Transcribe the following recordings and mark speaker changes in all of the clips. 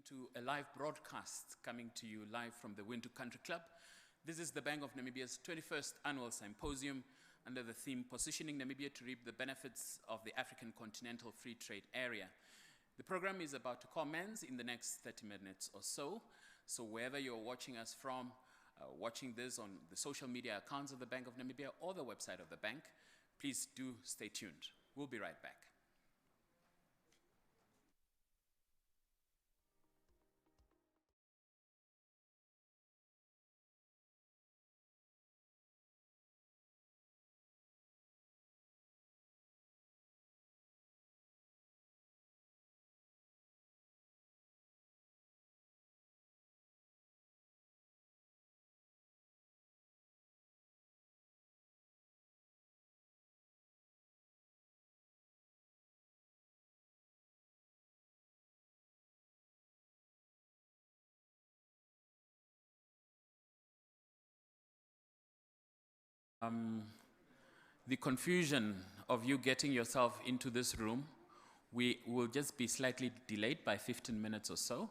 Speaker 1: to a live broadcast coming to you live from the Wintu Country Club. This is the Bank of Namibia's 21st Annual Symposium under the theme Positioning Namibia to Reap the Benefits of the African Continental Free Trade Area. The program is about to commence in the next 30 minutes or so. So wherever you're watching us from, watching this on the social media accounts of the Bank of Namibia or the website of the bank, please do stay tuned. We'll be right back. The confusion of you getting yourself into this room, we will just be slightly delayed by 15 minutes or so.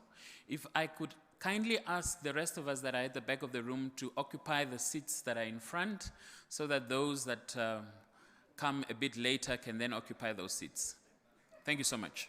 Speaker 1: If I could kindly ask the rest of us that are at the back of the room to occupy the seats that are in front so that those that come a bit later can then occupy those seats. Thank you so much.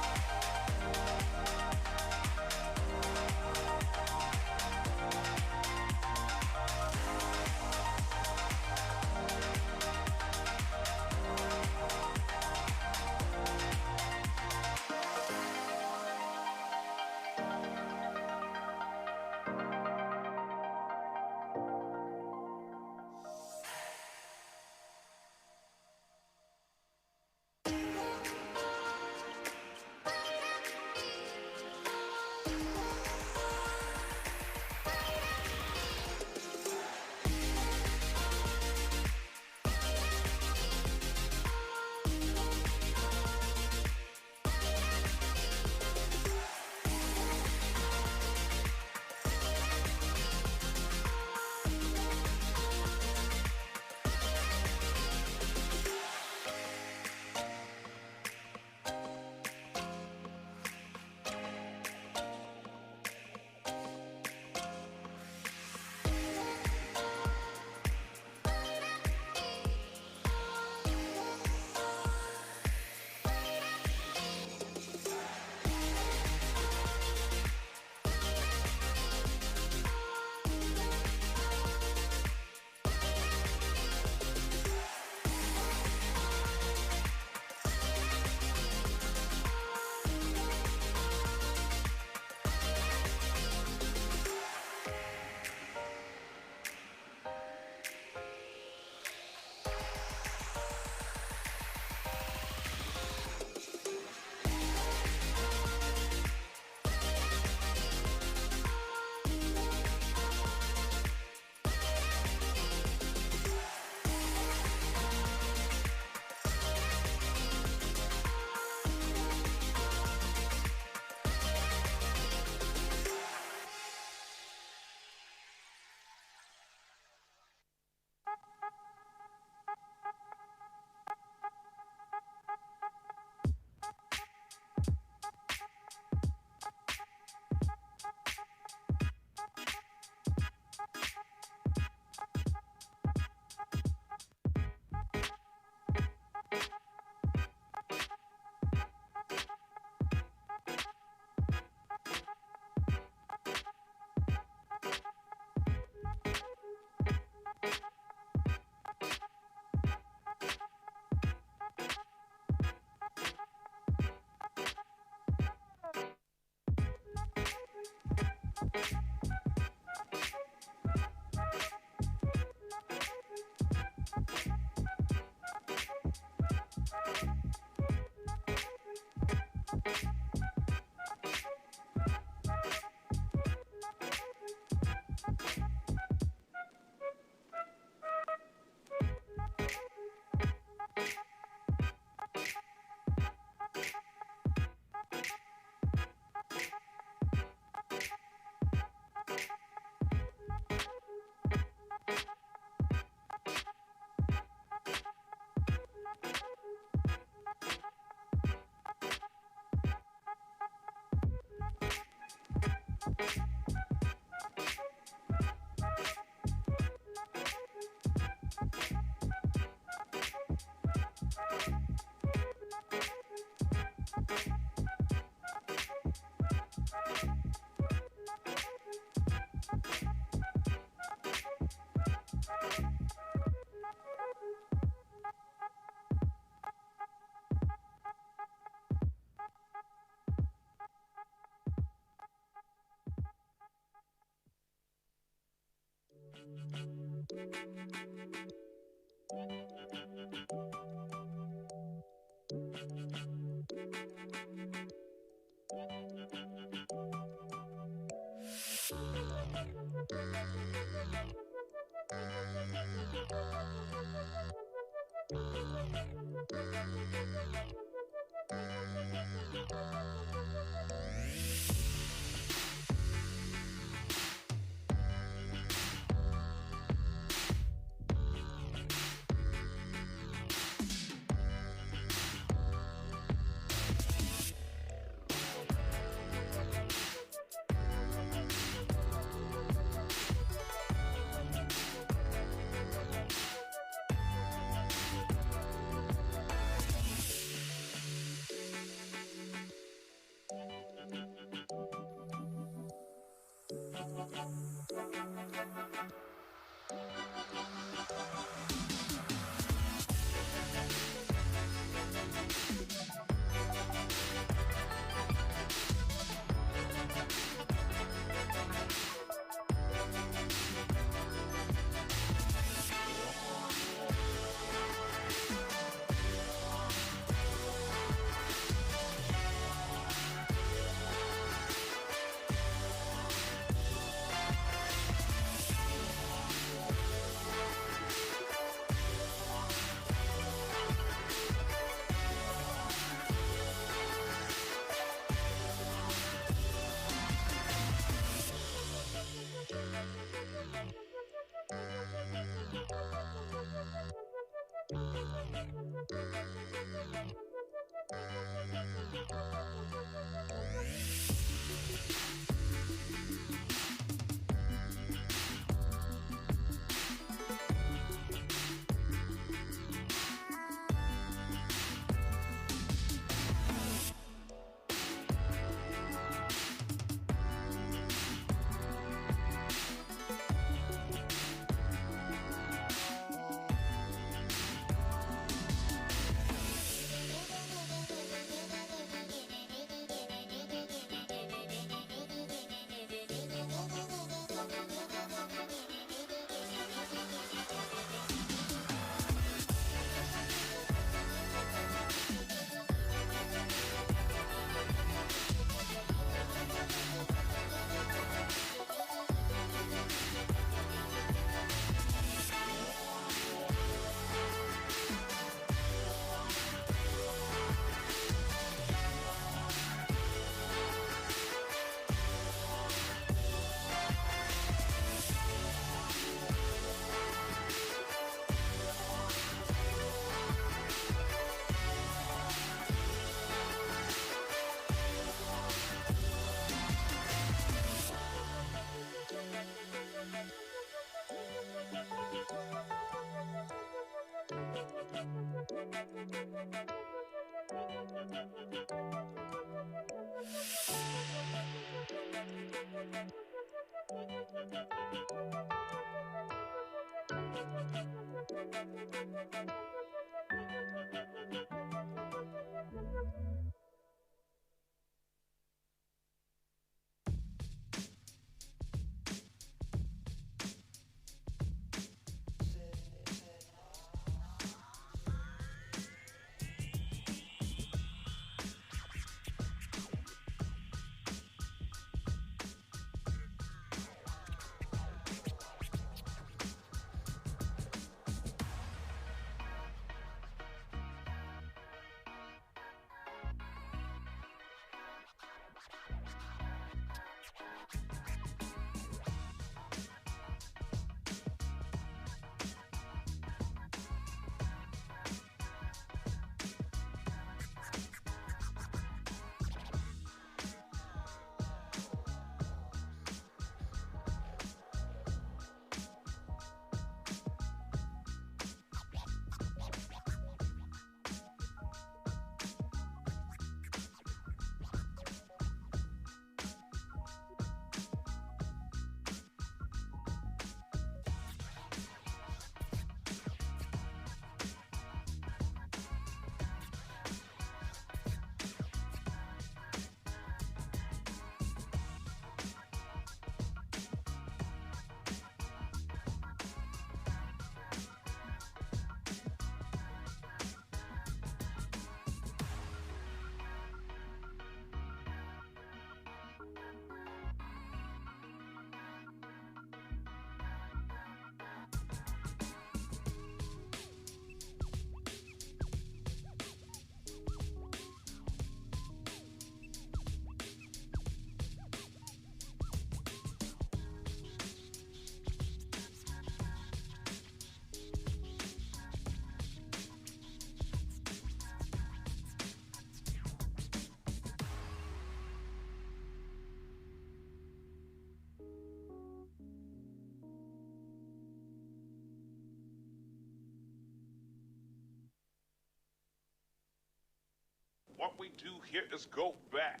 Speaker 2: What we do here is go back.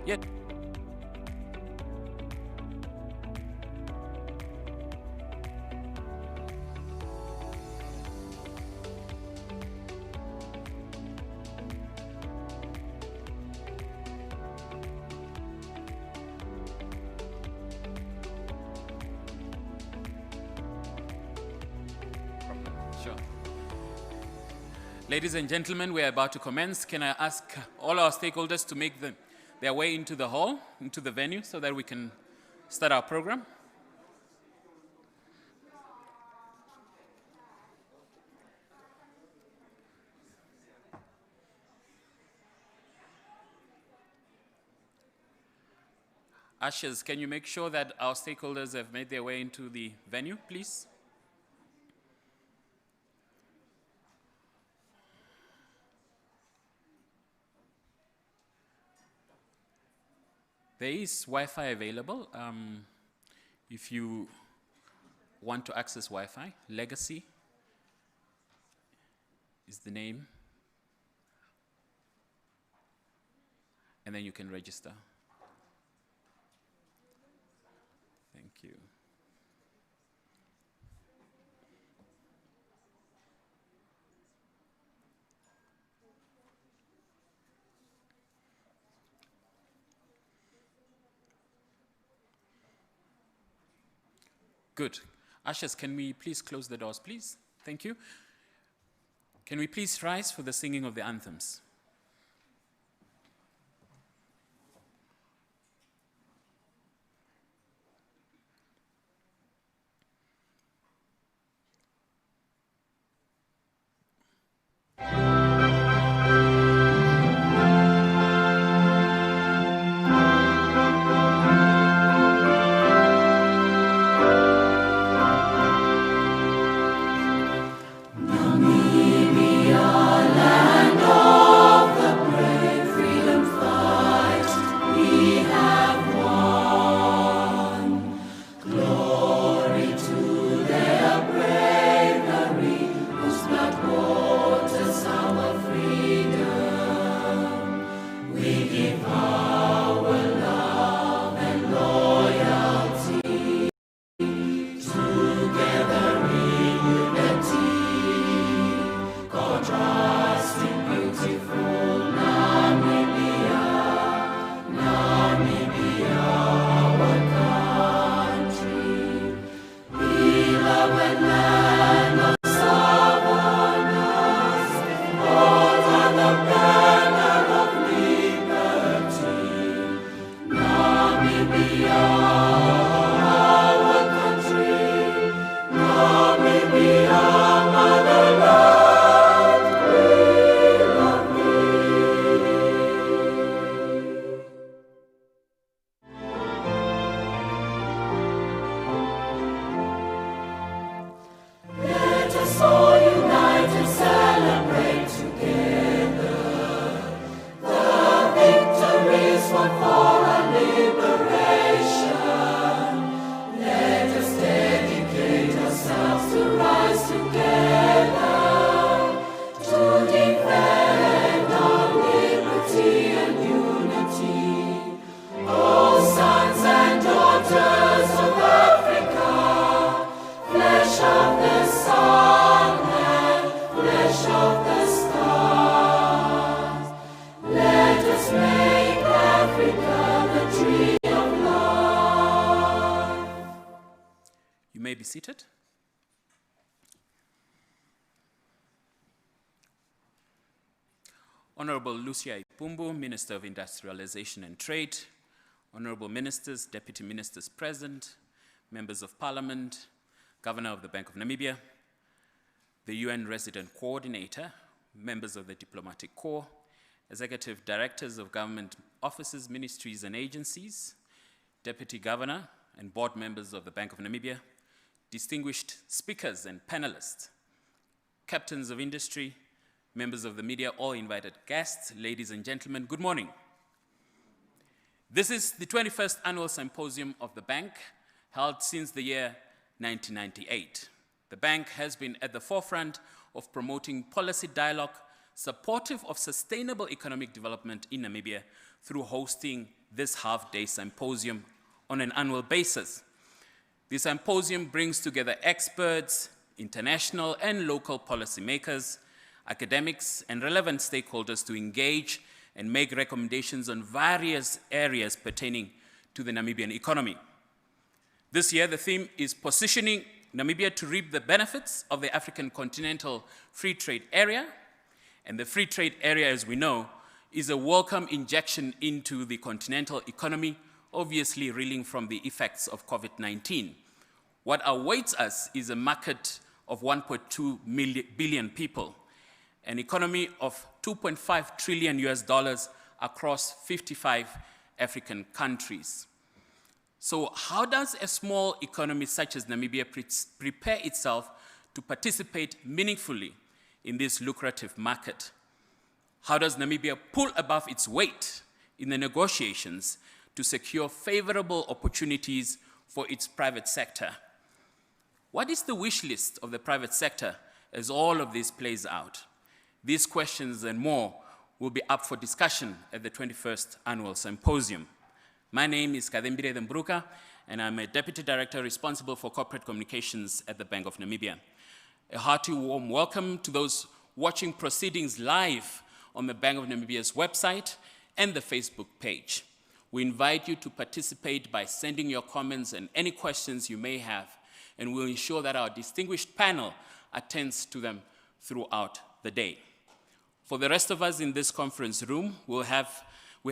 Speaker 1: Yeah. Sure. Ladies and gentlemen, we are about to commence. Can I ask all our stakeholders to make their way into the hall, into the venue, so that we can start our program? Ushers, can you make sure that our stakeholders have made their way into the venue, please? There is Wi-Fi available. If you want to access Wi-Fi, Legacy is the name. And then you can register. Thank you. Good. Ushers, can we please close the doors, please? Thank you. Can we please rise for the singing of the anthems? Be seated. Honorable Lucia Ipumbu, Minister of Industrialization and Trade, Honorable Ministers, Deputy Ministers present, Members of Parliament, Governor of the Bank of Namibia, the UN Resident Coordinator, members of the Diplomatic Corps, Executive Directors of Government Offices, Ministries and Agencies, Deputy Governor and Board members of the Bank of Namibia, distinguished speakers and panelists, captains of industry, members of the media, all invited guests, ladies and gentlemen, good morning. This is the 21st Annual Symposium of the Bank, held since the year 1998. The Bank has been at the forefront of promoting policy dialogue supportive of sustainable economic development in Namibia through hosting this half-day symposium on an annual basis. The symposium brings together experts, international and local policymakers, academics, and relevant stakeholders to engage and make recommendations on various areas pertaining to the Namibian economy. This year, the theme is positioning Namibia to reap the benefits of the African Continental Free Trade Area. And the free trade area, as we know, is a welcome injection into the continental economy, obviously reeling from the effects of COVID-19. What awaits us is a market of 1.2 billion people, an economy of $2.5 trillion across 55 African countries. So how does a small economy such as Namibia prepare itself to participate meaningfully in this lucrative market? How does Namibia pull above its weight in the negotiations to secure favorable opportunities for its private sector? What is the wish list of the private sector as all of this plays out? These questions and more will be up for discussion at the 21st Annual Symposium. My name is Kadembire Mbruka, and I'm a Deputy Director responsible for corporate communications at the Bank of Namibia. A hearty warm welcome to those watching proceedings live on the Bank of Namibia's website and the Facebook page. We invite you to participate by sending your comments and any questions you may have, and we'll ensure that our distinguished panel attends to them throughout the day. For the rest of us in this conference room, we have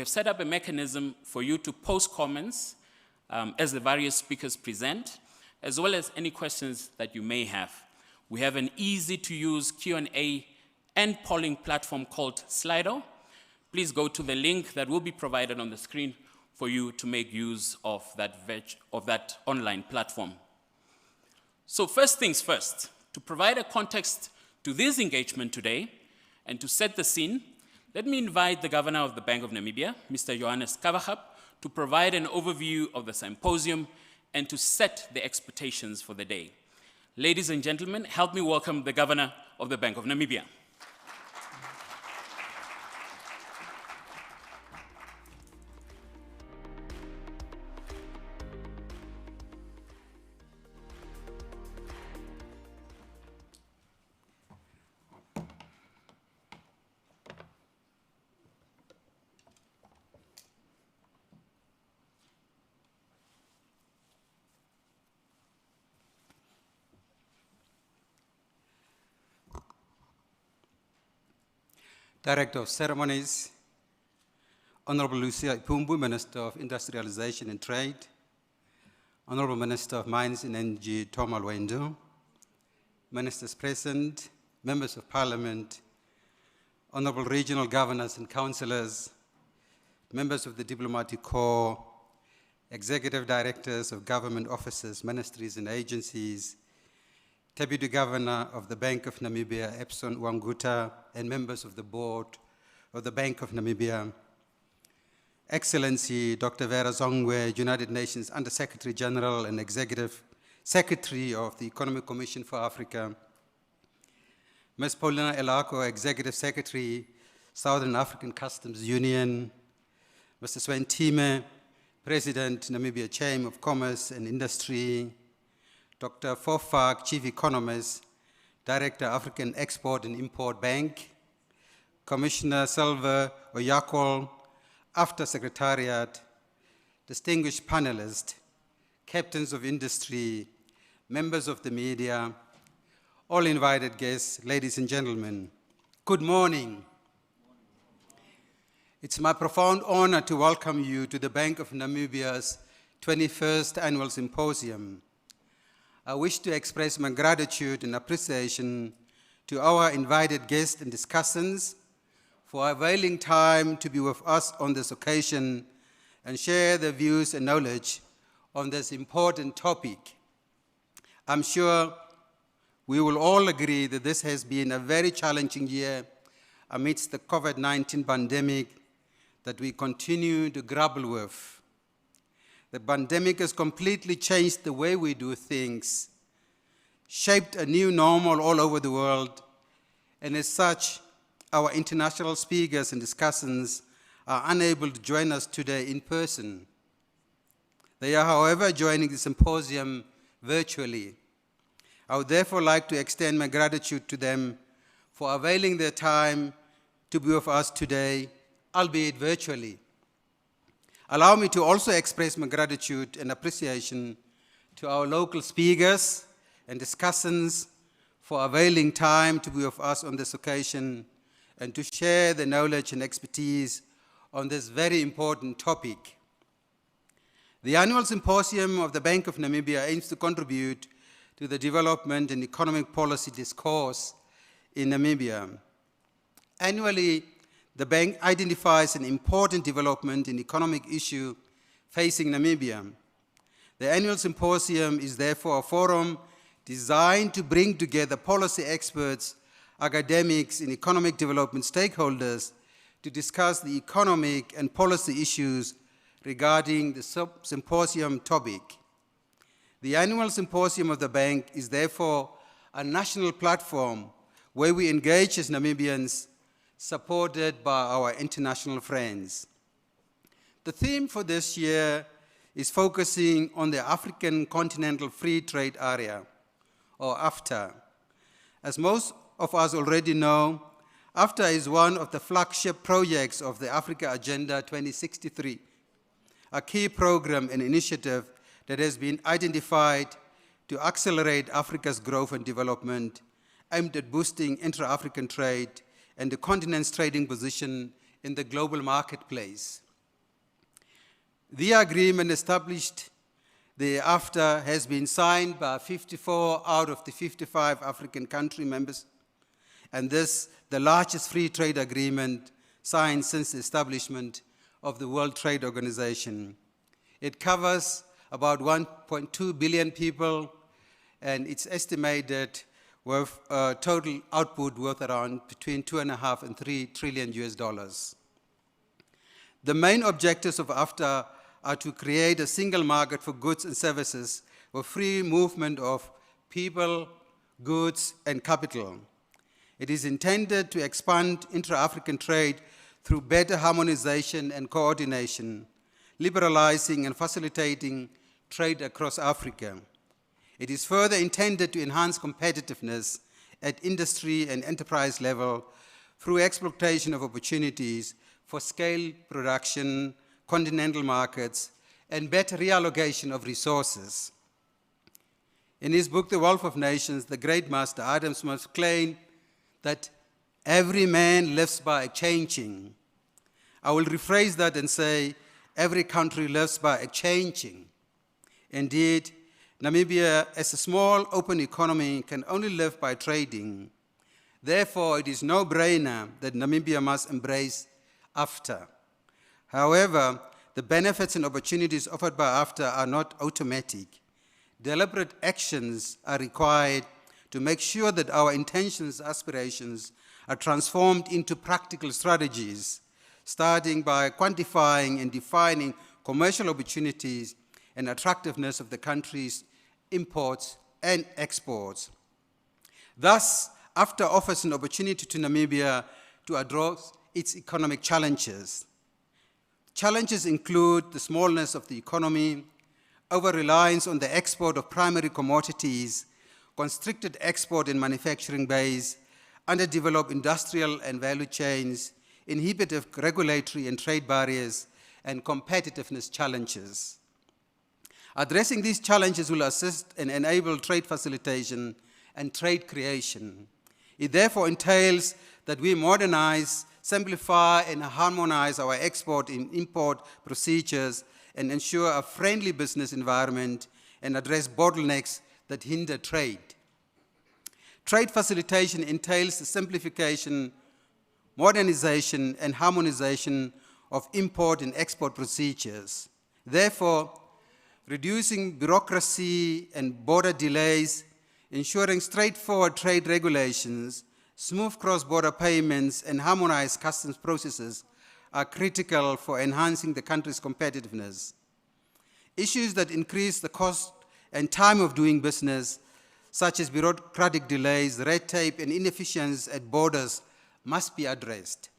Speaker 1: set up a mechanism for you to post comments as the various speakers present, as well as any questions that you may have. We have an easy-to-use Q&A and polling platform called Slido. Please go to the link that will be provided on the screen for you to make use of that online platform. So first things first, to provide a context to this engagement today and to set the scene, let me invite the Governor of the Bank of Namibia, Mr. Johannes Kavachap, to provide an overview of the symposium and to set the expectations for the day. Ladies and gentlemen, help me welcome the Governor of the Bank of Namibia.
Speaker 3: Director of Ceremonies, Honorable Lucia Ipumbu, Minister of Industrialization and Trade, Honorable Minister of Mines and Energy, Tom Alwendo, Ministers present, Members of Parliament, Honorable Regional Governors and Councillors, Members of the Diplomatic Corps, Executive Directors of Government Offices, Ministries and Agencies, Deputy Governor of the Bank of Namibia, Epson Wanguta, and members of the board of the Bank of Namibia, Excellency Dr. Vera Zongwe, United Nations Under-Secretary General and Executive Secretary of the Economic Commission for Africa, Ms. Paulina Elako, Executive Secretary, Southern African Customs Union, Mr. Sven Thieme, President, Namibia Chamber of Commerce and Industry, Dr. Fofak, Chief Economist, Director, African Export and Import Bank, Commissioner Silva Oyakol, AFTA Secretariat, distinguished panelists, captains of industry, members of the media, all invited guests, ladies and gentlemen, good morning. It's my profound honor to welcome you to the Bank of Namibia's 21st Annual Symposium. I wish to express my gratitude and appreciation to our invited guests and discussants for availing time to be with us on this occasion and share their views and knowledge on this important topic. I'm sure we will all agree that this has been a very challenging year amidst the COVID-19 pandemic that we continue to grapple with. The pandemic has completely changed the way we do things, shaped a new normal all over the world, and as such, our international speakers and discussants are unable to join us today in person. They are, however, joining the symposium virtually. I would therefore like to extend my gratitude to them for availing their time to be with us today, albeit virtually. Allow me to also express my gratitude and appreciation to our local speakers and discussants for availing time to be with us on this occasion and to share their knowledge and expertise on this very important topic. The Annual Symposium of the Bank of Namibia aims to contribute to the development and economic policy discourse in Namibia. Annually, the bank identifies an important development and economic issue facing Namibia. The Annual Symposium is therefore a forum designed to bring together policy experts, academics, and economic development stakeholders to discuss the economic and policy issues regarding the symposium topic. The Annual Symposium of the Bank is therefore a national platform where we engage as Namibians, supported by our international friends. The theme for this year is focusing on the African Continental Free Trade Area, or AfTA. As most of us already know, AfTA is one of the flagship projects of the Africa Agenda 2063, a key program and initiative that has been identified to accelerate Africa's growth and development, aimed at boosting intra-African trade and the continent's trading position in the global marketplace. The agreement established the AfTA has been signed by 54 out of the 55 African country members, and this the largest free trade agreement signed since the establishment of the World Trade Organization. It covers about 1.2 billion people, and it's estimated with a total output worth around between 2.5 and 3 trillion US dollars. The main objectives of AfTA are to create a single market for goods and services with free movement of people, goods, and capital. It is intended to expand intra-African trade through better harmonization and coordination, liberalizing and facilitating trade across Africa. It is further intended to enhance competitiveness at industry and enterprise level through exploitation of opportunities for scale production, continental markets, and better reallocation of resources. In his book, The Wealth of Nations, the great master Adam Smith claimed that every man lives by exchanging. I will rephrase that and say, every country lives by exchanging. Indeed, Namibia, as a small open economy, can only live by trading. Therefore, it is no brainer that Namibia must embrace AfTA. However, the benefits and opportunities offered by AfTA are not automatic. Deliberate actions are required to make sure that our intentions, aspirations are transformed into practical strategies, starting by quantifying and defining commercial opportunities and attractiveness of the country's imports and exports. Thus, AfTA offers an opportunity to Namibia to address its economic challenges. Challenges include the smallness of the economy, over-reliance on the export of primary commodities, constricted export and manufacturing base, underdeveloped industrial and value chains, inhibitive regulatory and trade barriers, and competitiveness challenges. Addressing these challenges will assist and enable trade facilitation and trade creation. It therefore entails that we modernize simplify and harmonize our export and import procedures, and ensure a friendly business environment and address bottlenecks that hinder trade. Trade facilitation entails the simplification, modernization, and harmonization of import and export procedures. Therefore, reducing bureaucracy and border delays, ensuring straightforward trade regulations, smooth cross-border payments, and harmonized customs processes are critical for enhancing the country's competitiveness. Issues that increase the cost and time of doing business, such as bureaucratic delays, red tape, and inefficiencies at borders, must be addressed.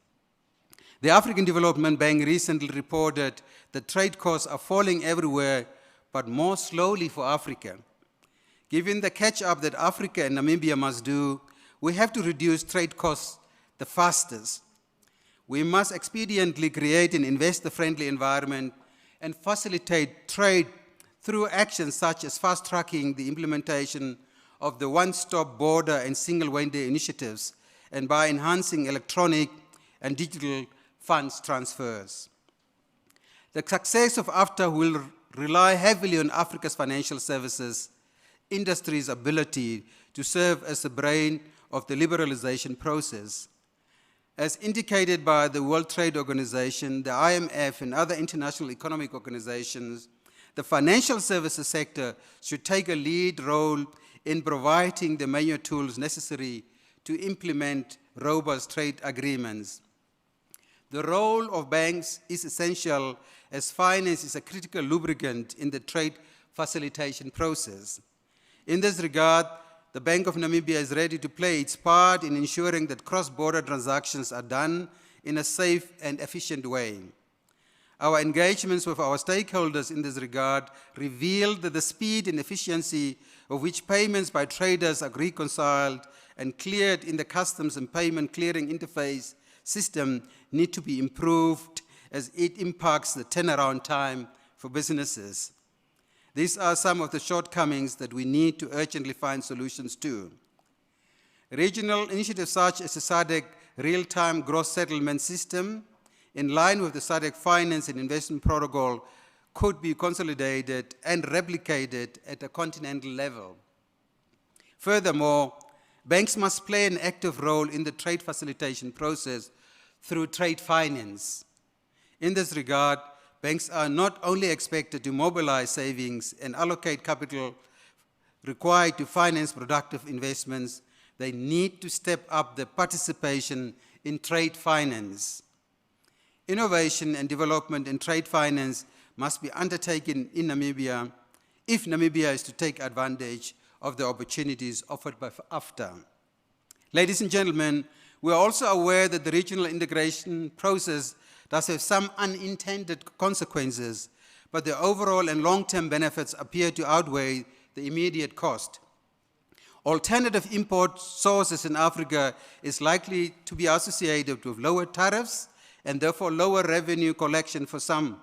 Speaker 3: The African Development Bank recently reported that trade costs are falling everywhere, but more slowly for Africa. Given the catch-up that Africa and Namibia must do, we have to reduce trade costs the fastest. We must expediently create an investor-friendly environment and facilitate trade through actions such as fast-tracking the implementation of the one-stop border and single window initiatives, and by enhancing electronic and digital funds transfers. The success of AfTA will rely heavily on Africa's financial services industry's ability to serve as the brain of the liberalization process. As indicated by the World Trade Organization, the IMF, and other international economic organizations, the financial services sector should take a lead role in providing the manual tools necessary to implement robust trade agreements. The role of banks is essential, as finance is a critical lubricant in the trade facilitation process. In this regard, the Bank of Namibia is ready to play its part in ensuring that cross-border transactions are done in a safe and efficient way. Our engagements with our stakeholders in this regard revealed that the speed and efficiency of which payments by traders are reconciled and cleared in the customs and payment clearing interface system need to be improved, as it impacts the turnaround time for businesses. These are some of the shortcomings that we need to urgently find solutions to. Regional initiatives such as the SADC real-time gross settlement system, in line with the SADC Finance and Investment Protocol, could be consolidated and replicated at a continental level. Furthermore, banks must play an active role in the trade facilitation process through trade finance. In this regard, banks are not only expected to mobilize savings and allocate capital required to finance productive investments, they need to step up their participation in trade finance. Innovation and development in trade finance must be undertaken in Namibia if Namibia is to take advantage of the opportunities offered by AfTA. Ladies and gentlemen, we are also aware that the regional integration process does have some unintended consequences, but the overall and long-term benefits appear to outweigh the immediate cost. Alternative import sources in Africa is likely to be associated with lower tariffs and therefore lower revenue collection for some.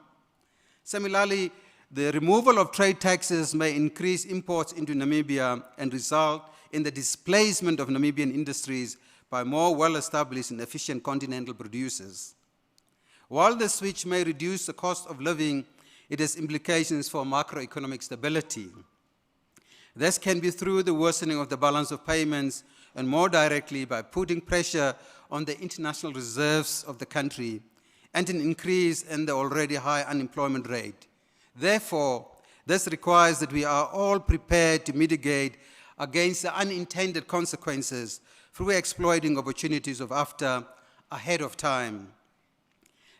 Speaker 3: Similarly, the removal of trade taxes may increase imports into Namibia and result in the displacement of Namibian industries by more well-established and efficient continental producers. While the switch may reduce the cost of living, it has implications for macroeconomic stability. This can be through the worsening of the balance of payments, and more directly by putting pressure on the international reserves of the country and an increase in the already high unemployment rate. Therefore, this requires that we are all prepared to mitigate against the unintended consequences through exploiting opportunities of AfTA ahead of time.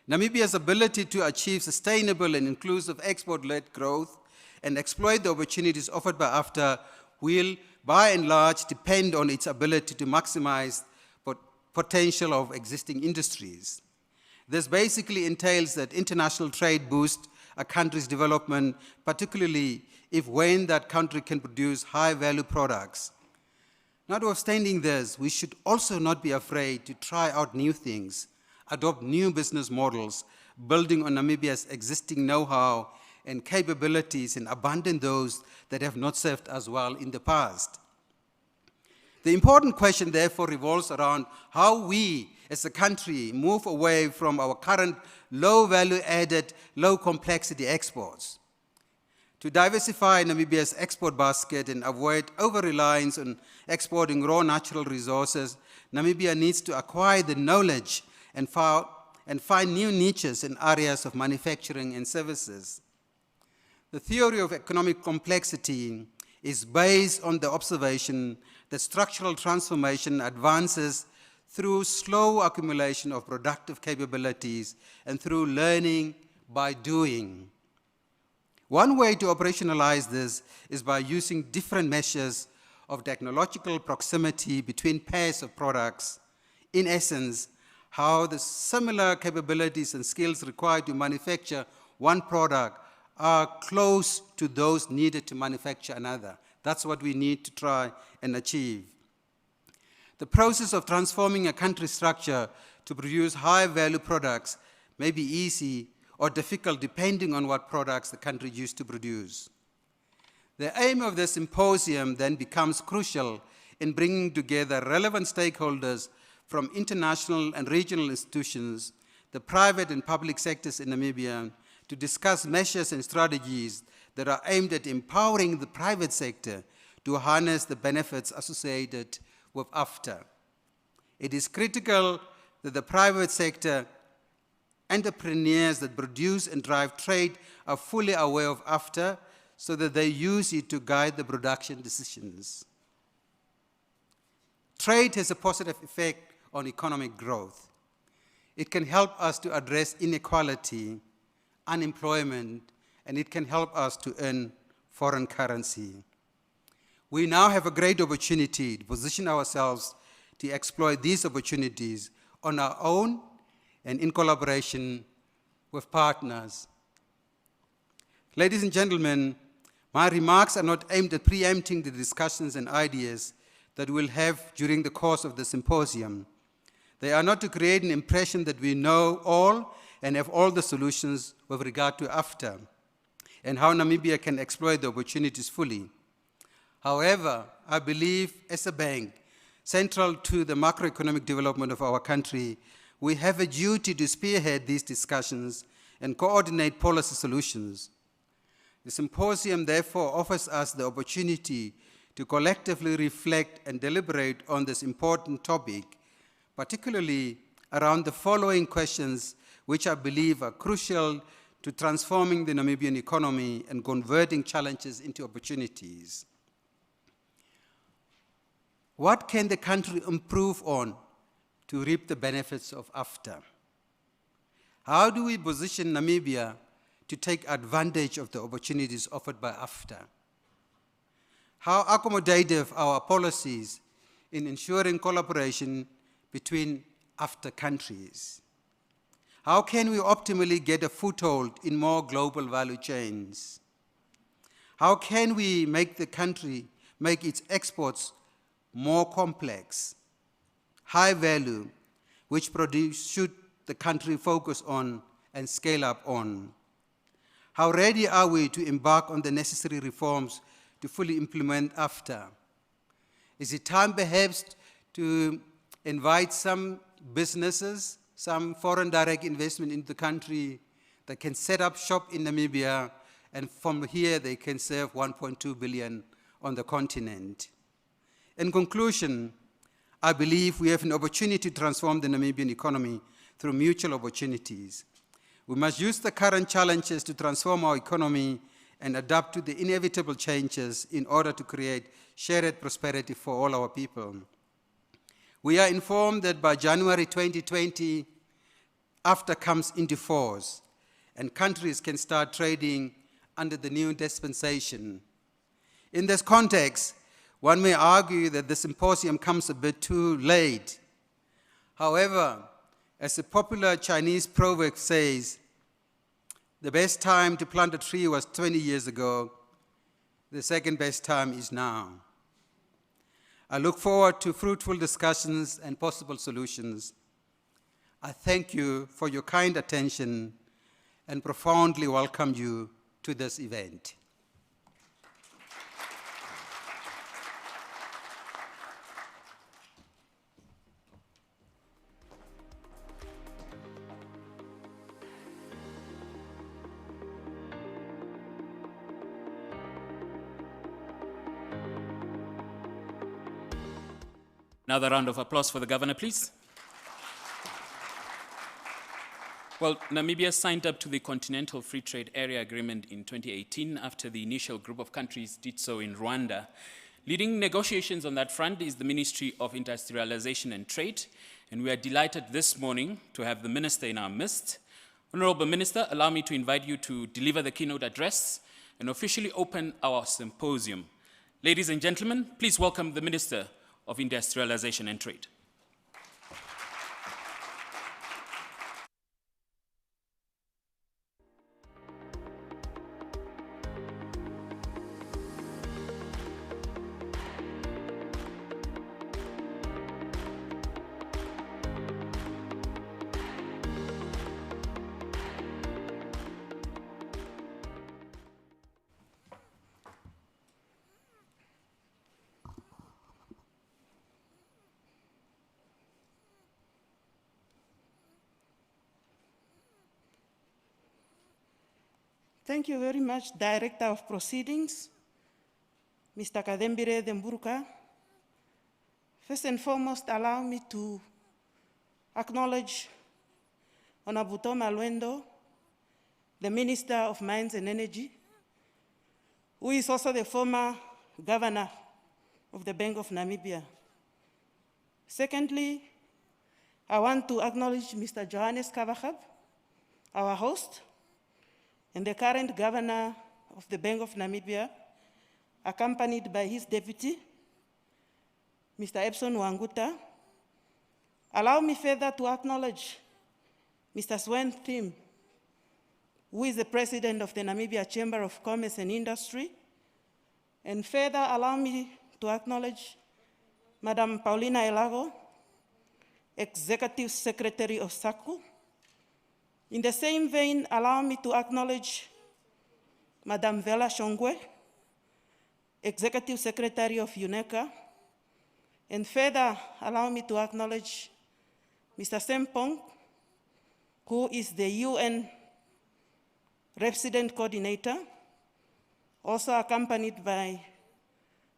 Speaker 3: Namibia's ability to achieve sustainable and inclusive export-led growth and exploit the opportunities offered by AfTA will, by and large, depend on its ability to maximize potential of existing industries. This basically entails that international trade boosts a country's development, particularly when that country can produce high-value products. Notwithstanding this, we should also not be afraid to try out new things, adopt new business models, building on Namibia's existing know-how and capabilities, and abandon those that have not served us well in the past. The important question, therefore, revolves around how we, as a country, move away from our current low-value-added, low-complexity exports. To diversify Namibia's export basket and avoid over-reliance on exporting raw natural resources, Namibia needs to acquire the knowledge and find new niches in areas of manufacturing and services. The theory of economic complexity is based on the observation that structural transformation advances through slow accumulation of productive capabilities and through learning by doing. One way to operationalize this is by using different measures of technological proximity between pairs of products. In essence, how the similar capabilities and skills required to manufacture one product are close to those needed to manufacture another. That's what we need to try and achieve. The process of transforming a country's structure to produce high-value products may be easy or difficult depending on what products the country used to produce. The aim of the symposium then becomes crucial in bringing together relevant stakeholders from international and regional institutions, the private and public sectors in Namibia, to discuss measures and strategies that are aimed at empowering the private sector to harness the benefits associated with AfTA. It is critical that the private sector entrepreneurs that produce and drive trade are fully aware of AfTA so that they use it to guide the production decisions. Trade has a positive effect on economic growth. It can help us to address inequality, unemployment, and it can help us to earn foreign currency. We now have a great opportunity to position ourselves to exploit these opportunities on our own and in collaboration with partners. Ladies and gentlemen, my remarks are not aimed at preempting the discussions and ideas that we'll have during the course of the symposium. They are not to create an impression that we know all and have all the solutions with regard to AfTA and how Namibia can exploit the opportunities fully. However, I believe as a bank, central to the macroeconomic development of our country, we have a duty to spearhead these discussions and coordinate policy solutions. The symposium therefore offers us the opportunity to collectively reflect and deliberate on this important topic, particularly around the following questions, which I believe are crucial to transforming the Namibian economy and converting challenges into opportunities. What can the country improve on to reap the benefits of AfTA? How do we position Namibia to take advantage of the opportunities offered by AfTA? How accommodative are our policies in ensuring collaboration between AfTA countries? How can we optimally get a foothold in more global value chains? How can we make the country make its exports more complex, high value, which should the country focus on and scale up on? How ready are we to embark on the necessary reforms to fully implement AfTA? Is it time perhaps to invite some businesses, some foreign direct investment into the country that can set up shop in Namibia, and from here they can serve 1.2 billion on the continent? In conclusion, I believe we have an opportunity to transform the Namibian economy through mutual opportunities. We must use the current challenges to transform our economy and adapt to the inevitable changes in order to create shared prosperity for all our people. We are informed that by January 2020, AfTA comes into force and countries can start trading under the new dispensation. In this context, one may argue that the symposium comes a bit too late. However, as a popular Chinese proverb says, the best time to plant a tree was 20 years ago. The second best time is now. I look forward to fruitful discussions and possible solutions. I thank you for your kind attention and profoundly welcome you to this event.
Speaker 1: Another round of applause for the governor, please. Well, Namibia signed up to the Continental Free Trade Area Agreement in 2018 after the initial group of countries did so in Rwanda. Leading negotiations on that front is the Ministry of Industrialization and Trade, and we are delighted this morning to have the Minister in our midst. Honorable Minister, allow me to invite you to deliver the keynote address and officially open our symposium. Ladies and gentlemen, please welcome the Minister of Industrialization and Trade.
Speaker 4: Thank you very much, Director of Proceedings, Mr. Kadembire Demburuka. First and foremost, allow me to acknowledge Honorable Tom Alwendo, the Minister of Mines and Energy, who is also the former Governor of the Bank of Namibia. Secondly, I want to acknowledge Mr. Johannes Kavachab, our host, and the current Governor of the Bank of Namibia, accompanied by his deputy, Mr. Epson Wanguta. Allow me further to acknowledge Mr. Swen Thim, who is the President of the Namibia Chamber of Commerce and Industry. And further, allow me to acknowledge Madam Paulina Elago, Executive Secretary of SACU. In the same vein, allow me to acknowledge Madam Vela Shongwe, Executive Secretary of UNECA. And further, allow me to acknowledge Mr. Sempong, who is the UN Resident Coordinator, also accompanied by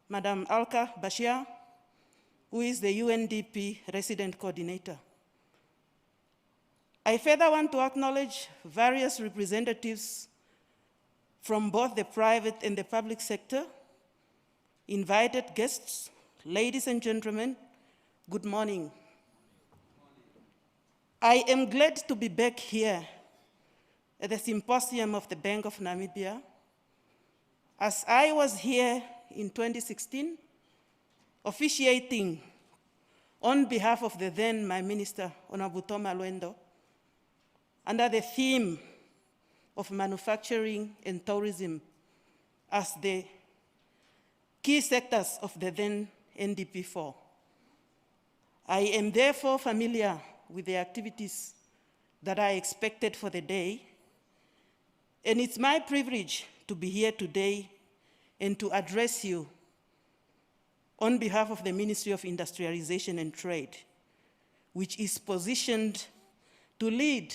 Speaker 4: Madam Alka Bashir, who is the UNDP Resident Coordinator. I further want to acknowledge various representatives from both the private and the public sector, invited guests, ladies and gentlemen, good morning. I am glad to be back here at the Symposium of the Bank of Namibia, as I was here in 2016, officiating on behalf of the then my minister, Honorable Tom Alwendo, under the theme of manufacturing and tourism as the key sectors of the then NDP4. I am therefore familiar with the activities that are expected for the day, and it's my privilege to be here today and to address you on behalf of the Ministry of Industrialization and Trade, which is positioned to lead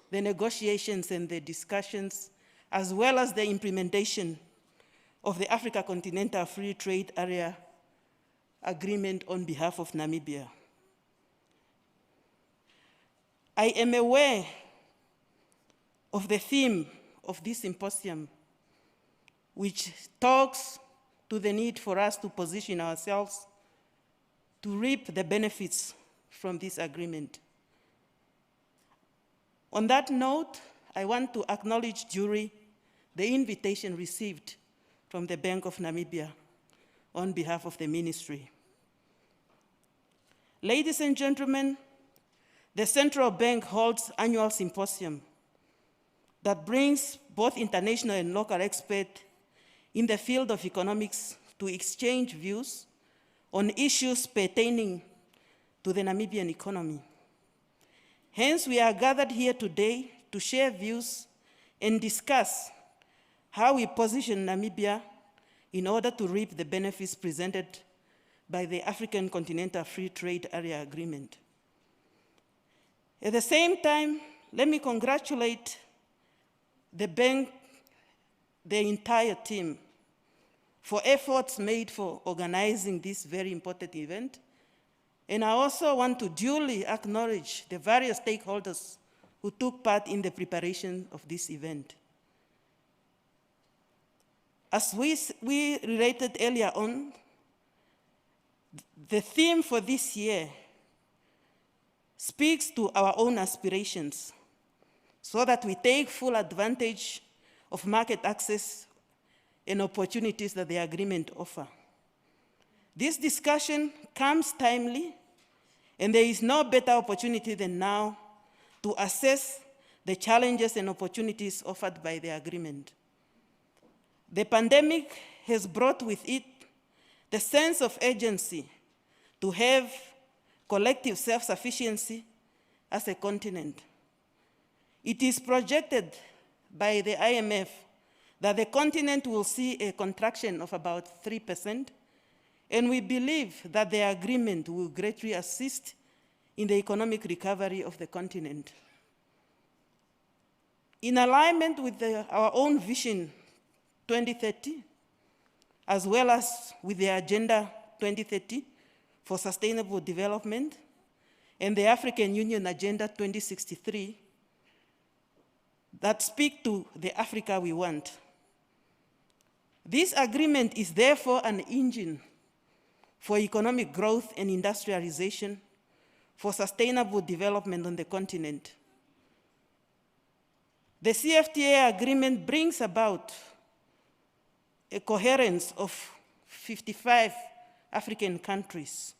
Speaker 4: the negotiations and the discussions, as well as the implementation of the Africa Continental Free Trade Area Agreement on behalf of Namibia. I am aware of the theme of this symposium, which talks to the need for us to position ourselves to reap the benefits from this agreement. On that note, I want to acknowledge duly the invitation received from the Bank of Namibia on behalf of the ministry. Ladies and gentlemen, the Central Bank holds annual symposium that brings both international and local experts in the field of economics to exchange views on issues pertaining to the Namibian economy. Hence, we are gathered here today to share views and discuss how we position Namibia in order to reap the benefits presented by the African Continental Free Trade Area Agreement. At the same time, let me congratulate the bank, the entire team, for efforts made for organizing this very important event, And I also want to duly acknowledge the various stakeholders who took part in the preparation of this event. As we related earlier on, the theme for this year speaks to our own aspirations so that we take full advantage of market access and opportunities that the agreement offers. This discussion comes timely, and there is no better opportunity than now to assess the challenges and opportunities offered by the agreement. The pandemic has brought with it the sense of urgency to have collective self-sufficiency as a continent. It is projected by the IMF that the continent will see a contraction of about 3%, and we believe that the agreement will greatly assist in the economic recovery of the continent. In alignment with our own vision 2030, as well as with the Agenda 2030 for Sustainable Development and the African Union Agenda 2063 that speak to the Africa we want. This agreement is therefore an engine for economic growth and industrialization, for sustainable development on the continent. The CFTA agreement brings about a coherence of 55 African countries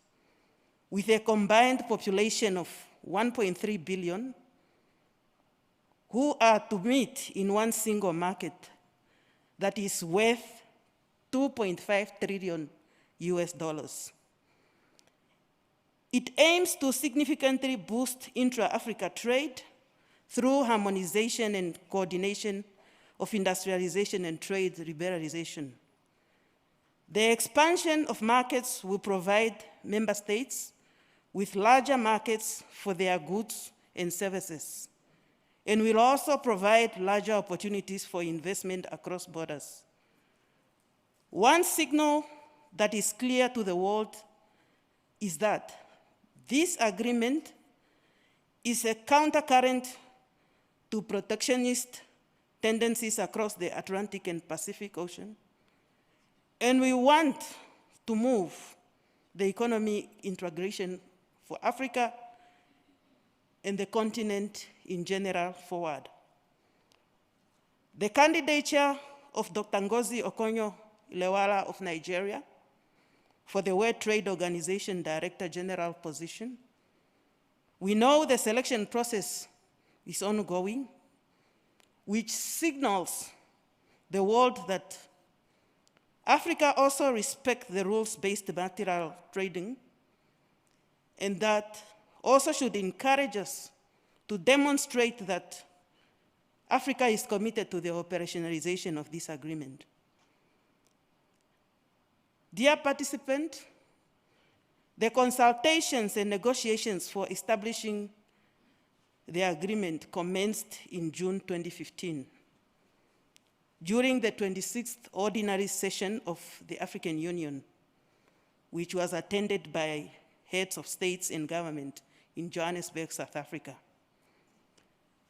Speaker 4: with a combined population of 1.3 billion who are to meet in one single market that is worth $2.5 trillion US. It aims to significantly boost intra-Africa trade through harmonization and coordination of industrialization and trade liberalization. The expansion of markets will provide member states with larger markets for their goods and services, and will also provide larger opportunities for investment across borders. One signal that is clear to the world is that this agreement is a countercurrent to protectionist tendencies across the Atlantic and Pacific Ocean, and we want to move the economic integration for Africa and the continent in general forward. The candidature of Dr. Ngozi Okonjo-Iweala of Nigeria for the World Trade Organization Director General position. We know the selection process is ongoing, which signals the world that Africa also respects the rules-based bilateral trading, and that also should encourage us to demonstrate that Africa is committed to the operationalization of this agreement. Dear participants, the consultations and negotiations for establishing the agreement commenced in June 2015 during the 26th ordinary session of the African Union, which was attended by heads of states and government in Johannesburg, South Africa.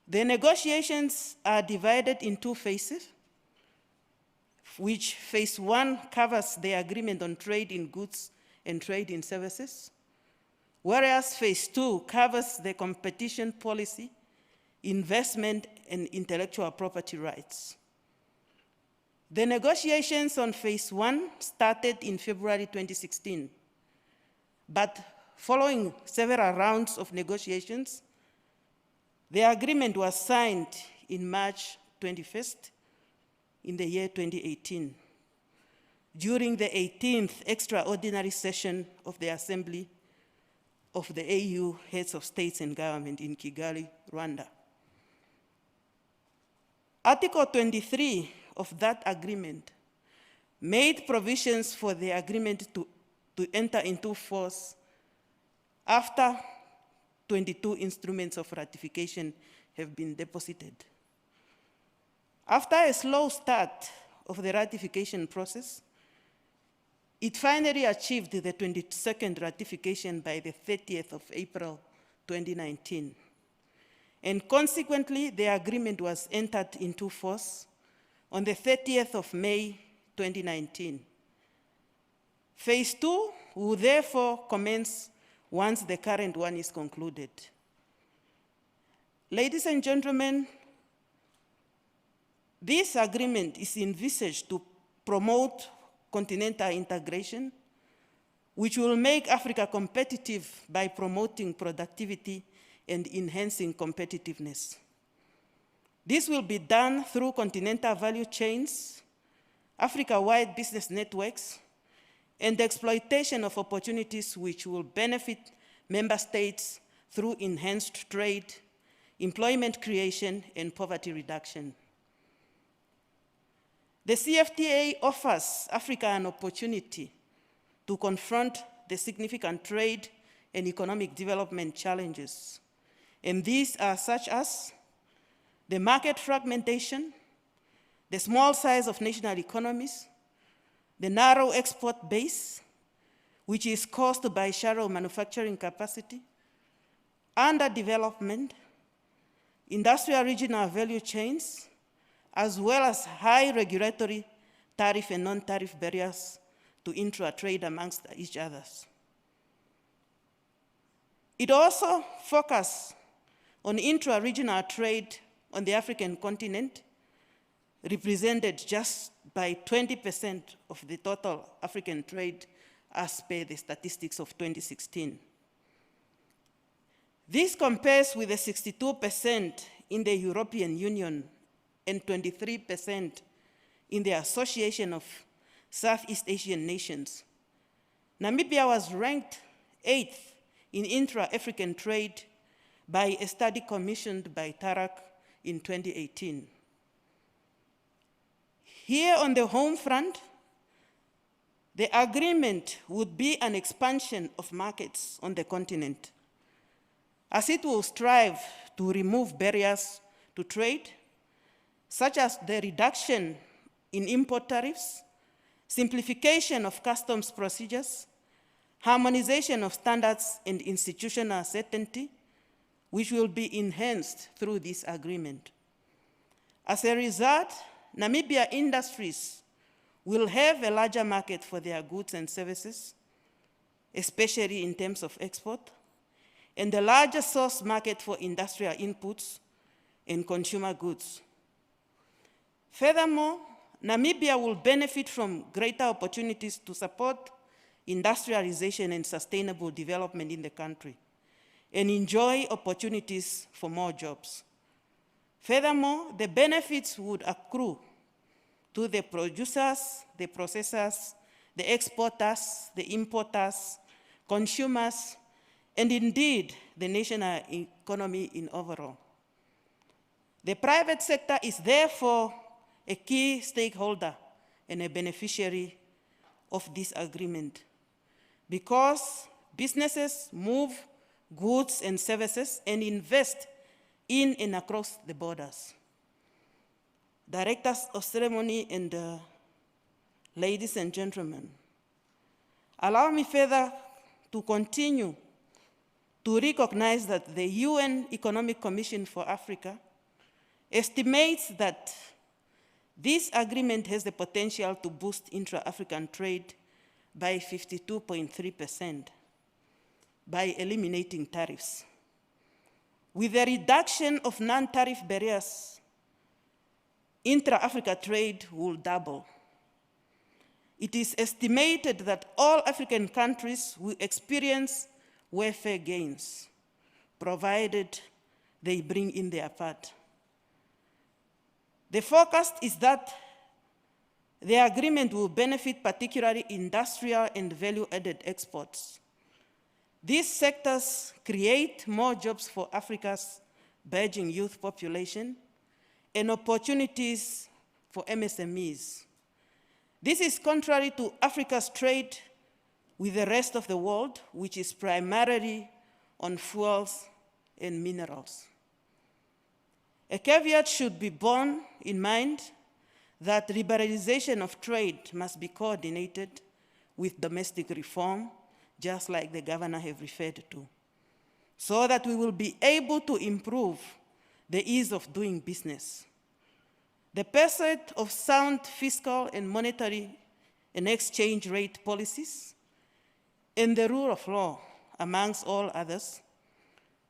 Speaker 4: The negotiations are divided in two phases, which phase one covers the agreement on trade in goods and trade in services, whereas phase two covers the competition policy, investment, and intellectual property rights. The negotiations on phase one started in February 2016, but following several rounds of negotiations, the agreement was signed in March 21st in the year 2018, during the 18th extraordinary session of the Assembly of the AU Heads of States and Government in Kigali, Rwanda. Article 23 of that agreement made provisions for the agreement to enter into force after 22 instruments of ratification have been deposited. After a slow start of the ratification process, It finally achieved the 22nd ratification by the 30th of April 2019. And consequently, the agreement was entered into force on the 30th of May 2019. Phase 2 will therefore commence once the current one is concluded. Ladies and gentlemen, this agreement is envisaged to promote continental integration, which will make Africa competitive by promoting productivity and enhancing competitiveness. This will be done through continental value chains, Africa-wide business networks, and the exploitation of opportunities which will benefit member states through enhanced trade, employment creation, and poverty reduction. The CFTA offers Africa an opportunity to confront the significant trade and economic development challenges. And these are such as the market fragmentation, the small size of national economies, the narrow export base, which is caused by shallow manufacturing capacity, underdevelopment, industrial regional value chains, as well as high regulatory tariff and non-tariff barriers to intra-trade amongst each others. It also focuses on intra-regional trade on the African continent, represented just by 20% of the total African trade as per the statistics of 2016. This compares with the 62% in the European Union and 23% in the Association of Southeast Asian Nations. Namibia was ranked 8th in intra-African trade by a study commissioned by TARAC in 2018. Here on the home front, the agreement would be an expansion of markets on the continent, as it will strive to remove barriers to trade, such as the reduction in import tariffs, simplification of customs procedures, harmonization of standards and institutional certainty, which will be enhanced through this agreement. As a result, Namibia industries will have a larger market for their goods and services, especially in terms of export, and a larger source market for industrial inputs and consumer goods. Furthermore, Namibia will benefit from greater opportunities to support industrialization and sustainable development in the country, and enjoy opportunities for more jobs. Furthermore, the benefits would accrue to the producers, the processors, the exporters, the importers, consumers, and indeed the national economy in overall. The private sector is therefore a key stakeholder and a beneficiary of this agreement, because businesses move goods and services and invest in and across the borders. Directors of ceremony and ladies and gentlemen, allow me further to continue to recognize that the UN Economic Commission for Africa estimates that this agreement has the potential to boost intra-African trade by 52.3% by eliminating tariffs. With the reduction of non-tariff barriers, intra-Africa trade will double. It is estimated that all African countries will experience welfare gains, provided they bring in their part. The forecast is that the agreement will benefit particularly industrial and value-added exports. These sectors create more jobs for Africa's burgeoning youth population and opportunities for MSMEs. This is contrary to Africa's trade with the rest of the world, which is primarily on fuels and minerals. A caveat should be borne in mind that liberalization of trade must be coordinated with domestic reform, just like the governor have referred to, so that we will be able to improve the ease of doing business. The pursuit of sound fiscal and monetary and exchange rate policies, and the rule of law, amongst all others,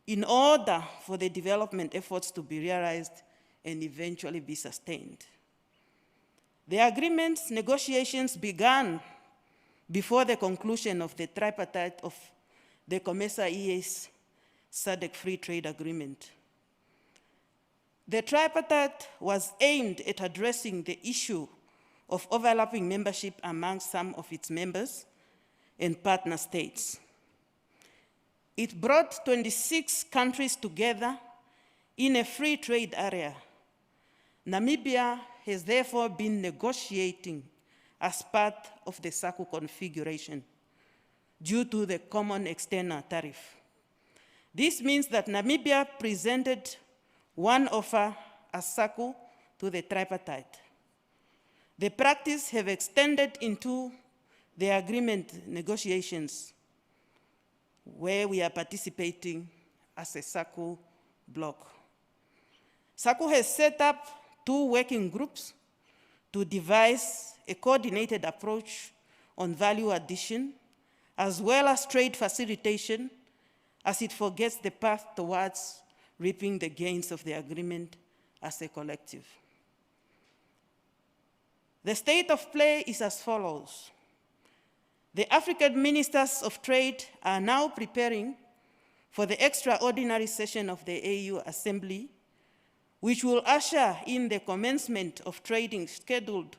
Speaker 4: in order for the development efforts to be realized and eventually be sustained. The agreement's negotiations began before the conclusion of the tripartite of the COMESA EA's SADC Free Trade Agreement. The tripartite was aimed at addressing the issue of overlapping membership among some of its members and partner states. It brought 26 countries together in a free trade area. Namibia has therefore been negotiating as part of the SACU configuration due to the common external tariff. This means that Namibia presented one offer as SACU to the tripartite. The practice have extended into the agreement negotiations, where we are participating as a SACU bloc. SACU has set up 2 working groups to devise a coordinated approach on value addition, as well as trade facilitation, as it forgets the path towards reaping the gains of the agreement as a collective. The state of play is as follows. The African Ministers of Trade are now preparing for the extraordinary session of the AU Assembly, which will usher in the commencement of trading scheduled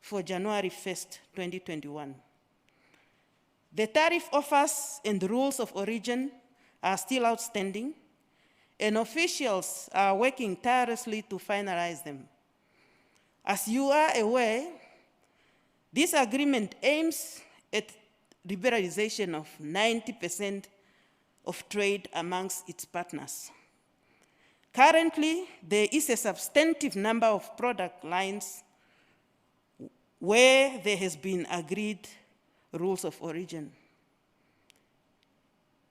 Speaker 4: for January 1st, 2021. The tariff offers and rules of origin are still outstanding, and officials are working tirelessly to finalize them. As you are aware, this agreement aims at liberalization of 90% of trade amongst its partners. Currently, there is a substantive number of product lines where there has been agreed rules of origin.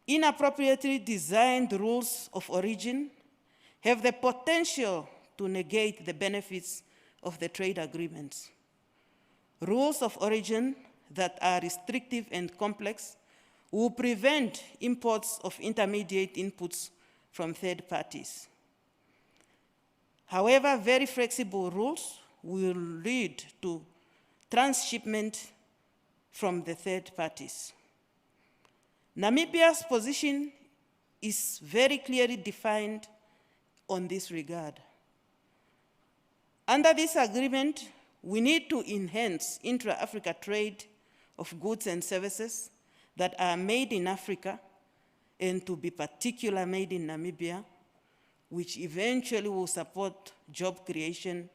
Speaker 4: Inappropriately designed rules of origin have the potential to negate the benefits of the trade agreements. Rules of origin that are restrictive and complex will prevent imports of intermediate inputs from third parties. However, very flexible rules will lead to transshipment from the third parties. Namibia's position is very clearly defined on this regard. Under this agreement, we need to enhance intra-Africa trade of goods and services that are made in Africa, and to be particularly made in Namibia, which eventually will support job creation,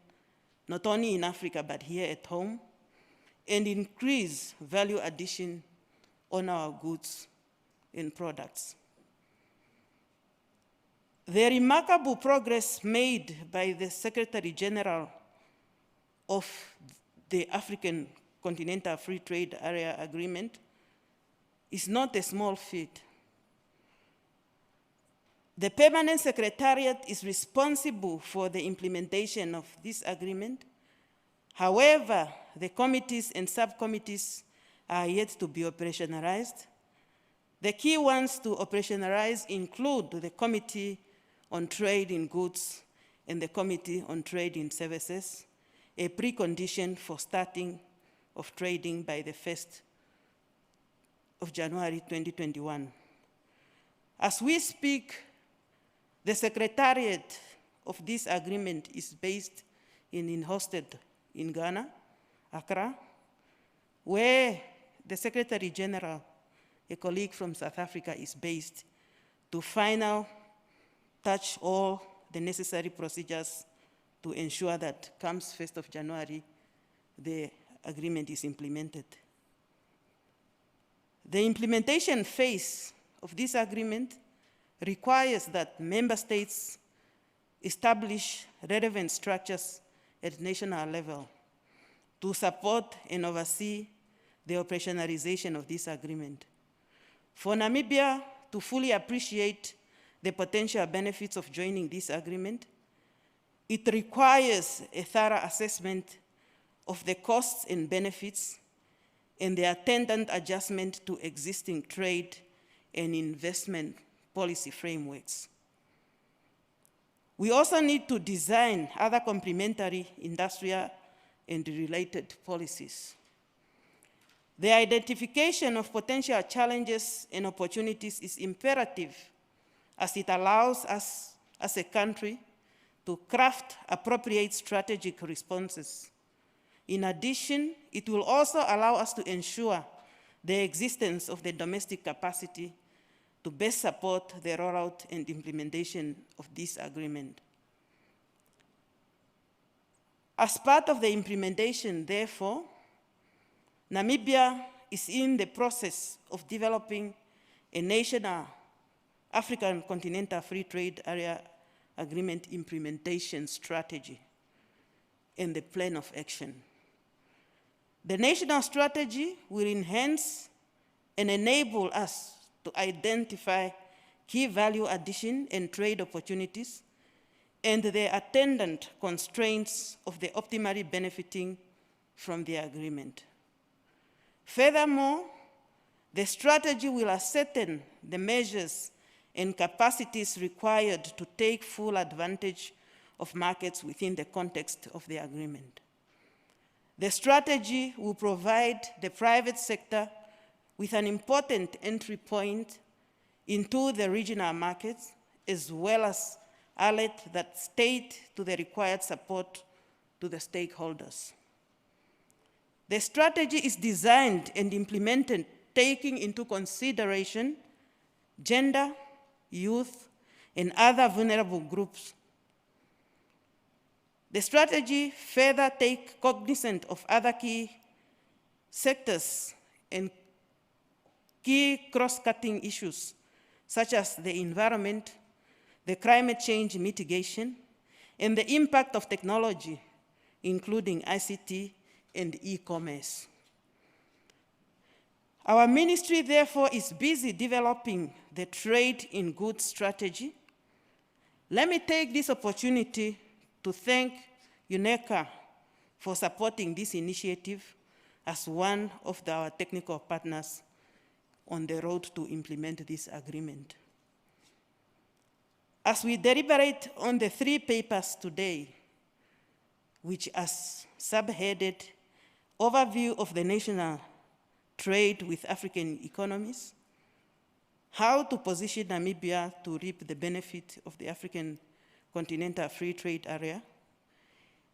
Speaker 4: not only in Africa, but here at home, and increase value addition on our goods and products. The remarkable progress made by the Secretary General of the African Continental Free Trade Area Agreement is not a small feat. The Permanent Secretariat is responsible for the implementation of this agreement. However, the committees and subcommittees are yet to be operationalized. The key ones to operationalize include the Committee on Trade in Goods and the Committee on Trade in Services, a precondition for starting of trading by the 1st of January 2021. As we speak, the Secretariat of this agreement is based and hosted in Ghana, Accra, where the Secretary General, a colleague from South Africa, is based to final touch all the necessary procedures to ensure that comes 1st of January, the agreement is implemented. The implementation phase of this agreement requires that member states establish relevant structures at national level to support and oversee the operationalization of this agreement. For Namibia to fully appreciate the potential benefits of joining this agreement, it requires a thorough assessment of the costs and benefits and the attendant adjustment to existing trade and investment policy frameworks. We also need to design other complementary industrial and related policies. The identification of potential challenges and opportunities is imperative, as it allows us as a country to craft appropriate strategic responses. In addition, it will also allow us to ensure the existence of the domestic capacity to best support the rollout and implementation of this agreement. As part of the implementation, therefore, Namibia is in the process of developing a national African Continental Free Trade Area Agreement implementation strategy and the plan of action. The national strategy will enhance and enable us to identify key value addition and trade opportunities and the attendant constraints of the optimally benefiting from the agreement. Furthermore, the strategy will ascertain the measures and capacities required to take full advantage of markets within the context of the agreement. The strategy will provide the private sector with an important entry point into the regional markets, as well as alert that state to the required support to the stakeholders. The strategy is designed and implemented taking into consideration gender, youth, and other vulnerable groups. The strategy further takes cognizance of other key sectors and key cross-cutting issues, such as the environment, the climate change mitigation, and the impact of technology, including ICT and e-commerce. Our ministry, therefore, is busy developing the trade in goods strategy. Let me take this opportunity to thank UNECA for supporting this initiative as one of our technical partners on the road to implement this agreement. As we deliberate on the 3 papers today, which are subheaded Overview of the National Trade with African Economies, How to Position Namibia to Reap the Benefit of the African Continental Free Trade Area,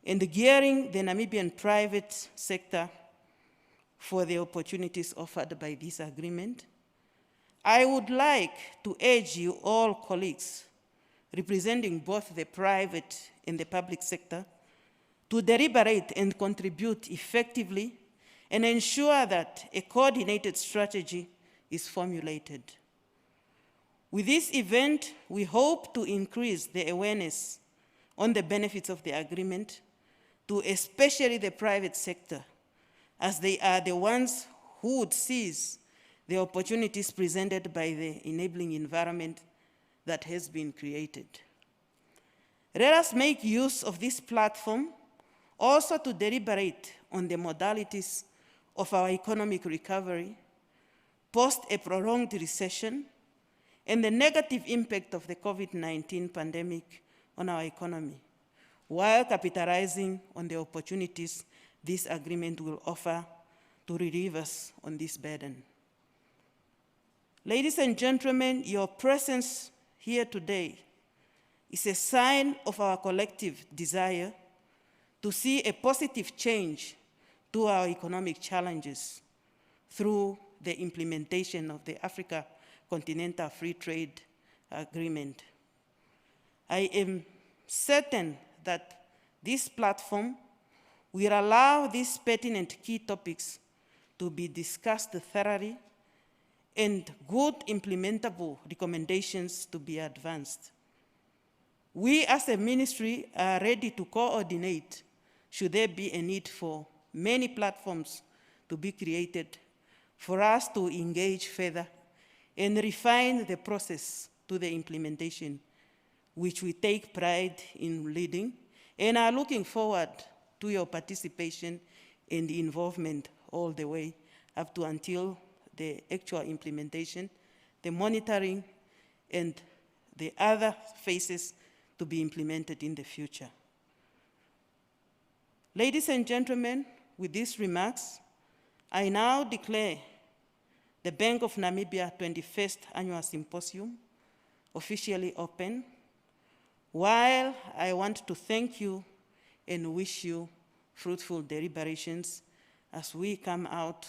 Speaker 4: and Gearing the Namibian Private Sector for the Opportunities Offered by this agreement, I would like to urge you all colleagues representing both the private and the public sector to deliberate and contribute effectively and ensure that a coordinated strategy is formulated. With this event, we hope to increase the awareness on the benefits of the agreement to especially the private sector, as they are the ones who would seize the opportunities presented by the enabling environment that has been created. Let us make use of this platform also to deliberate on the modalities of our economic recovery post a prolonged recession and the negative impact of the COVID-19 pandemic on our economy, while capitalizing on the opportunities this agreement will offer to relieve us on this burden. Ladies and gentlemen, your presence here today is a sign of our collective desire to see a positive change to our economic challenges through the implementation of the Africa Continental Free Trade Agreement. I am certain that this platform will allow these pertinent key topics to be discussed thoroughly and good implementable recommendations to be advanced. We as a ministry are ready to coordinate should there be a need for many platforms to be created for us to engage further and refine the process to the implementation, which we take pride in leading, and are looking forward to your participation and involvement all the way up to until the actual implementation, the monitoring, and the other phases to be implemented in the future. Ladies and gentlemen, with these remarks, I now declare the Bank of Namibia 21st Annual Symposium officially open, while I want to thank you and wish you fruitful deliberations as we come out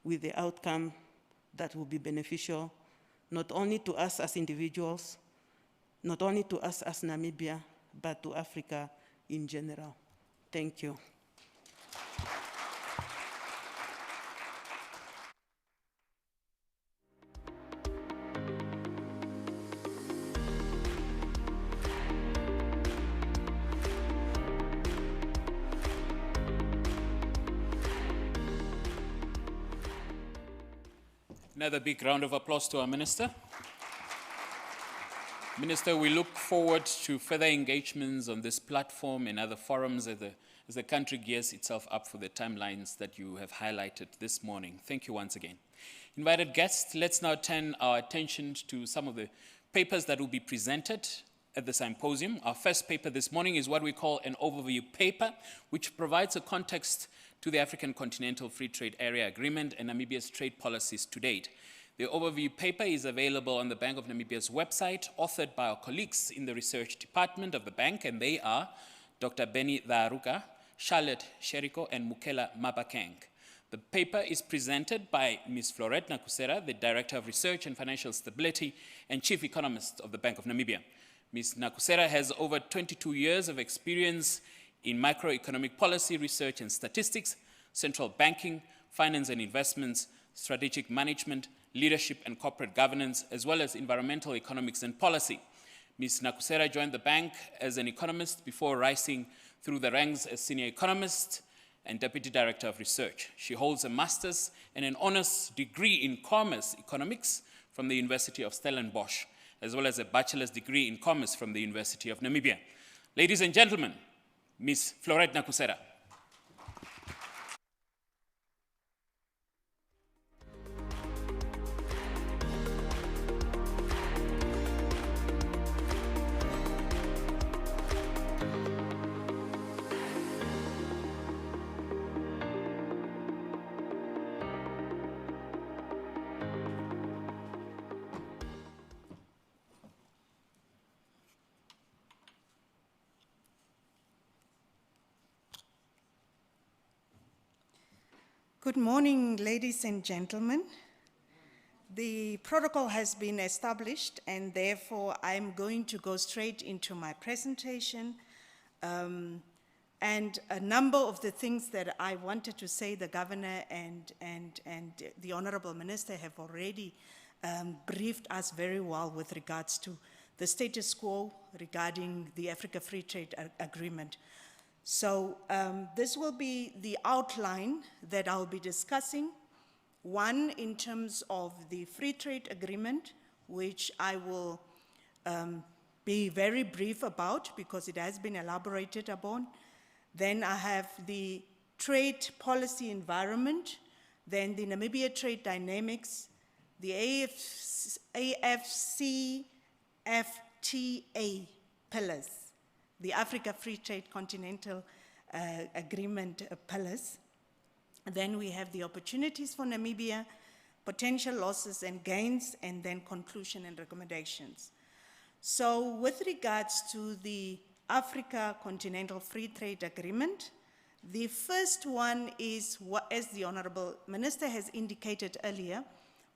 Speaker 4: with the outcome that will be beneficial not only to us as individuals, not only to us as Namibia, but to Africa in general. Thank you.
Speaker 1: Another big round of applause to our Minister. Minister, we look forward to further engagements on this platform and other forums as the country gears itself up for the timelines that you have highlighted this morning. Thank you once again. Invited guests, let's now turn our attention to some of the papers that will be presented at the symposium. Our first paper this morning is what we call an overview paper, which provides a context to the African Continental Free Trade Area Agreement and Namibia's trade policies to date. The overview paper is available on the Bank of Namibia's website, authored by our colleagues in the research department of the bank, and they are Dr. Benny Dharuka, Charlotte Sheriko, and Mukela Mabakeng. The paper is presented by Ms. Florette Nakusera, the Director of Research and Financial Stability and Chief Economist of the Bank of Namibia. Ms. Nakusera has over 22 years of experience in macroeconomic policy research and statistics, central banking, finance and investments, strategic management, leadership and corporate governance, as well as environmental economics and policy. Ms. Nakusera joined the bank as an economist before rising through the ranks as senior economist and deputy director of research. She holds a master's and an honors degree in commerce economics from the University of Stellenbosch, as well as a bachelor's degree in commerce from the University of Namibia. Ladies and gentlemen, Ms. Florette Nakusera.
Speaker 5: Good morning, ladies and gentlemen. The protocol has been established, and therefore I'm going to go straight into my presentation. And a number of the things that I wanted to say, the Governor and the Honorable Minister have already briefed us very well with regards to the status quo regarding the Africa Free Trade Agreement. So this will be the outline that I'll be discussing. One, in terms of the free trade agreement, which I will be very brief about because it has been elaborated upon. Then I have the trade policy environment, then the Namibia trade dynamics, the AFCFTA pillars, the Africa Free Trade Continental Agreement pillars. Then we have the opportunities for Namibia, potential losses and gains, and then conclusion and recommendations. So with regards to the Africa Continental Free Trade Agreement, the first one is, as the Honorable Minister has indicated earlier,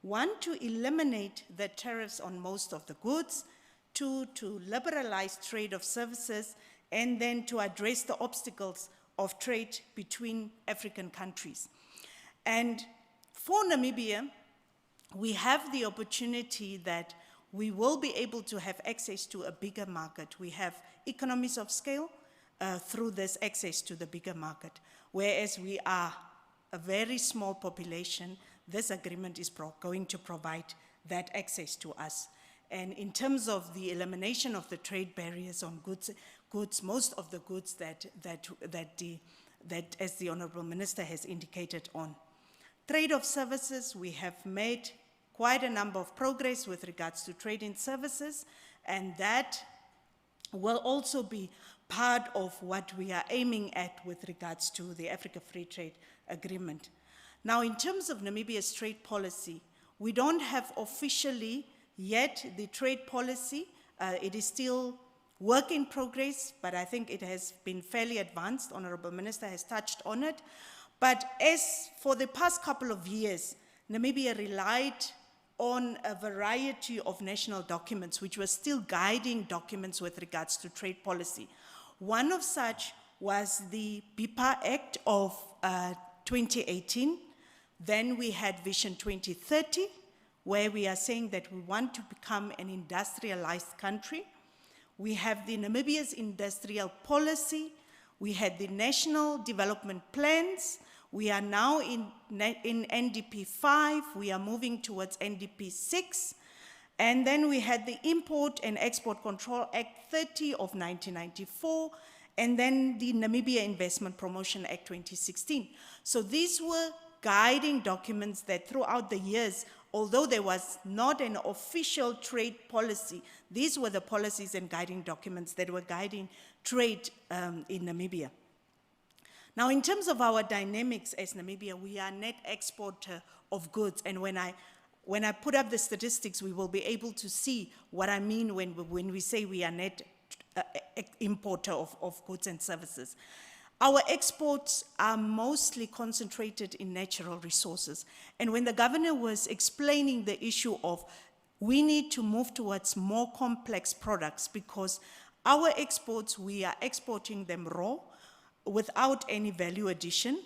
Speaker 5: one, to eliminate the tariffs on most of the goods, two, to liberalize trade of services, and then to address the obstacles of trade between African countries. And for Namibia, we have the opportunity that we will be able to have access to a bigger market. We have economies of scale through this access to the bigger market, whereas we are a very small population this agreement is going to provide that access to us. And in terms of the elimination of the trade barriers on goods, most of the goods that as the Honorable Minister has indicated on. Trade of services, we have made quite a number of progress with regards to trade in services, and that will also be part of what we are aiming at with regards to the Africa Free Trade Agreement. Now, in terms of Namibia's trade policy, we don't have officially yet the trade policy. It is still work in progress, but I think it has been fairly advanced. Honorable Minister has touched on it. But as for the past couple of years, Namibia relied on a variety of national documents, which were still guiding documents with regards to trade policy. One of such was the BIPA Act of 2018. Then we had Vision 2030, where we are saying that we want to become an industrialized country. We have the Namibia's industrial policy. We had the national development plans. We are now in NDP 5. We are moving towards NDP 6. And then we had the Import and Export Control Act 30 of 1994, and then the Namibia Investment Promotion Act 2016. So these were guiding documents that throughout the years, although there was not an official trade policy, these were the policies and guiding documents that were guiding trade in Namibia. Now, in terms of our dynamics as Namibia, we are net exporter of goods, and when I put up the statistics, we will be able to see what I mean when we say we are net importer of goods and services. Our exports are mostly concentrated in natural resources. And when the governor was explaining the issue of we need to move towards more complex products because our exports, we are exporting them raw without any value addition.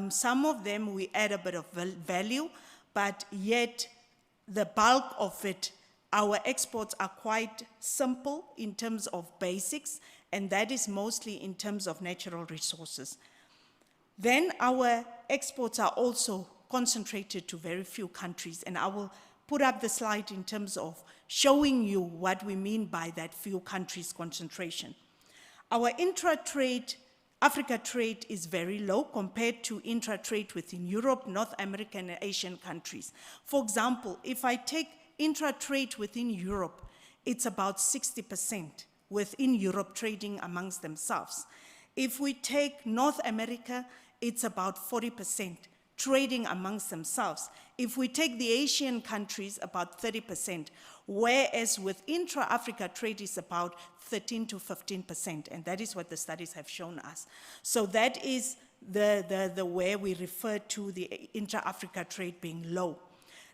Speaker 5: Some of them we add a bit of value, but yet the bulk of it, our exports are quite simple in terms of basics, and that is mostly in terms of natural resources. Then our exports are also concentrated to very few countries, and I will put up the slide in terms of showing you what we mean by that few countries concentration. Our intra-trade, Africa trade is very low compared to intra-trade within Europe, North American and Asian countries. For example, if I take intra-trade within Europe, it's about 60% within Europe trading amongst themselves. If we take North America, it's about 40% trading amongst themselves. If we take the Asian countries, about 30%, whereas with intra-Africa trade is about 13 to 15%, and that is what the studies have shown us. So that is the way we refer to the intra-Africa trade being low.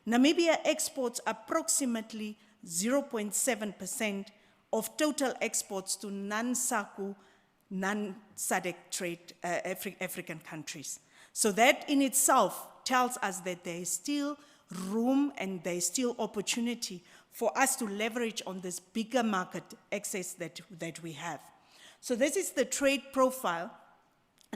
Speaker 5: Namibia exports approximately 0.7% of total exports to non-SACU, non-SADC trade African countries. So that in itself tells us that there is still room and there is still opportunity for us to leverage on this bigger market access that we have. So this is the trade profile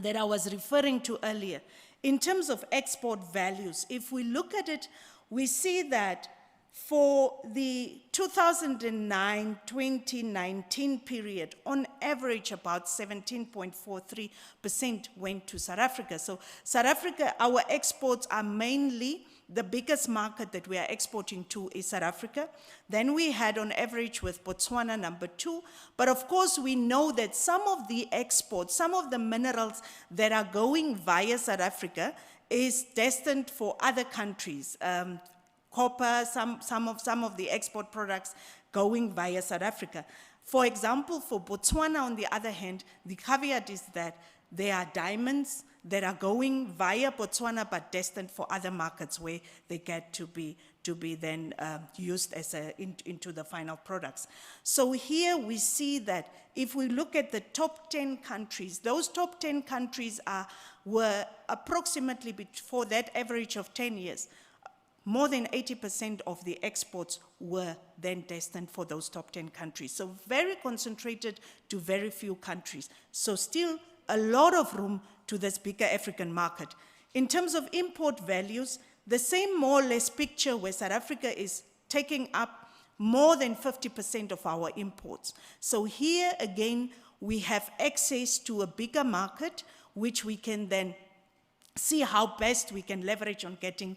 Speaker 5: that I was referring to earlier. In terms of export values, if we look at it, we see that for the 2009-2019 period, on average, about 17.43% went to South Africa. So South Africa, our exports are mainly, the biggest market that we are exporting to is South Africa. Then we had on average with Botswana number 2. But of course, we know that some of the exports, some of the minerals that are going via South Africa is destined for other countries. Copper, some of the export products going via South Africa. For example, for Botswana, on the other hand, the caveat is that there are diamonds that are going via Botswana but destined for other markets where they get to be then used as into the final products. So here we see that if we look at the top 10 countries, those top 10 countries were approximately, for that average of 10 years, more than 80% of the exports were then destined for those top 10 countries. So very concentrated to very few countries. So still a lot of room to this bigger African market. In terms of import values, the same more or less picture where South Africa is taking up more than 50% of our imports. So here again, we have access to a bigger market, which we can then see how best we can leverage on getting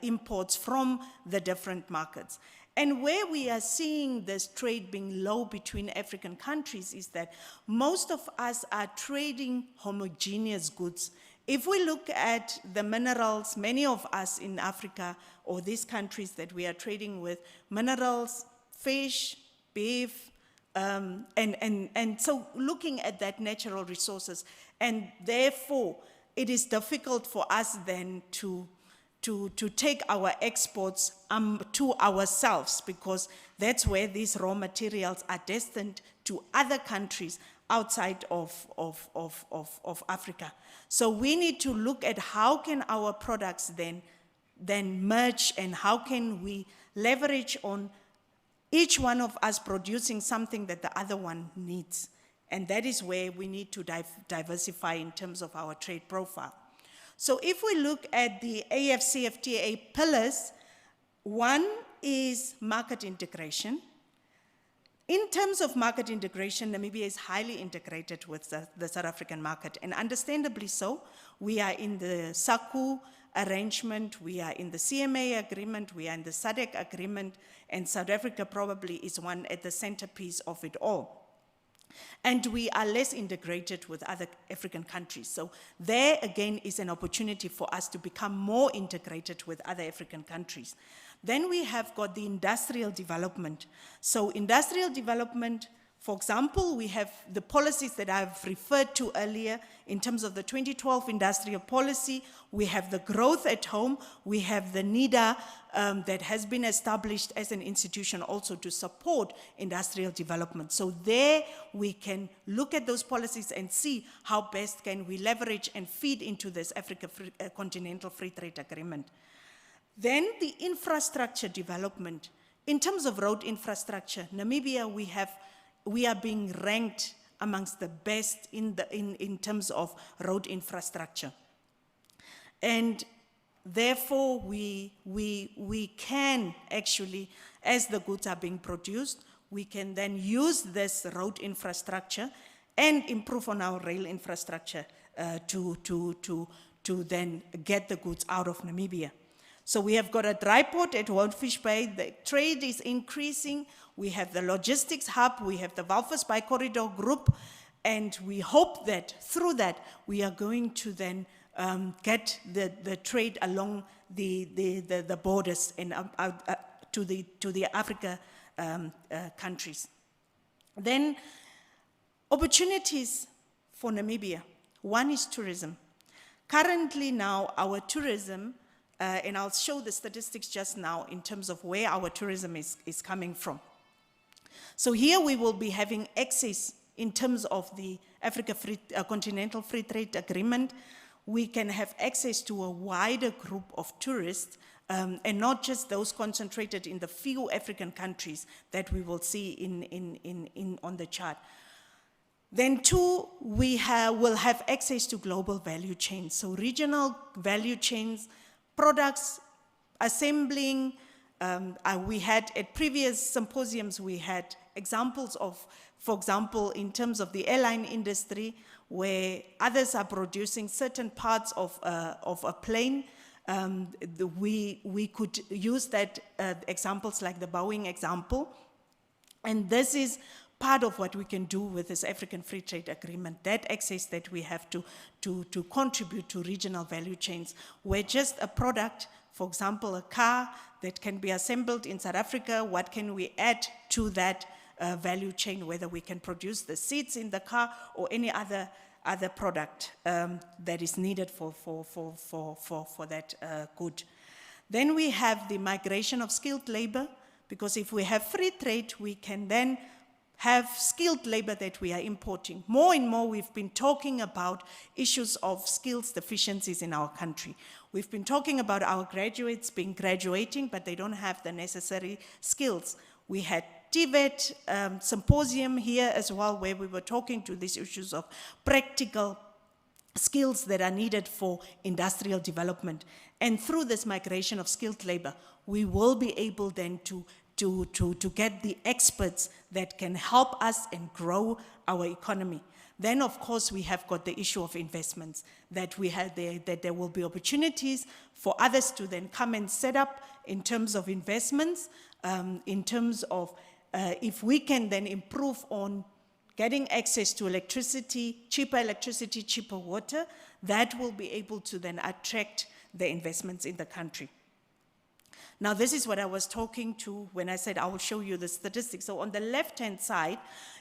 Speaker 5: imports from the different markets. And where we are seeing this trade being low between African countries is that most of us are trading homogeneous goods. If we look at the minerals, many of us in Africa or these countries that we are trading with, minerals, fish, beef, and so looking at that natural resources, and therefore it is difficult for us then to take our exports to ourselves, because that's where these raw materials are destined to other countries outside of Africa. So we need to look at how can our products then merge, and how can we leverage on each one of us producing something that the other one needs. And that is where we need to diversify in terms of our trade profile. So if we look at the AFCFTA pillars, one is market integration. In terms of market integration, Namibia is highly integrated with the South African market, and understandably so. We are in the SACU arrangement, we are in the CMA agreement, we are in the SADC agreement, and South Africa probably is one at the centerpiece of it all. And we are less integrated with other African countries. So there again is an opportunity for us to become more integrated with other African countries. Then we have got the industrial development. So industrial development, for example, we have the policies that I've referred to earlier in terms of the 2012 industrial policy. We have the growth at home. We have the NIDA that has been established as an institution also to support industrial development. So there we can look at those policies and see how best can we leverage and feed into this Continental Free Trade Agreement. Then the infrastructure development. In terms of road infrastructure, Namibia, we are being ranked amongst the best in terms of road infrastructure. And therefore, we can actually, as the goods are being produced, we can then use this road infrastructure and improve on our rail infrastructure to then get the goods out of Namibia. So we have got a dry port at Goldfish Bay. The trade is increasing. We have the logistics hub. We have the Walvis Bay Corridor Group. And we hope that through that, we are going to then get the trade along the borders and to the Africa countries. Then opportunities for Namibia. One is tourism. Currently now, our tourism, and I'll show the statistics just now in terms of where our tourism is coming from. So here we will be having access in terms of the Continental Free Trade Agreement. We can have access to a wider group of tourists, and not just those concentrated in the few African countries that we will see on the chart. Then two, we will have access to global value chains. So regional value chains, products, assembling. We had at previous symposiums, we had examples of, for example, in terms of the airline industry, where others are producing certain parts of a plane. We could use that examples like the Boeing example. And this is part of what we can do with this African Free Trade Agreement, that access that we have to contribute to regional value chains, where just a product, for example, a car that can be assembled in South Africa, what can we add to that value chain, whether we can produce the seats in the car or any other product that is needed for that good. Then we have the migration of skilled labor, because if we have free trade, we can then have skilled labor that we are importing. More and more, we've been talking about issues of skills deficiencies in our country. We've been talking about our graduates graduating, but they don't have the necessary skills. We had TVET symposium here as well, where we were talking to these issues of practical skills that are needed for industrial development. And through this migration of skilled labor, we will be able then to get the experts that can help us and grow our economy. Then, of course, we have got the issue of investments, that we have there, that there will be opportunities for others to then come and set up in terms of investments, in terms of if we can then improve on getting access to electricity, cheaper water, that will be able to then attract the investments in the country. Now, this is what I was talking to when I said I will show you the statistics. So on the left-hand side,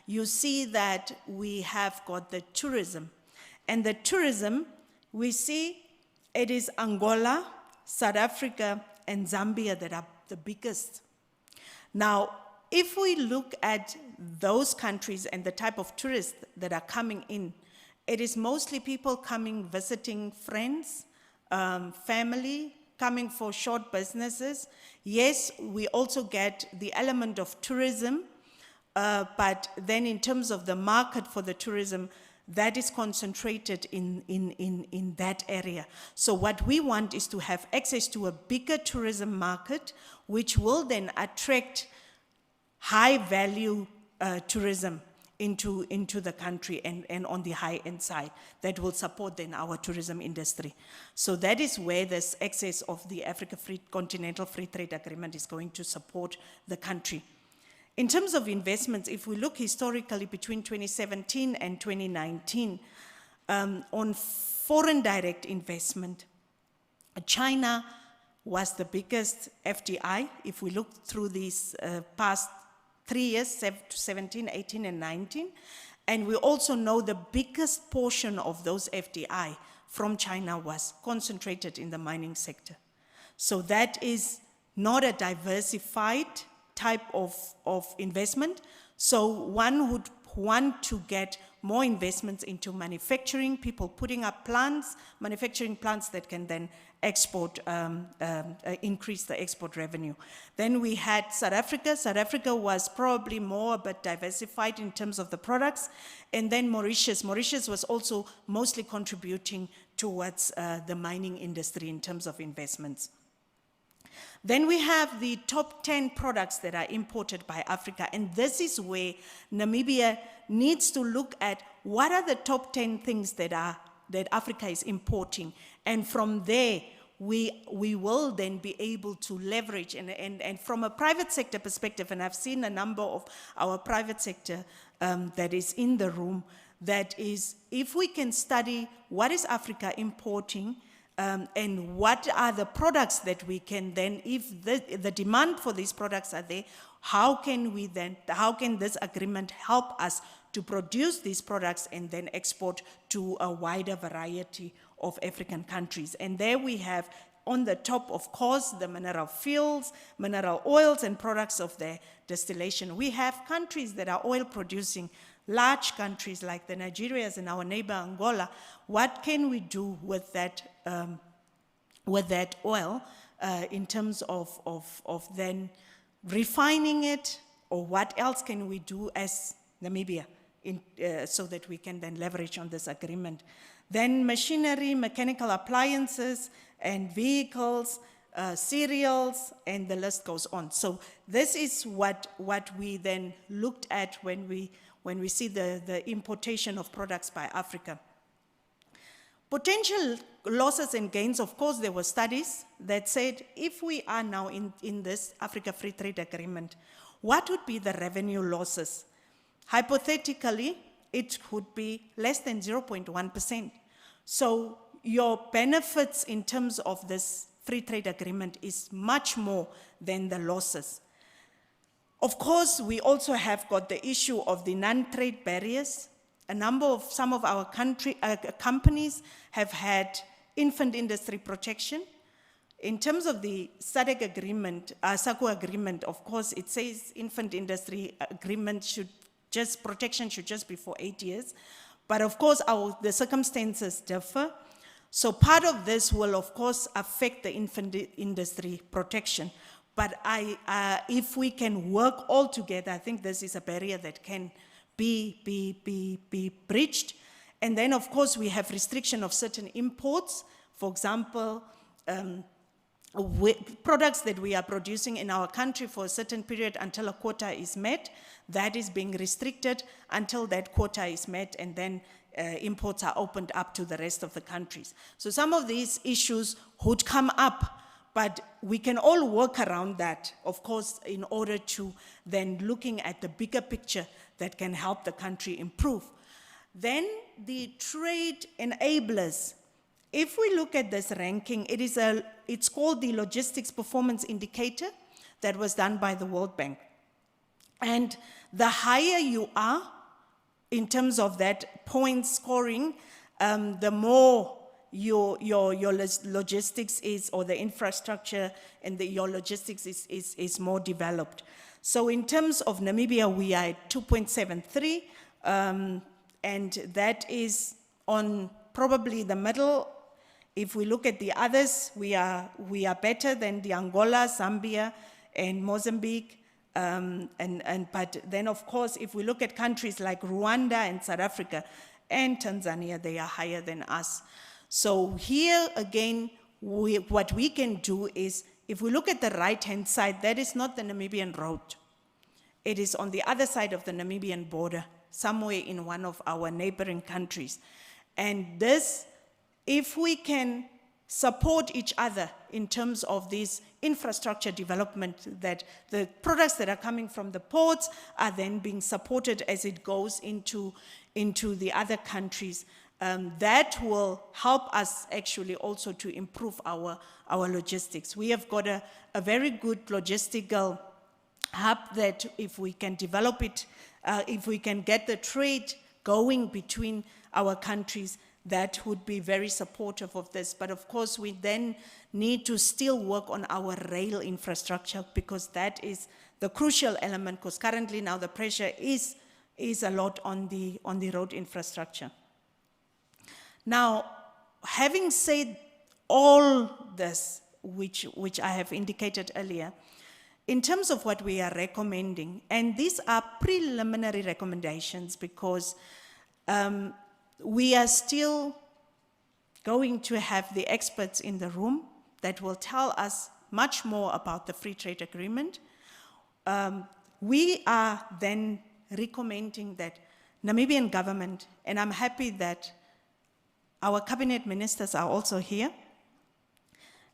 Speaker 5: you see that we have got the tourism. And the tourism, we see it is Angola, South Africa, and Zambia that are the biggest. Now, if we look at those countries and the type of tourists that are coming in, it is mostly people coming, visiting friends, family, coming for short businesses. Yes, we also get the element of tourism, but then in terms of the market for the tourism, that is concentrated in that area. So what we want is to have access to a bigger tourism market, which will then attract high-value tourism into the country and on the high-end side that will support then our tourism industry. So that is where this access of the Continental Free Trade Agreement is going to support the country. In terms of investments, if we look historically between 2017 and 2019, on foreign direct investment, China was the biggest FDI. If we look through these past 3 years, 17, 18, and 19. And we also know the biggest portion of those FDI from China was concentrated in the mining sector. So that is not a diversified type of investment. So one would want to get more investments into manufacturing, people putting up plants, manufacturing plants that can then export, increase the export revenue. Then we had South Africa. South Africa was probably more but diversified in terms of the products. And then Mauritius. Mauritius was also mostly contributing towards the mining industry in terms of investments. Then we have the top 10 products that are imported by Africa, and this is where Namibia needs to look at what are the top 10 things that Africa is importing, and from there we will then be able to leverage, and from a private sector perspective, and I've seen a number of our private sector that is in the room, that is, if we can study what is Africa importing, and what are the products that we can then, if the demand for these products are there, how can this agreement help us to produce these products and then export to a wider variety of African countries? And there we have on the top, of course, the mineral fuels, mineral oils, and products of their distillation. We have countries that are oil producing, large countries like the Nigerias and our neighbor Angola. What can we do with that oil in terms of then refining it, or what else can we do as Namibia so that we can then leverage on this agreement? Then machinery, mechanical appliances, and vehicles, cereals, and the list goes on. So this is what we then looked at when we see the importation of products by Africa. Potential losses and gains, of course, there were studies that said, if we are now in this Africa Free Trade Agreement, what would be the revenue losses? Hypothetically, it could be less than 0.1%. So your benefits in terms of this free trade agreement is much more than the losses. Of course, we also have got the issue of the non-trade barriers. Some of our companies have had infant industry protection. In terms of the SADC agreement, SACO agreement, of course, it says infant industry agreement protection should just be for 8 years. But of course, the circumstances differ. So part of this will, of course, affect the infant industry protection. But if we can work all together, I think this is a barrier that can be breached. And then, of course, we have restriction of certain imports. For example, products that we are producing in our country for a certain period until a quota is met, that is being restricted until that quota is met, and then imports are opened up to the rest of the countries. So some of these issues would come up, but we can all work around that, of course, in order to then looking at the bigger picture that can help the country improve. Then the trade enablers. If we look at this ranking, it's called the Logistics Performance Indicator that was done by the World Bank. And the higher you are in terms of that point scoring, the more your logistics is, or the infrastructure and your logistics is more developed. So in terms of Namibia, we are at 2.73, and that is on probably the middle. If we look at the others, we are better than the Angola, Zambia, and Mozambique. But then, of course, if we look at countries like Rwanda and South Africa and Tanzania, they are higher than us. So here again, what we can do is, if we look at the right-hand side, that is not the Namibian road. It is on the other side of the Namibian border, somewhere in one of our neighboring countries. And this, if we can support each other in terms of this infrastructure development, that the products that are coming from the ports are then being supported as it goes into the other countries, that will help us actually also to improve our logistics. We have got a very good logistical hub that if we can develop it, if we can get the trade going between our countries, that would be very supportive of this. But of course, we then need to still work on our rail infrastructure, because that is the crucial element, because currently now the pressure is a lot on the road infrastructure. Now, having said all this, which I have indicated earlier, in terms of what we are recommending, and these are preliminary recommendations, because we are still going to have the experts in the room that will tell us much more about the free trade agreement. We are then recommending that Namibian government, and I'm happy that our cabinet ministers are also here,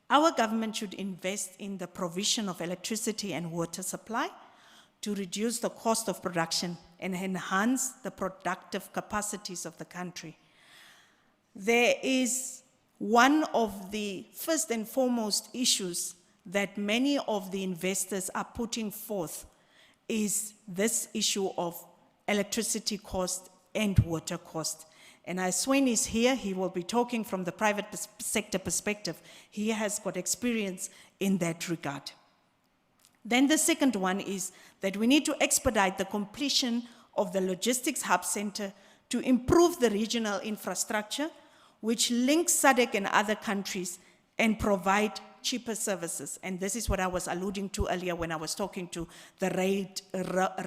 Speaker 5: our government should invest in the provision of electricity and water supply to reduce the cost of production and enhance the productive capacities of the country. There is one of the first and foremost issues that many of the investors are putting forth is this issue of electricity cost and water cost. And as Swain is here, he will be talking from the private sector perspective. He has got experience in that regard. Then the second one is that we need to expedite the completion of the logistics hub center to improve the regional infrastructure, which links SADC and other countries and provide cheaper services. And this is what I was alluding to earlier when I was talking to the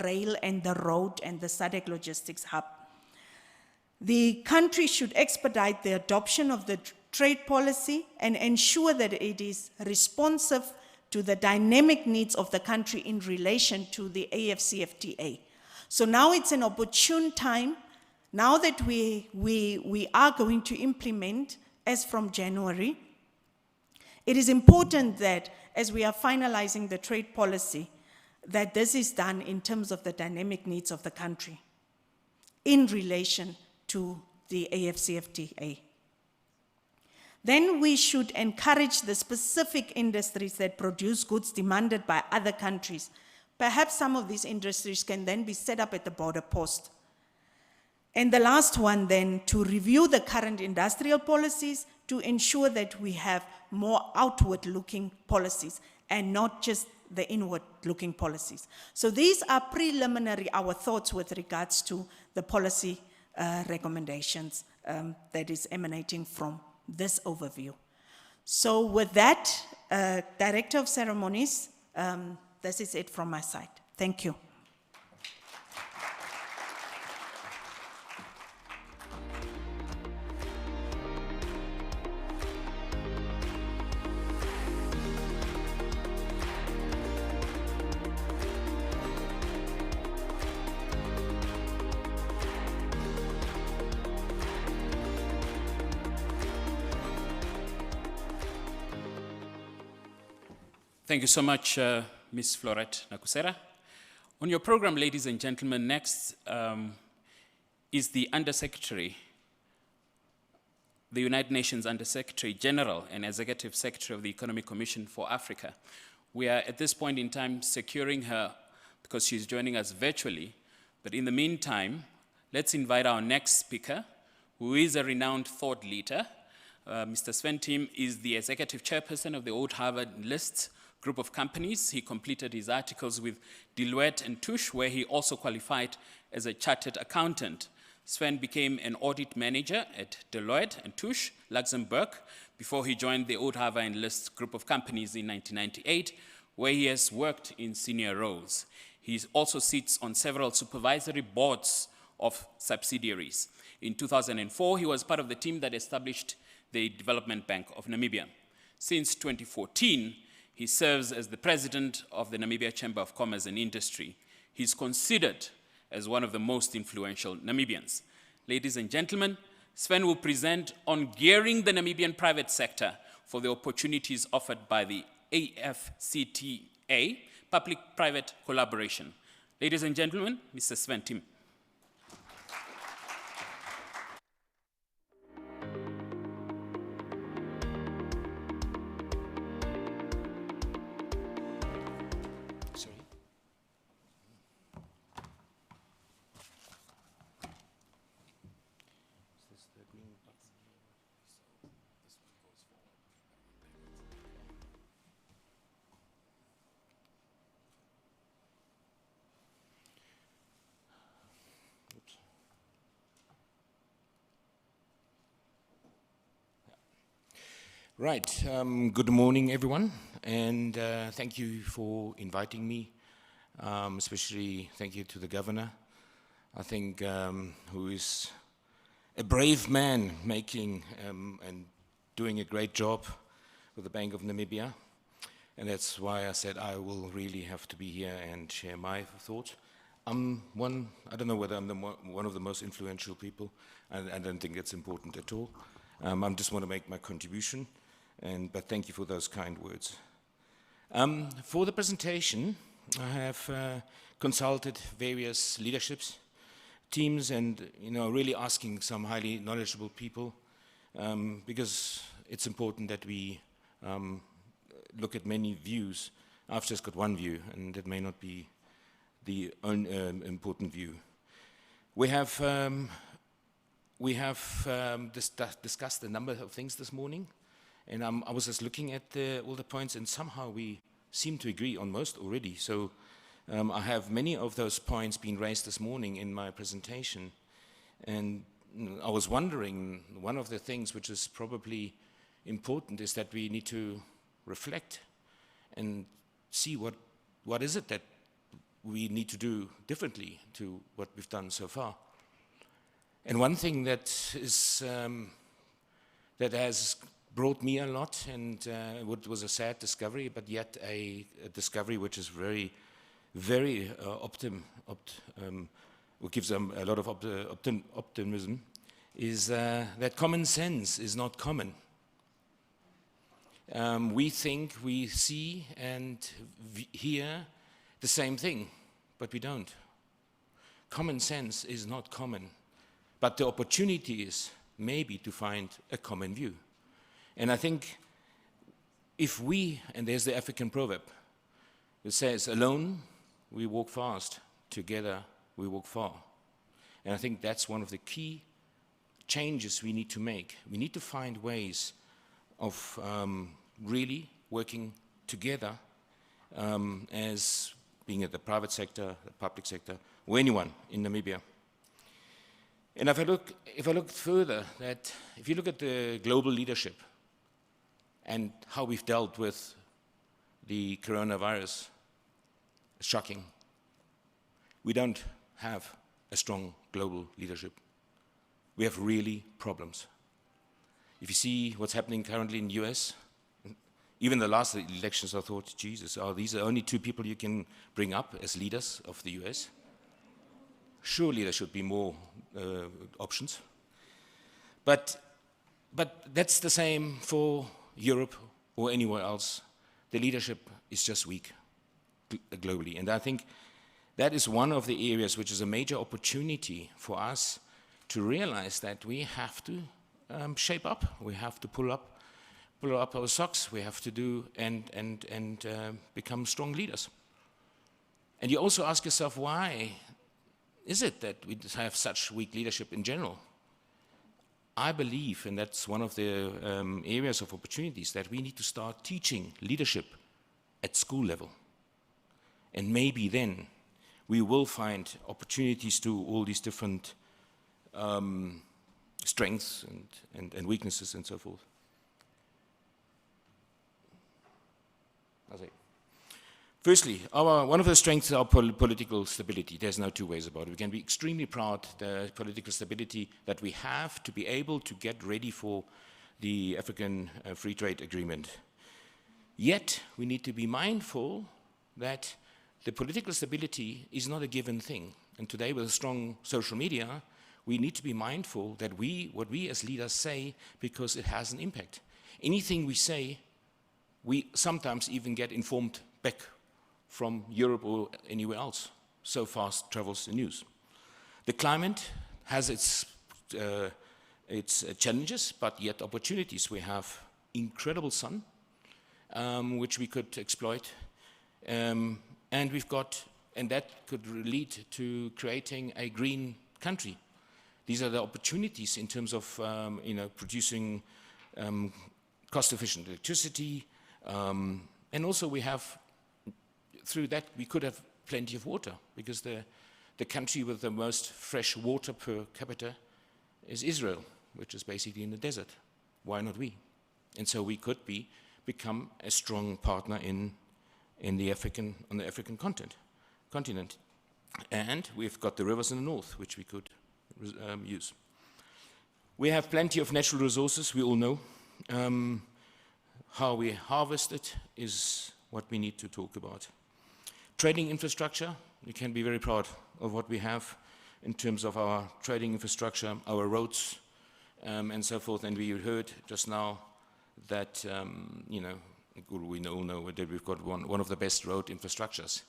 Speaker 5: rail and the road and the SADC logistics hub. The country should expedite the adoption of the trade policy and ensure that it is responsive to the dynamic needs of the country in relation to the AFCFTA. So now it's an opportune time, now that we are going to implement as from January. It is important that as we are finalizing the trade policy, that this is done in terms of the dynamic needs of the country in relation to the AFCFTA. Then we should encourage the specific industries that produce goods demanded by other countries. Perhaps some of these industries can then be set up at the border post. And the last one then, to review the current industrial policies to ensure that we have more outward-looking policies and not just the inward-looking policies. So these are preliminary, our thoughts with regards to the policy recommendations that is emanating from this overview. So with that, Director of Ceremonies, this is it from my side. Thank you.
Speaker 1: Thank you so much, Ms. Florette Nakusera. On your program, ladies and gentlemen, next is the Undersecretary, the United Nations Undersecretary General and Executive Secretary of the Economic Commission for Africa. We are at this point in time securing her because she's joining us virtually. But in the meantime, let's invite our next speaker, who is a renowned thought leader. Mr. Sven Tim is the Executive Chairperson of the Old Harvard List group of companies. He completed his articles with Deloitte and Touche, where he also qualified as a chartered accountant. Sven became an audit manager at Deloitte and Touche, Luxembourg, before he joined the Old Harvard List group of companies in 1998, where he has worked in senior roles. He also sits on several supervisory boards of subsidiaries. In 2004, he was part of the team that established the Development Bank of Namibia. Since 2014, he serves as the president of the Namibia Chamber of Commerce and Industry. He's considered as one of the most influential Namibians. Ladies and gentlemen, Sven will present on gearing the Namibian private sector for the opportunities offered by the AFCTA, public-private collaboration. Ladies and gentlemen, Mr. Sven Tim.
Speaker 6: Right, good morning everyone, and thank you for inviting me, especially thank you to the governor, I think, who is a brave man making and doing a great job with the Bank of Namibia, and that's why I said I will really have to be here and share my thoughts. I don't know whether I'm one of the most influential people, and I don't think it's important at all. I just want to make my contribution. But thank you for those kind words. For the presentation, I have consulted various leaderships, teams, and really asking some highly knowledgeable people, because it's important that we look at many views. I've just got one view, and that may not be the important view. We have discussed a number of things this morning. And I was just looking at all the points, and somehow we seem to agree on most already. So I have many of those points being raised this morning in my presentation. And I was wondering, one of the things which is probably important is that we need to reflect and see what is it that we need to do differently to what we've done so far. And one thing that is that has brought me a lot, and what was a sad discovery, but yet a discovery which is very, very what gives them a lot of optimism, is that common sense is not common. We think, we see and hear the same thing, but we don't. Common sense is not common, but the opportunity is maybe to find a common view. And I think if we, and there's the African proverb, it says, alone we walk fast, together we walk far. And I think that's one of the key changes we need to make. We need to find ways of really working together as being at the private sector, the public sector, or anyone in Namibia. And if I look further, that if you look at the global leadership, and how we've dealt with the coronavirus, it's shocking. We don't have a strong global leadership. We have really problems. If you see what's happening currently in the US, even the last elections, I thought, Jesus, these are only two people you can bring up as leaders of the US? Surely there should be more options. But that's the same for Europe or anywhere else the leadership is just weak globally. And I think that is one of the areas which is a major opportunity for us to realize that we have to shape up, we have to pull up our socks, we have to do and become strong leaders. And you also ask yourself, why is it that we have such weak leadership in general? I believe, and that's one of the areas of opportunities, that we need to start teaching leadership at school level. And maybe then we will find opportunities to all these different strengths and weaknesses and so forth. Firstly, one of the strengths is our political stability. There's no two ways about it. We can be extremely proud the political stability that we have to be able to get ready for the African Free Trade Agreement. Yet, we need to be mindful that the political stability is not a given thing. And today, with strong social media, we need to be mindful that what we as leaders say, because it has an impact. Anything we say, we sometimes even get informed back from Europe or anywhere else. So fast travels the news. The climate has its challenges, but yet opportunities. We have incredible sun, which we could exploit, and that could lead to creating a green country. These are the opportunities in terms of producing cost-efficient electricity, and also we have. Through that, we could have plenty of water, because the country with the most fresh water per capita is Israel, which is basically in the desert. Why not we? And so we could become a strong partner on the African continent. And we've got the rivers in the north, which we could use. We have plenty of natural resources, we all know. How we harvest it is what we need to talk about. Trading infrastructure, we can be very proud of what we have in terms of our trading infrastructure, our roads, and so forth. And we heard just now that, we all know that we've got one of the best road infrastructures.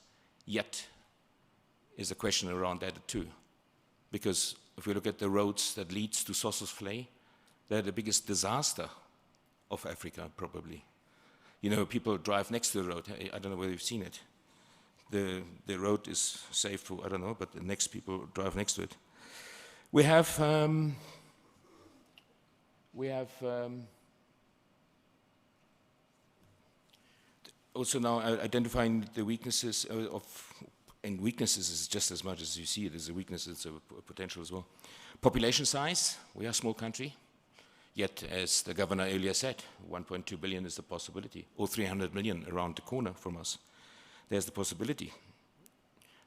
Speaker 6: Yet, is a question around that too. Because if we look at the roads that leads to Sossusvlei, they're the biggest disaster of Africa, probably. People drive next to the road. I don't know whether you've seen it. The road is safe for, I don't know, but the next people drive next to it. We have also now identifying the weaknesses and weaknesses is just as much as you see it as a weakness, it's a potential as well. Population size, we are a small country, yet as the governor earlier said, 1.2 billion is the possibility, or 300 million around the corner from us. There's the possibility.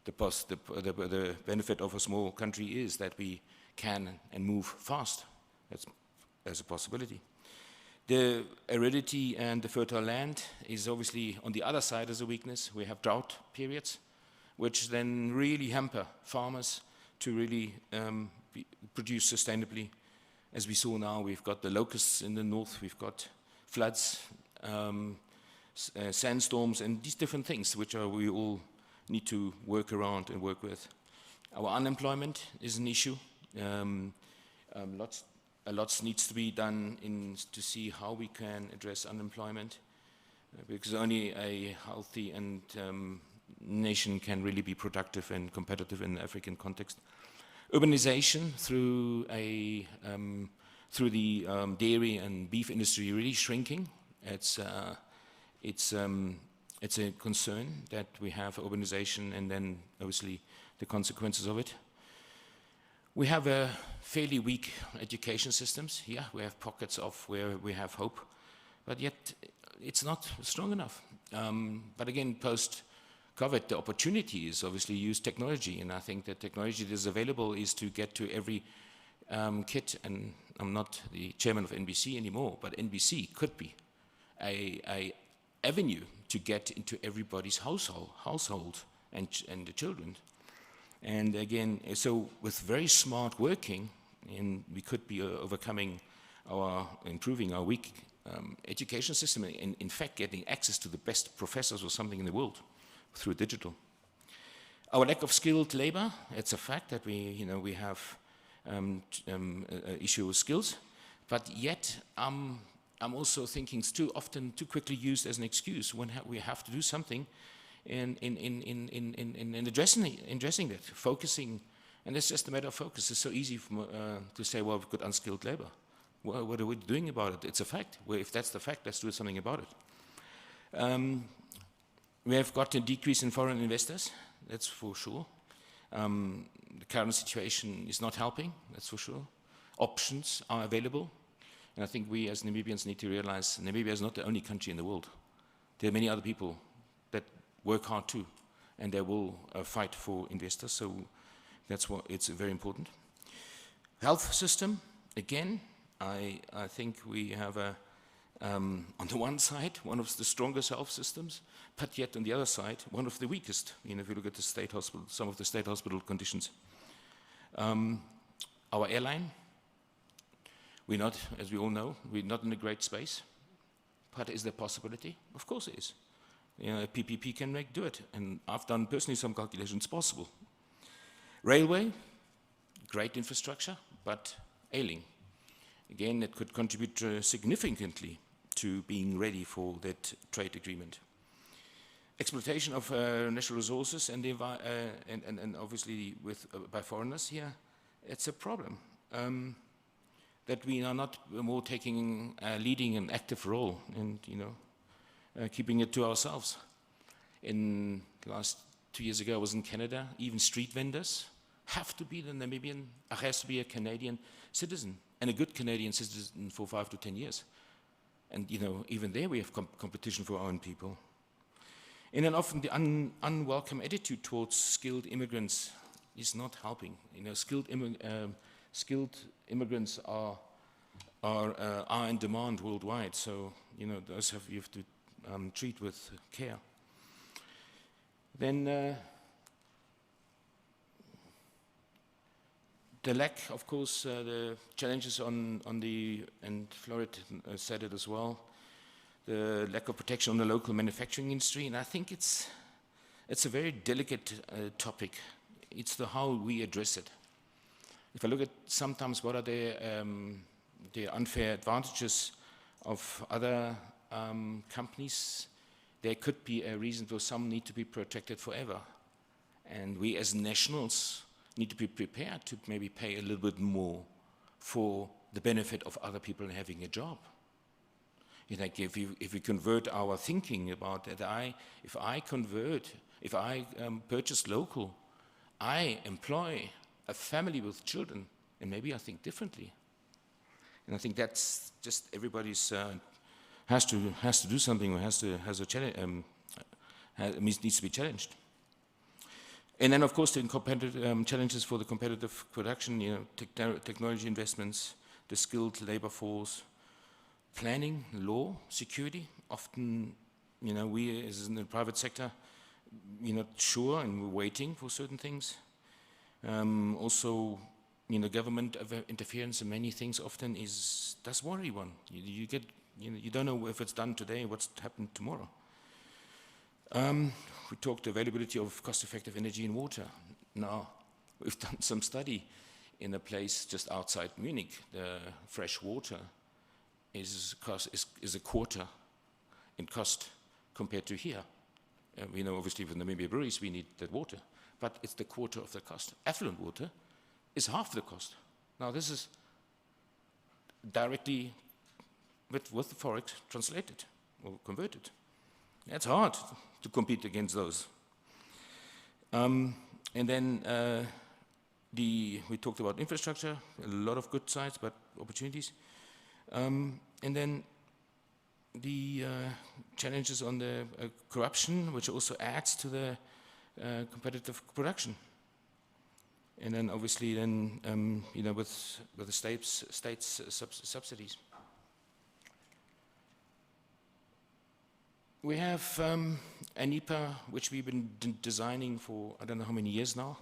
Speaker 6: The benefit of a small country is that we can and move fast. That's a possibility. The aridity and the fertile land is obviously on the other side as a weakness. We have drought periods, which then really hamper farmers to really produce sustainably. As we saw now, we've got the locusts in the north, we've got floods, sandstorms, and these different things which we all need to work around and work with. Our unemployment is an issue. Lots needs to be done to see how we can address unemployment, because only a healthy and nation can really be productive and competitive in the African context. Urbanization through the dairy and beef industry really shrinking. It's a concern that we have urbanization and then obviously the consequences of it. We have a fairly weak education systems. Yeah, we have pockets of where we have hope, but yet it's not strong enough. But again, post-COVID, the opportunity is obviously use technology, and I think the technology that is available is to get to every kid, and I'm not the chairman of NBC anymore, but NBC could be a avenue to get into everybody's household and the children. And again, so with very smart working, and we could be improving our weak education system, in fact getting access to the best professors or something in the world through digital. Our lack of skilled labor, it's a fact that we have issue with skills, but yet I'm also thinking it's too often too quickly used as an excuse when we have to do something in addressing that, focusing, and it's just a matter of focus. It's so easy to say, well, we've got unskilled labor. Well, what are we doing about it? It's a fact. Well, if that's the fact, let's do something about it. We have got a decrease in foreign investors, that's for sure. The current situation is not helping, that's for sure. Options are available, and I think we as Namibians need to realize Namibia is not the only country in the world. There are many other people that work hard too, and they will fight for investors, so that's what it's very important. Health system, again, I think we have on the one side, one of the strongest health systems, but yet on the other side, one of the weakest. If you look at the state hospital, some of the state hospital conditions. Our airline, we're not, as we all know, we're not in a great space. But is there a possibility? Of course it is. A PPP can do it, and I've done personally some calculations possible. Railway, great infrastructure, but ailing. Again, it could contribute significantly to being ready for that trade agreement. Exploitation of natural resources and obviously by foreigners here, it's a problem. That we are not more taking leading an active role and keeping it to ourselves. In the last 2 years ago, I was in Canada. Even street vendors have to be the Namibian, has to be a Canadian citizen, and a good Canadian citizen for 5 to 10 years. And even there we have competition for our own people. And then often the unwelcome attitude towards skilled immigrants is not helping. Skilled immigrants are in demand worldwide, so those you have to treat with care. Then the lack, of course, the challenges on the, and Florid said it as well, the lack of protection on the local manufacturing industry, and I think it's a very delicate topic. It's how we address it. If I look at sometimes what are the unfair advantages of other companies, there could be a reason for some need to be protected forever. And we as nationals need to be prepared to maybe pay a little bit more for the benefit of other people having a job. Like if we convert our thinking about that, if I purchase local, I employ a family with children, and maybe I think differently. And I think that's just everybody's has to do something, or needs to be challenged. And then, of course, the competitive challenges for the competitive production, technology investments, the skilled labor force, planning, law, security. Often, we as in the private sector, we're not sure and we're waiting for certain things. Also, government interference in many things often does worry one. You don't know if it's done today, what's happened tomorrow. We talked availability of cost-effective energy and water. Now, we've done some study in a place just outside Munich. The fresh water is a quarter in cost compared to here. We know obviously with Namibia breweries we need that water, but it's the quarter of the cost. Affluent water is half the cost. Now this is directly with the Forex translated or converted. It's hard to compete against those. And then we talked about infrastructure, a lot of good sides, but opportunities. And then the challenges on the corruption, which also adds to the competitive production. And then obviously then, with the states subsidies. We have an IPA, which we've been designing for I don't know how many years now.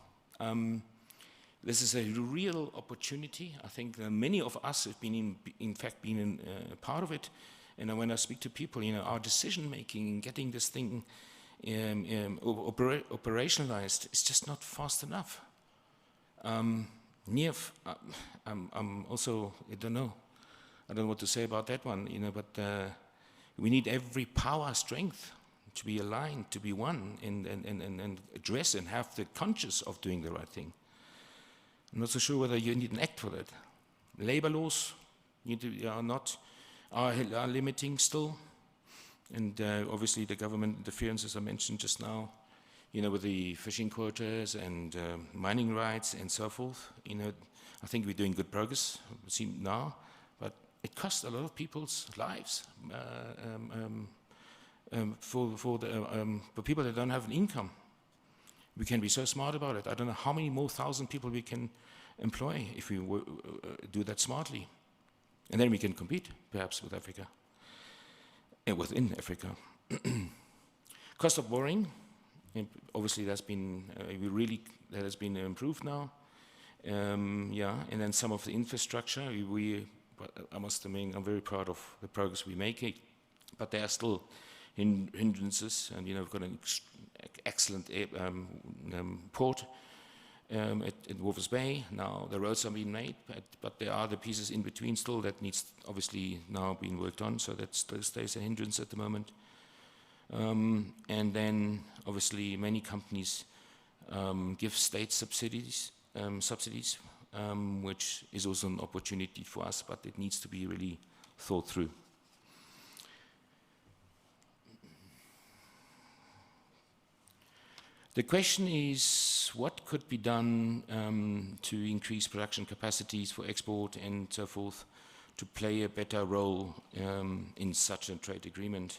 Speaker 6: This is a real opportunity. I think many of us have been, in fact, been part of it. And when I speak to people, our decision making, getting this thing operationalized is just not fast enough. I'm also, I don't know what to say about that one, but we need every power, strength to be aligned, to be one, and address and have the conscience of doing the right thing. I'm not so sure whether you need an act for that. Labor laws are limiting still, and obviously the government interference, as I mentioned just now, with the fishing quotas and mining rights and so forth. I think we're doing good progress, it seems now, but it costs a lot of people's lives for people that don't have an income. We can be so smart about it. I don't know how many more thousand people we can employ if we do that smartly. And then we can compete, perhaps, with Africa, and within Africa. Cost of borrowing, obviously that has been improved now. And then some of the infrastructure, I must admit, I'm very proud of the progress we're making, but there are still hindrances, and we've got an excellent port at Walvis Bay. Now the roads are being made, but there are the pieces in between still that needs obviously now being worked on, so that still stays a hindrance at the moment. And then obviously many companies give state subsidies, which is also an opportunity for us, but it needs to be really thought through. The question is, what could be done to increase production capacities for export and so forth, to play a better role in such a trade agreement?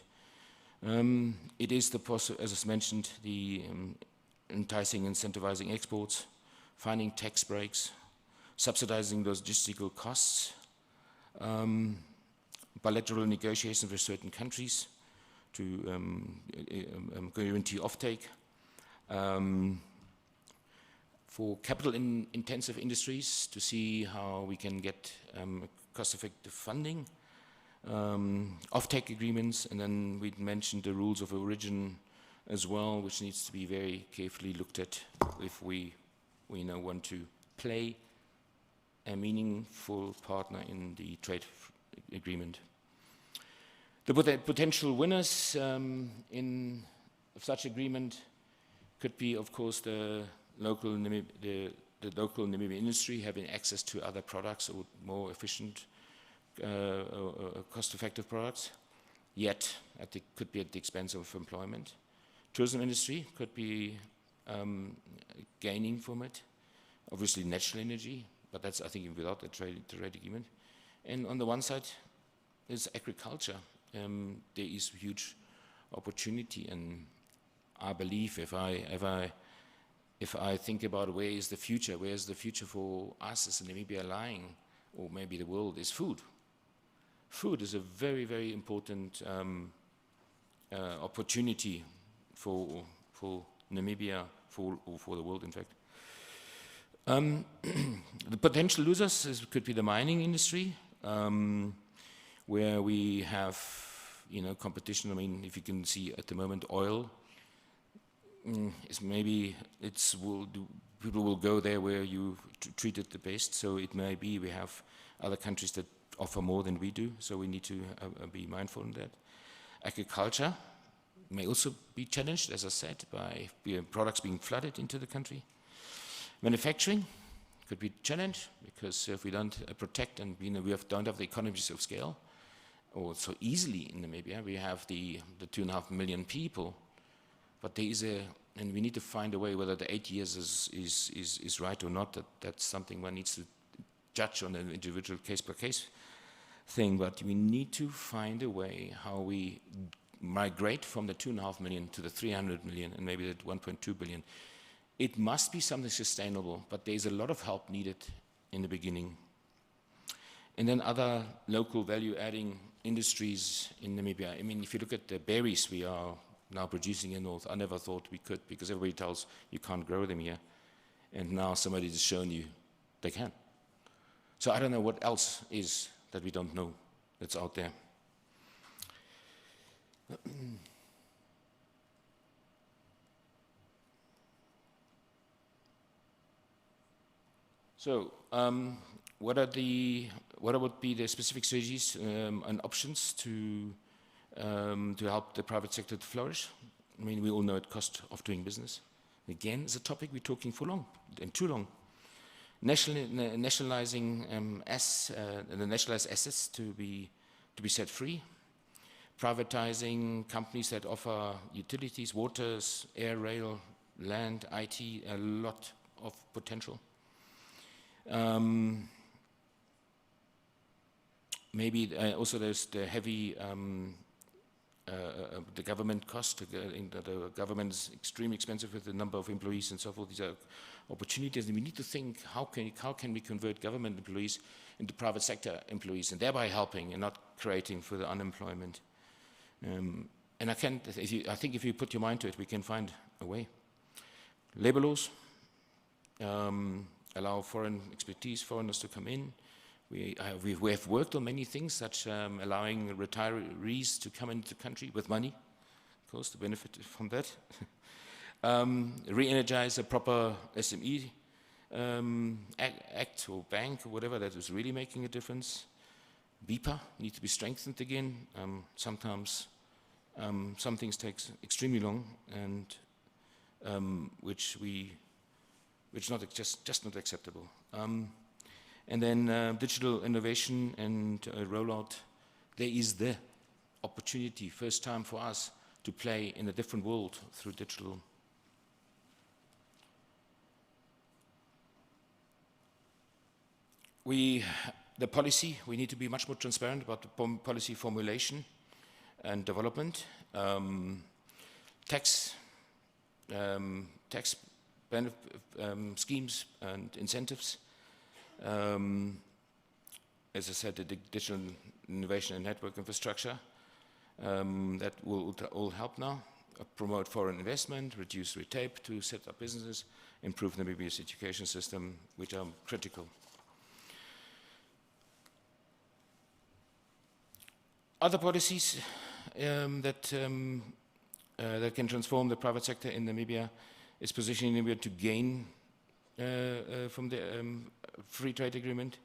Speaker 6: It is, as I mentioned, the enticing, incentivizing exports, finding tax breaks, subsidizing logistical costs, bilateral negotiations with certain countries to guarantee offtake. For capital-intensive industries, to see how we can get cost-effective funding, offtake agreements, and then we mentioned the rules of origin as well, which needs to be very carefully looked at if we want to play a meaningful partner in the trade agreement. The potential winners in such agreement could be, of course, the local Namibian industry having access to other products or more efficient, cost-effective products. Yet, it could be at the expense of employment. Tourism industry could be gaining from it. Obviously, natural energy, but that's, I think, without the trade agreement. And on the one side is agriculture. There is huge opportunity, and I believe if I think about where's the future for us as Namibia lying, or maybe the world, is food. Food is a very, very important opportunity for Namibia, for the world, in fact. The potential losers could be the mining industry, where we have competition. I mean, if you can see at the moment, oil. People will go there where you treat it the best. So it may be we have other countries that offer more than we do. So we need to be mindful of that. Agriculture may also be challenged, as I said, by products being flooded into the country. Manufacturing could be challenged because if we don't protect and we don't have the economies of scale, or so easily in Namibia, we have the 2.5 million people. But there is and we need to find a way whether the 8 years is right or not. That's something one needs to judge on an individual case-by-case thing. But we need to find a way how we migrate from the 2.5 million to the 300 million and maybe the 1.2 billion. It must be something sustainable, but there's a lot of help needed in the beginning. And then other local value-adding industries in Namibia. I mean, if you look at the berries we are now producing in North, I never thought we could, because everybody tells you can't grow them here. And now somebody has shown you they can. So I don't know what else is that we don't know that's out there. So, what would be the specific strategies and options to help the private sector to flourish? I mean, we all know the cost of doing business. Again, it's a topic we're talking for long and too long. Nationalizing the nationalized assets to be set free. Privatizing companies that offer utilities, waters, air, rail, land, IT, a lot of potential. Maybe also there's the heavy, the government cost. The government is extremely expensive with the number of employees and so forth. These are opportunities, and we need to think how can we convert government employees into private sector employees, and thereby helping and not creating further unemployment. And I think if you put your mind to it, we can find a way. Labor laws. Allow foreign expertise, foreigners to come in. We have worked on many things, such allowing retirees to come into the country with money, of course, to benefit from that. Re-energize a proper SME act or bank or whatever that is really making a difference. BIPA needs to be strengthened again. Sometimes some things take extremely long, and which is not just not acceptable. And then digital innovation and rollout. There is the opportunity, first time for us, to play in a different world through digital. The policy, we need to be much more transparent about the policy formulation and development. Tax schemes and incentives. As I said, the digital innovation and network infrastructure, that will all help now. Promote foreign investment, reduce red tape to set up businesses, improve Namibia's education system, which are critical. Other policies that can transform the private sector in Namibia is positioning Namibia to gain from the free trade agreement,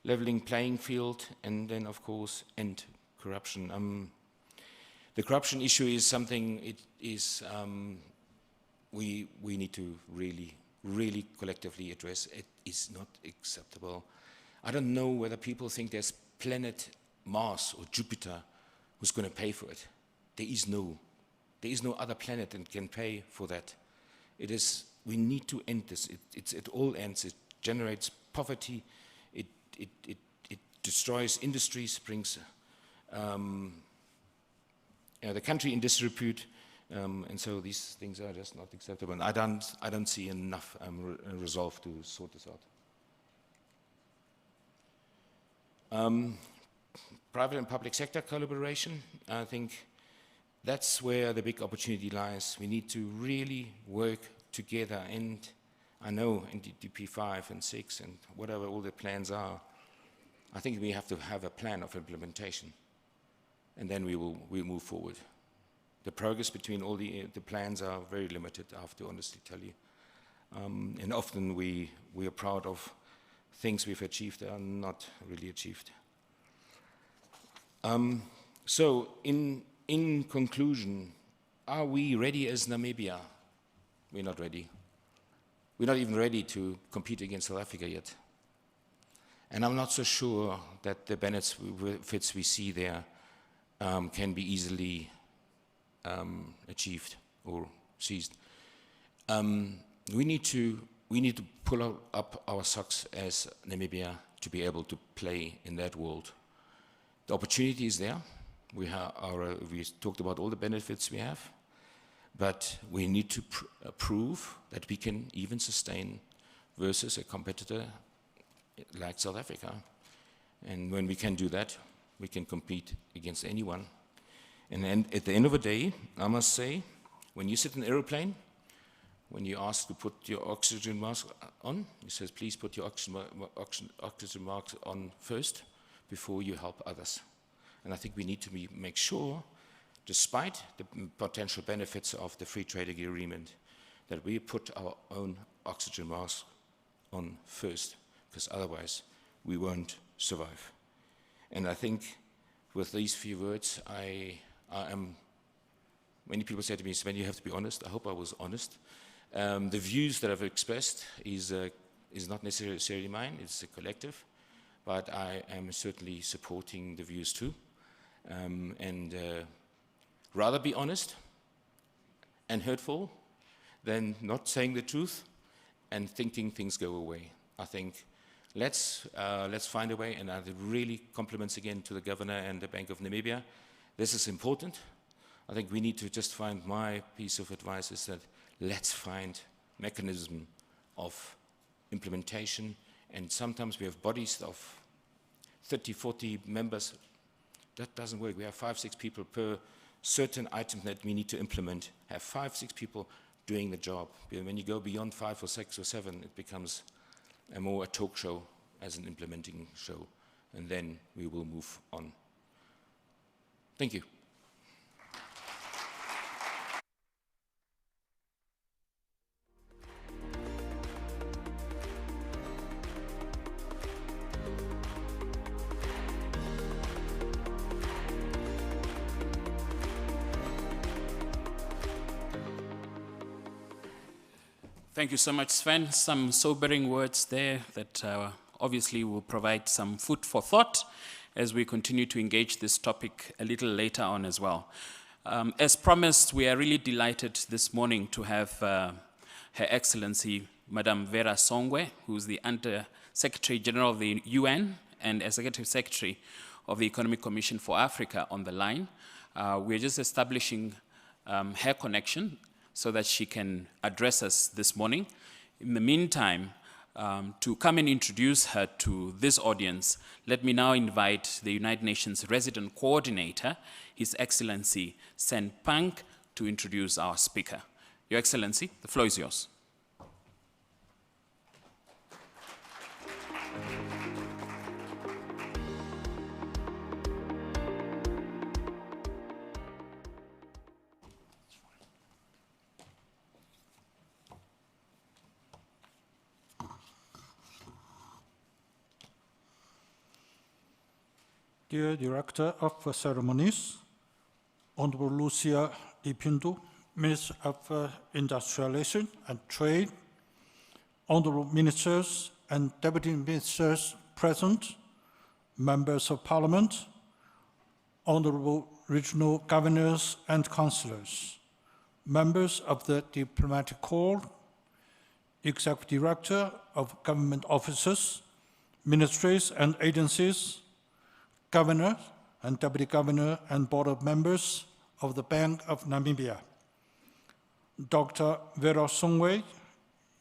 Speaker 6: leveling playing field, and then, of course, end corruption. The corruption issue is something we need to really collectively address. It is not acceptable. I don't know whether people think there's planet Mars or Jupiter who's going to pay for it. There is no other planet that can pay for that. We need to end this. It all ends. It generates poverty. It destroys industries, brings the country in disrepute, and so these things are just not acceptable. And I don't see enough resolve to sort this out. Private and public sector collaboration, I think that's where the big opportunity lies. We need to really work together, and I know in DP 5 and 6 and whatever all the plans are, I think we have to have a plan of implementation, and then we'll move forward. The progress between all the plans are very limited, I have to honestly tell you. And often we are proud of things we've achieved that are not really achieved. So in conclusion, are we ready as Namibia? We're not ready. We're not even ready to compete against South Africa yet. And I'm not so sure that the benefits we see there can be easily achieved or seized. We need to pull up our socks as Namibia to be able to play in that world. The opportunity is there. We talked about all the benefits we have, but we need to prove that we can even sustain versus a competitor like South Africa. And when we can do that, we can compete against anyone. And then at the end of the day, I must say, when you sit in an aeroplane, when you ask to put your oxygen mask on, it says, please put your oxygen mask on first before you help others. And I think we need to make sure despite the potential benefits of the free trade agreement, that we put our own oxygen mask on first, because otherwise we won't survive. And I think with these few words, I am, many people say to me, Sven, you have to be honest. I hope I was honest. The views that I've expressed is not necessarily mine, it's a collective, but I am certainly supporting the views too. And rather be honest and hurtful than not saying the truth and thinking things go away. I think let's find a way, and really compliments again to the governor and the Bank of Namibia. This is important. I think we need to just find, my piece of advice is that let's find mechanism of implementation, and sometimes we have bodies of 30, 40 members. That doesn't work. We have 5, 6 people per certain item that we need to implement. Have 5, 6 people doing the job. When you go beyond 5 or 6 or 7, it becomes more a talk show as an implementing show, and then we will move on. Thank you.
Speaker 1: Thank you so much, Sven. Some sobering words there that obviously will provide some food for thought as we continue to engage this topic a little later on as well. As promised, we are really delighted this morning to have Her Excellency, Madame Vera Songwe, who is the Under-Secretary General of the UN and Executive Secretary of the Economic Commission for Africa on the line. We're just establishing her connection so that she can address us this morning. In the meantime, to come and introduce her to this audience, let me now invite the United Nations Resident Coordinator, His Excellency Sen Pank, to introduce our speaker. Your Excellency, the floor is yours.
Speaker 7: Dear Director of Ceremonies, Honorable Lucia Di Pinto, Minister of Industrialization and Trade, Honorable Ministers and Deputy Ministers present, Members of Parliament, Honorable Regional Governors and Councillors, Members of the Diplomatic Corps, Executive Director of Government Offices, Ministries and Agencies, Governor and Deputy Governor and Board of Members of the Bank of Namibia, Dr. Vera Songwe,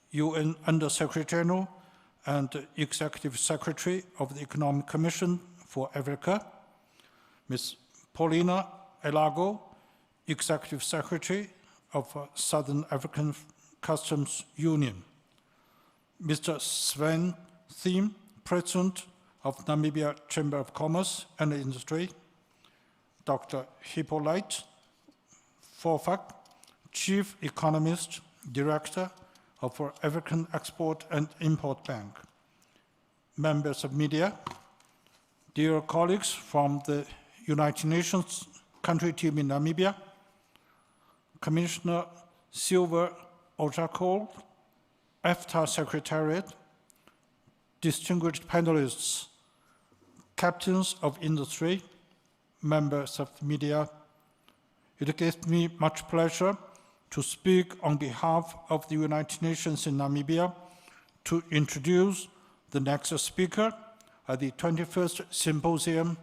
Speaker 7: UN Under-Secretary General and Executive Secretary of the Economic Commission for Africa, Ms. Paulina Elago, Executive Secretary of Southern African Customs Union, Mr. Sven Thiem, President of Namibia Chamber of Commerce and Industry, Dr. Hippolyte Forfak, Chief Economist, Director of our African Export and Import Bank, members of media, dear colleagues from the United Nations country team in Namibia, Commissioner Silver Ojakol, EFTA Secretariat, distinguished panelists, captains of industry, members of the media, it gives me much pleasure to speak on behalf of the United Nations in Namibia to introduce the next speaker at the 21st Symposium.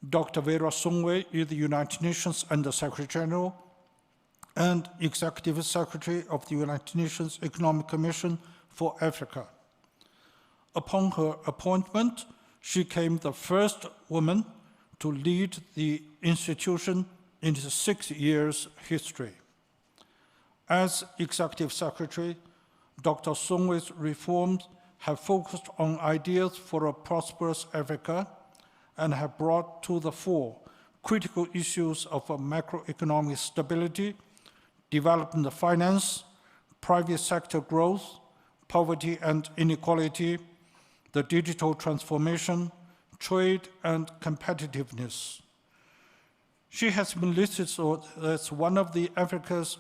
Speaker 7: Dr. Vera Songwe is the United Nations Under-Secretary General and Executive Secretary of the United Nations Economic Commission for Africa. Upon her appointment, she became the first woman to lead the institution in its 6 years history. As Executive Secretary, Dr. Songwe's reforms have focused on ideas for a prosperous Africa and have brought to the fore critical issues of macroeconomic stability, development finance, private sector growth, poverty and inequality, the digital transformation, trade and competitiveness. She has been listed as one of the Africa's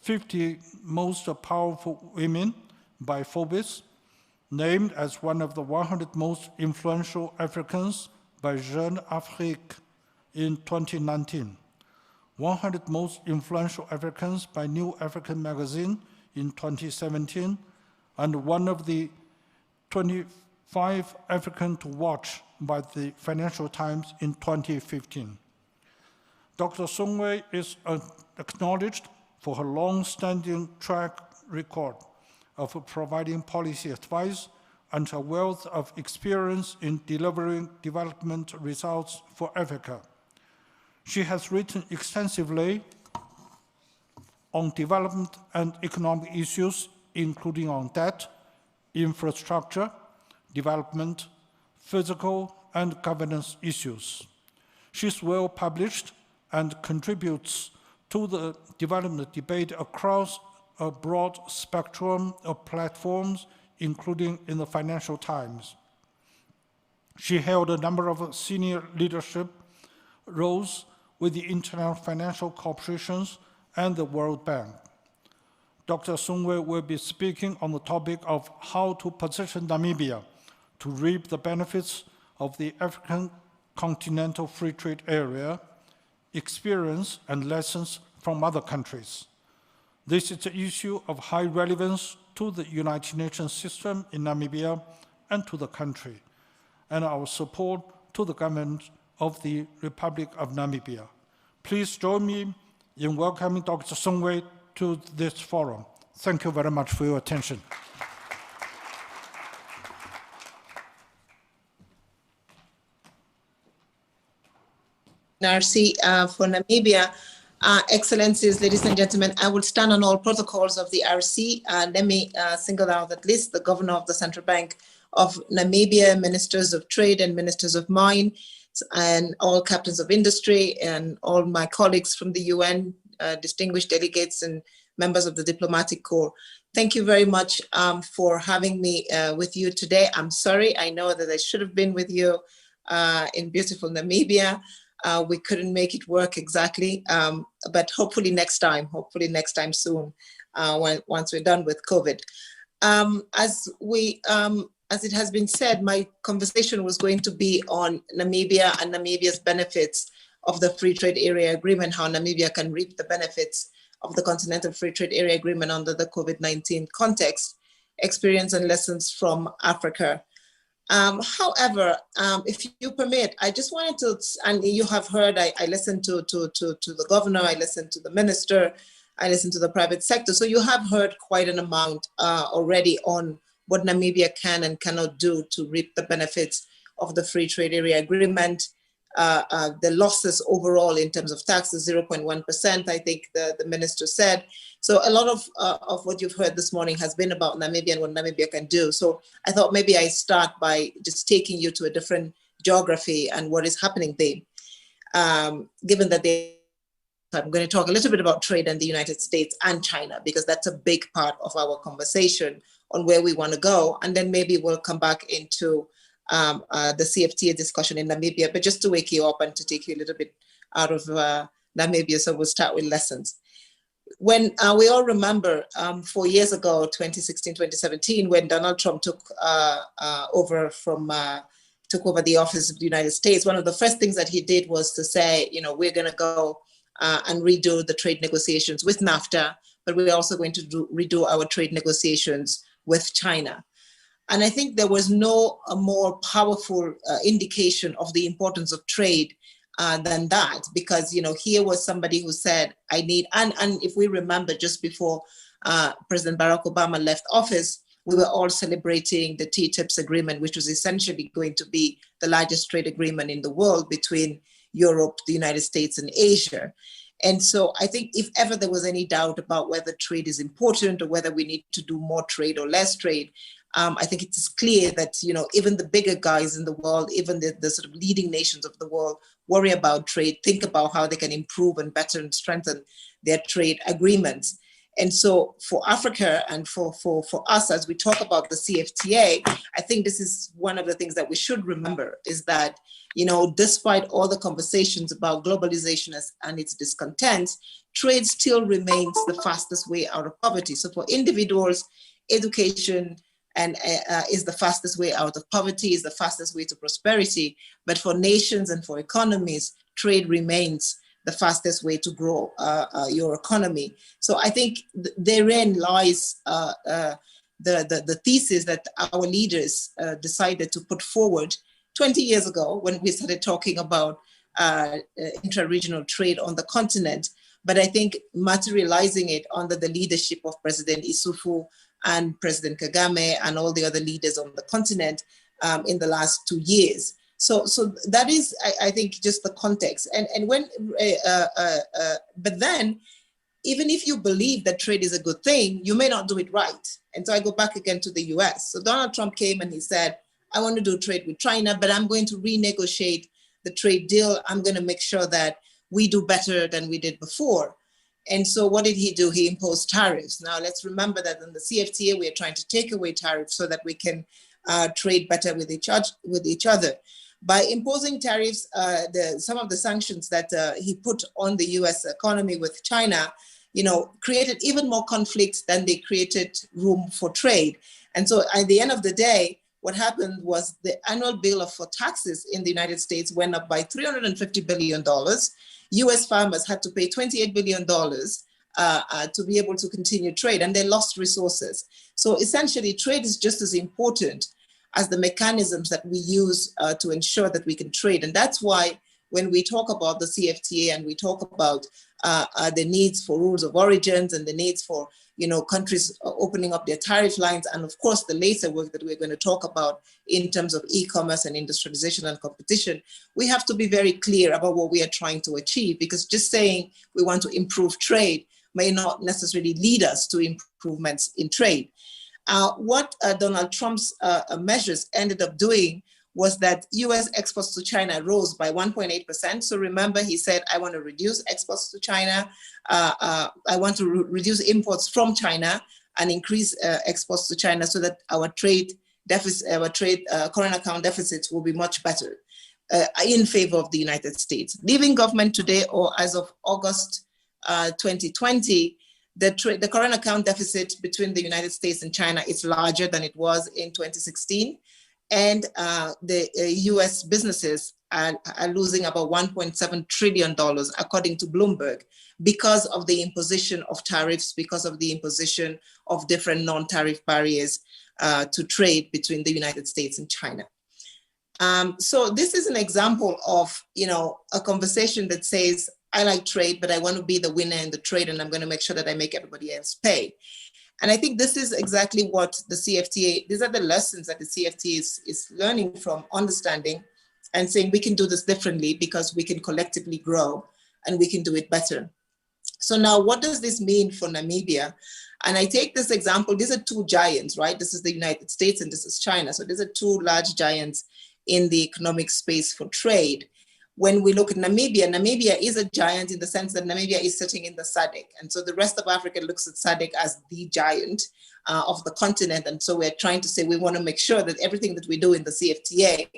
Speaker 7: 50 most powerful women by Forbes, named as one of the 100 most influential Africans by Jeune Afrique in 2019, 100 most influential Africans by New African magazine in 2017, and one of the 25 African to watch by the Financial Times in 2015. Dr. Songwei is acknowledged for her long-standing track record of providing policy advice and her wealth of experience in delivering development results for Africa. She has written extensively on development and economic issues, including on debt, infrastructure, development, physical and governance issues. She's well published and contributes to the development debate across a broad spectrum of platforms, including in the Financial Times. She held a number of senior leadership roles with the International Financial Corporations and the World Bank. Dr. Songwei will be speaking on the topic of how to position Namibia to reap the benefits of the African Continental Free Trade Area, experience and lessons from other countries. This is an issue of high relevance to the United Nations system in Namibia and to the country, and our support to the government of the Republic of Namibia. Please join me in welcoming Dr. Songwei to this forum. Thank you very much for your attention.
Speaker 8: RC for Namibia. Excellencies, ladies and gentlemen, I will stand on all protocols of the RC. Let me single out at least the governor of the Central Bank of Namibia, ministers of trade and ministers of mine, and all captains of industry, and all my colleagues from the UN, distinguished delegates and members of the diplomatic corps. Thank you very much for having me with you today. I'm sorry, I know that I should have been with you in beautiful Namibia. We couldn't make it work exactly, but hopefully next time soon, once we're done with COVID. As it has been said, my conversation was going to be on Namibia and Namibia's benefits of the Free Trade Area Agreement, how Namibia can reap the benefits of the Continental Free Trade Area Agreement under the COVID-19 context, experience and lessons from Africa. However, if you permit, I just wanted to, and you have heard, I listened to the governor, I listened to the minister, I listened to the private sector. So you have heard quite an amount already on what Namibia can and cannot do to reap the benefits of the Free Trade Area Agreement. The losses overall in terms of taxes, 0.1%, I think the minister said. So a lot of what you've heard this morning has been about Namibia and what Namibia can do. So I thought maybe I start by just taking you to a different geography and what is happening there. Given that I'm going to talk a little bit about trade in the United States and China, because that's a big part of our conversation on where we want to go. And then maybe we'll come back into the CFTA discussion in Namibia, but just to wake you up and to take you a little bit out of Namibia. So we'll start with lessons. When we all remember 4 years ago, 2016, 2017, when Donald Trump took over the office of the United States, one of the first things that he did was to say, you know, we're going to go and redo the trade negotiations with NAFTA, but we're also going to redo our trade negotiations with China. And I think there was no more powerful indication of the importance of trade than that, because, you know, here was somebody who said, I need, and if we remember just before President Barack Obama left office, we were all celebrating the TTIPS agreement, which was essentially going to be the largest trade agreement in the world between Europe, the United States, and Asia. And so I think if ever there was any doubt about whether trade is important or whether we need to do more trade or less trade, I think it's clear that, you know, even the bigger guys in the world, even the sort of leading nations of the world worry about trade, think about how they can improve and better and strengthen their trade agreements. And so for Africa and for us, as we talk about the CFTA, I think this is one of the things that we should remember is that, you know, despite all the conversations about globalization and its discontents, trade still remains the fastest way out of poverty. So for individuals, education is the fastest way out of poverty, is the fastest way to prosperity. But for nations and for economies, trade remains the fastest way to grow your economy. So I think therein lies the thesis that our leaders decided to put forward 20 years ago when we started talking about intra-regional trade on the continent. But I think materializing it under the leadership of President Issoufou and President Kagame and all the other leaders on the continent in the last 2 years. So that is, I think, just the context. And when, but then, even if you believe that trade is a good thing, you may not do it right. And so I go back again to the US. So Donald Trump came and he said, I want to do trade with China, but I'm going to renegotiate the trade deal. I'm going to make sure that we do better than we did before. And so what did he do? He imposed tariffs. Now let's remember that in the CFTA, we are trying to take away tariffs so that we can trade better with each other. By imposing tariffs, some of the sanctions that he put on the US economy with China, you know, created even more conflict than they created room for trade. And so at the end of the day, what happened was the annual bill for taxes in the United States went up by $350 billion. US farmers had to pay $28 billion to be able to continue trade, and they lost resources. So essentially, trade is just as important as the mechanisms that we use to ensure that we can trade. And that's why when we talk about the CFTA and we talk about the needs for rules of origins and the needs for, you know, countries opening up their tariff lines, and of course the later work that we're going to talk about in terms of e-commerce and industrialization and competition, we have to be very clear about what we are trying to achieve, because just saying we want to improve trade may not necessarily lead us to improvements in trade. What Donald Trump's measures ended up doing was that US exports to China rose by 1.8%. So remember, he said, I want to reduce exports to China. I want to reduce imports from China and increase exports to China so that our trade deficit, our trade current account deficits will be much better in favor of the United States. Leaving government today, or as of August 2020, the current account deficit between the United States and China is larger than it was in 2016. And the US businesses are losing about $1.7 trillion, according to Bloomberg, because of the imposition of tariffs, because of the imposition of different non-tariff barriers to trade between the United States and China. So this is an example of, you know, a conversation that says, I like trade, but I want to be the winner in the trade, and I'm going to make sure that I make everybody else pay. And I think this is exactly what the CFTA, these are the lessons that the CFTA is learning from, understanding, and saying we can do this differently because we can collectively grow and we can do it better. So now what does this mean for Namibia? And I take this example, these are two giants, right? This is the United States and this is China. So these are two large giants in the economic space for trade. When we look at Namibia, Namibia is a giant in the sense that Namibia is sitting in the SADC. And so the rest of Africa looks at SADC as the giant of the continent. And so we're trying to say we want to make sure that everything that we do in the CFTA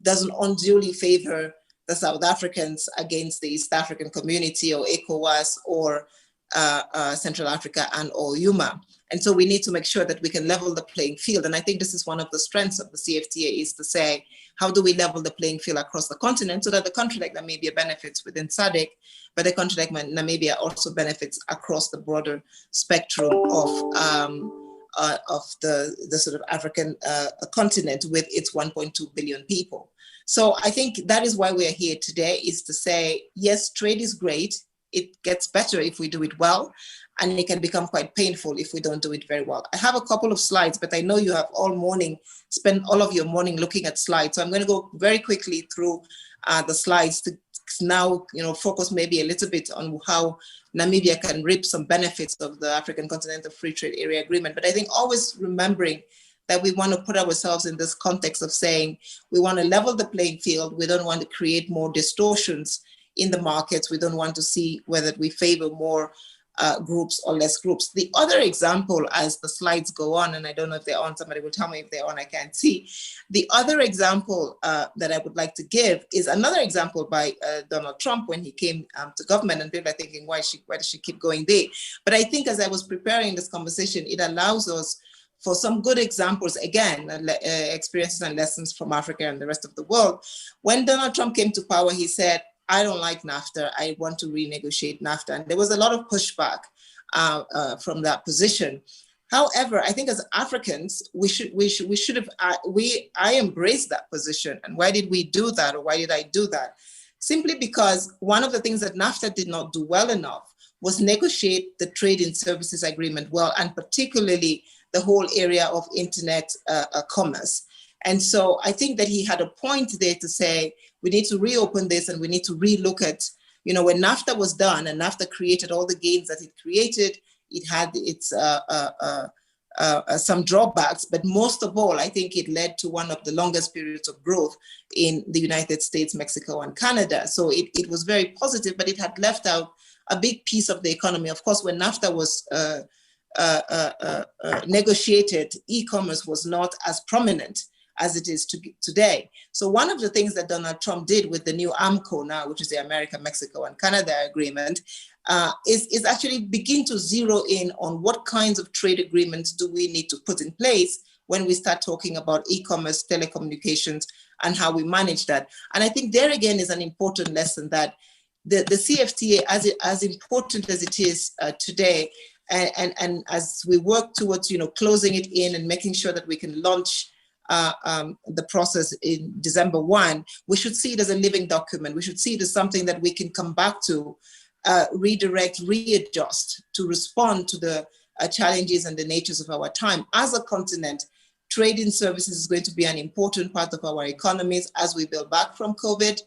Speaker 8: doesn't unduly favor the South Africans against the East African community or ECOWAS or Central Africa and or UMA. And so we need to make sure that we can level the playing field. And I think this is one of the strengths of the CFTA, is to say, how do we level the playing field across the continent so that the country like Namibia benefits within SADC, but a country like Namibia also benefits across the broader spectrum of the sort of African continent with its 1.2 billion people. So I think that is why we are here today, is to say, yes, trade is great. It gets better if we do it well, and it can become quite painful if we don't do it very well. I have a couple of slides, but I know you have all morning, spend all of your morning looking at slides. So I'm going to go very quickly through the slides to now, focus maybe a little bit on how Namibia can reap some benefits of the African Continental Free Trade Area Agreement. But I think always remembering that we want to put ourselves in this context of saying we want to level the playing field. We don't want to create more distortions in the markets. We don't want to see whether we favor more groups or less groups. The other example, as the slides go on, and I don't know if they're on, somebody will tell me if they're on, I can't see. The other example that I would like to give is another example by Donald Trump when he came to government, and people are thinking, why does she keep going there? But I think as I was preparing this conversation, it allows us for some good examples, again, experiences and lessons from Africa and the rest of the world. When Donald Trump came to power, he said, I don't like NAFTA, I want to renegotiate NAFTA. And there was a lot of pushback from that position. However, I think as Africans, I embraced that position. And why did we do that, or why did I do that? Simply because one of the things that NAFTA did not do well enough was negotiate the trade in services agreement well, and particularly the whole area of internet commerce. And so I think that he had a point there to say, we need to reopen this and we need to relook at, when NAFTA was done and NAFTA created all the gains that it created, it had its some drawbacks, but most of all, I think it led to one of the longest periods of growth in the United States, Mexico, and Canada. So it was very positive, but it had left out a big piece of the economy. Of course, when NAFTA was negotiated, e-commerce was not as prominent as it is today. So one of the things that Donald Trump did with the new AMCO now, which is the America, Mexico, and Canada agreement, is actually begin to zero in on what kinds of trade agreements do we need to put in place when we start talking about e-commerce, telecommunications, and how we manage that. And I think there again is an important lesson that the CFTA, as important as it is today, and as we work towards closing it in and making sure that we can launch the process in December 1, we should see it as a living document. We should see it as something that we can come back to, redirect, readjust to respond to the challenges and the natures of our time. As a continent, trade in services is going to be an important part of our economies as we build back from COVID.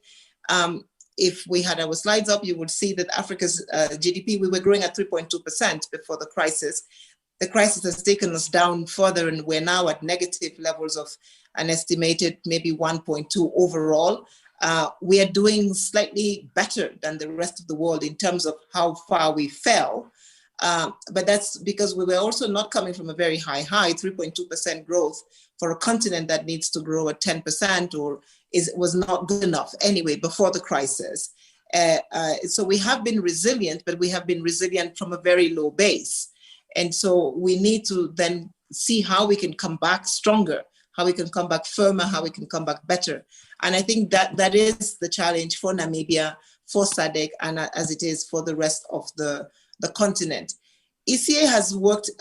Speaker 8: If we had our slides up, you would see that Africa's GDP, we were growing at 3.2% before the crisis. The crisis has taken us down further, and we're now at negative levels of an estimated maybe 1.2 overall. We are doing slightly better than the rest of the world in terms of how far we fell. But that's because we were also not coming from a very high, 3.2% growth for a continent that needs to grow at 10% or was not good enough anyway before the crisis. So we have been resilient, but we have been resilient from a very low base. And so we need to then see how we can come back stronger, how we can come back firmer, how we can come back better. And I think that is the challenge for Namibia, for SADC, and as it is for the rest of the continent. ECA has worked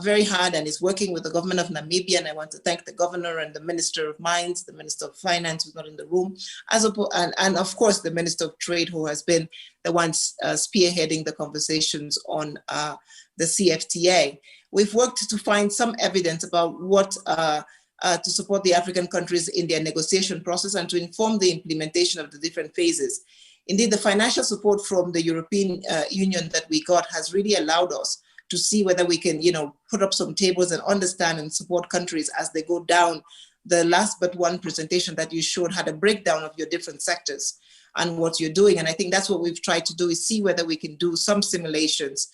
Speaker 8: very hard and is working with the government of Namibia, and I want to thank the governor and the Minister of Mines, the Minister of Finance, who's not in the room, and of course the Minister of Trade, who has been the one spearheading the conversations on the CFTA. We've worked to find some evidence about what to support the African countries in their negotiation process and to inform the implementation of the different phases. Indeed, the financial support from the European Union that we got has really allowed us to see whether we can, put up some tables and understand and support countries as they go down. The last but one presentation that you showed had a breakdown of your different sectors and what you're doing. And I think that's what we've tried to do, is see whether we can do some simulations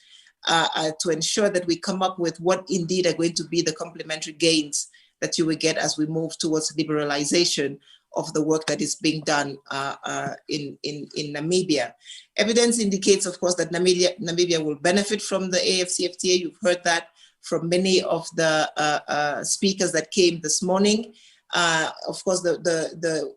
Speaker 8: to ensure that we come up with what indeed are going to be the complementary gains that you will get as we move towards liberalization of the work that is being done in Namibia. Evidence indicates, of course, that Namibia will benefit from the AFCFTA. You've heard that from many of the speakers that came this morning. Of course,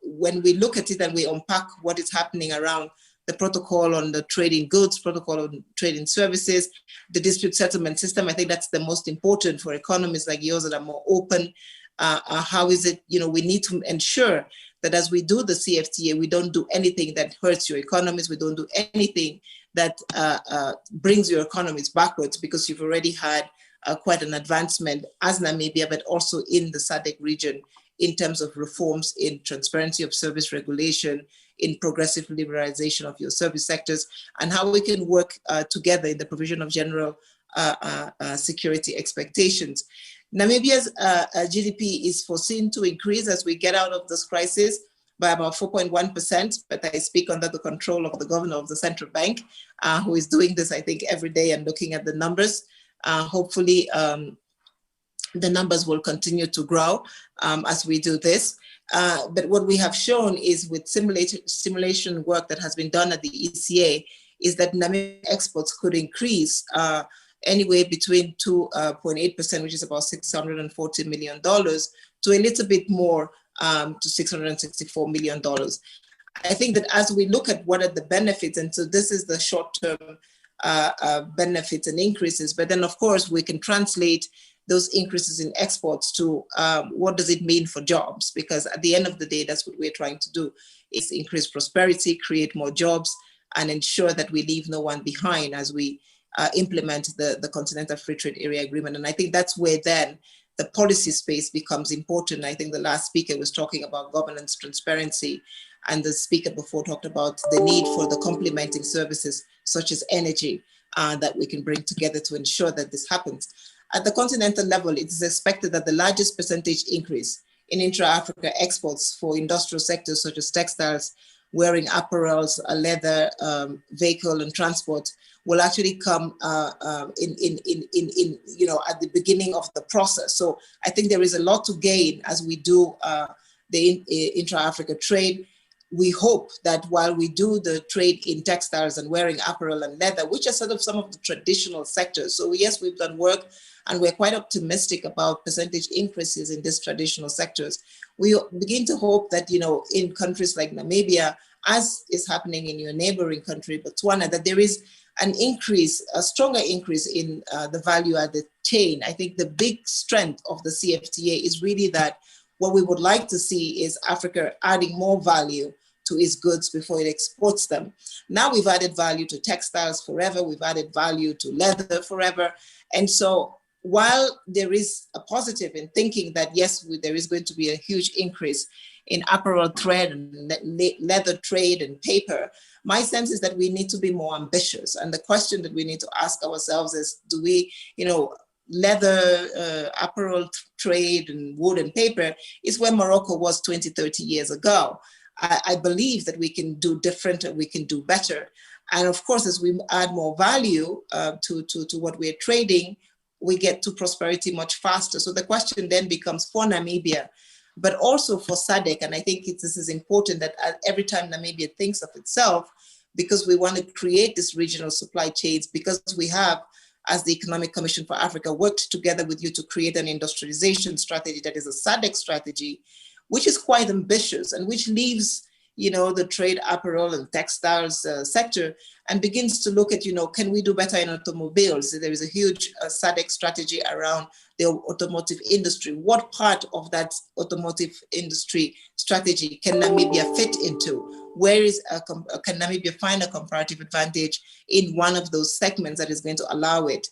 Speaker 8: when we look at it and we unpack what is happening around the protocol on the trade in goods, protocol on trade in services, the dispute settlement system, I think that's the most important for economies like yours that are more open. How is it, we need to ensure that as we do the CFTA, we don't do anything that hurts your economies. We don't do anything that brings your economies backwards, because you've already had quite an advancement as Namibia, but also in the SADC region in terms of reforms in transparency of service regulation, in progressive liberalization of your service sectors, and how we can work together in the provision of general security expectations. Namibia's GDP is foreseen to increase as we get out of this crisis by about 4.1%, but I speak under the control of the governor of the central bank, who is doing this, I think, every day and looking at the numbers. Hopefully, the numbers will continue to grow as we do this. But what we have shown is with simulation work that has been done at the ECA is that Namibia exports could increase anywhere between 2.8%, which is about $640 million, to a little bit more, to $664 million. I think that as we look at what are the benefits, and so this is the short-term benefits and increases, but then of course we can translate those increases in exports to what does it mean for jobs? Because at the end of the day, that's what we're trying to do, is increase prosperity, create more jobs, and ensure that we leave no one behind as we implement the Continental Free Trade Area Agreement. And I think that's where then the policy space becomes important. I think the last speaker was talking about governance transparency, and the speaker before talked about the need for the complementing services such as energy that we can bring together to ensure that this happens. At the continental level, it is expected that the largest percentage increase in intra-Africa exports for industrial sectors such as textiles, wearing apparels, leather, vehicle and transport will actually come in at the beginning of the process. So I think there is a lot to gain as we do the intra-Africa trade. We hope that while we do the trade in textiles and wearing apparel and leather, which are sort of some of the traditional sectors. So yes, we've done work and we're quite optimistic about percentage increases in these traditional sectors. We begin to hope that, in countries like Namibia, as is happening in your neighboring country, Botswana, that there is an increase, a stronger increase in the value added chain. I think the big strength of the CFTA is really that what we would like to see is Africa adding more value to its goods before it exports them. Now we've added value to textiles forever, we've added value to leather forever. And so while there is a positive in thinking that yes, there is going to be a huge increase in apparel trade and leather trade and paper, my sense is that we need to be more ambitious. And the question that we need to ask ourselves is, do we, leather, apparel trade and wood and paper is where Morocco was 20, 30 years ago. I believe that we can do different and we can do better. And of course, as we add more value to what we're trading, we get to prosperity much faster. So the question then becomes for Namibia, but also for SADC. And I think this is important that every time Namibia thinks of itself, because we want to create this regional supply chains, because we have, as the Economic Commission for Africa, worked together with you to create an industrialization strategy that is a SADC strategy, which is quite ambitious and which leaves, the trade apparel and textiles sector and begins to look at, can we do better in automobiles? There is a huge SADC strategy around the automotive industry. What part of that automotive industry strategy can Namibia fit into? Where can Namibia find a comparative advantage in one of those segments that is going to allow it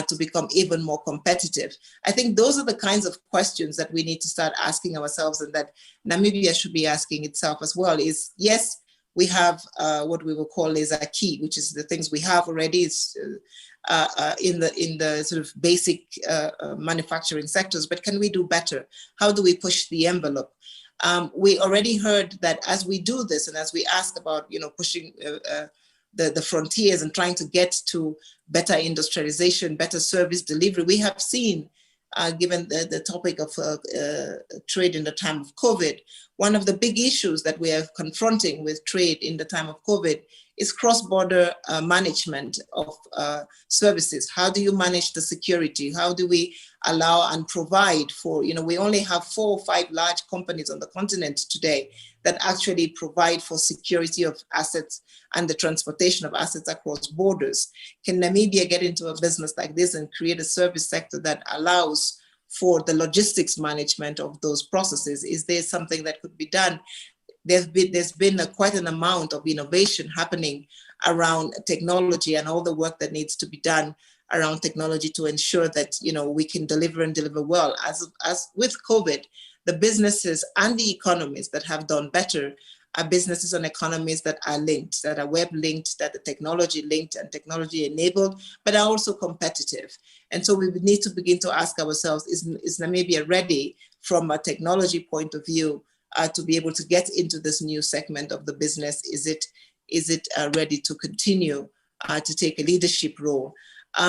Speaker 8: to become even more competitive? I think those are the kinds of questions that we need to start asking ourselves, and that Namibia should be asking itself as well. Is yes, we have what we will call les acquis, which is the things we have already. It's in the sort of basic manufacturing sectors, but can we do better? How do we push the envelope? We already heard that as we do this, and as we ask about pushing the frontiers and trying to get to better industrialization, better service delivery, we have seen, given the topic of trade in the time of COVID, one of the big issues that we are confronting with trade in the time of COVID is cross-border management of services. How do you manage the security? How do we allow and provide for, we only have 4 or 5 large companies on the continent today that actually provide for security of assets and the transportation of assets across borders. Can Namibia get into a business like this and create a service sector that allows for the logistics management of those processes? Is there something that could be done? There's been quite an amount of innovation happening around technology and all the work that needs to be done around technology to ensure that, you know, we can deliver and deliver well. As with COVID, the businesses and the economies that have done better are businesses and economies that are linked, that are web linked, that are technology linked and technology enabled, but are also competitive. And so we need to begin to ask ourselves, is Namibia ready from a technology point of view to be able to get into this new segment of the business? Is it ready to continue to take a leadership role?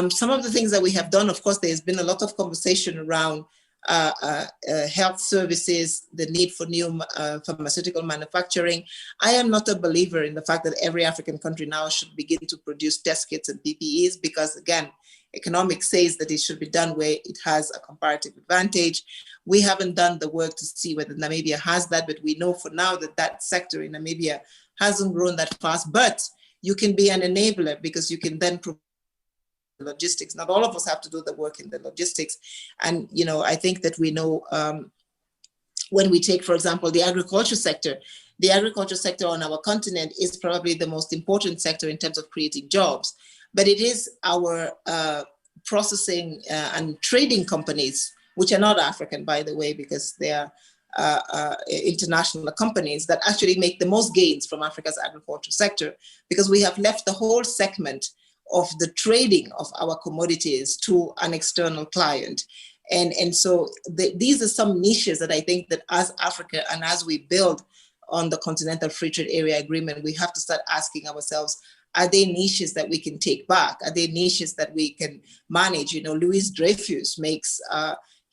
Speaker 8: Some of the things that we have done, of course, there's been a lot of conversation around health services, the need for new pharmaceutical manufacturing. I am not a believer in the fact that every African country now should begin to produce test kits and PPEs, because again, economics says that it should be done where it has a comparative advantage. We haven't done the work to see whether Namibia has that, but we know for now that that sector in Namibia hasn't grown that fast. But you can be an enabler, because you can then provide logistics. Not all of us have to do the work in the logistics. And, you know, I think that we know when we take, for example, the agriculture sector on our continent is probably the most important sector in terms of creating jobs. But it is our processing and trading companies, which are not African, by the way, because they are international companies, that actually make the most gains from Africa's agriculture sector, because we have left the whole segment of the trading of our commodities to an external client. And so these are some niches that I think that as Africa and as we build on the Continental Free Trade Area Agreement, we have to start asking ourselves, are they niches that we can take back? Are they niches that we can manage? You know, Louis Dreyfus makes,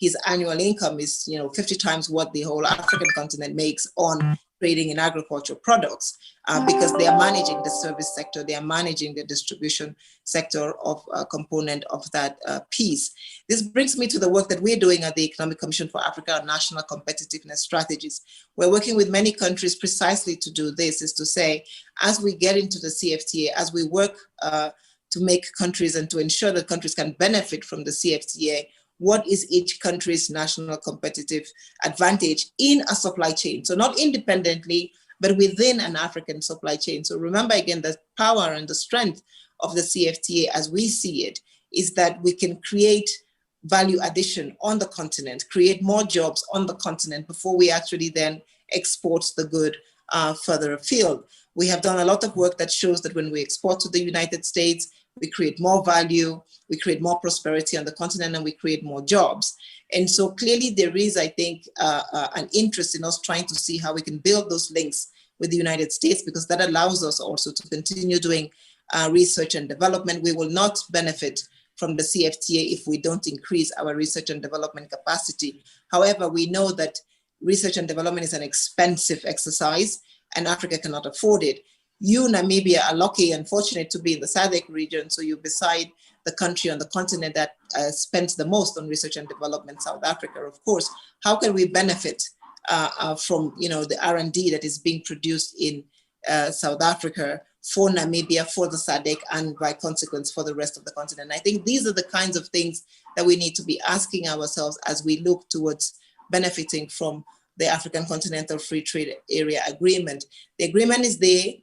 Speaker 8: his annual income is, you know, 50 times what the whole African continent makes on trading in agricultural products, because they are managing the service sector, they are managing the distribution sector of a component of that piece. This brings me to the work that we're doing at the Economic Commission for Africa on national competitiveness strategies. We're working with many countries precisely to do this, is to say, as we get into the CFTA, as we work to make countries and to ensure that countries can benefit from the CFTA, what is each country's national competitive advantage in a supply chain? So not independently, but within an African supply chain. So remember again, the power and the strength of the CFTA as we see it is that we can create value addition on the continent, create more jobs on the continent before we actually then export the good further afield. We have done a lot of work that shows that when we export to the United States, we create more value, we create more prosperity on the continent, and we create more jobs. And so clearly there is, I think, an interest in us trying to see how we can build those links with the United States, because that allows us also to continue doing research and development. We will not benefit from the CFTA if we don't increase our research and development capacity. However, we know that research and development is an expensive exercise and Africa cannot afford it. You, Namibia, are lucky and fortunate to be in the SADC region, so you're beside the country on the continent that spends the most on research and development, South Africa, of course. How can we benefit from, you know, the R&D that is being produced in South Africa for Namibia, for the SADC, and by consequence for the rest of the continent? I think these are the kinds of things that we need to be asking ourselves as we look towards benefiting from the African Continental Free Trade Area Agreement. The agreement is there.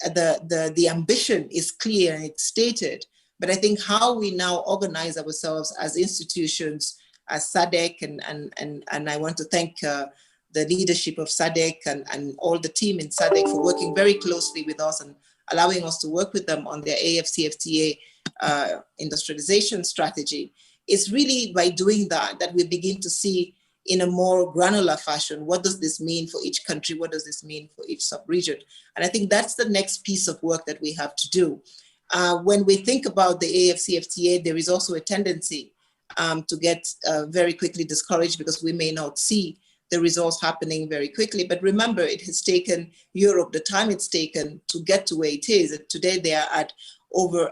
Speaker 8: The ambition is clear and it's stated, but I think how we now organize ourselves as institutions, as SADC, and I want to thank the leadership of SADC and all the team in SADC for working very closely with us and allowing us to work with them on their AFCFTA industrialization strategy. It's really by doing that that we begin to see in a more granular fashion, what does this mean for each country? What does this mean for each sub-region? And I think that's the next piece of work that we have to do. When we think about the AFCFTA, there is also a tendency to get very quickly discouraged because we may not see the results happening very quickly. But remember, it has taken Europe the time it's taken to get to where it is. Today, they are at over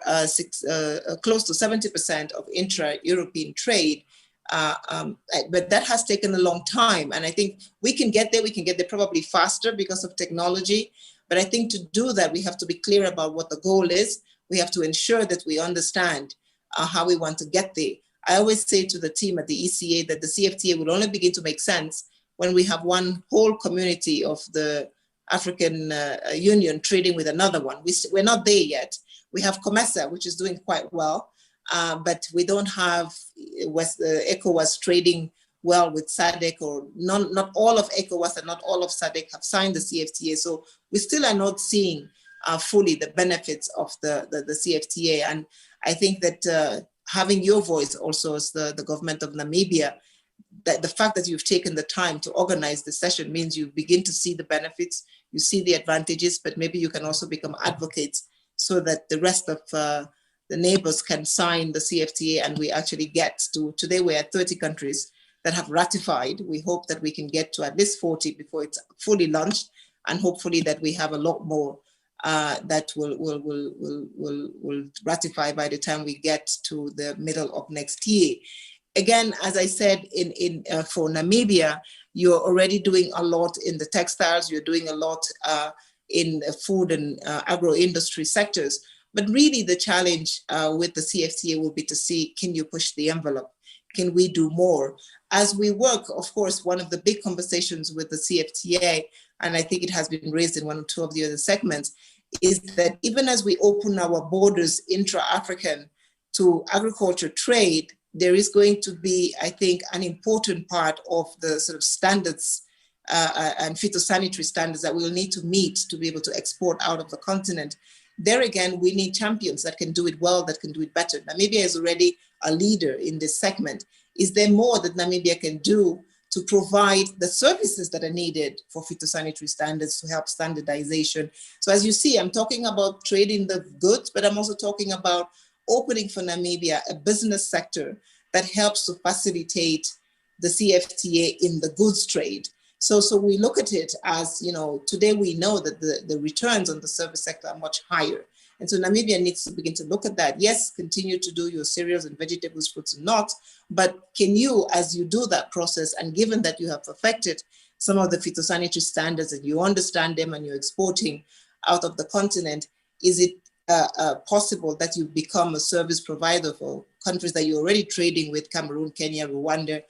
Speaker 8: close to 70% of intra-European trade. But that has taken a long time. And I think we can get there probably faster because of technology. But I think to do that, we have to be clear about what the goal is. We have to ensure that we understand how we want to get there. I always say to the team at the ECA that the CFTA will only begin to make sense when we have one whole community of the African Union trading with another one. We're not there yet. We have COMESA, which is doing quite well. but we don't have ECOWAS trading well with SADC, or not all of ECOWAS and not all of SADC have signed the CFTA. So we still are not seeing fully the benefits of the CFTA. And I think that having your voice also as the government of Namibia, that the fact that you've taken the time to organize the session means you begin to see the benefits, you see the advantages, but maybe you can also become advocates so that the rest of the neighbors can sign the CFTA, and we actually get to, today we're at 30 countries that have ratified. We hope that we can get to at least 40 before it's fully launched, and hopefully that we have a lot more that will ratify by the time we get to the middle of next year. Again, as I said, for Namibia, you're already doing a lot in the textiles, you're doing a lot in food and agro-industry sectors. But really the challenge with the CFTA will be to see, can you push the envelope? Can we do more? As we work, of course, one of the big conversations with the CFTA, and I think it has been raised in one or two of the other segments, is that even as we open our borders intra-African to agriculture trade, there is going to be, I think, an important part of the sort of standards and phytosanitary standards that we'll need to meet to be able to export out of the continent. There again, we need champions that can do it well, that can do it better. Namibia is already a leader in this segment. Is there more that Namibia can do to provide the services that are needed for phytosanitary standards to help standardization? So as you see, I'm talking about trading the goods, but I'm also talking about opening for Namibia a business sector that helps to facilitate the CFTA in the goods trade. So we look at it as, you know, today we know that the returns on the service sector are much higher. And so Namibia needs to begin to look at that. Yes, continue to do your cereals and vegetables, fruits and nuts, but can you, as you do that process, and given that you have perfected some of the phytosanitary standards and you understand them and you're exporting out of the continent, is it possible that you become a service provider for countries that you're already trading with, Cameroon, Kenya, Rwanda,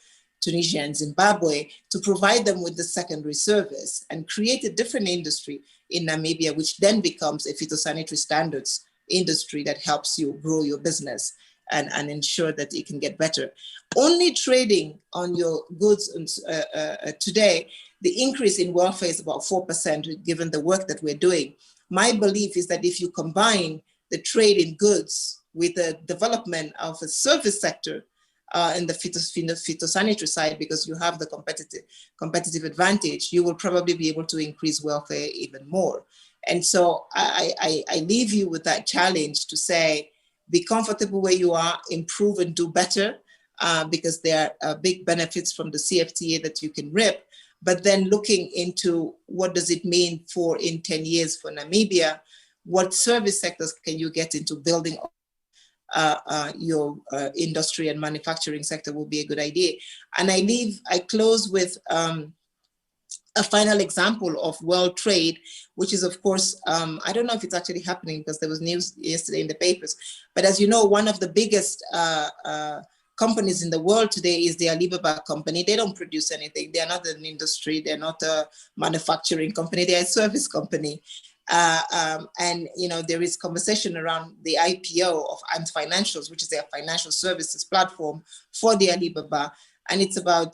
Speaker 8: Tunisia, and Zimbabwe, to provide them with the secondary service and create a different industry in Namibia, which then becomes a phytosanitary standards industry that helps you grow your business and ensure that it can get better. Only trading on your goods today, the increase in welfare is about 4%, given the work that we're doing. My belief is that if you combine the trade in goods with the development of a service sector in the phytosanitary side, because you have the competitive advantage, you will probably be able to increase welfare even more. And so I leave you with that challenge to say, be comfortable where you are, improve and do better, because there are big benefits from the CFTA that you can reap. But then looking into what does it mean for in 10 years for Namibia, what service sectors can you get into building your industry and manufacturing sector will be a good idea. And I close with a final example of world trade, which is of course, I don't know if it's actually happening because there was news yesterday in the papers, but as you know, one of the biggest companies in the world today is the Alibaba company. They don't produce anything. They're not an industry. They're not a manufacturing company. They're a service company. And you know, there is conversation around the IPO of Ant Financials, which is their financial services platform for the Alibaba. And it's about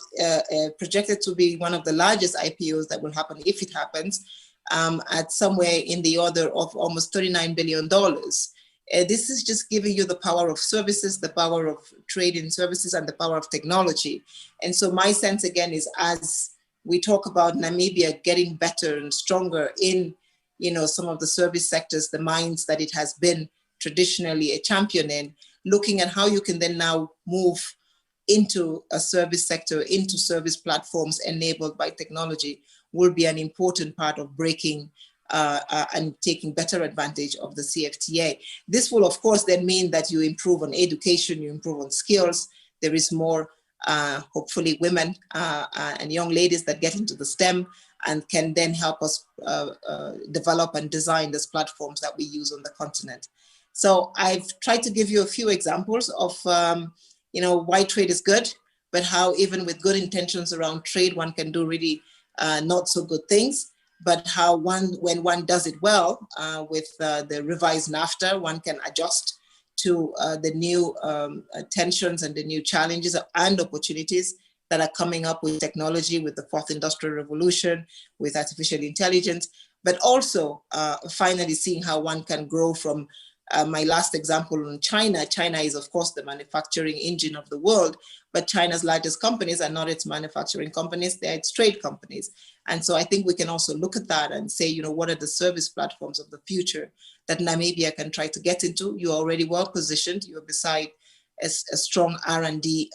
Speaker 8: projected to be one of the largest IPOs that will happen if it happens, at somewhere in the order of almost $39 billion. This is just giving you the power of services, the power of trade in services, and the power of technology. And so my sense again is, as we talk about Namibia getting better and stronger in, you know, some of the service sectors, the mines that it has been traditionally a champion in, looking at how you can then now move into a service sector, into service platforms enabled by technology, will be an important part of breaking and taking better advantage of the CFTA. This will, of course, then mean that you improve on education, you improve on skills. There is more, hopefully, women and young ladies that get into the STEM and can then help us develop and design these platforms that we use on the continent. So I've tried to give you a few examples of you know, why trade is good, but how even with good intentions around trade, one can do really not so good things. But how when one does it well with the revised NAFTA, one can adjust to the new tensions and the new challenges and opportunities that are coming up with technology, with the fourth industrial revolution, with artificial intelligence, but also finally seeing how one can grow from my last example on China. China is, of course, the manufacturing engine of the world, but China's largest companies are not its manufacturing companies, they're its trade companies. And so I think we can also look at that and say, you know, what are the service platforms of the future that Namibia can try to get into? You're already well positioned. You're beside a strong R&D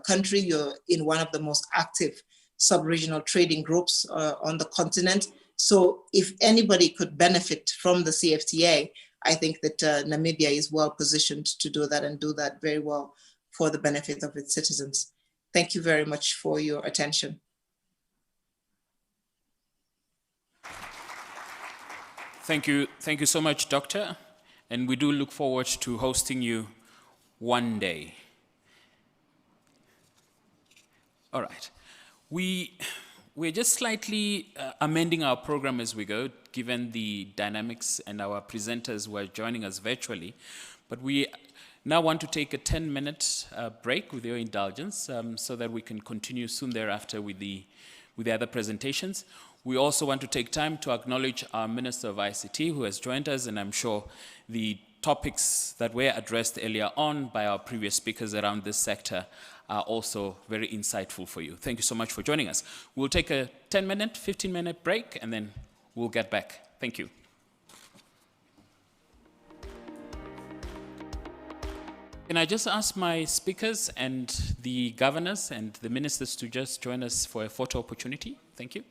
Speaker 8: country. You're in one of the most active sub-regional trading groups on the continent. So if anybody could benefit from the CFTA, I think that Namibia is well positioned to do that and do that very well for the benefit of its citizens. Thank you very much for your attention.
Speaker 1: Thank you so much, Doctor. And we do look forward to hosting you one day. All right. We're just slightly amending our program as we go, given the dynamics and our presenters who are joining us virtually. But we now want to take a 10-minute break with your indulgence so that we can continue soon thereafter with the other presentations. We also want to take time to acknowledge our Minister of ICT who has joined us, and I'm sure the topics that were addressed earlier on by our previous speakers around this sector are also very insightful for you. Thank you so much for joining us. We'll take a 10-minute, 15-minute break, and then we'll get back. Thank you. Can I just ask my speakers and the governors and the ministers to just join us for a photo opportunity? Thank you.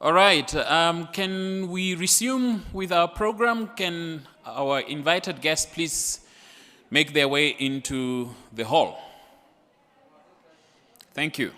Speaker 1: All right, can we resume with our program? Can our invited guests please make their way into the hall? Thank you.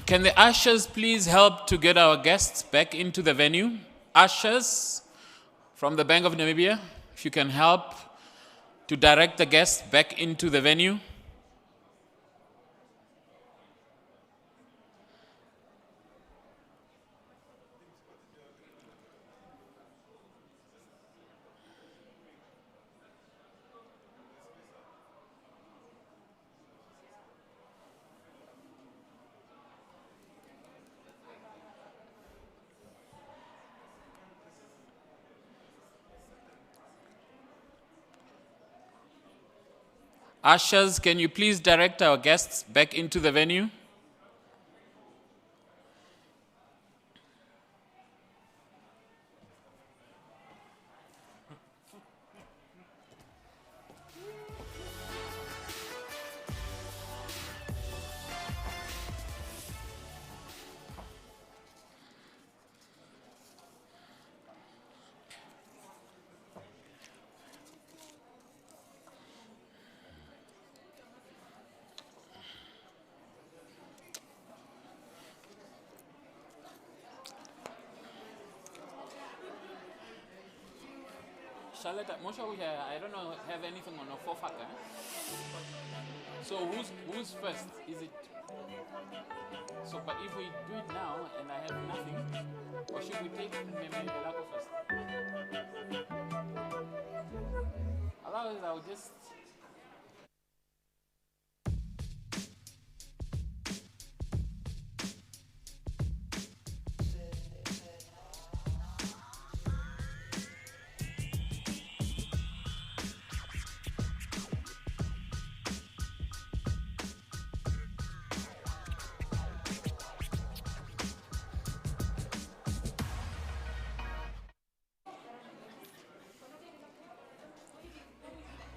Speaker 1: Can the ushers please help to get our guests back into the venue? Ushers from the Bank of Namibia, if you can help to direct the guests back into the venue. Ushers, can you please direct our guests back into the venue? Charlotte, I don't know, have anything on a four-factor. So who's first? Is it? So, but if we do it now and I have nothing, or should we take maybe Belako first? Otherwise, I'll just.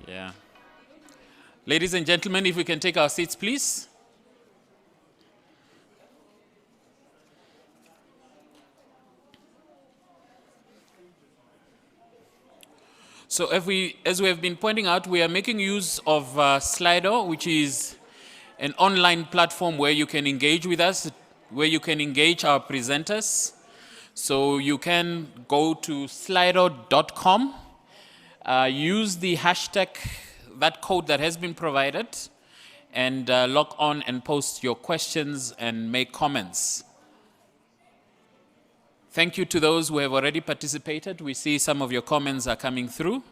Speaker 1: Yeah. Ladies and gentlemen, if we can take our seats, please. So as we have been pointing out, we are making use of Slido, which is an online platform where you can engage with us, where you can engage our presenters. So you can go to slido.com, use the hashtag, that code that has been provided, and log on and post your questions and make comments. Thank you to those who have already participated. We see some of your comments are coming through.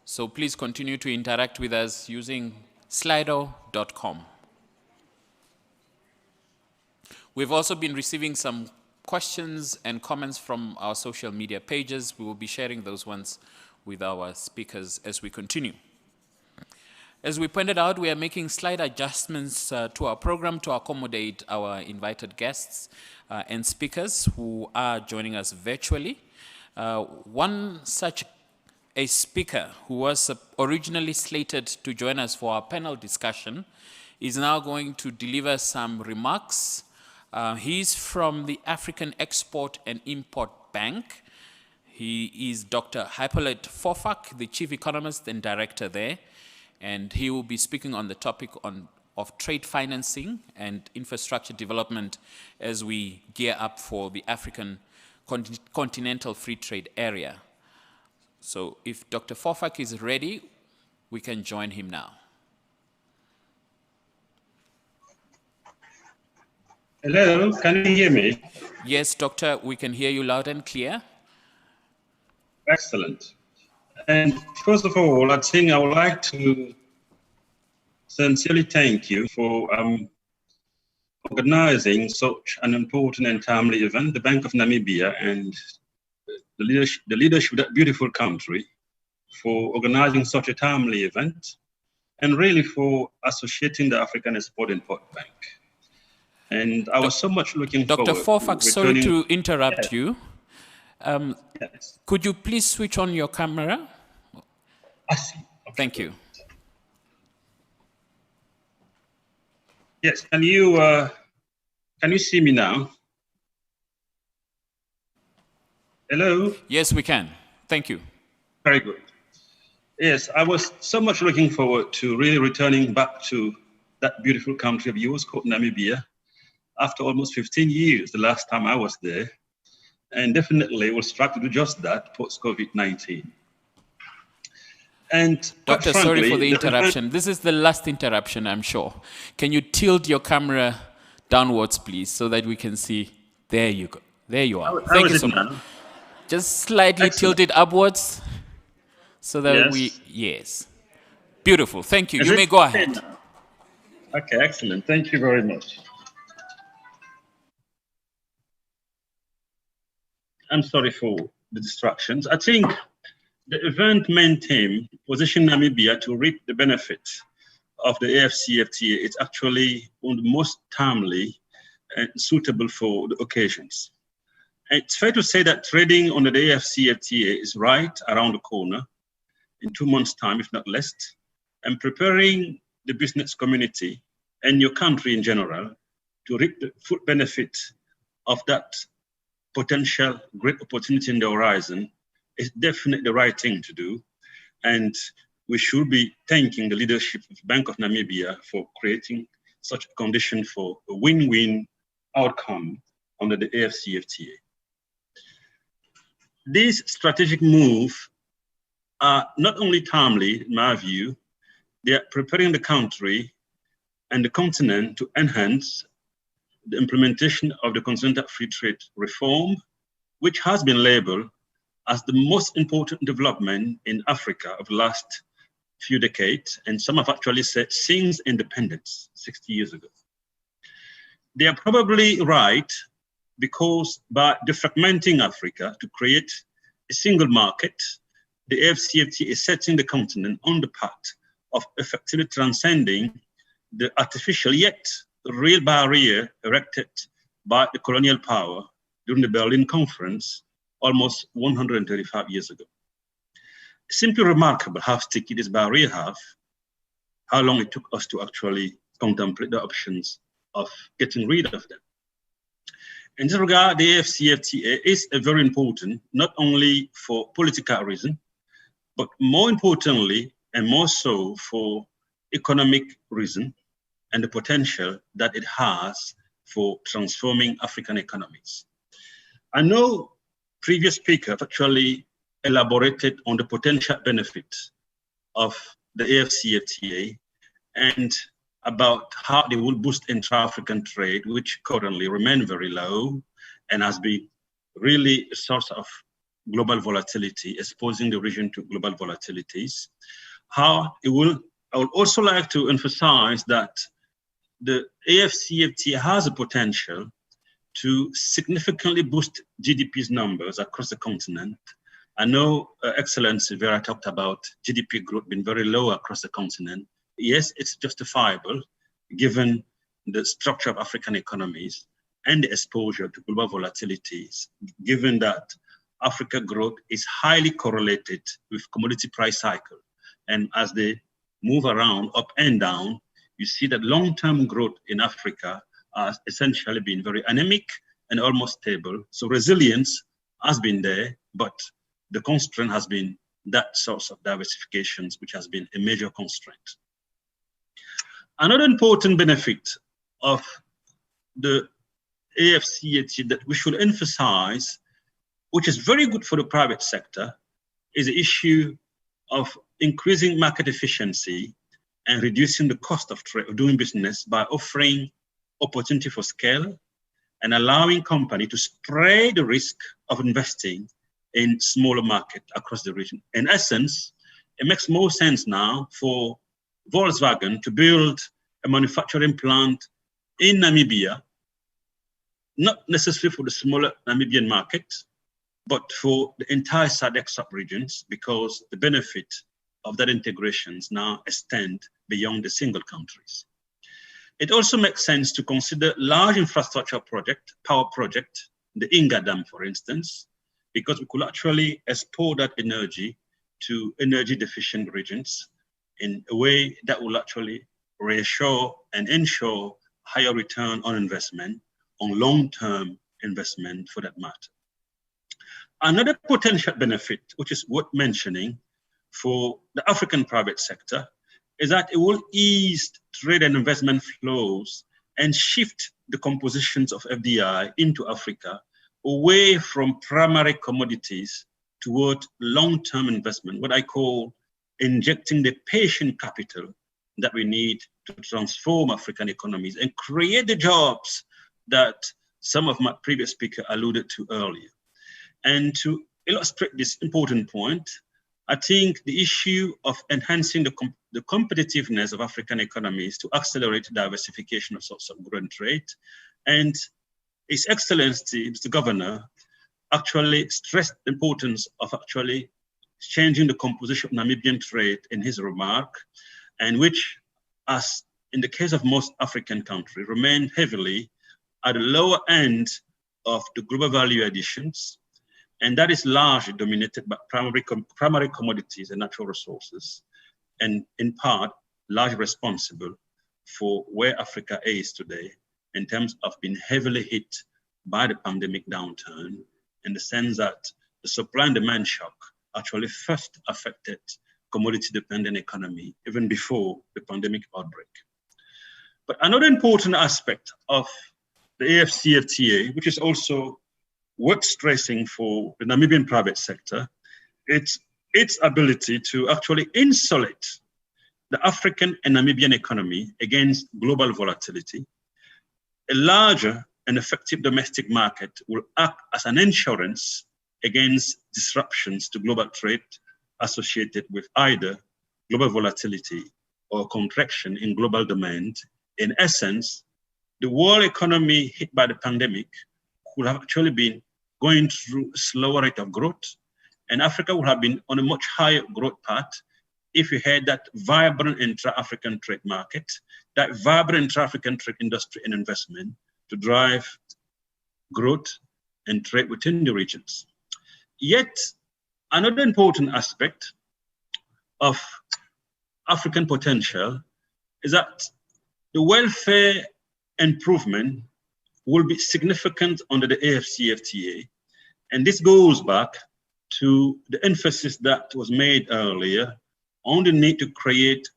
Speaker 1: So please continue to interact with us using slido.com. We've also been receiving some questions and comments from our social media pages. We will be sharing those ones with our speakers as we continue. As we pointed out, we are making slight adjustments to our program to accommodate our invited guests and speakers who are joining us virtually. One such a speaker who was originally slated to join us for our panel discussion is now going to deliver some remarks. He's from the African Export and Import Bank. He is Dr. Hippolyte Fofak, the Chief Economist and Director there. And he will be speaking on the topic of trade financing and infrastructure development as we gear up for the African Continental Free Trade Area. So if Dr. Fofak is ready, we can join him now.
Speaker 9: Hello, can you hear me?
Speaker 1: Yes, Doctor, we can hear you loud and clear.
Speaker 9: Excellent. And first of all, I think I would like to sincerely thank you for organizing such an important and timely event, the Bank of Namibia and the leadership of that beautiful country for organizing such a timely event and really for associating the African Export-Import Bank. And I was so much looking forward
Speaker 1: Dr. Fofak, sorry to interrupt you.
Speaker 9: Yes.
Speaker 1: Could you please switch on your camera?
Speaker 9: I see. Okay.
Speaker 1: Thank you.
Speaker 9: Yes, can you see me now? Hello?
Speaker 1: Yes, we can. Thank you.
Speaker 9: Very good. Yes, I was so much looking forward to really returning back to that beautiful country of yours called Namibia after almost 15 years, the last time I was there. And definitely will strive to do just that post-COVID-19. And
Speaker 1: Doctor,
Speaker 9: frankly,
Speaker 1: sorry for the interruption. This is the last interruption, I'm sure. Can you tilt your camera downwards, please, so that we can see? There you go. There you are. Thank you so much. Just slightly tilt it upwards so that yes. Beautiful. Thank you. You may go ahead.
Speaker 9: Okay, excellent. Thank you very much. I'm sorry for the distractions. I think the event main theme, position Namibia to reap the benefits of the AFCFTA, is actually one of the most timely and suitable for the occasions. It's fair to say that trading under the AFCFTA is right around the corner in 2 months' time, if not less, and preparing the business community and your country in general to reap the full benefit of that potential great opportunity in the horizon is definitely the right thing to do. And we should be thanking the leadership of Bank of Namibia for creating such a condition for a win-win outcome under the AFCFTA. These strategic moves are not only timely, in my view, they are preparing the country and the continent to enhance the implementation of the Continental Free Trade Reform, which has been labeled as the most important development in Africa of the last few decades, and some have actually said since independence 60 years ago. They are probably right because by defragmenting Africa to create a single market, the AFCFTA is setting the continent on the path of effectively transcending the artificial yet real barrier erected by the colonial power during the Berlin Conference almost 135 years ago. Simply remarkable how sticky this barrier have, how long it took us to actually contemplate the options of getting rid of them. In this regard, the AFCFTA is very important, not only for political reasons, but more importantly, and more so for economic reason and the potential that it has for transforming African economies. I know previous speakers actually elaborated on the potential benefits of the AFCFTA and about how they will boost intra-African trade, which currently remain very low and has been really a source of global volatility, exposing the region to global volatilities. I would also like to emphasize that the AFCFTA has a potential to significantly boost GDP's numbers across the continent. I know Excellency Vera talked about GDP growth being very low across the continent. Yes, it's justifiable given the structure of African economies and the exposure to global volatilities, given that Africa growth is highly correlated with commodity price cycle. And as they move around up and down, you see that long-term growth in Africa has essentially been very anemic and almost stable. So resilience has been there, but the constraint has been that source of diversifications, which has been a major constraint. Another important benefit of the AFCFTA that we should emphasize, which is very good for the private sector, is the issue of increasing market efficiency and reducing the cost of doing business by offering opportunity for scale and allowing companies to spread the risk of investing in smaller markets across the region. In essence, it makes more sense now for Volkswagen to build a manufacturing plant in Namibia, not necessarily for the smaller Namibian market, but for the entire SADC sub-regions, because the benefit of that integrations now extend beyond the single countries. It also makes sense to consider large infrastructure project, power project, the Inga Dam, for instance, because we could actually export that energy to energy deficient regions in a way that will actually reassure and ensure higher return on investment, on long-term investment for that matter. Another potential benefit, which is worth mentioning for the African private sector, is that it will ease trade and investment flows and shift the compositions of FDI into Africa away from primary commodities toward long-term investment, what I call injecting the patient capital that we need to transform African economies and create the jobs that some of my previous speakers alluded to earlier. And to illustrate this important point, I think the issue of enhancing the competitiveness of African economies to accelerate diversification of sources of growth and trade, and His Excellency, Mr. Governor, actually stressed the importance of actually changing the composition of Namibian trade in his remark, and which, as in the case of most African countries, remain heavily at the lower end of the global value additions, and that is largely dominated by primary commodities and natural resources, and in part, largely responsible for where Africa is today in terms of being heavily hit by the pandemic downturn, in the sense that the supply and demand shock actually first affected commodity-dependent economy even before the pandemic outbreak. But another important aspect of the AFCFTA, which is also worth stressing for the Namibian private sector, it's its ability to actually insulate the African and Namibian economy against global volatility. A larger and effective domestic market will act as an insurance against disruptions to global trade associated with either global volatility or contraction in global demand. In essence, the world economy hit by the pandemic could have actually been going through a slower rate of growth, and Africa would have been on a much higher growth path if we had that vibrant intra-African trade market, that vibrant intra-African trade industry and investment to drive growth and trade within the regions. Yet, another important aspect of African potential is that the welfare improvement will be significant under the AFCFTA. And this goes back to the emphasis that was made earlier on the need to create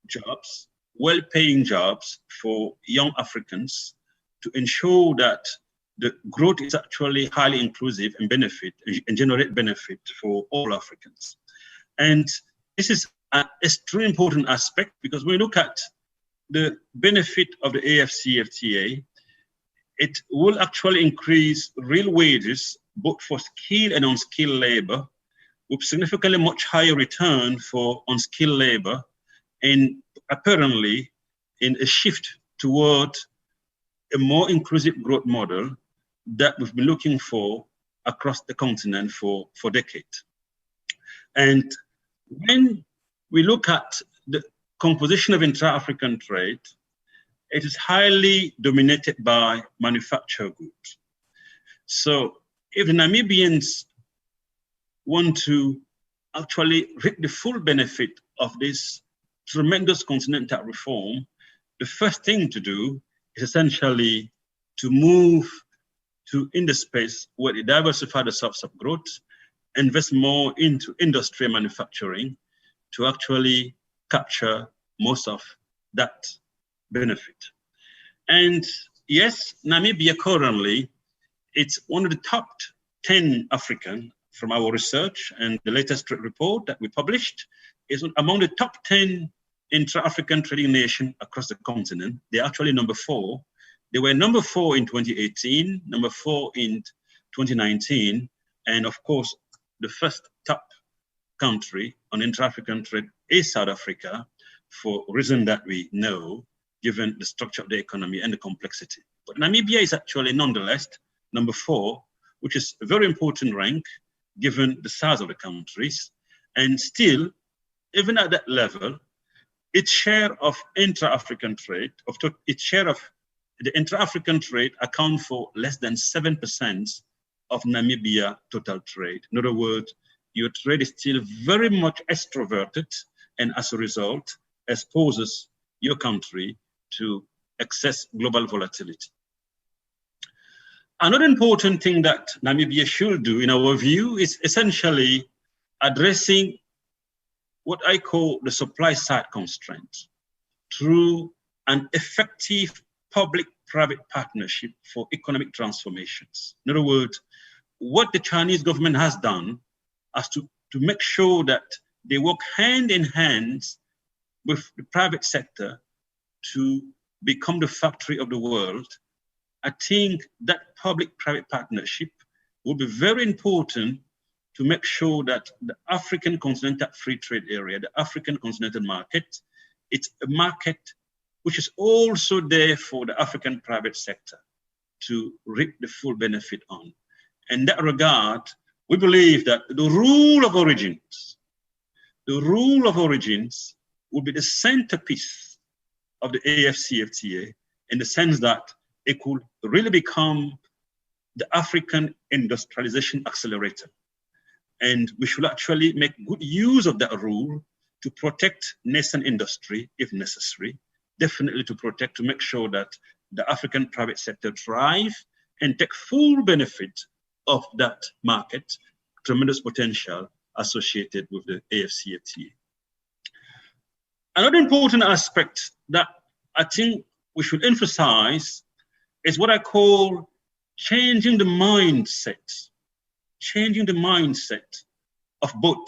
Speaker 9: jobs, well-paying jobs for young Africans to ensure that the growth is actually highly inclusive and generate benefit for all Africans. And this is an extremely important aspect, because when we look at the benefit of the AFCFTA, it will actually increase real wages, both for skilled and unskilled labor, with significantly much higher return for unskilled labor, and apparently in a shift toward a more inclusive growth model that we've been looking for across the continent for decades. And when we look at the composition of intra-African trade, it is highly dominated by manufactured goods. So if the Namibians want to actually reap the full benefit of this tremendous continental reform, the first thing to do is essentially to move to in the space where they diversify the source of growth, invest more into industry and manufacturing to actually capture most of that benefit. And yes, Namibia currently, it's one of the top 10 African from our research, and the latest report that we published is among the top 10 intra-African trading nation across the continent. They're actually number 4. They were number 4 in 2018, number 4 in 2019, and of course, the first top country on intra-African trade is South Africa, for reason that we know, given the structure of the economy and the complexity. But Namibia is actually nonetheless number 4, which is a very important rank given the size of the countries. And still, even at that level, its share of intra-African trade, its share of the intra-African trade account for less than 7% of Namibia total trade. In other words, your trade is still very much extroverted, and as a result, exposes your country to excess global volatility. Another important thing that Namibia should do, in our view, is essentially addressing what I call the supply side constraints through an effective public-private partnership for economic transformations. In other words, what the Chinese government has done is to make sure that they work hand in hand with the private sector to become the factory of the world. I think that public-private partnership will be very important to make sure that the African continental free trade area, the African continental market, it's a market which is also there for the African private sector to reap the full benefit on. In that regard, we believe that the rule of origins will be the centerpiece of the AFCFTA, in the sense that it could really become the African industrialization accelerator. And we should actually make good use of that rule to protect nascent industry if necessary, definitely to make sure that the African private sector thrive and take full benefit of that market, tremendous potential associated with the AFCFTA. Another important aspect that I think we should emphasize is what I call changing the mindset of both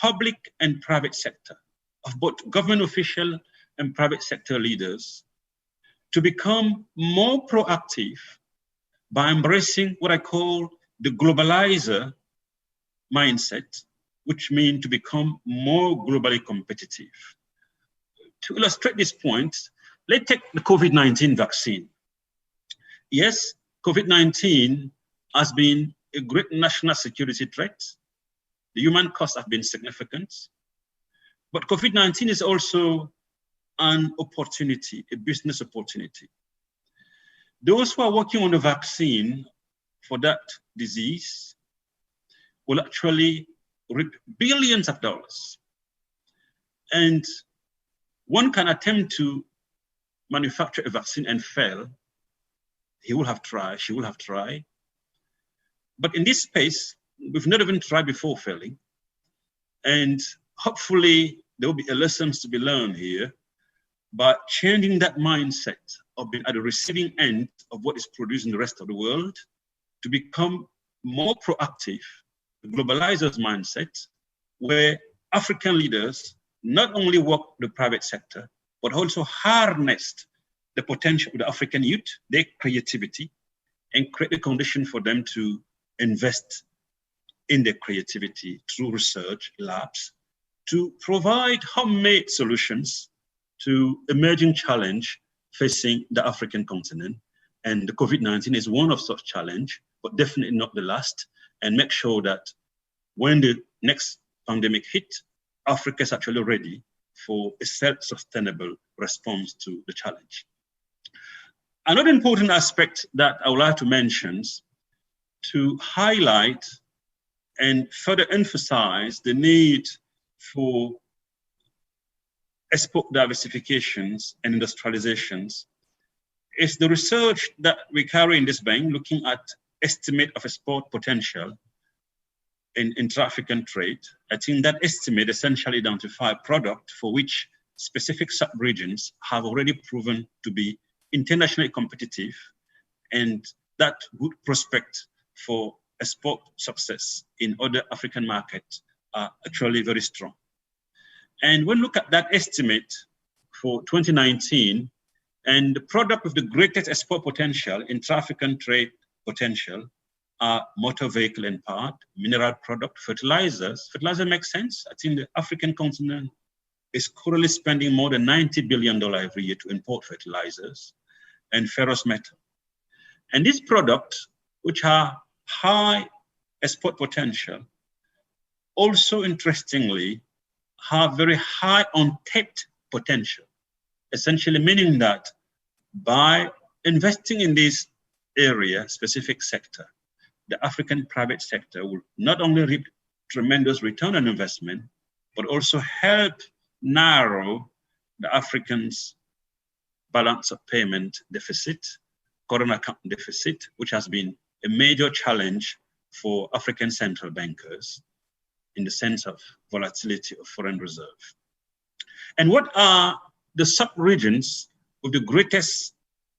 Speaker 9: public and private sector, of both government official and private sector leaders, to become more proactive by embracing what I call the globalizer mindset, which means to become more globally competitive. To illustrate this point, let's take the COVID-19 vaccine. Yes, COVID-19 has been a great national security threat. The human costs have been significant. But COVID-19 is also an opportunity, a business opportunity. Those who are working on the vaccine for that disease will actually reap billions of dollars. And one can attempt to manufacture a vaccine and fail. He will have tried, she will have tried. But in this space, we've not even tried before failing. And hopefully there will be lessons to be learned here by changing that mindset of being at the receiving end of what is produced in the rest of the world to become more proactive, the globalizer's mindset, where African leaders not only work the private sector, but also harnessed the potential of the African youth, their creativity, and create the condition for them to invest in their creativity through research labs to provide homemade solutions to emerging challenge facing the African continent. And the COVID-19 is one of such challenge, but definitely not the last, and make sure that when the next pandemic hit, Africa is actually ready for a self-sustainable response to the challenge. Another important aspect that I would like to mention to highlight and further emphasize the need for export diversifications and industrializations is the research that we carry in this bank looking at estimate of export potential in intra-African trade. I think that estimate essentially identifies products for which specific sub-regions have already proven to be internationally competitive, and that good prospect for export success in other African markets are actually very strong. And when we look at that estimate for 2019, and the product with the greatest export potential, intra-African trade potential, are motor vehicle and part, mineral product, fertilizers. Fertilizer makes sense. I think the African continent is currently spending more than $90 billion every year to import fertilizers and ferrous metal. And these products, which are high export potential, also interestingly have very high untapped potential, essentially meaning that by investing in this area, specific sector, the African private sector will not only reap tremendous return on investment, but also help narrow the Africans' balance of payment deficit, current account deficit, which has been a major challenge for African central bankers in the sense of volatility of foreign reserve. And what are the sub-regions with the greatest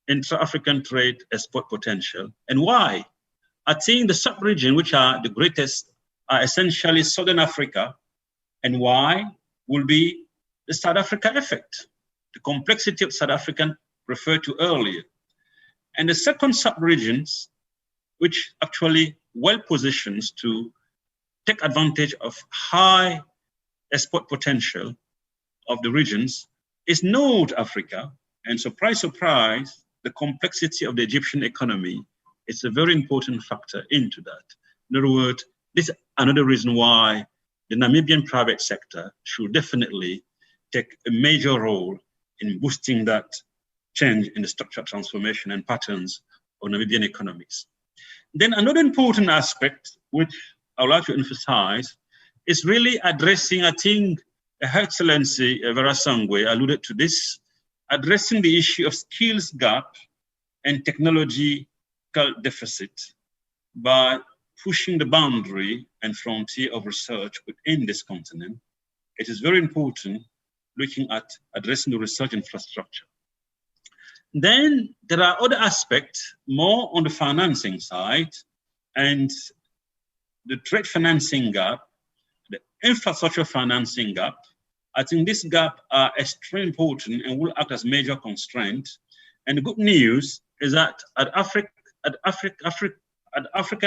Speaker 9: intra-African trade export potential, and why? I think the sub-region which are the greatest are essentially Southern Africa, and why will be the South Africa effect, the complexity of South Africa referred to earlier. And the second sub-regions, which actually well positioned to take advantage of high export potential of the regions, is North Africa. And surprise, surprise, the complexity of the Egyptian economy is a very important factor into that. In other words, this is another reason why the Namibian private sector should definitely take a major role in boosting that change in the structural transformation and patterns of Namibian economies. Then another important aspect, which I would like to emphasize, is really addressing, I think, Her Excellency Vera Sangwe alluded to this, addressing the issue of skills gap and technological deficit by pushing the boundary and frontier of research within this continent. It is very important looking at addressing the research infrastructure. Then there are other aspects more on the financing side, and the trade financing gap, the infrastructure financing gap. I think this gap are extremely important and will act as major constraint. And the good news is that at African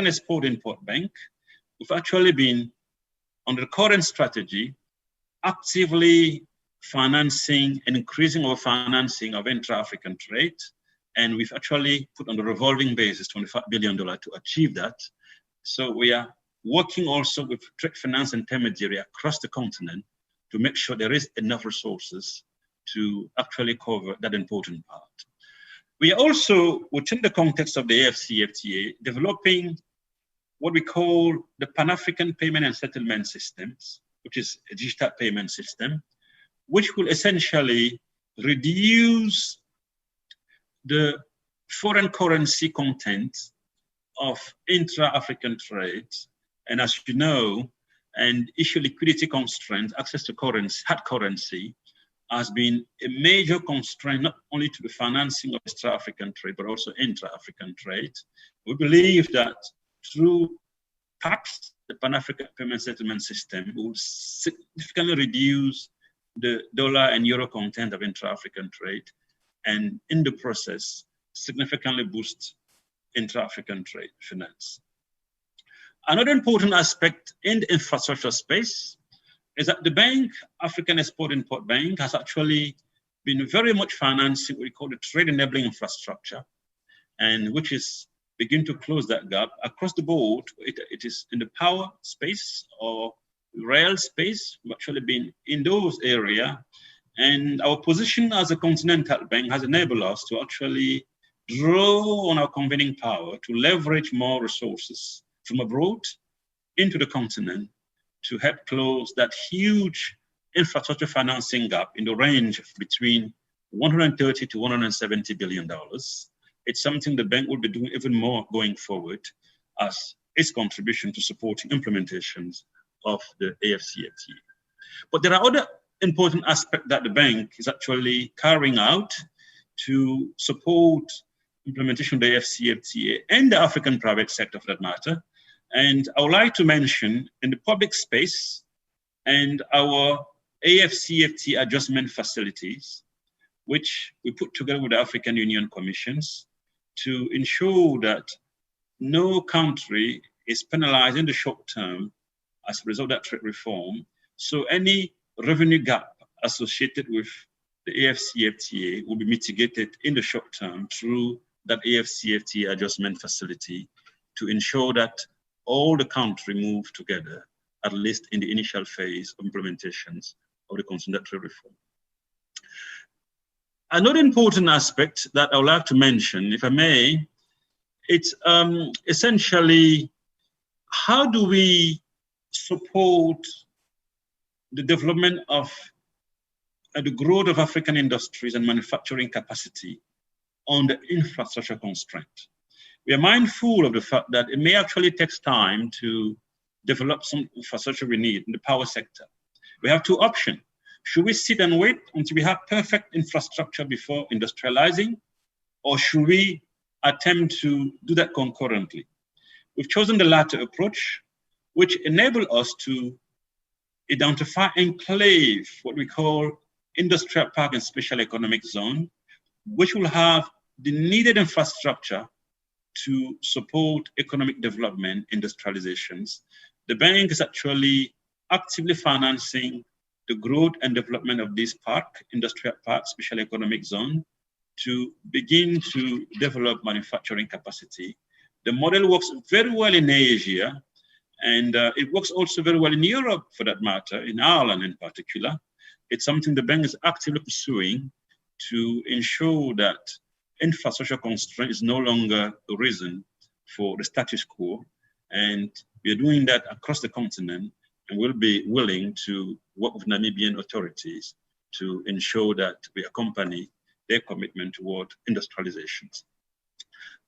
Speaker 9: Export-Import Bank, we've actually been, under the current strategy, actively financing and increasing our financing of intra-African trade. And we've actually put on the revolving basis $25 billion to achieve that. So we are working also with trade finance intermediary across the continent to make sure there is enough resources to actually cover that important part. We are also, within the context of the AFCFTA, developing what we call the Pan-African Payment and Settlement Systems, which is a digital payment system, which will essentially reduce the foreign currency content of intra-African trade And as you know, and issue liquidity constraints, access to currency, hard currency, has been a major constraint, not only to the financing of extra-African trade, but also intra-African trade. We believe that through PAX, the Pan-African Payment Settlement System, will significantly reduce the dollar and euro content of intra-African trade, and in the process, significantly boost intra-African trade finance. Another important aspect in the infrastructure space is that the bank, African Export-Import Bank, has actually been very much financing what we call the trade enabling infrastructure, and which is begin to close that gap across the board. It is in the power space or rail space. We've actually been in those areas, and our position as a continental bank has enabled us to actually draw on our convening power to leverage more resources from abroad into the continent to help close that huge infrastructure financing gap in the range of between $130 to $170 billion. It's something the bank will be doing even more going forward as its contribution to supporting implementations of the AFCFTA. But there are other important aspects that the bank is actually carrying out to support implementation of the AFCFTA and the African private sector for that matter. And I would like to mention in the public space and our AFCFTA adjustment facilities, which we put together with the African Union Commissions to ensure that no country is penalized in the short term as a result of that trade reform. So any revenue gap associated with the AFCFTA will be mitigated in the short term through that AFCFTA adjustment facility to ensure that all the countries move together, at least in the initial phase of implementations of the Continental Trade Reform. Another important aspect that I would like to mention, if I may, it's essentially how do we support the development of the growth of African industries and manufacturing capacity on the infrastructure constraint. We are mindful of the fact that it may actually take time to develop some infrastructure we need in the power sector. We have two options. Should we sit and wait until we have perfect infrastructure before industrializing, or should we attempt to do that concurrently? We've chosen the latter approach, which enables us to identify enclave, what we call industrial park and special economic zone, which will have the needed infrastructure to support economic development, industrializations. The bank is actually actively financing the growth and development of this park, industrial park, special economic zone, to begin to develop manufacturing capacity. The model works very well in Asia, and it works also very well in Europe, for that matter, in Ireland in particular. It's something the bank is actively pursuing to ensure that infrastructure constraint is no longer a reason for the status quo. And we are doing that across the continent, and we'll be willing to work with Namibian authorities to ensure that we accompany their commitment toward industrializations.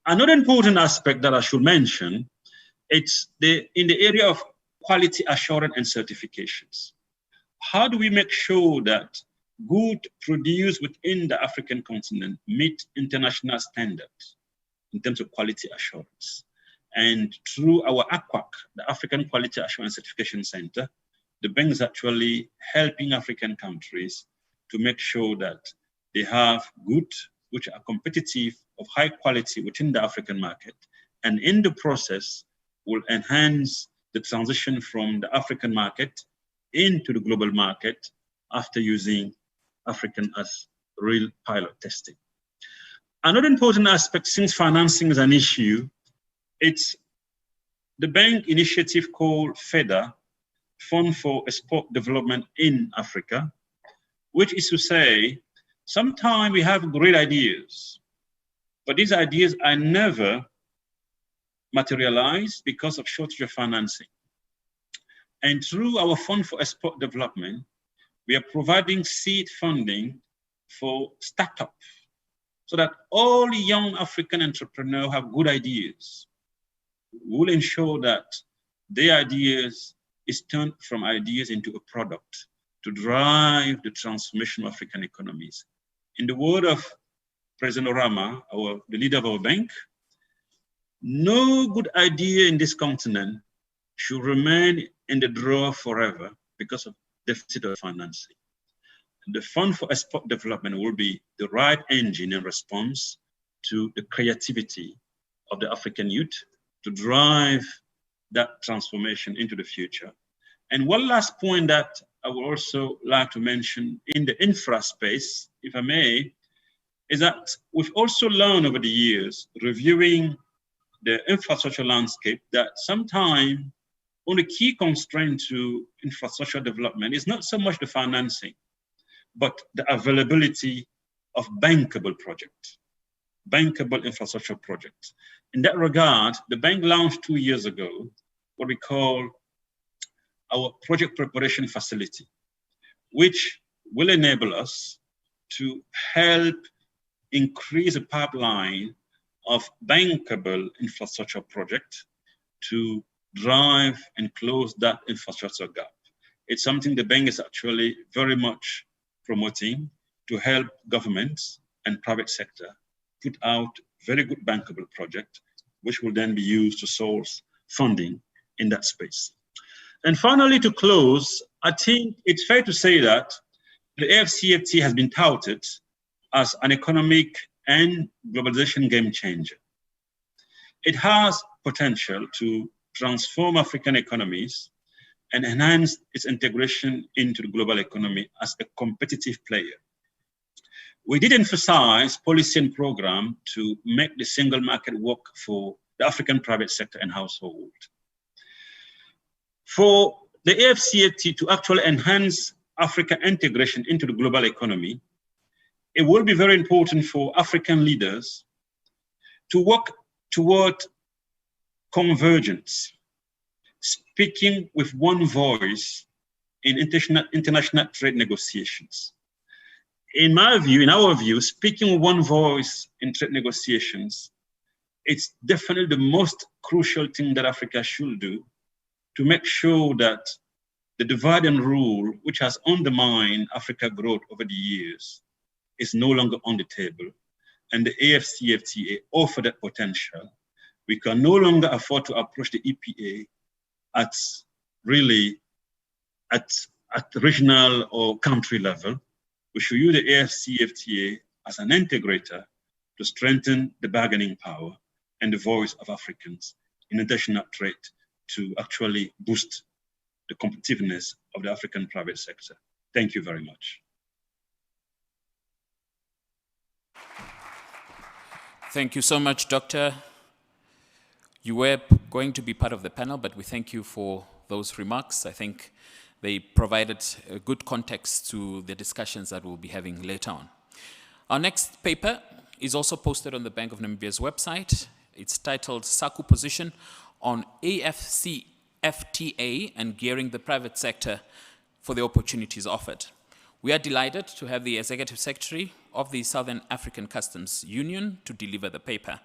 Speaker 9: Another important aspect that I should mention, it's in the area of quality assurance and certifications. How do we make sure that goods produced within the African continent meet international standards in terms of quality assurance? And through our AQUAC, the African Quality Assurance Certification Center, the bank is actually helping African countries to make sure that they have goods which are competitive, of high quality within the African market, and in the process will enhance the transition from the African market into the global market after using African as real pilot testing. Another important aspect, since financing is an issue, it's the bank initiative called FEDA, Fund for Export Development in Africa, which is to say, sometimes we have great ideas, but these ideas are never materialized because of shortage of financing. And through our Fund for Export Development, we are providing seed funding for startups so that all young African entrepreneurs have good ideas. We'll ensure that their ideas is turned from ideas into a product to drive the transformation of African economies. In the word of President Orama, the leader of our bank, no good idea in this continent should remain in the drawer forever because of deficit of financing. The Fund for Export Development will be the right engine in response to the creativity of the African youth to drive that transformation into the future. And one last point that I would also like to mention in the infra space, if I may, is that we've also learned over the years, reviewing the infrastructure landscape, that sometimes one of the key constraints to infrastructure development is not so much the financing, but the availability of bankable projects, bankable infrastructure projects. In that regard, the bank launched 2 years ago what we call our project preparation facility, which will enable us to help increase the pipeline of bankable infrastructure projects to drive and close that infrastructure gap. It's something the bank is actually very much promoting to help governments and private sector put out very good bankable projects, which will then be used to source funding in that space. And finally, to close, I think it's fair to say that the AFCFTA has been touted as an economic and globalization game changer. It has potential to transform African economies and enhance its integration into the global economy as a competitive player. We did emphasize policy and program to make the single market work for the African private sector and household. For the AFCFTA to actually enhance African integration into the global economy, it will be very important for African leaders to work toward convergence, speaking with one voice in international trade negotiations. In my view, in our view, speaking with one voice in trade negotiations, it's definitely the most crucial thing that Africa should do to make sure that the divide and rule, which has undermined Africa's growth over the years, is no longer on the table. And the AFCFTA offers that potential. We can no longer afford to approach the EPA at regional or country level. We should use the AFCFTA as an integrator to strengthen the bargaining power and the voice of Africans in international trade to actually boost the competitiveness of the African private sector. Thank you very much.
Speaker 1: Thank you so much, Doctor. You were going to be part of the panel, but we thank you for those remarks. I think they provided a good context to the discussions that we'll be having later on. Our next paper is also posted on the Bank of Namibia's website. It's titled SACU Position on AFCFTA and Gearing the Private Sector for the Opportunities Offered. We are delighted to have the Executive Secretary of the Southern African Customs Union to deliver the paper.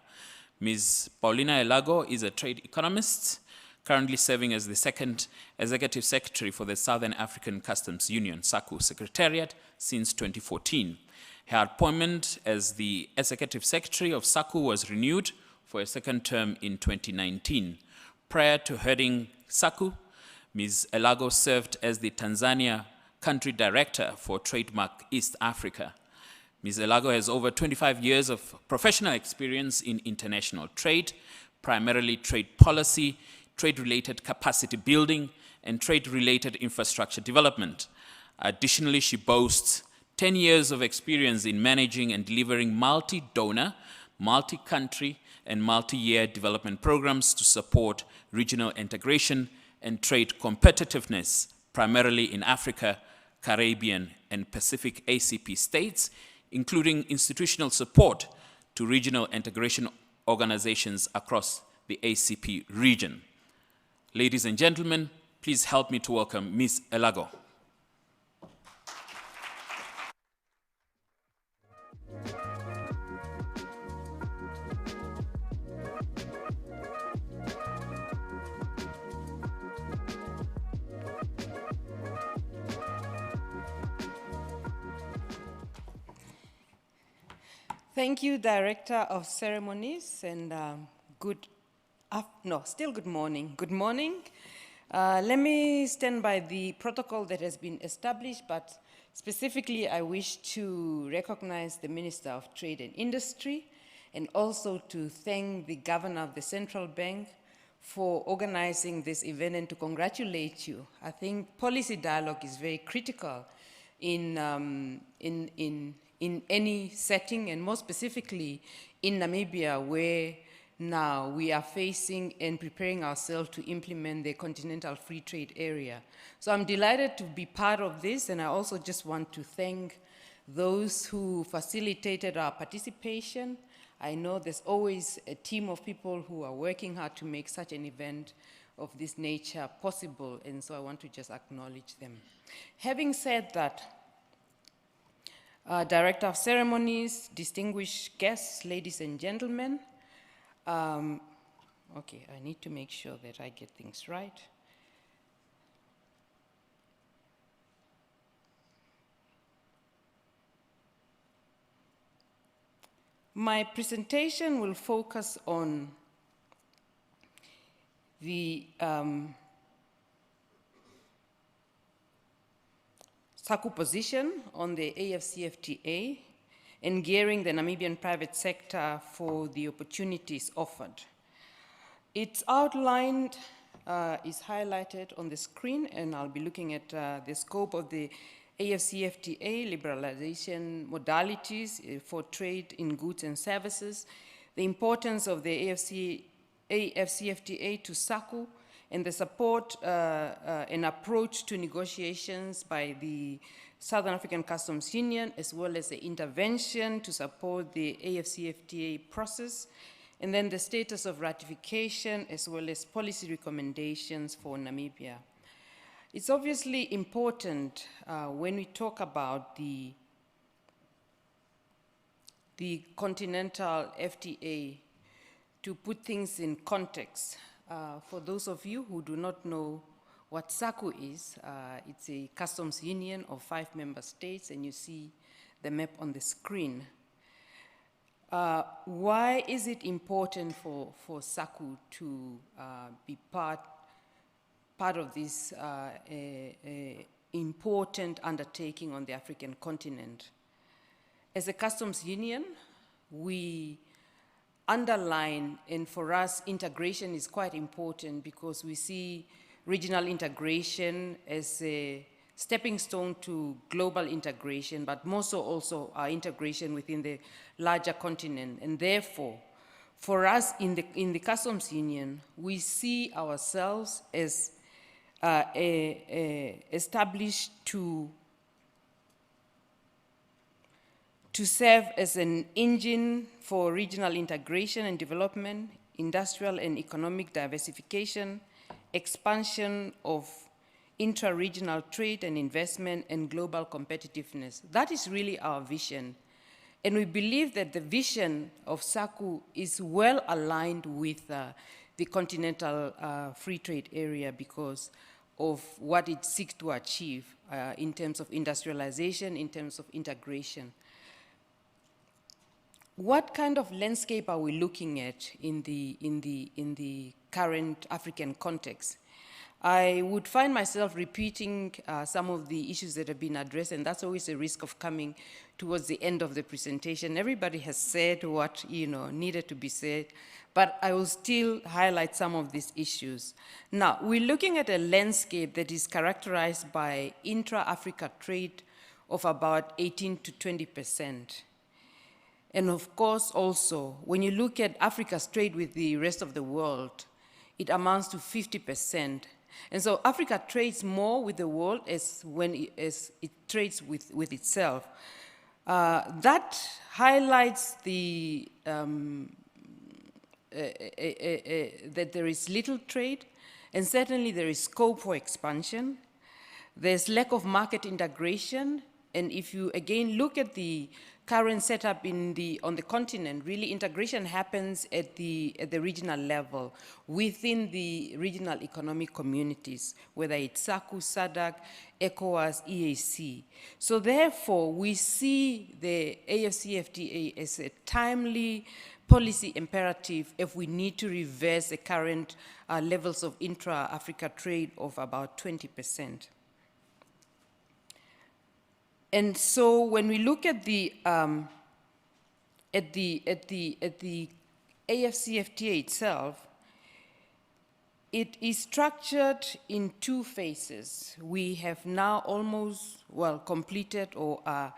Speaker 1: Ms. Paulina Elago is a trade economist, currently serving as the second Executive Secretary for the Southern African Customs Union, SACU Secretariat, since 2014. Her appointment as the Executive Secretary of SACU was renewed for a second term in 2019. Prior to heading SACU, Ms. Elago served as the Tanzania Country Director for Trademark East Africa. Ms. Elago has over 25 years of professional experience in international trade, primarily trade policy, trade-related capacity building, and trade-related infrastructure development. Additionally, she boasts 10 years of experience in managing and delivering multi-donor, multi-country, and multi-year development programs to support regional integration and trade competitiveness, primarily in Africa, Caribbean, and Pacific ACP states, including institutional support to regional integration organizations across the ACP region. Ladies and gentlemen, please help me to welcome Ms. Elago.
Speaker 10: Thank you, Director of Ceremonies, and still good morning. Good morning. Let me stand by the protocol that has been established, but specifically I wish to recognize the Minister of Trade and Industry, and also to thank the Governor of the Central Bank for organizing this event and to congratulate you. I think policy dialogue is very critical in any setting, and more specifically in Namibia, where now we are facing and preparing ourselves to implement the Continental Free Trade Area. So I'm delighted to be part of this, and I also just want to thank those who facilitated our participation. I know there's always a team of people who are working hard to make such an event of this nature possible, and so I want to just acknowledge them. Having said that, Director of Ceremonies, distinguished guests, ladies and gentlemen, okay, I need to make sure that I get things right. My presentation will focus on the SACU position on the AFCFTA and gearing the Namibian private sector for the opportunities offered. It's outlined, is highlighted on the screen, and I'll be looking at the scope of the AFCFTA liberalization modalities for trade in goods and services, the importance of the AFCFTA to SACU, and the support and approach to negotiations by the Southern African Customs Union, as well as the intervention to support the AFCFTA process, and then the status of ratification, as well as policy recommendations for Namibia. It's obviously important when we talk about the Continental FTA to put things in context. For those of you who do not know what SACU is, it's a customs union of 5 member states, and you see the map on the screen. Why is it important for SACU to be part of this important undertaking on the African continent? As a customs union, we underline, and for us, integration is quite important because we see regional integration as a stepping stone to global integration, but more so also our integration within the larger continent. And therefore, for us in the customs union, we see ourselves as established to serve as an engine for regional integration and development, industrial and economic diversification, expansion of intra-regional trade and investment, and global competitiveness. That is really our vision. And we believe that the vision of SACU is well aligned with the Continental Free Trade Area because of what it seeks to achieve in terms of industrialization, in terms of integration. What kind of landscape are we looking at in the current African context? I would find myself repeating some of the issues that have been addressed, and that's always a risk of coming towards the end of the presentation. Everybody has said what needed to be said, but I will still highlight some of these issues. Now, we're looking at a landscape that is characterized by intra-Africa trade of about 18 to 20%. And of course, also, when you look at Africa's trade with the rest of the world, it amounts to 50%. And so Africa trades more with the world as it trades with itself. That highlights that there is little trade, and certainly there is scope for expansion. There's lack of market integration, And if you again look at the current setup on the continent, really integration happens at the regional level, within the regional economic communities, whether it's SACU, SADC, ECOWAS, EAC. So therefore, we see the AFCFTA as a timely policy imperative if we need to reverse the current levels of intra-Africa trade of about 20%. And so when we look at the AFCFTA itself, it is structured in two phases. We have now almost, well, completed or are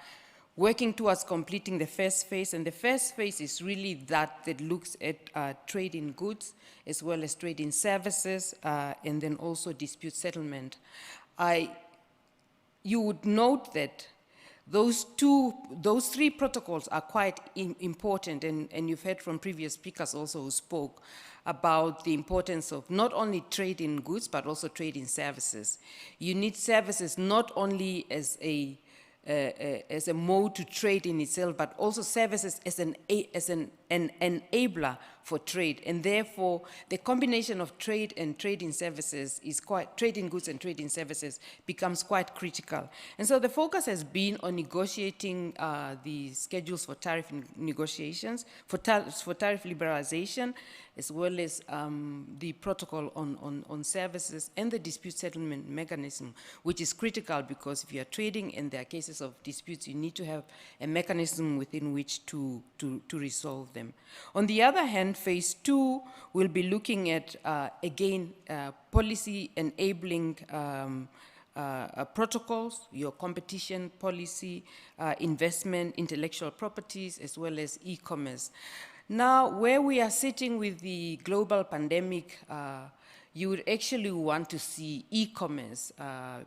Speaker 10: working towards completing the first phase, and the first phase is really that looks at trade in goods as well as trade in services, and then also dispute settlement. You would note that those three protocols are quite important, and you've heard from previous speakers also who spoke about the importance of not only trade in goods, but also trade in services. You need services not only as a mode to trade in itself, but also services as an enabler for trade. And therefore, the combination of trade and trade in services trade in goods and trade in services becomes quite critical. And so the focus has been on negotiating the schedules for tariff negotiations, for tariff liberalization, as well as the protocol on services and the dispute settlement mechanism, which is critical because if you are trading and there are cases of disputes, you need to have a mechanism within which to resolve them. On the other hand, phase 2 will be looking at, again, policy enabling protocols, your competition policy, investment, intellectual properties, as well as e-commerce. Now, where we are sitting with the global pandemic, you would actually want to see e-commerce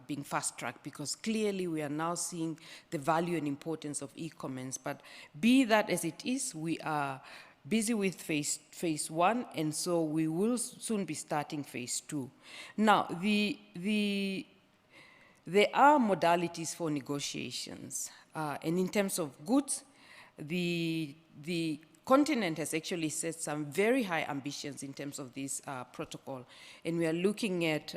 Speaker 10: being fast-tracked, because clearly we are now seeing the value and importance of e-commerce. But be that as it is, we are busy with phase 1, and so we will soon be starting phase 2. Now, there are modalities for negotiations, and in terms of goods, the continent has actually set some very high ambitions in terms of this protocol, and we are looking at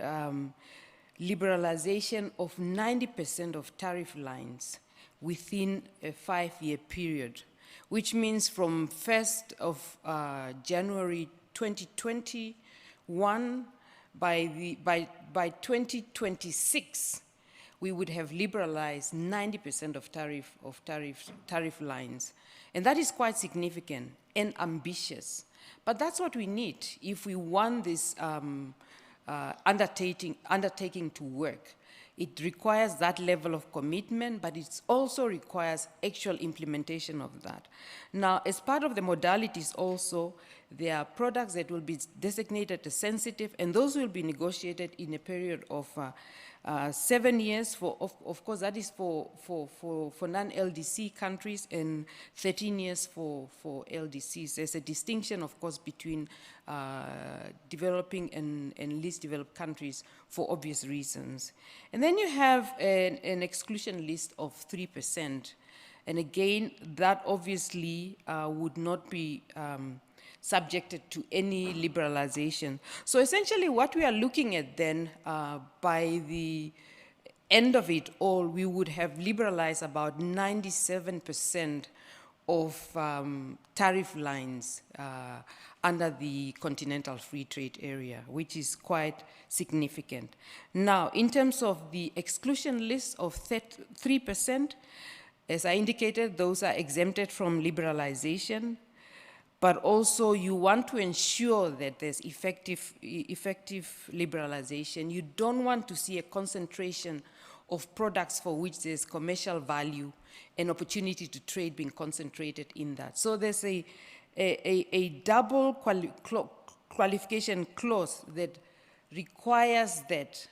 Speaker 10: liberalization of 90% of tariff lines within a 5-year period, which means from 1st of January 2021, by 2026, we would have liberalized 90% of tariff lines. And that is quite significant and ambitious. But that's what we need if we want this undertaking to work. It requires that level of commitment, but it also requires actual implementation of that. Now, as part of the modalities also, there are products that will be designated as sensitive, and those will be negotiated in a period of 7 years, of course, that is for non-LDC countries, and 13 years for LDCs. There's a distinction, of course, between developing and least developed countries for obvious reasons. And then you have an exclusion list of 3%. And again, that obviously would not be subjected to any liberalization. So essentially what we are looking at then, by the end of it all, we would have liberalized about 97% of tariff lines under the Continental Free Trade Area, which is quite significant. Now, in terms of the exclusion list of 3%, as I indicated, those are exempted from liberalization. But also you want to ensure that there's effective liberalization. You don't want to see a concentration of products for which there's commercial value and opportunity to trade being concentrated in that. So there's a double qualification clause that requires that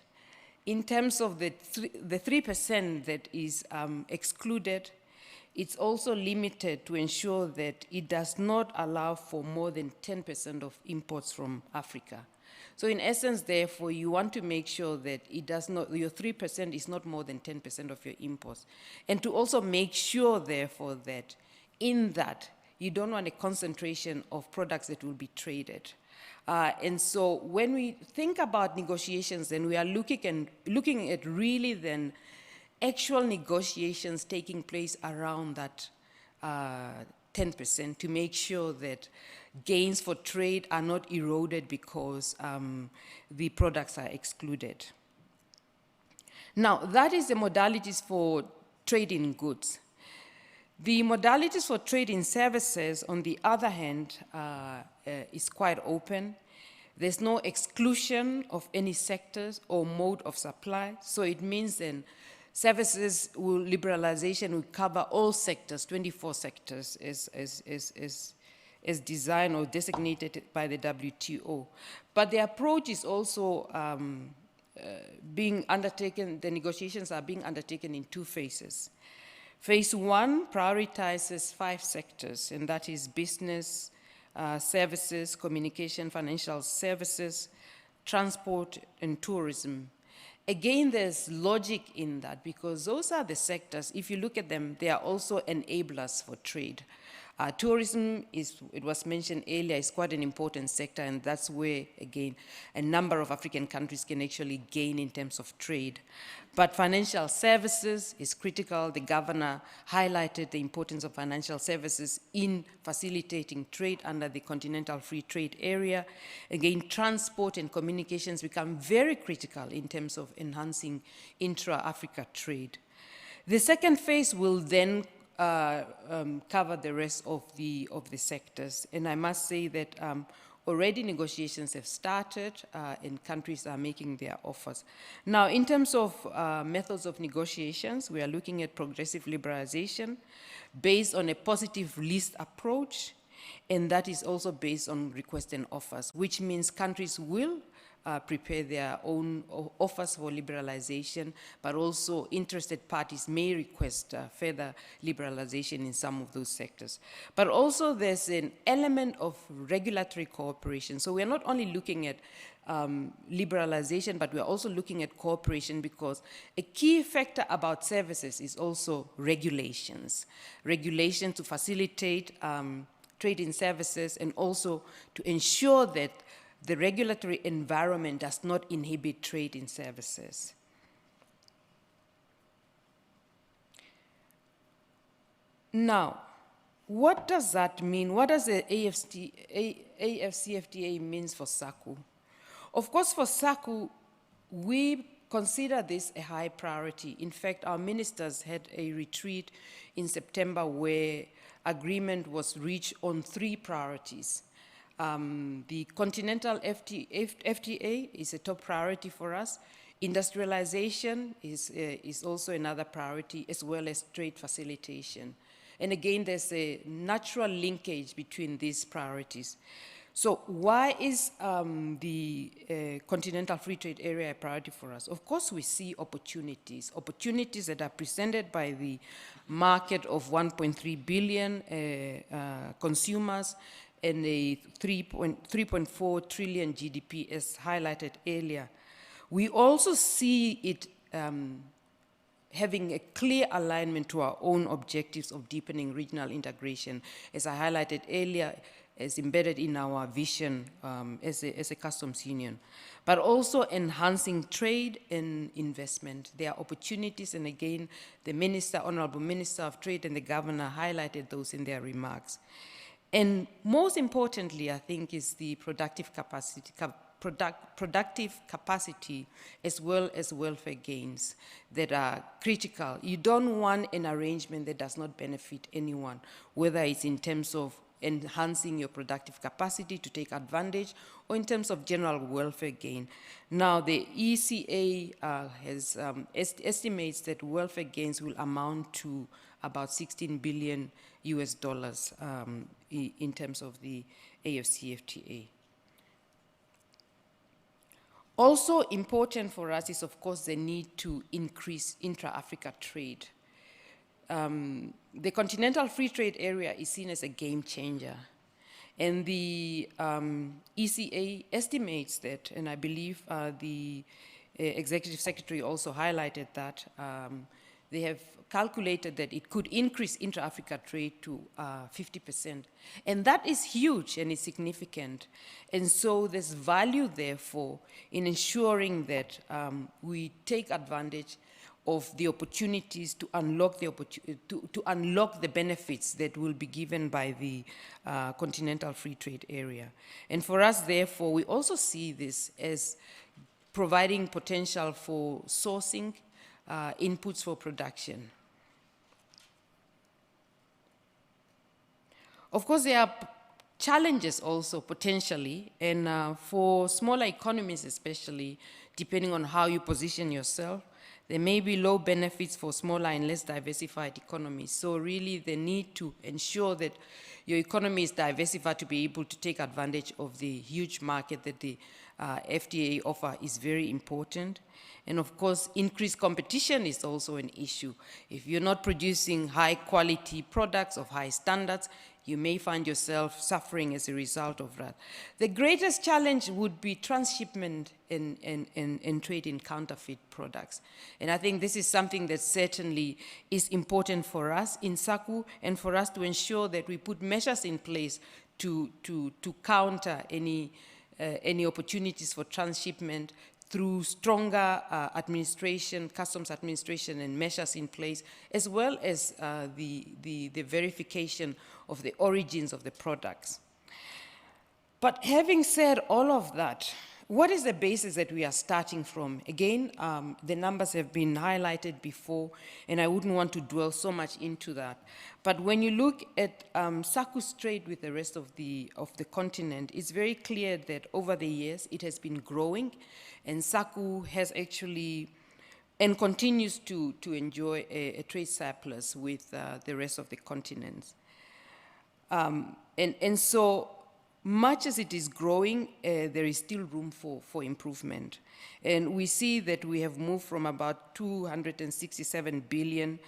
Speaker 10: in terms of the 3% that is excluded, it's also limited to ensure that it does not allow for more than 10% of imports from Africa. So in essence, therefore, you want to make sure that it does not, your 3% is not more than 10% of your imports. And to also make sure, therefore, that in that, you don't want a concentration of products that will be traded. And so when we think about negotiations, then we are looking at really then actual negotiations taking place around that 10% to make sure that gains for trade are not eroded because the products are excluded. Now, that is the modalities for trade in goods. The modalities for trade in services, on the other hand, is quite open. There's no exclusion of any sectors or mode of supply, so it means then services liberalization will cover all sectors, 24 sectors as designed or designated by the WTO. But the approach is also being undertaken, the negotiations are being undertaken in 2 phases. Phase 1 prioritizes 5 sectors, and that is business, services, communication, financial services, transport, and tourism. Again, there's logic in that because those are the sectors, if you look at them, they are also enablers for trade. Tourism is, it was mentioned earlier, is quite an important sector, and that's where, again, a number of African countries can actually gain in terms of trade. But financial services is critical. The governor highlighted the importance of financial services in facilitating trade under the Continental Free Trade Area. Again, transport and communications become very critical in terms of enhancing intra-Africa trade. The second phase will then cover the rest of the sectors. And I must say that already negotiations have started and countries are making their offers. Now, in terms of methods of negotiations, we are looking at progressive liberalization based on a positive list approach, and that is also based on requests and offers, which means countries will prepare their own offers for liberalization, but also interested parties may request further liberalization in some of those sectors. But also there's an element of regulatory cooperation. So we're not only looking at liberalization, but we're also looking at cooperation because a key factor about services is also regulations. Regulation to facilitate trade in services and also to ensure that the regulatory environment does not inhibit trade in services. Now, what does that mean? What does the AFCFTA means for SACU? Of course, for SACU, we consider this a high priority. In fact, our ministers had a retreat in September where agreement was reached on 3 priorities. The Continental FTA is a top priority for us. Industrialization is also another priority, as well as trade facilitation. And again, there's a natural linkage between these priorities. So why is the Continental Free Trade Area a priority for us? Of course, we see opportunities that are presented by the market of 1.3 billion consumers, and a 3.4 trillion GDP, as highlighted earlier. We also see it having a clear alignment to our own objectives of deepening regional integration, as I highlighted earlier, as embedded in our vision as a customs union, but also enhancing trade and investment. There are opportunities, and again, the Minister, Honorable Minister of Trade and the Governor highlighted those in their remarks. And most importantly, I think, is the productive capacity as well as welfare gains that are critical. You don't want an arrangement that does not benefit anyone, whether it's in terms of enhancing your productive capacity to take advantage or in terms of general welfare gain. Now, the ECA estimates that welfare gains will amount to about $16 billion in terms of the AFCFTA. Also important for us is, of course, the need to increase intra-Africa trade. The Continental Free Trade Area is seen as a game changer. And the ECA estimates that, and I believe the Executive Secretary also highlighted that, they have calculated that it could increase intra-Africa trade to 50%. And that is huge and is significant. And so there's value, therefore, in ensuring that we take advantage of the opportunities to unlock to unlock the benefits that will be given by the Continental Free Trade Area. And for us, therefore, we also see this as providing potential for sourcing inputs for production. Of course, there are challenges also potentially, and for smaller economies especially, depending on how you position yourself, there may be low benefits for smaller and less diversified economies. So really the need to ensure that your economy is diversified to be able to take advantage of the huge market that the FTA offer is very important. And of course, increased competition is also an issue. If you're not producing high quality products of high standards, you may find yourself suffering as a result of that. The greatest challenge would be transshipment and trade in counterfeit products. And I think this is something that certainly is important for us in SACU and for us to ensure that we put measures in place to counter any opportunities for transshipment through stronger administration, customs administration and measures in place, as well as the verification of the origins of the products. But having said all of that, what is the basis that we are starting from? Again, the numbers have been highlighted before, and I wouldn't want to dwell so much into that. But when you look at SACU's trade with the rest of the continent, it's very clear that over the years it has been growing, and SACU has actually and continues to enjoy a trade surplus with the rest of the continents. And so much as it is growing, there is still room for improvement. And we see that we have moved from about 267 billion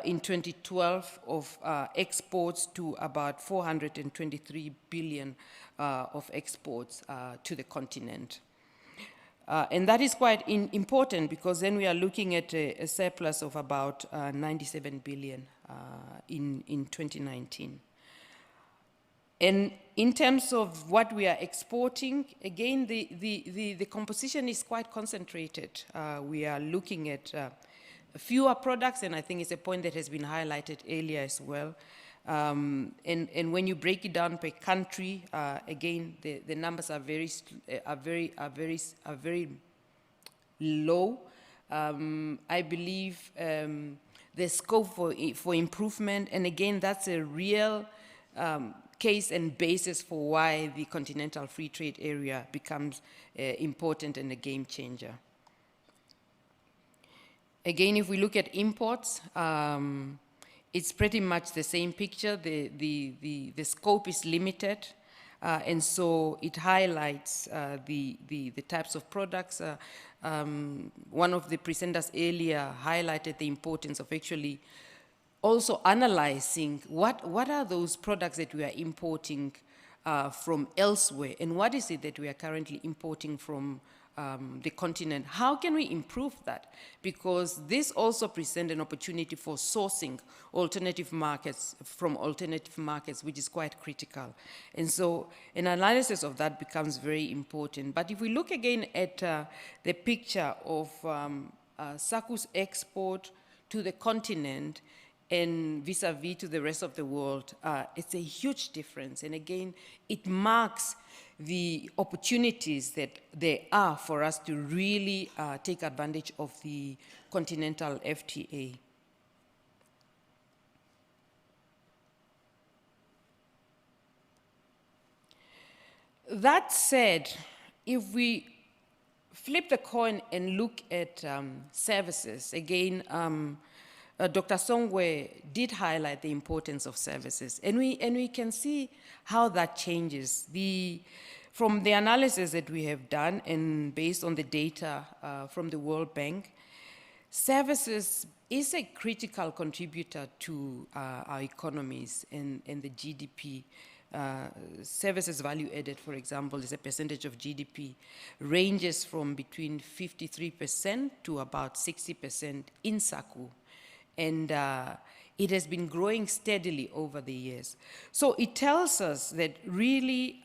Speaker 10: in 2012 of exports to about 423 billion of exports to the continent. And that is quite important because then we are looking at a surplus of about 97 billion in 2019. And in terms of what we are exporting, again, the composition is quite concentrated. We are looking at fewer products, and I think it's a point that has been highlighted earlier as well. And when you break it down per country, again, the numbers are very low. I believe there's scope for improvement, and again, that's a real case and basis for why the Continental Free Trade Area becomes important and a game changer. Again, if we look at imports, it's pretty much the same picture. The scope is limited, and so it highlights the types of products. One of the presenters earlier highlighted the importance of actually also analyzing what are those products that we are importing from elsewhere, and what is it that we are currently importing from the continent. How can we improve that? Because this also presents an opportunity for sourcing alternative markets from alternative markets, which is quite critical. And so an analysis of that becomes very important. But if we look again at the picture of SACU's export to the continent, and vis-a-vis to the rest of the world, it's a huge difference. And again, it marks the opportunities that there are for us to really take advantage of the Continental FTA. That said, if we flip the coin and look at services, again, Dr. Songwe did highlight the importance of services, and we can see how that changes. From the analysis that we have done and based on the data from the World Bank, services is a critical contributor to our economies and the GDP services value added, for example, as a percentage of GDP, ranges from between 53% to about 60% in SACU. And it has been growing steadily over the years. So it tells us that really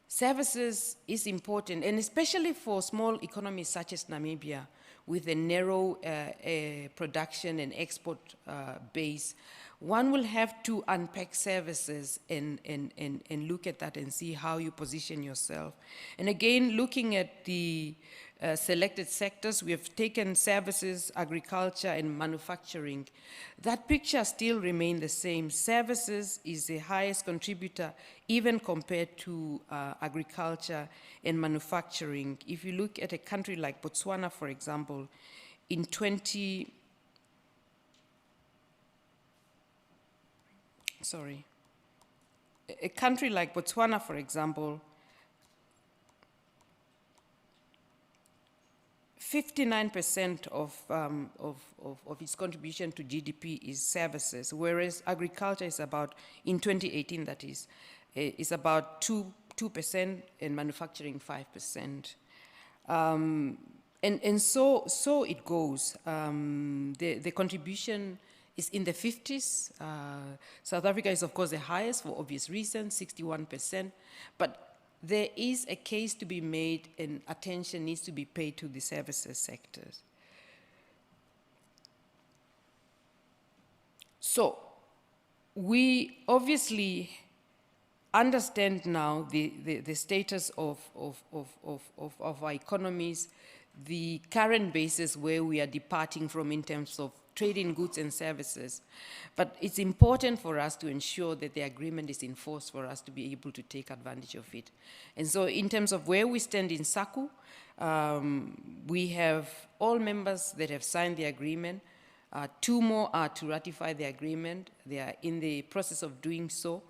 Speaker 10: services is important, and especially for small economies such as Namibia, with a narrow production and export base, one will have to unpack services and look at that and see how you position yourself. And again, looking at the selected sectors, we have taken services, agriculture, and manufacturing. That picture still remains the same. Services is the highest contributor, even compared to agriculture and manufacturing. If you look at a country like Botswana, for example, in a country like Botswana, for example, 59% of its contribution to GDP is services, whereas agriculture is about, in 2018 that is about 2% and manufacturing 5%. And so it goes. The contribution is in the 50s. South Africa is, of course, the highest for obvious reasons, 61%. But there is a case to be made, and attention needs to be paid to the services sectors. So we obviously understand now the status of our economies, the current basis where we are departing from in terms of trade in goods and services. But it's important for us to ensure that the agreement is enforced for us to be able to take advantage of it. And so in terms of where we stand in SACU, we have all members that have signed the agreement. 2 more are to ratify the agreement. They are in the process of doing so.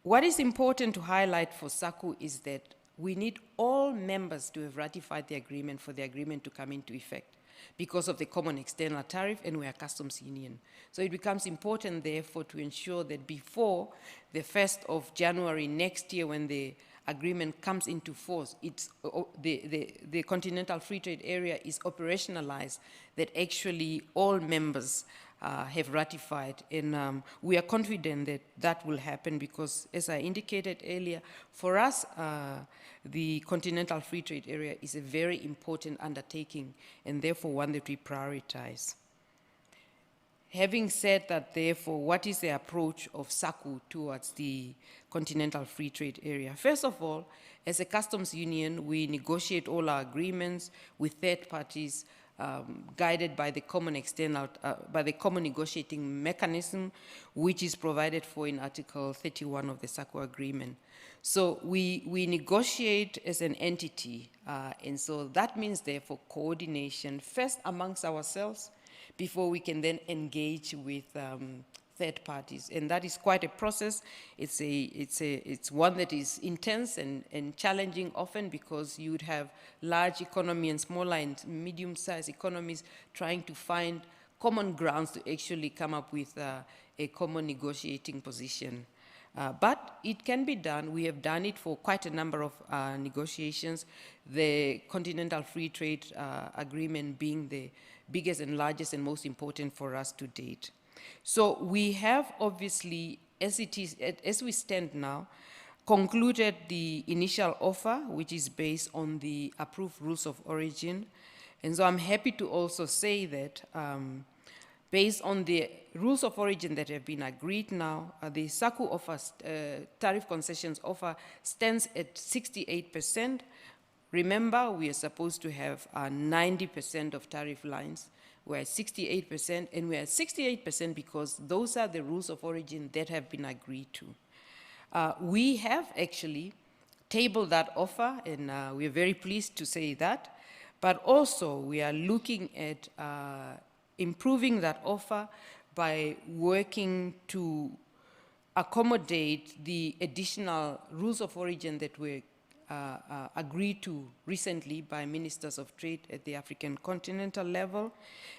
Speaker 10: What is important to highlight for SACU is that we need all members to have ratified the agreement for the agreement to come into effect, because of the common external tariff, and we are a customs union. So it becomes important, therefore, to ensure that before the 1st of January next year, when the agreement comes into force, the Continental Free Trade Area is operationalized, that actually all members have ratified. And we are confident that that will happen because, as I indicated earlier, for us, the Continental Free Trade Area is a very important undertaking, and therefore one that we prioritize. Having said that, therefore, what is the approach of SACU towards the Continental Free Trade Area? First of all, as a customs union, we negotiate all our agreements with third parties, guided by the common negotiating mechanism, which is provided for in Article 31 of the SACU agreement. So we negotiate as an entity, and so that means, therefore, coordination first amongst ourselves before we can then engage with third parties, and that is quite a process. It's one that is intense and challenging often, because you would have large economy and smaller and medium-sized economies trying to find common grounds to actually come up with a common negotiating position. But it can be done. We have done it for quite a number of negotiations, the Continental Free Trade Agreement being the biggest and largest and most important for us to date. So we have obviously, as we stand now, concluded the initial offer, which is based on the approved rules of origin. And so I'm happy to also say that based on the rules of origin that have been agreed now, the SACU offers, tariff concessions offer stands at 68%. Remember, we are supposed to have 90% of tariff lines. We're at 68%, and we're at 68% because those are the rules of origin that have been agreed to. We have actually tabled that offer, and we're very pleased to say that, but also we are looking at improving that offer by working to accommodate the additional rules of origin that were agreed to recently by ministers of trade at the African continental level.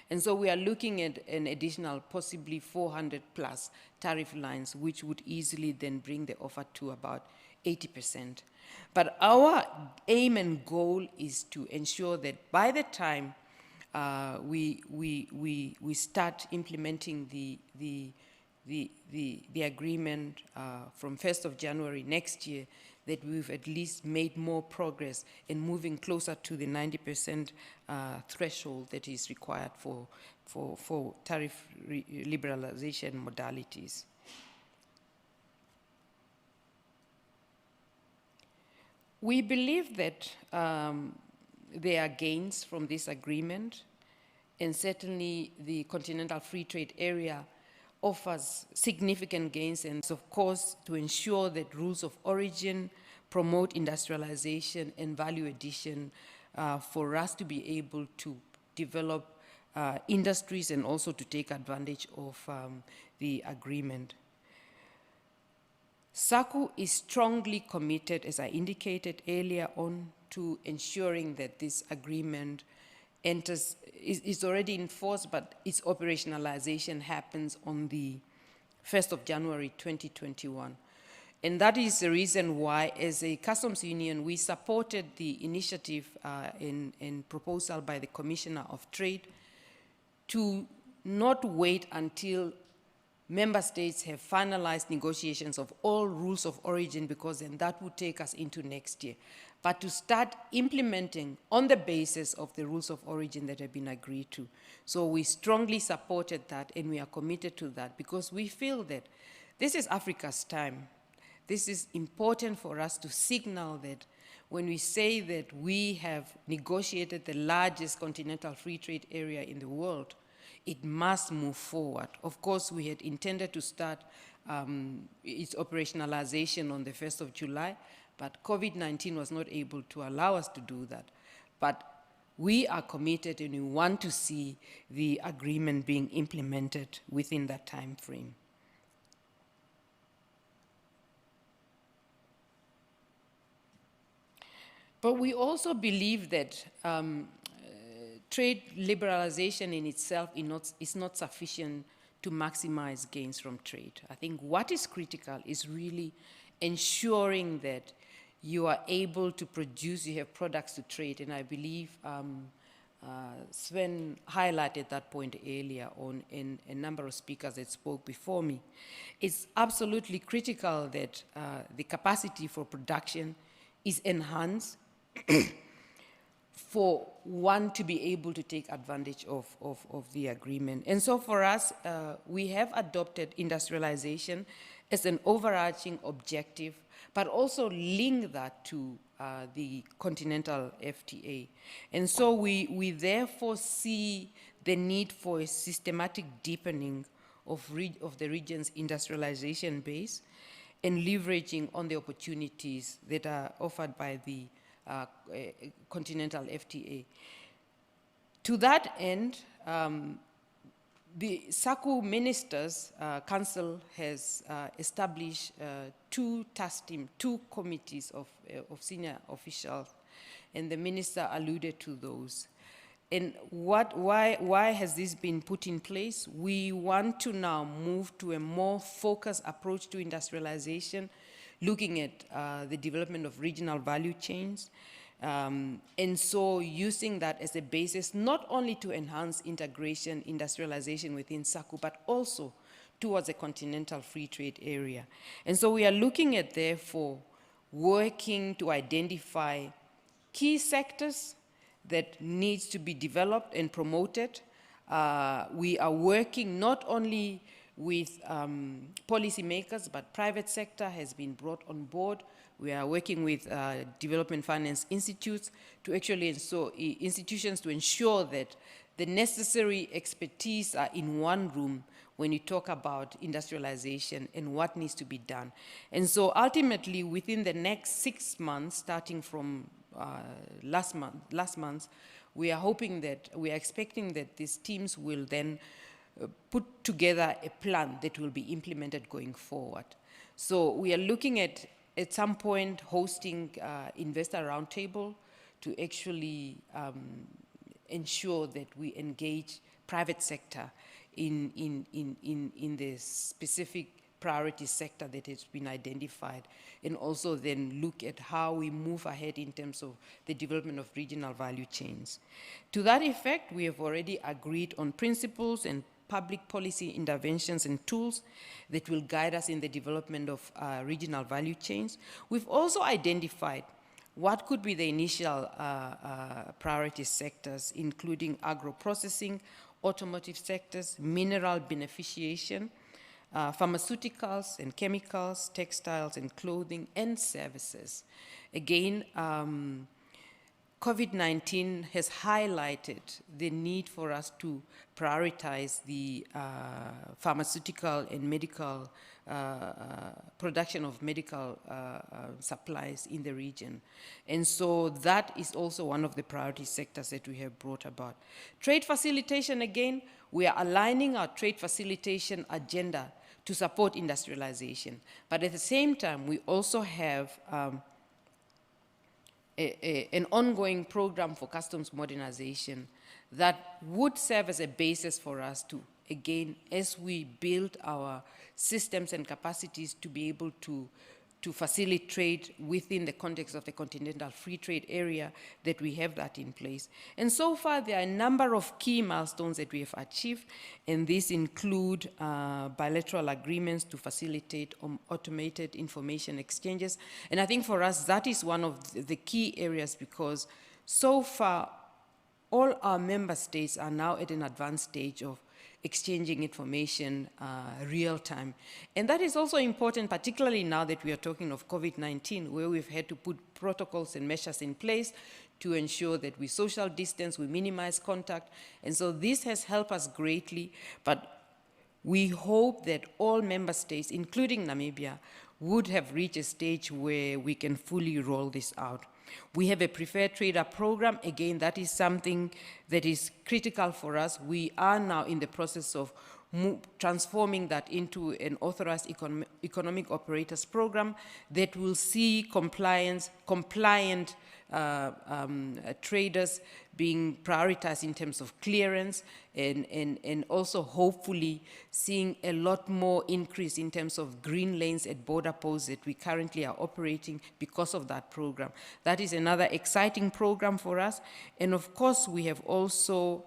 Speaker 10: And so we are looking at an additional possibly 400 plus tariff lines, which would easily then bring the offer to about 80%. But our aim and goal is to ensure that by the time we start implementing the agreement from 1st of January next year, that we've at least made more progress in moving closer to the 90% threshold that is required for tariff liberalization modalities. We believe that there are gains from this agreement, and certainly the Continental Free Trade Area offers significant gains, and of course to ensure that rules of origin promote industrialization and value addition for us to be able to develop industries and also to take advantage of the agreement. SACU is strongly committed, as I indicated earlier on, to ensuring that this agreement is already in force, but its operationalization happens on the 1st of January 2021. And that is the reason why, as a customs union, we supported the initiative and proposal by the Commissioner of Trade to not wait until member states have finalized negotiations of all rules of origin, because then that would take us into next year, but to start implementing on the basis of the rules of origin that have been agreed to. So we strongly supported that, and we are committed to that, because we feel that this is Africa's time. This is important for us to signal that when we say that we have negotiated the largest continental free trade area in the world, it must move forward. Of course, we had intended to start its operationalization on the 1st of July, but COVID-19 was not able to allow us to do that. But we are committed, and we want to see the agreement being implemented within that time frame. But we also believe that trade liberalization in itself is not sufficient to maximize gains from trade. I think what is critical is really ensuring that you are able to produce, you have products to trade, and I believe Sven highlighted that point earlier on in a number of speakers that spoke before me. It's absolutely critical that the capacity for production is enhanced for one to be able to take advantage of the agreement. And so for us, we have adopted industrialization as an overarching objective, but also link that to the Continental FTA. And so we therefore see the need for a systematic deepening of the region's industrialization base and leveraging on the opportunities that are offered by the Continental FTA. To that end, the SACU Ministers Council has established two task teams, two committees of senior officials, and the minister alluded to those. And why has this been put in place? We want to now move to a more focused approach to industrialization, looking at the development of regional value chains, and so using that as a basis not only to enhance integration, industrialization within SACU, but also towards a continental free trade area. And so we are looking at, therefore, working to identify key sectors that needs to be developed and promoted. We are working not only with policymakers, but private sector has been brought on board. We are working with development finance institutes to actually, institutions to ensure that the necessary expertise are in one room when you talk about industrialization and what needs to be done. And so ultimately, within the next 6 months, starting from last month, we are expecting that these teams will then put together a plan that will be implemented going forward. So we are looking at at some point hosting investor roundtable to actually ensure that we engage private sector in the specific priority sector that has been identified, and also then look at how we move ahead in terms of the development of regional value chains. To that effect, we have already agreed on principles and public policy interventions and tools that will guide us in the development of regional value chains. We've also identified what could be the initial priority sectors, including agro-processing, automotive sectors, mineral beneficiation, pharmaceuticals and chemicals, textiles and clothing, and services. Again, COVID-19 has highlighted the need for us to prioritize the pharmaceutical and medical production of medical supplies in the region. And so that is also one of the priority sectors that we have brought about. Trade facilitation, again, we are aligning our trade facilitation agenda to support industrialization. But at the same time, we also have an ongoing program for customs modernization that would serve as a basis for us to, again, as we build our systems and capacities to be able to facilitate trade within the context of the Continental Free Trade Area, that we have that in place. And so far, there are a number of key milestones that we have achieved, and these include bilateral agreements to facilitate automated information exchanges. And I think for us, that is one of the key areas, because so far, all our member states are now at an advanced stage of exchanging information real time. And that is also important, particularly now that we are talking of COVID-19, where we've had to put protocols and measures in place to ensure that we social distance, we minimize contact. And so this has helped us greatly, but we hope that all member states, including Namibia, would have reached a stage where we can fully roll this out. We have a preferred trader program. Again, that is something that is critical for us. We are now in the process of transforming that into an authorized economic operators program that will see compliant traders being prioritized in terms of clearance, and also hopefully seeing a lot more increase in terms of green lanes at border posts that we currently are operating because of that program. That is another exciting program for us. And of course, we have also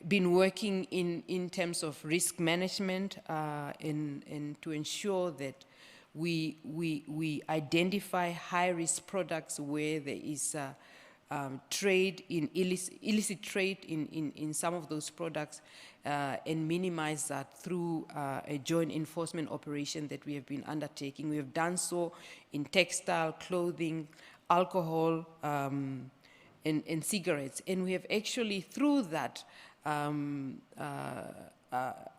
Speaker 10: been working in terms of risk management and to ensure that we identify high-risk products where there is trade in illicit trade in some of those products, and minimize that through a joint enforcement operation that we have been undertaking. We have done so in textile, clothing, alcohol, and cigarettes. And we have actually, through that,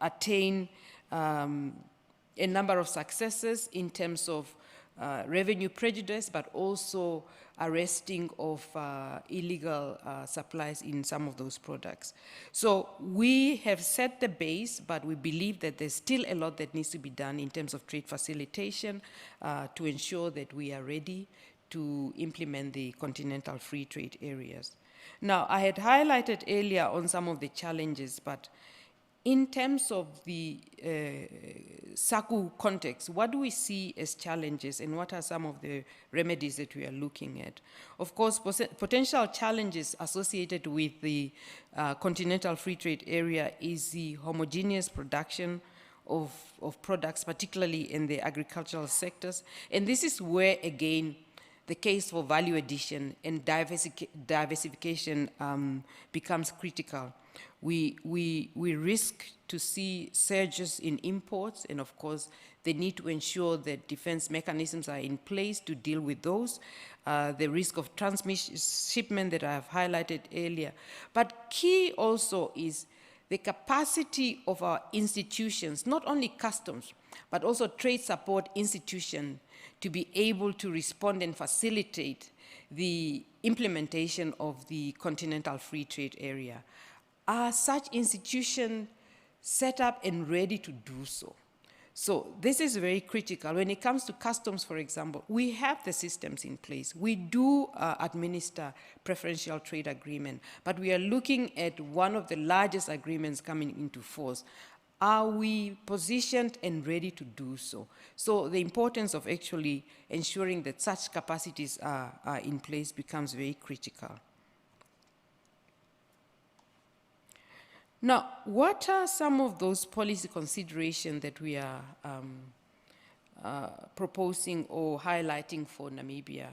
Speaker 10: attained a number of successes in terms of revenue prejudice, but also arresting of illegal supplies in some of those products. So we have set the base, but we believe that there's still a lot that needs to be done in terms of trade facilitation to ensure that we are ready to implement the continental free trade areas. Now, I had highlighted earlier on some of the challenges, but in terms of the SACU context, what do we see as challenges, and what are some of the remedies that we are looking at? Of course, potential challenges associated with the continental free trade area is the homogeneous production of products, particularly in the agricultural sectors. And this is where, again, the case for value addition and diversification becomes critical. We risk to see surges in imports, and of course, they need to ensure that defense mechanisms are in place to deal with those. The risk of transshipment that I have highlighted earlier. But key also is the capacity of our institutions, not only customs, but also trade support institutions, to be able to respond and facilitate the implementation of the continental free trade area. Are such institutions set up and ready to do so? So this is very critical. When it comes to customs, for example, we have the systems in place. We do administer preferential trade agreement, but we are looking at one of the largest agreements coming into force. Are we positioned and ready to do so? So the importance of actually ensuring that such capacities are in place becomes very critical. Now, what are some of those policy considerations that we are proposing or highlighting for Namibia?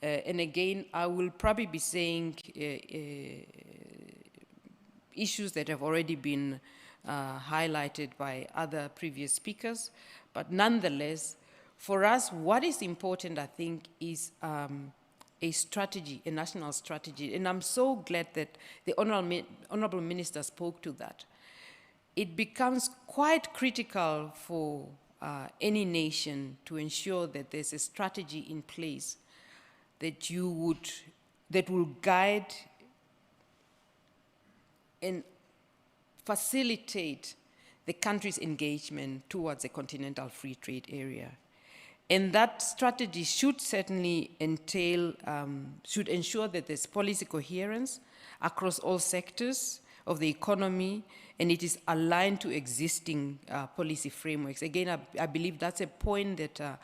Speaker 10: And again, I will probably be saying issues that have already been highlighted by other previous speakers, but nonetheless, for us, what is important, I think, is a strategy, a national strategy, and I'm so glad that the Honorable Minister spoke to that. It becomes quite critical for any nation to ensure that there's a strategy in place that that will guide and facilitate the country's engagement towards a continental free trade area. And that strategy should certainly entail, should ensure that there's policy coherence across all sectors of the economy, and it is aligned to existing policy frameworks. Again, I believe that's a point that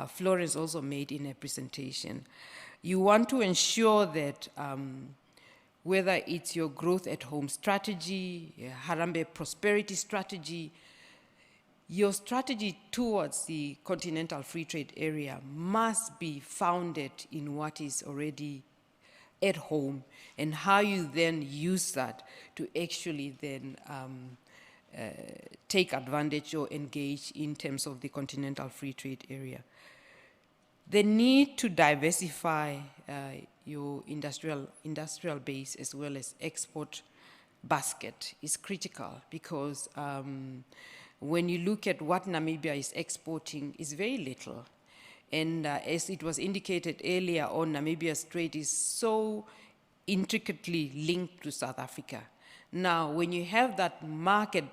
Speaker 10: Florence also made in her presentation. You want to ensure that whether it's your growth at home strategy, Harambee prosperity strategy, your strategy towards the continental free trade area must be founded in what is already at home and how you then use that to actually then take advantage or engage in terms of the continental free trade area. The need to diversify your industrial base as well as export basket is critical because when you look at what Namibia is exporting, it's very little. And as it was indicated earlier on, Namibia's trade is so intricately linked to South Africa. Now, when you have that market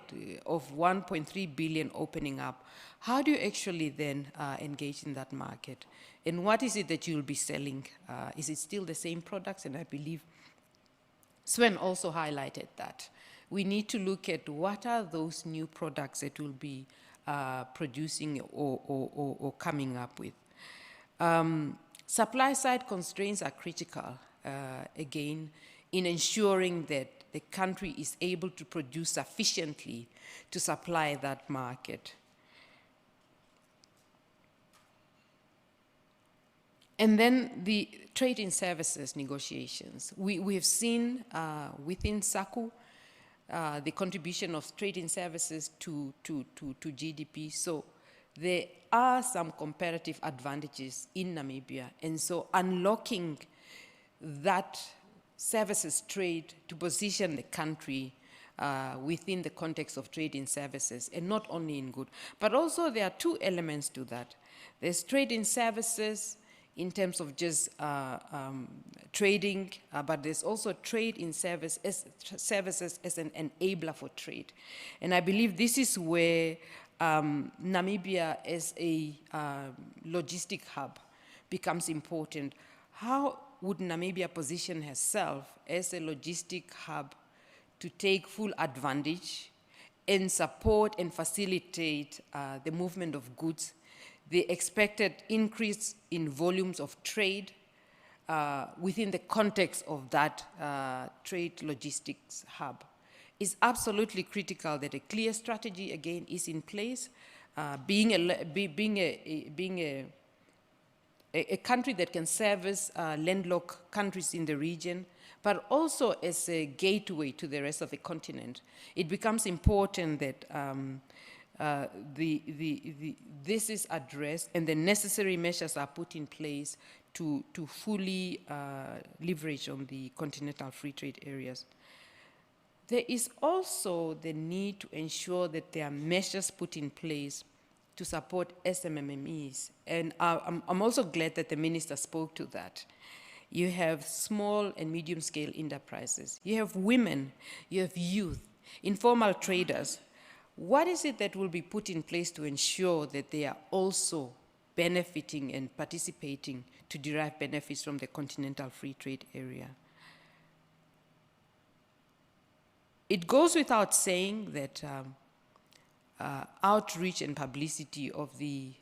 Speaker 10: of 1.3 billion opening up, how do you actually then engage in that market? And what is it that you'll be selling? Is it still the same products? And I believe Sven also highlighted that. We need to look at what are those new products that we'll be producing or coming up with. Supply side constraints are critical, again, in ensuring that the country is able to produce sufficiently to supply that market. And then the trade in services negotiations. We have seen within SACU the contribution of trade in services to GDP. So there are some comparative advantages in Namibia. And so unlocking that services trade to position the country within the context of trade in services, and not only in good. But also there are two elements to that. There's trade in services in terms of just trading, but there's also trade in services as an enabler for trade. And I believe this is where Namibia as a logistic hub becomes important. How would Namibia position herself as a logistic hub to take full advantage and support and facilitate the movement of goods, the expected increase in volumes of trade within the context of that trade logistics hub? Is absolutely critical that a clear strategy, again, is in place, being a country that can service landlocked countries in the region, but also as a gateway to the rest of the continent. It becomes important that this is addressed and the necessary measures are put in place to fully leverage on the continental free trade areas. There is also the need to ensure that there are measures put in place to support SMMEs. And I'm also glad that the minister spoke to that. You have small and medium-scale enterprises. You have women, you have youth, informal traders. what is it that will be put in place to ensure that they are also benefiting and participating to derive benefits from the Continental Free Trade Area? It goes without saying that outreach and publicity of the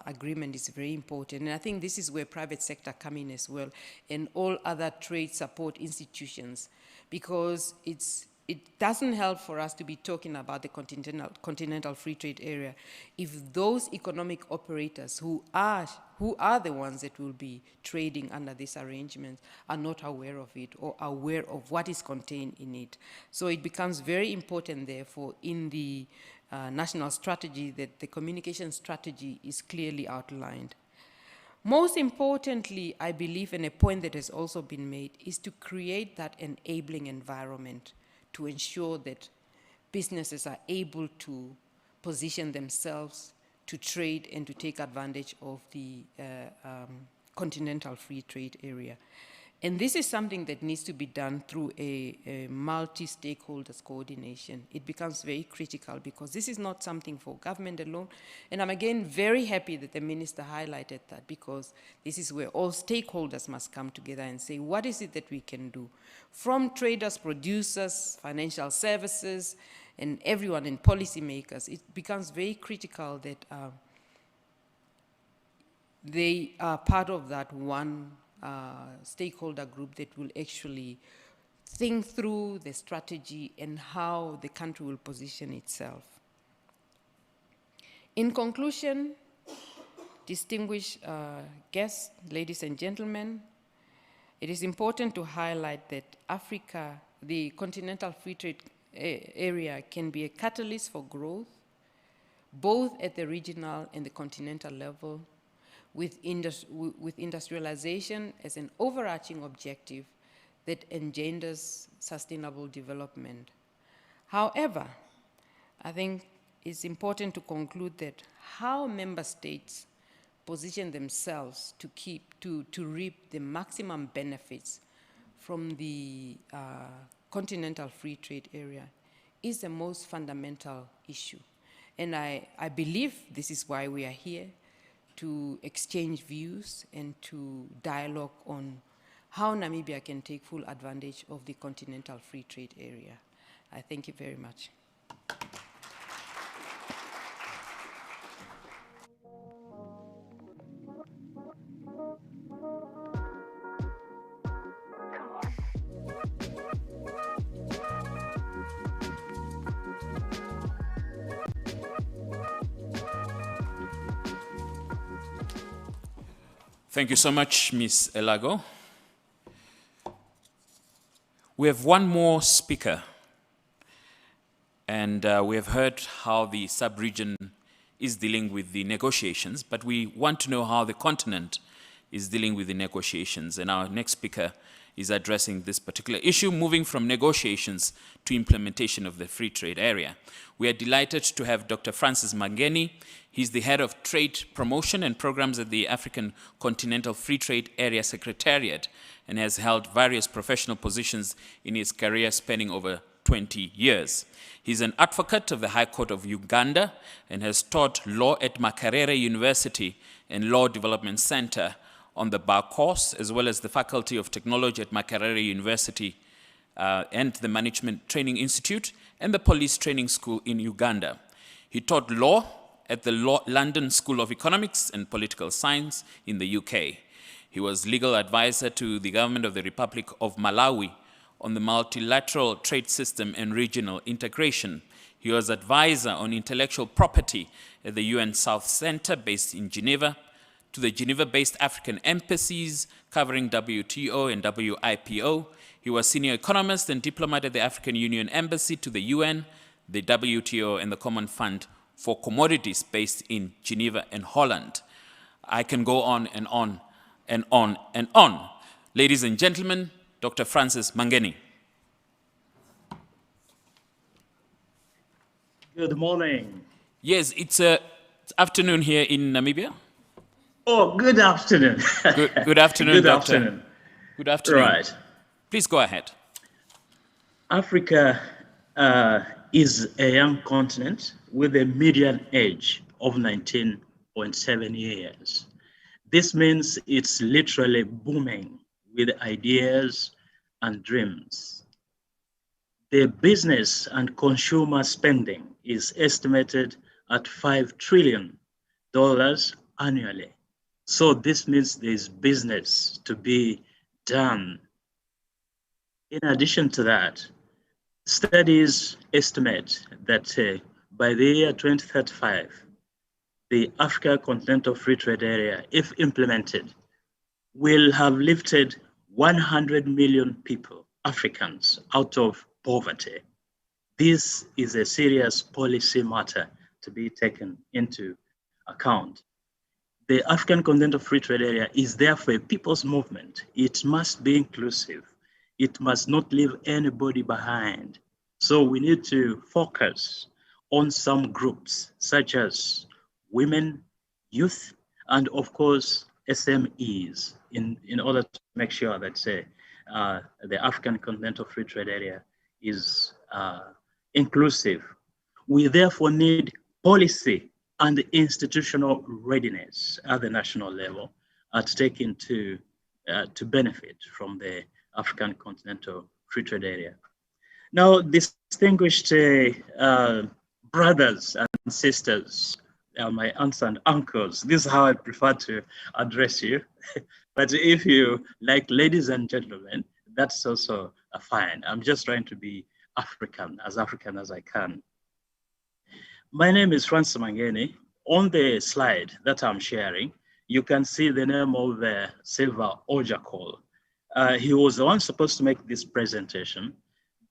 Speaker 10: agreement is very important. And I think this is where private sector come in as well, and all other trade support institutions, because it doesn't help for us to be talking about the Continental Free Trade Area if those economic operators who are the ones that will be trading under this arrangement are not aware of it or aware of what is contained in it. So it becomes very important, therefore, in the national strategy that the communication strategy is clearly outlined. Most importantly, I believe, and a point that has also been made, is to create that enabling environment to ensure that businesses are able to position themselves to trade and to take advantage of the Continental Free Trade Area. And this is something that needs to be done through a multi-stakeholders coordination. It becomes very critical because this is not something for government alone. And I'm again very happy that the minister highlighted that, because this is where all stakeholders must come together and say, what is it that we can do? From traders, producers, financial services, and everyone in policymakers, it becomes very critical that they are part of that one stakeholder group that will actually think through the strategy and how the country will position itself. In conclusion, distinguished guests, ladies and gentlemen, it is important to highlight that Africa, the Continental Free Trade Area, can be a catalyst for growth, both at the regional and the continental level, with industrialization as an overarching objective that engenders sustainable development. However, I think it's important to conclude that how member states position themselves to reap the maximum benefits from the Continental Free Trade Area is the most fundamental issue. And I believe this is why we are here, to exchange views and to dialogue on how Namibia can take full advantage of the Continental Free Trade Area. I thank you very much.
Speaker 1: Thank you so much, Ms. Elago. We have one more speaker, and we have heard how the sub-region is dealing with the negotiations, but we want to know how the continent is dealing with the negotiations, and our next speaker is addressing this particular issue, moving from negotiations to implementation of the free trade area. We are delighted to have Dr. Francis Mangeni. He's the head of trade promotion and programs at the African Continental Free Trade Area Secretariat and has held various professional positions in his career spanning over 20 years. He's an advocate of the High Court of Uganda and has taught law at Makerere University and Law Development Center on the bar course, as well as the Faculty of Technology at Makerere University and the Management Training Institute and the Police Training School in Uganda. He taught law at the London School of Economics and Political Science in the UK. He was legal advisor to the government of the Republic of Malawi on the multilateral trade system and regional integration. He was advisor on intellectual property at the UN South Center based in Geneva, to the Geneva-based African embassies covering WTO and WIPO. He was senior economist and diplomat at the African Union Embassy to the UN, the WTO, and the Common Fund for Commodities based in Geneva and Holland. I can go on and on and on and on. Ladies and gentlemen, Dr. Francis Mangeni.
Speaker 11: Good morning.
Speaker 1: Yes, it's afternoon here in Namibia.
Speaker 11: Oh, good afternoon.
Speaker 1: Good afternoon,
Speaker 11: Good
Speaker 1: Doctor.
Speaker 11: afternoon.
Speaker 1: Good afternoon.
Speaker 11: Right.
Speaker 1: Please go ahead.
Speaker 11: Africa is a young continent with a median age of 19.7 years. This means it's literally booming with ideas and dreams. The business and consumer spending is estimated at $5 trillion annually. So this means there's business to be done. In addition to that, studies estimate that by the year 2035, the Africa Continental Free Trade Area, if implemented, will have lifted 100 million people, Africans, out of poverty. This is a serious policy matter to be taken into account. The African Continental Free Trade Area is therefore a people's movement. It must be inclusive. It must not leave anybody behind. So we need to focus on some groups such as women, youth, and of course, SMEs in order to make sure that the African Continental Free Trade Area is inclusive. We therefore need policy and institutional readiness at the national level to take into to benefit from the African Continental Free Trade Area. Now, distinguished brothers and sisters, my aunts and uncles, this is how I prefer to address you. But if you like ladies and gentlemen, that's also fine. I'm just trying to be African as I can. My name is Francis Mangeni. On the slide that I'm sharing, you can see the name of Silva Ojakol. He was the one supposed to make this presentation,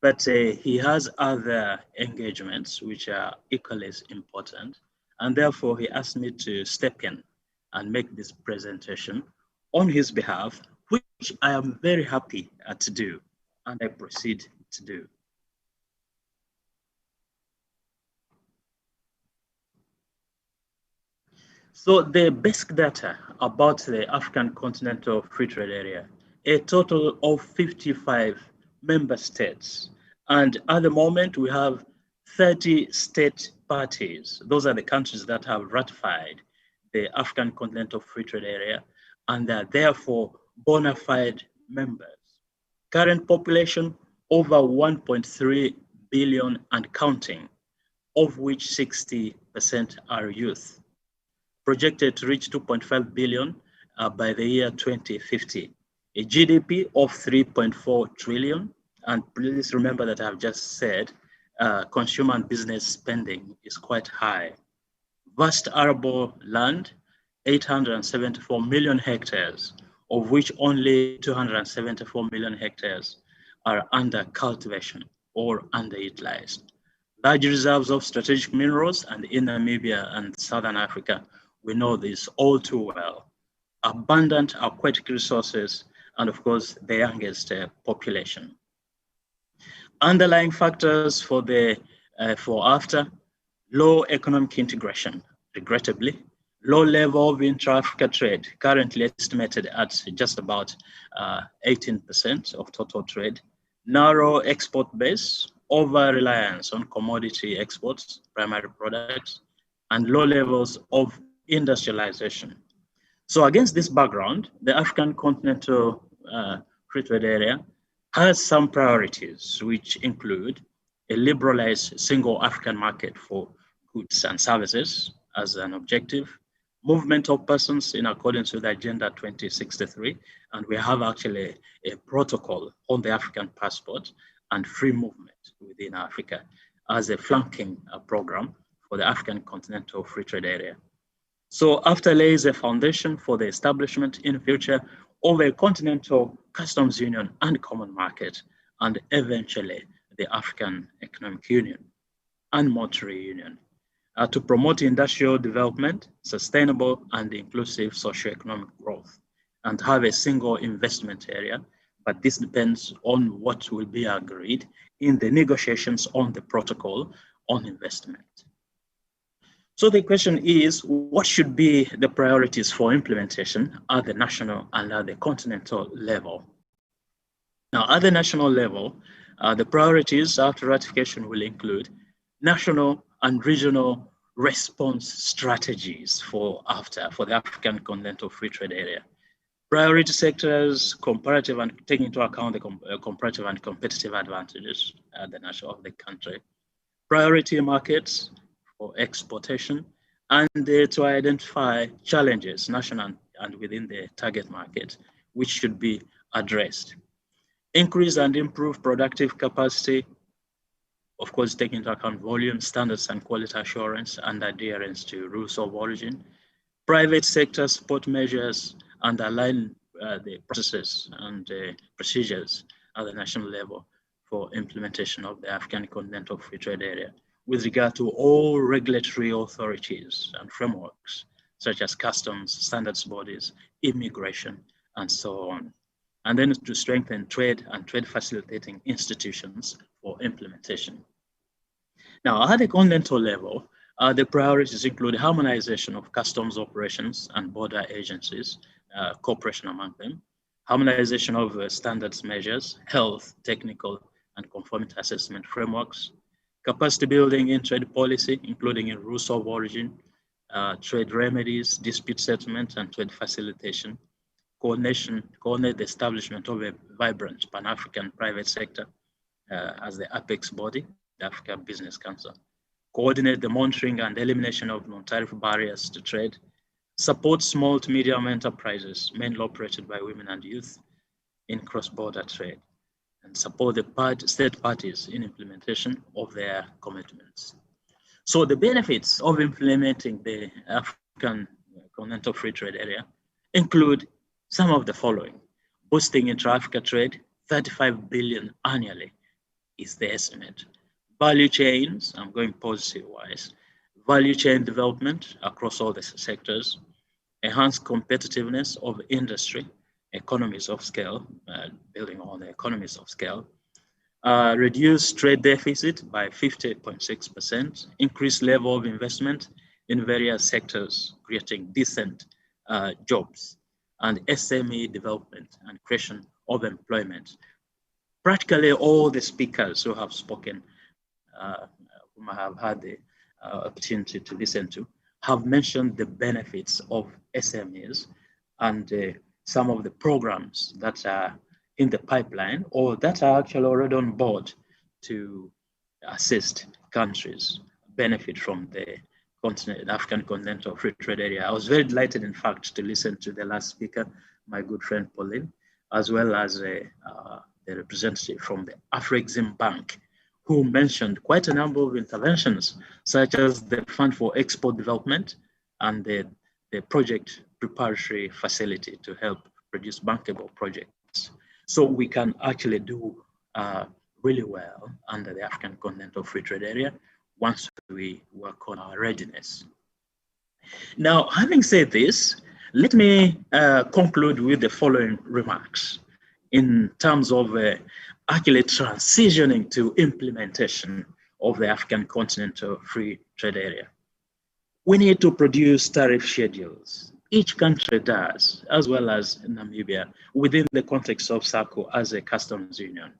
Speaker 11: but he has other engagements which are equally as important. And therefore, he asked me to step in and make this presentation on his behalf, which I am very happy to do, and I proceed to do. So the basic data about the African Continental Free Trade Area, a total of 55 member states. And at the moment, we have 30 state parties. Those are the countries that have ratified the African Continental Free Trade Area and are therefore bona fide members. Current population, over 1.3 billion and counting, of which 60% are youth. Projected to reach 2.5 billion by the year 2050. A GDP of 3.4 trillion. And please remember that I've just said consumer and business spending is quite high. Vast arable land, 874 million hectares, of which only 274 million hectares are under cultivation or underutilized. Large reserves of strategic minerals, and in Namibia and Southern Africa, we know this all too well. Abundant aquatic resources, and of course, the youngest population. Underlying factors for after, low economic integration, regrettably, low level of intra-Africa trade, currently estimated at just about 18% of total trade, narrow export base, over-reliance on commodity exports, primary products, and low levels of industrialization. So against this background, the African Continental Free Trade Area has some priorities, which include a liberalized single African market for goods and services as an objective, movement of persons in accordance with Agenda 2063, and we have actually a protocol on the African passport and free movement within Africa as a flanking program for the African Continental Free Trade Area. So after lays a foundation for the establishment in the future of a continental customs union and common market, and eventually the African Economic Union and Monetary Union, to promote industrial development, sustainable and inclusive socioeconomic growth, and have a single investment area. But this depends on what will be agreed in the negotiations on the protocol on investment. So the question is, what should be the priorities for implementation at the national and at the continental level? Now, at the national level, the priorities after ratification will include national and regional response strategies for the African Continental Free Trade Area. Priority sectors, comparative and taking into account the comparative and competitive advantages of the country. Priority markets for exportation, and to identify challenges, national and within the target market, which should be addressed. Increase and improve productive capacity, of course, taking into account volume, standards and quality assurance and adherence to rules of origin. Private sector support measures and align the processes and procedures at the national level for implementation of the African Continental Free Trade Area with regard to all regulatory authorities and frameworks, such as customs, standards bodies, immigration, and so on. And then to strengthen trade and trade facilitating institutions for implementation. Now, at the continental level, the priorities include harmonization of customs operations and border agencies, cooperation among them, harmonization of standards measures, health, technical, and conformity assessment frameworks, capacity building in trade policy, including in rules of origin, trade remedies, dispute settlement, and trade facilitation, coordinate the establishment of a vibrant Pan-African private sector as the apex body, the African Business Council, coordinate the monitoring and elimination of non-tariff barriers to trade, support small to medium enterprises, mainly operated by women and youth, in cross-border trade, and support the state parties in implementation of their commitments. So the benefits of implementing the African Continental Free Trade Area include some of the following: boosting intra-Africa trade, 35 billion annually is the estimate. Value chains, I'm going policy-wise, value chain development across all the sectors, enhanced competitiveness of industry, economies of scale, building on the economies of scale, reduce trade deficit by 58.6%, increased level of investment in various sectors, creating decent jobs, and SME development and creation of employment. Practically all the speakers who have spoken, whom I have had the opportunity to listen to, have mentioned the benefits of SMEs and some of the programs that are in the pipeline or that are actually already on board to assist countries benefit from the African Continental Free Trade Area. I was very delighted, in fact, to listen to the last speaker, my good friend Pauline, as well as the representative from the Afrexim Bank, who mentioned quite a number of interventions, such as the Fund for Export Development and the project preparatory facility to help produce bankable projects. So we can actually do really well under the African Continental Free Trade Area once we work on our readiness. Now, having said this, let me conclude with the following remarks in terms of actually transitioning to implementation of the African Continental Free Trade Area. We need to produce tariff schedules. Each country does, as well as Namibia, within the context of SACU as a customs union.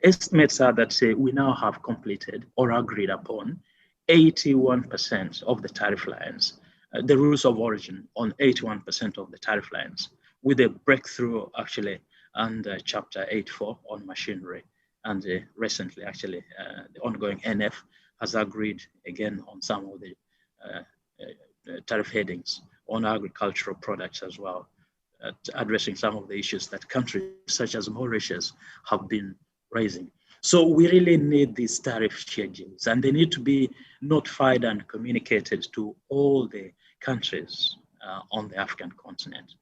Speaker 11: Estimates are that we now have completed or agreed upon 81% of the tariff lines, the rules of origin on 81% of the tariff lines, with a breakthrough actually under Chapter 8.4 on machinery. And recently, actually, the ongoing NF has agreed again on some of the tariff headings on agricultural products as well, addressing some of the issues that countries such as Mauritius have been raising. So we really need these tariff schedules, and they need to be notified and communicated to all the countries on the African continent.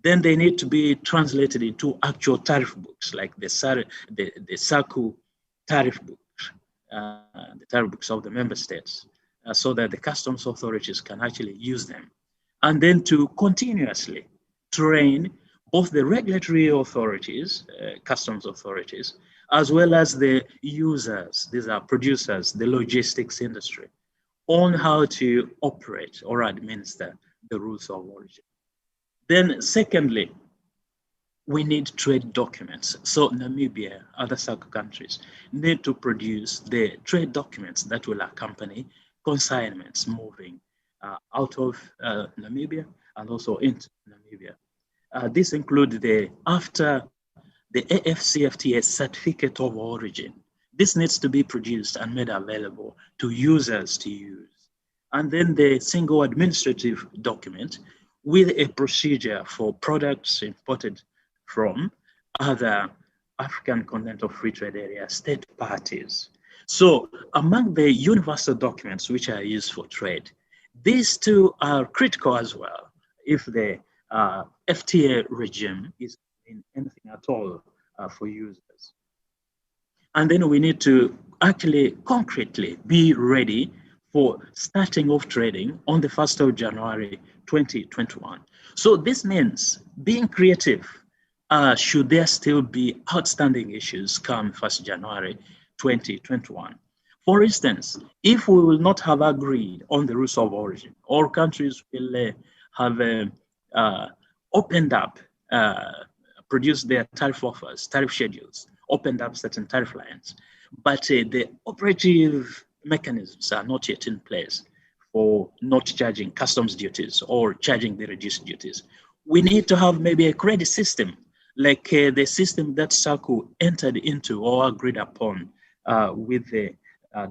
Speaker 11: Then they need to be translated into actual tariff books, like the SACU tariff books, the tariff books of the member states, so that the customs authorities can actually use them. And then to continuously train both the regulatory authorities, customs authorities, as well as the users, these are producers, the logistics industry, on how to operate or administer the rules of origin. Then secondly, we need trade documents. So Namibia, other SADC countries need to produce the trade documents that will accompany consignments moving out of Namibia and also into Namibia. This includes after the AFCFTA certificate of origin. This needs to be produced and made available to users to use. And then the single administrative document with a procedure for products imported from other African Continental Free Trade Area state parties. So among the universal documents which are used for trade, these two are critical as well if the FTA regime is in anything at all for users. And then we need to actually concretely be ready for starting off trading on the 1st of January 2021. So this means being creative should there still be outstanding issues come 1st January 2021. For instance, if we will not have agreed on the rules of origin, all countries will have opened up, produced their tariff offers, tariff schedules, opened up certain tariff lines, but the operative mechanisms are not yet in place for not charging customs duties or charging the reduced duties. We need to have maybe a credit system, like the system that SADC entered into or agreed upon with the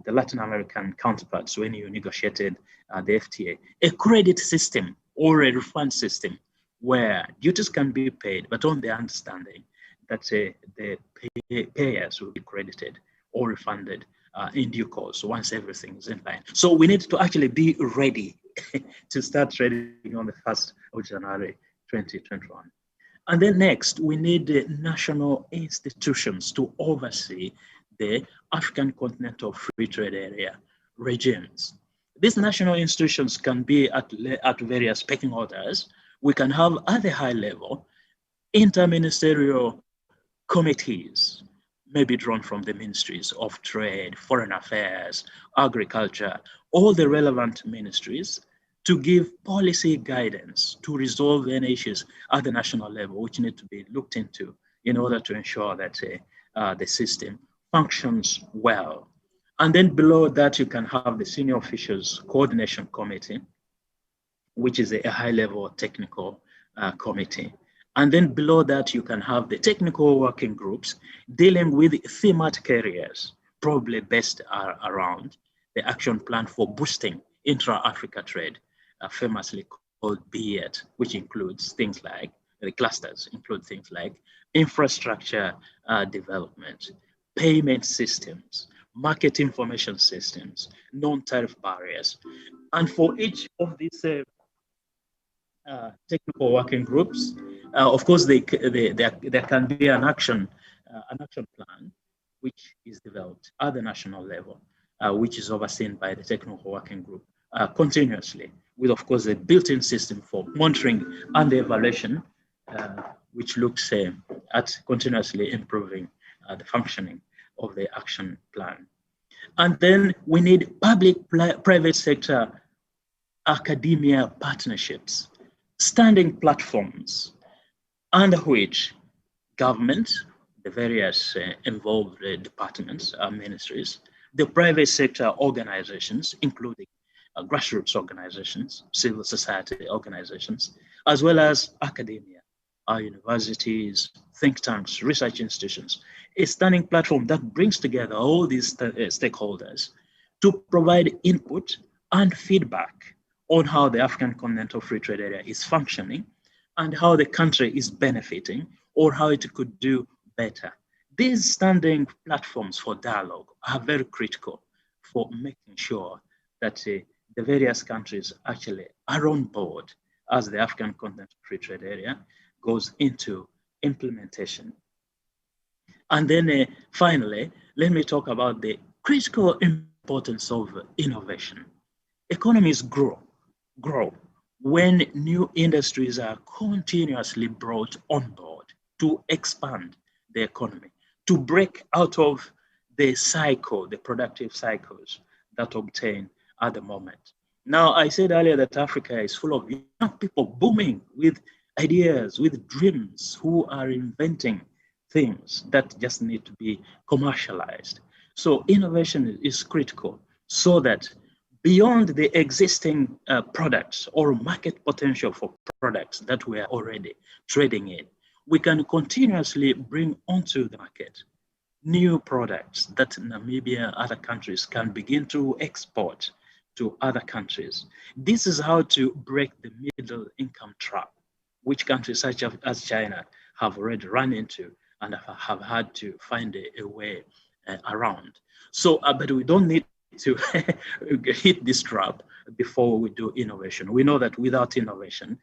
Speaker 11: Latin American counterparts when you negotiated the FTA, a credit system or a refund system where duties can be paid, but on the understanding that the payers will be credited or refunded in due course once everything is in line. So we need to actually be ready to start trading on the 1st of January 2021. And then next, we need national institutions to oversee the African Continental Free Trade Area regimes. These national institutions can be at various pecking orders. We can have at the high level interministerial committees, maybe drawn from the ministries of trade, foreign affairs, agriculture, all the relevant ministries to give policy guidance to resolve any issues at the national level, which need to be looked into in order to ensure that the system functions well. And then below that, you can have the Senior Officials Coordination Committee, which is a high-level technical committee. And then below that, you can have the technical working groups dealing with thematic areas, probably best around the action plan for boosting intra-Africa trade, famously called BEAT, which includes things like, the clusters include things like infrastructure development, payment systems, market information systems, non-tariff barriers. And for each of these technical working groups, of course, there can be an action plan which is developed at the national level, which is overseen by the technical working group continuously, with, of course, a built-in system for monitoring and evaluation, which looks at continuously improving the functioning of the action plan. And then we need public-private sector academia partnerships, standing platforms under which government, the various involved departments, ministries, the private sector organizations, including grassroots organizations, civil society organizations, as well as academia, our universities, think tanks, research institutions, a standing platform that brings together all these stakeholders to provide input and feedback on how the African Continental Free Trade Area is functioning and how the country is benefiting or how it could do better. These standing platforms for dialogue are very critical for making sure that the various countries actually are on board as the African Continental Free Trade Area goes into implementation. And then finally, let me talk about the critical importance of innovation. Economies grow when new industries are continuously brought on board to expand the economy, to break out of the cycle, the productive cycles that obtain at the moment. Now, I said earlier that Africa is full of young people booming with ideas, with dreams, who are inventing things that just need to be commercialized. So innovation is critical so that beyond the existing products or market potential for products that we are already trading in, we can continuously bring onto the market new products that Namibia and other countries can begin to export to other countries. This is how to break the middle income trap, which countries such as China have already run into and have had to find a way around. So, but we don't need to hit this trap before we do innovation. We know that without innovation,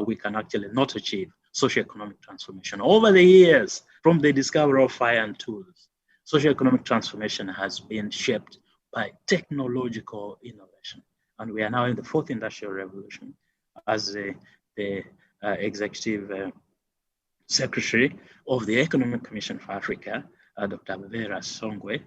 Speaker 11: we can actually not achieve socioeconomic transformation. Over the years, from the discovery of fire and tools, socioeconomic transformation has been shaped by technological innovation. And we are now in the fourth industrial revolution. As the executive secretary of the Economic Commission for Africa, Dr. Vera Songwe,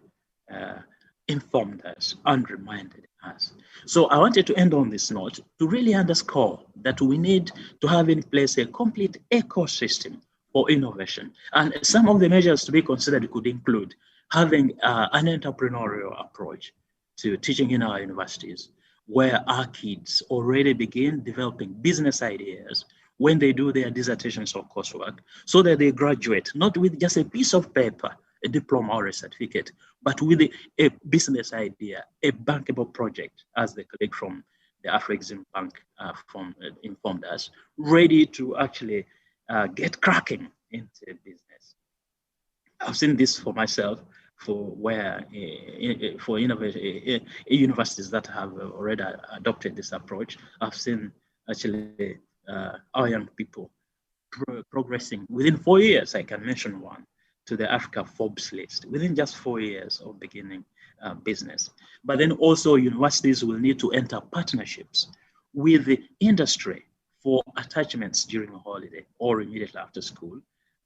Speaker 11: informed us and reminded us. So I wanted to end on this note to really underscore that we need to have in place a complete ecosystem for innovation. And some of the measures to be considered could include having an entrepreneurial approach to teaching in our universities, where our kids already begin developing business ideas when they do their dissertations or coursework, so that they graduate not with just a piece of paper, a diploma or a certificate, but with a business idea, a bankable project, as the colleague from the Afro-Exim Bank informed us, ready to actually get cracking into business. I've seen this for myself, for universities that have already adopted this approach. I've seen actually our young people progressing within 4 years. I can mention one, to the Africa Forbes list within just 4 years of beginning business. But then also universities will need to enter partnerships with the industry for attachments during a holiday or immediately after school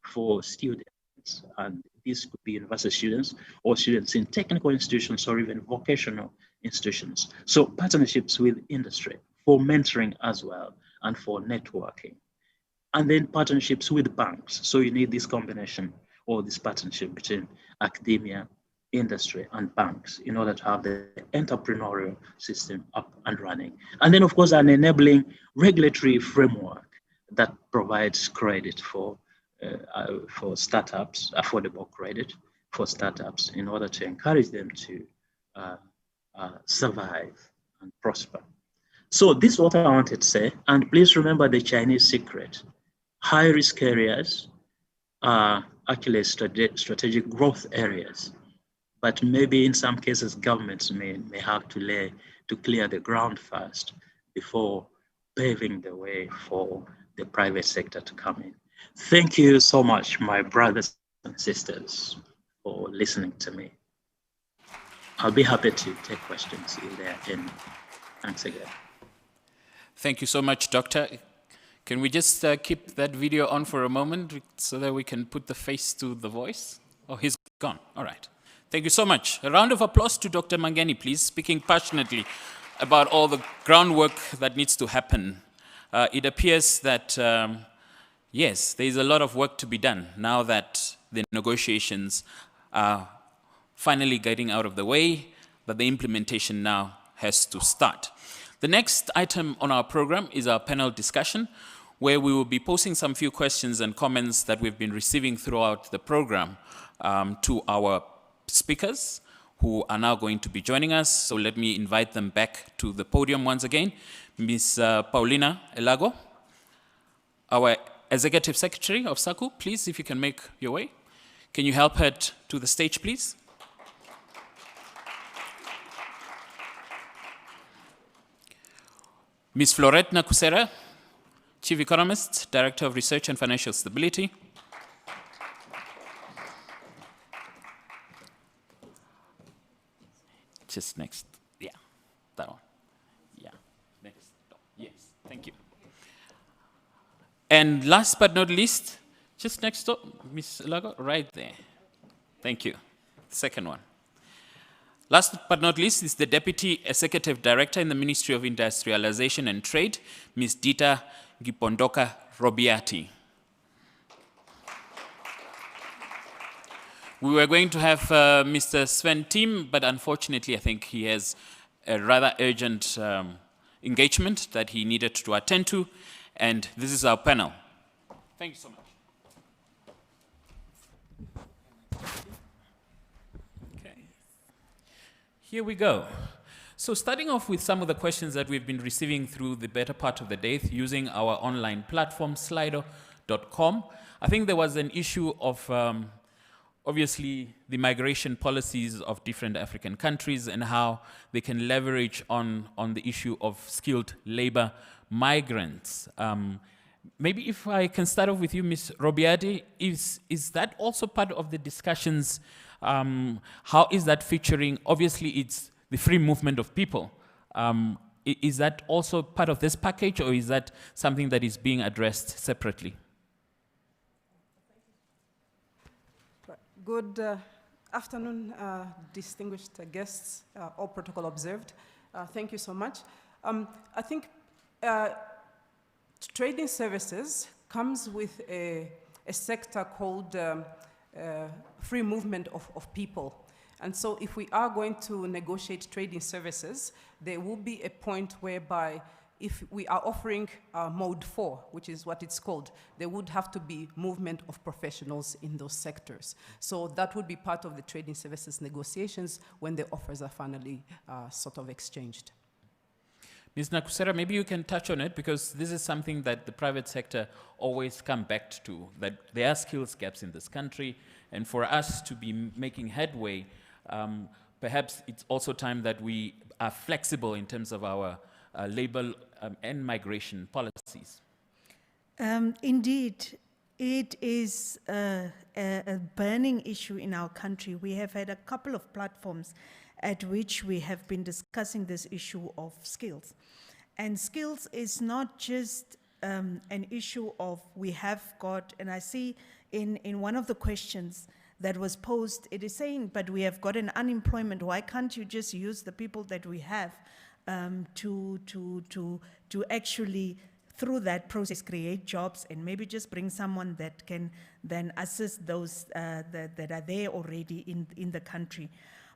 Speaker 11: for students. And these could be university students or students in technical institutions or even vocational institutions. So partnerships with industry for mentoring as well and for networking. And then partnerships with banks. So you need this combination or this partnership between academia, industry, and banks in order to have the entrepreneurial system up and running. And then, of course, an enabling regulatory framework that provides credit for startups, affordable credit for startups, in order to encourage them to survive and prosper. So this is what I wanted to say. And please remember the Chinese secret. High-risk areas are actually strategic growth areas, but maybe in some cases governments may have to clear the ground first before paving the way for the private sector to come in. Thank you so much, my brothers and sisters, for listening to me. I'll be happy to take questions if there are any. Thanks again.
Speaker 1: Thank you so much, Doctor. Can we just keep that video on for a moment so that we can put the face to the voice? Oh, he's gone. All right. Thank you so much. A round of applause to Dr. Mangeni, please, speaking passionately about all the groundwork that needs to happen. It appears that, yes, there is a lot of work to be done now that the negotiations are finally getting out of the way, but the implementation now has to start. The next item on our program is our panel discussion, where we will be posing some few questions and comments that we've been receiving throughout the program to our speakers, who are now going to be joining us. So let me invite them back to the podium once again. Ms. Paulina Elago, our Executive Secretary of SACU, please, if you can make your way. Can you help her to the stage, please? Ms. Florette Nakusera, Chief Economist, Director of Research and Financial Stability. Just next, yeah, that one. Yeah, next, yes, thank you. And last but not least, just next door, Ms. Lago, right there. Thank you. Second one. Last but not least is the Deputy Executive Director in the Ministry of Industrialization and Trade, Ms. Dita Gipondoka Robiati. We were going to have Mr. Sven Tim, but unfortunately I think he has a rather urgent engagement that he needed to attend to, and this is our panel. Thank you so much. Okay. Here we go. So starting off with some of the questions that we've been receiving through the better part of the day using our online platform, slido.com. I think there was an issue of obviously the migration policies of different African countries and how they can leverage on the issue of skilled labor migrants. Maybe if I can start off with you, Ms. Robiati, is that also part of the discussions? How is that featuring? Obviously, it's the free movement of people. Is that also part of this package, or is that something that is being addressed separately?
Speaker 12: Good afternoon, distinguished guests, all protocol observed. Thank you so much. I think trading services comes with a sector called free movement of people. And so if we are going to negotiate trading services, there will be a point whereby if we are offering mode 4, which is what it's called, there would have to be movement of professionals in those sectors. So that would be part of the trading services negotiations when the offers are finally sort of exchanged.
Speaker 1: Ms. Nakusera, maybe you can touch on it, because this is something that the private sector always come back to, that there are skills gaps in this country, and for us to be making headway, perhaps it's also time that we are flexible in terms of our labor and migration policies.
Speaker 5: Indeed, it is a burning issue in our country. We have had a couple of platforms at which we have been discussing this issue of skills. And skills is not just an issue of we have got, and I see in one of the questions that was posed, it is saying, but we have got an unemployment. Why can't you just use the people that we have to actually, through that process, create jobs and maybe just bring someone that can then assist those that are there already in the country.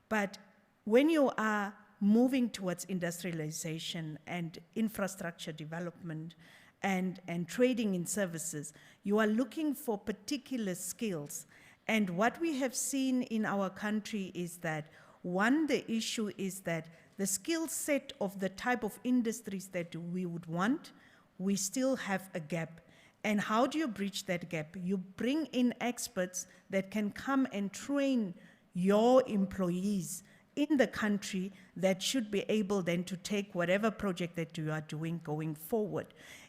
Speaker 5: But when you are moving towards industrialization and infrastructure development and trading in services, you are looking for particular skills. And what we have seen in our country is that, one, the issue is that the skill set of the type of industries that we would want, we still have a gap. And how do you bridge that gap? You bring in experts that can come and train your employees in the country that should be able then to take whatever project that you are doing going forward.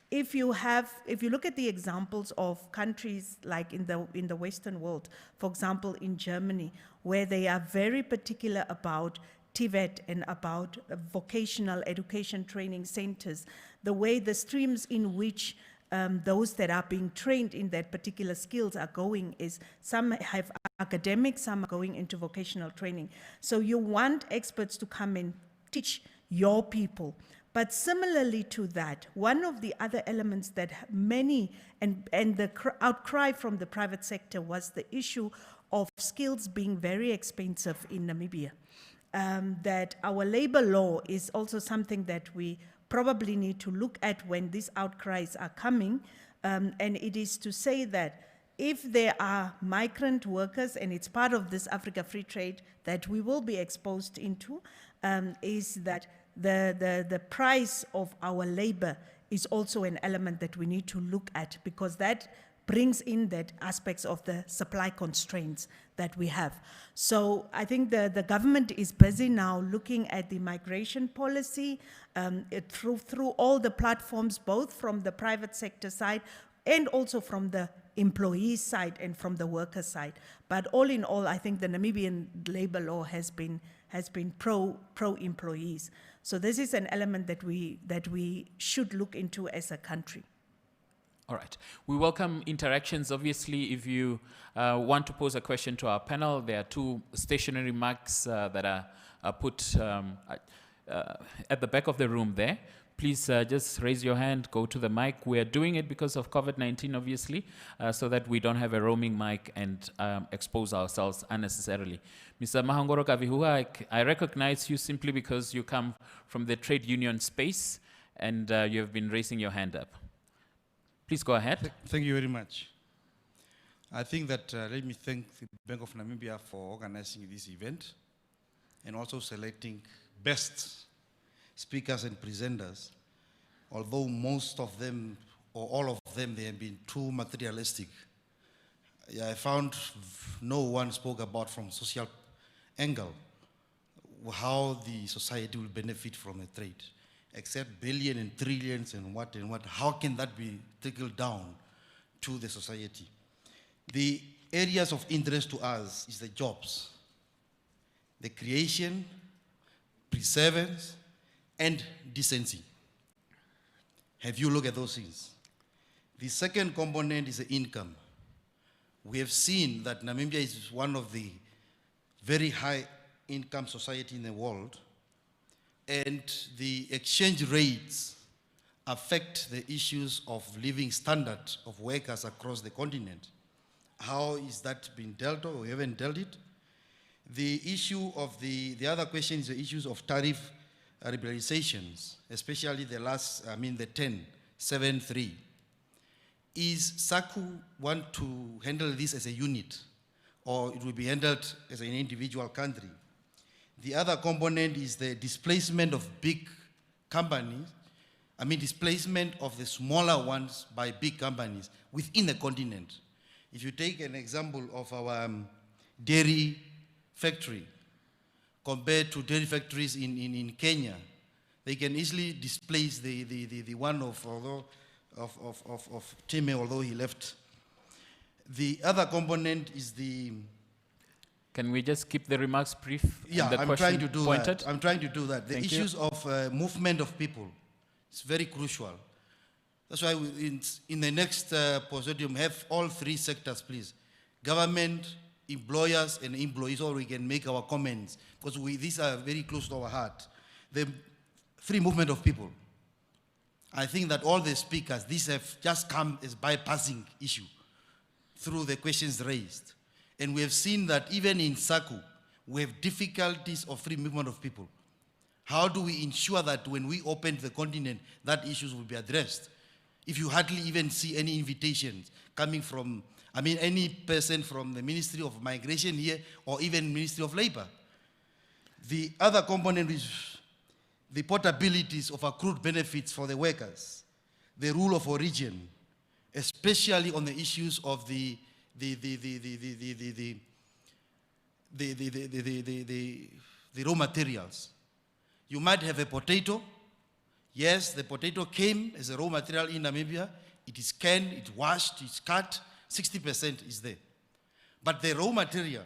Speaker 5: If you look at the examples of countries like in the Western world, for example, in Germany, where they are very particular about TVET and about vocational education training centers, the way the streams in which those that are being trained in that particular skills are going is some have academic, some are going into vocational training. So you want experts to come and teach your people. But similarly to that, one of the other elements that many, and the outcry from the private sector was the issue of skills being very expensive in Namibia. That our labor law is also something that we probably need to look at when these outcries are coming. And it is to say that if there are migrant workers, and it's part of this Africa Free Trade that we will be exposed into, is that the price of our labor is also an element that we need to look at, because that brings in that aspects of the supply constraints that we have. So I think the government is busy now looking at the migration policy through all the platforms, both from the private sector side and also from the employee side and from the worker side. But all in all, I think the Namibian labor law has been pro-employees. So this is an element that we should look into as a country.
Speaker 1: All right. We welcome interactions. Obviously, if you want to pose a question to our panel, there are two stationary marks that are put at the back of the room there. Please just raise your hand, go to the mic. We are doing it because of COVID-19, obviously, so that we don't have a roaming mic and expose ourselves unnecessarily. Mr. Mahongoro Kavihuha, I recognize you simply because you come from the trade union space and you have been raising your hand up. Please go ahead.
Speaker 13: Thank you very much. I think that let me thank the Bank of Namibia for organizing this event and also selecting best speakers and presenters, although most of them, or all of them, they have been too materialistic. I found no one spoke about from social angle how the society will benefit from the trade, except billion and trillions and what. How can that be trickled down to the society? The areas of interest to us is the jobs, the creation, preservance, and decency. Have you looked at those things? The second component is the income. We have seen that Namibia is one of the very high income society in the world, and the exchange rates affect the issues of living standard of workers across the continent. How is that being dealt with? We haven't dealt it. The issue of the other question is the issues of tariff liberalizations, especially the last, the 1073. Is SACU want to handle this as a unit, or it will be handled as an individual country? The other component is the displacement of big companies, displacement of the smaller ones by big companies within the continent. If you take an example of our dairy factory, compared to dairy factories in Kenya, they can easily displace the one of Time, although he left. The other component is the...
Speaker 1: Can we just keep the remarks brief?
Speaker 13: Yeah,
Speaker 1: and the
Speaker 13: I'm trying to do
Speaker 1: pointed?
Speaker 13: that. I'm trying to do that. The
Speaker 1: Thank
Speaker 13: issues
Speaker 1: you.
Speaker 13: of movement of people is very crucial. That's why we, in the next positium, have all three sectors, please. Government, employers, and employees, or we can make our comments, because these are very close to our heart. The free movement of people. I think that all the speakers, these have just come as bypassing issue through the questions raised. And we have seen that even in SACU, we have difficulties of free movement of people. How do we ensure that when we open the continent, that issues will be addressed? If you hardly even see any invitations coming from, any person from the Ministry of Migration here, or even Ministry of Labor. The other component is the portabilities of accrued benefits for the workers, the rule of origin, especially on the issues of the raw materials. You might have a potato. Yes, the potato came as a raw material in Namibia. It is canned, it's washed, it's cut, 60% is there. But the raw material,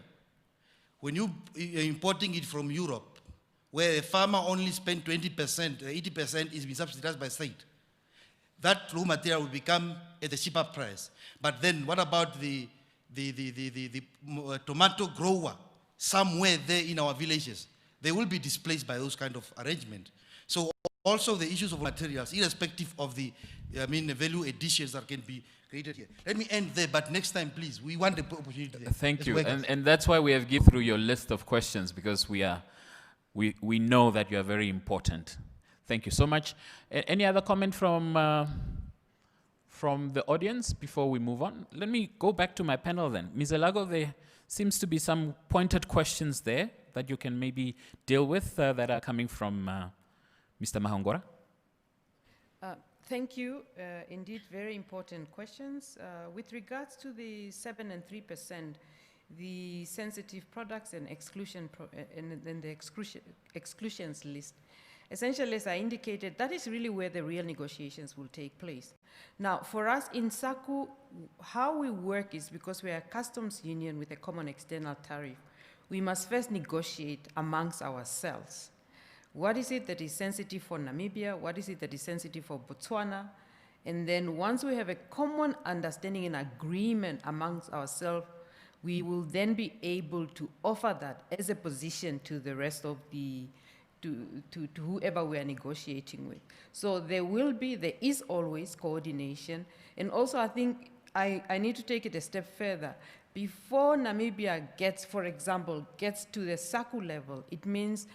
Speaker 13: when you are importing it from Europe, where a farmer only spends 20%, 80% is being subsidized by state, that raw material will become at a cheaper price. But then what about the tomato grower somewhere there in our villages? They will be displaced by those kind of arrangements. So also the issues of materials, irrespective of the value additions that can be created here. Let me end there, but next time, please, we want the opportunity there.
Speaker 1: Thank you, and that's why we have given through your list of questions, because we know that you are very important. Thank you so much. Any other comment from the audience before we move on? Let me go back to my panel then. Ms. Elago, there seems to be some pointed questions there that you can maybe deal with that are coming from Mr. Mahongora.
Speaker 10: Thank you. Indeed, very important questions. With regards to the 7% and 3%, the sensitive products and and the exclusions list, essentially, as I indicated, that is really where the real negotiations will take place. Now, for us in SACU, how we work is because we are a customs union with a common external tariff. We must first negotiate amongst ourselves. What is it that is sensitive for Namibia? What is it that is sensitive for Botswana? And then once we have a common understanding and agreement amongst ourselves, we will then be able to offer that as a position to the rest of the whoever we are negotiating with. So there is always coordination. And also I think I need to take it a step further. Before Namibia gets, for example, gets to the SACU level, it means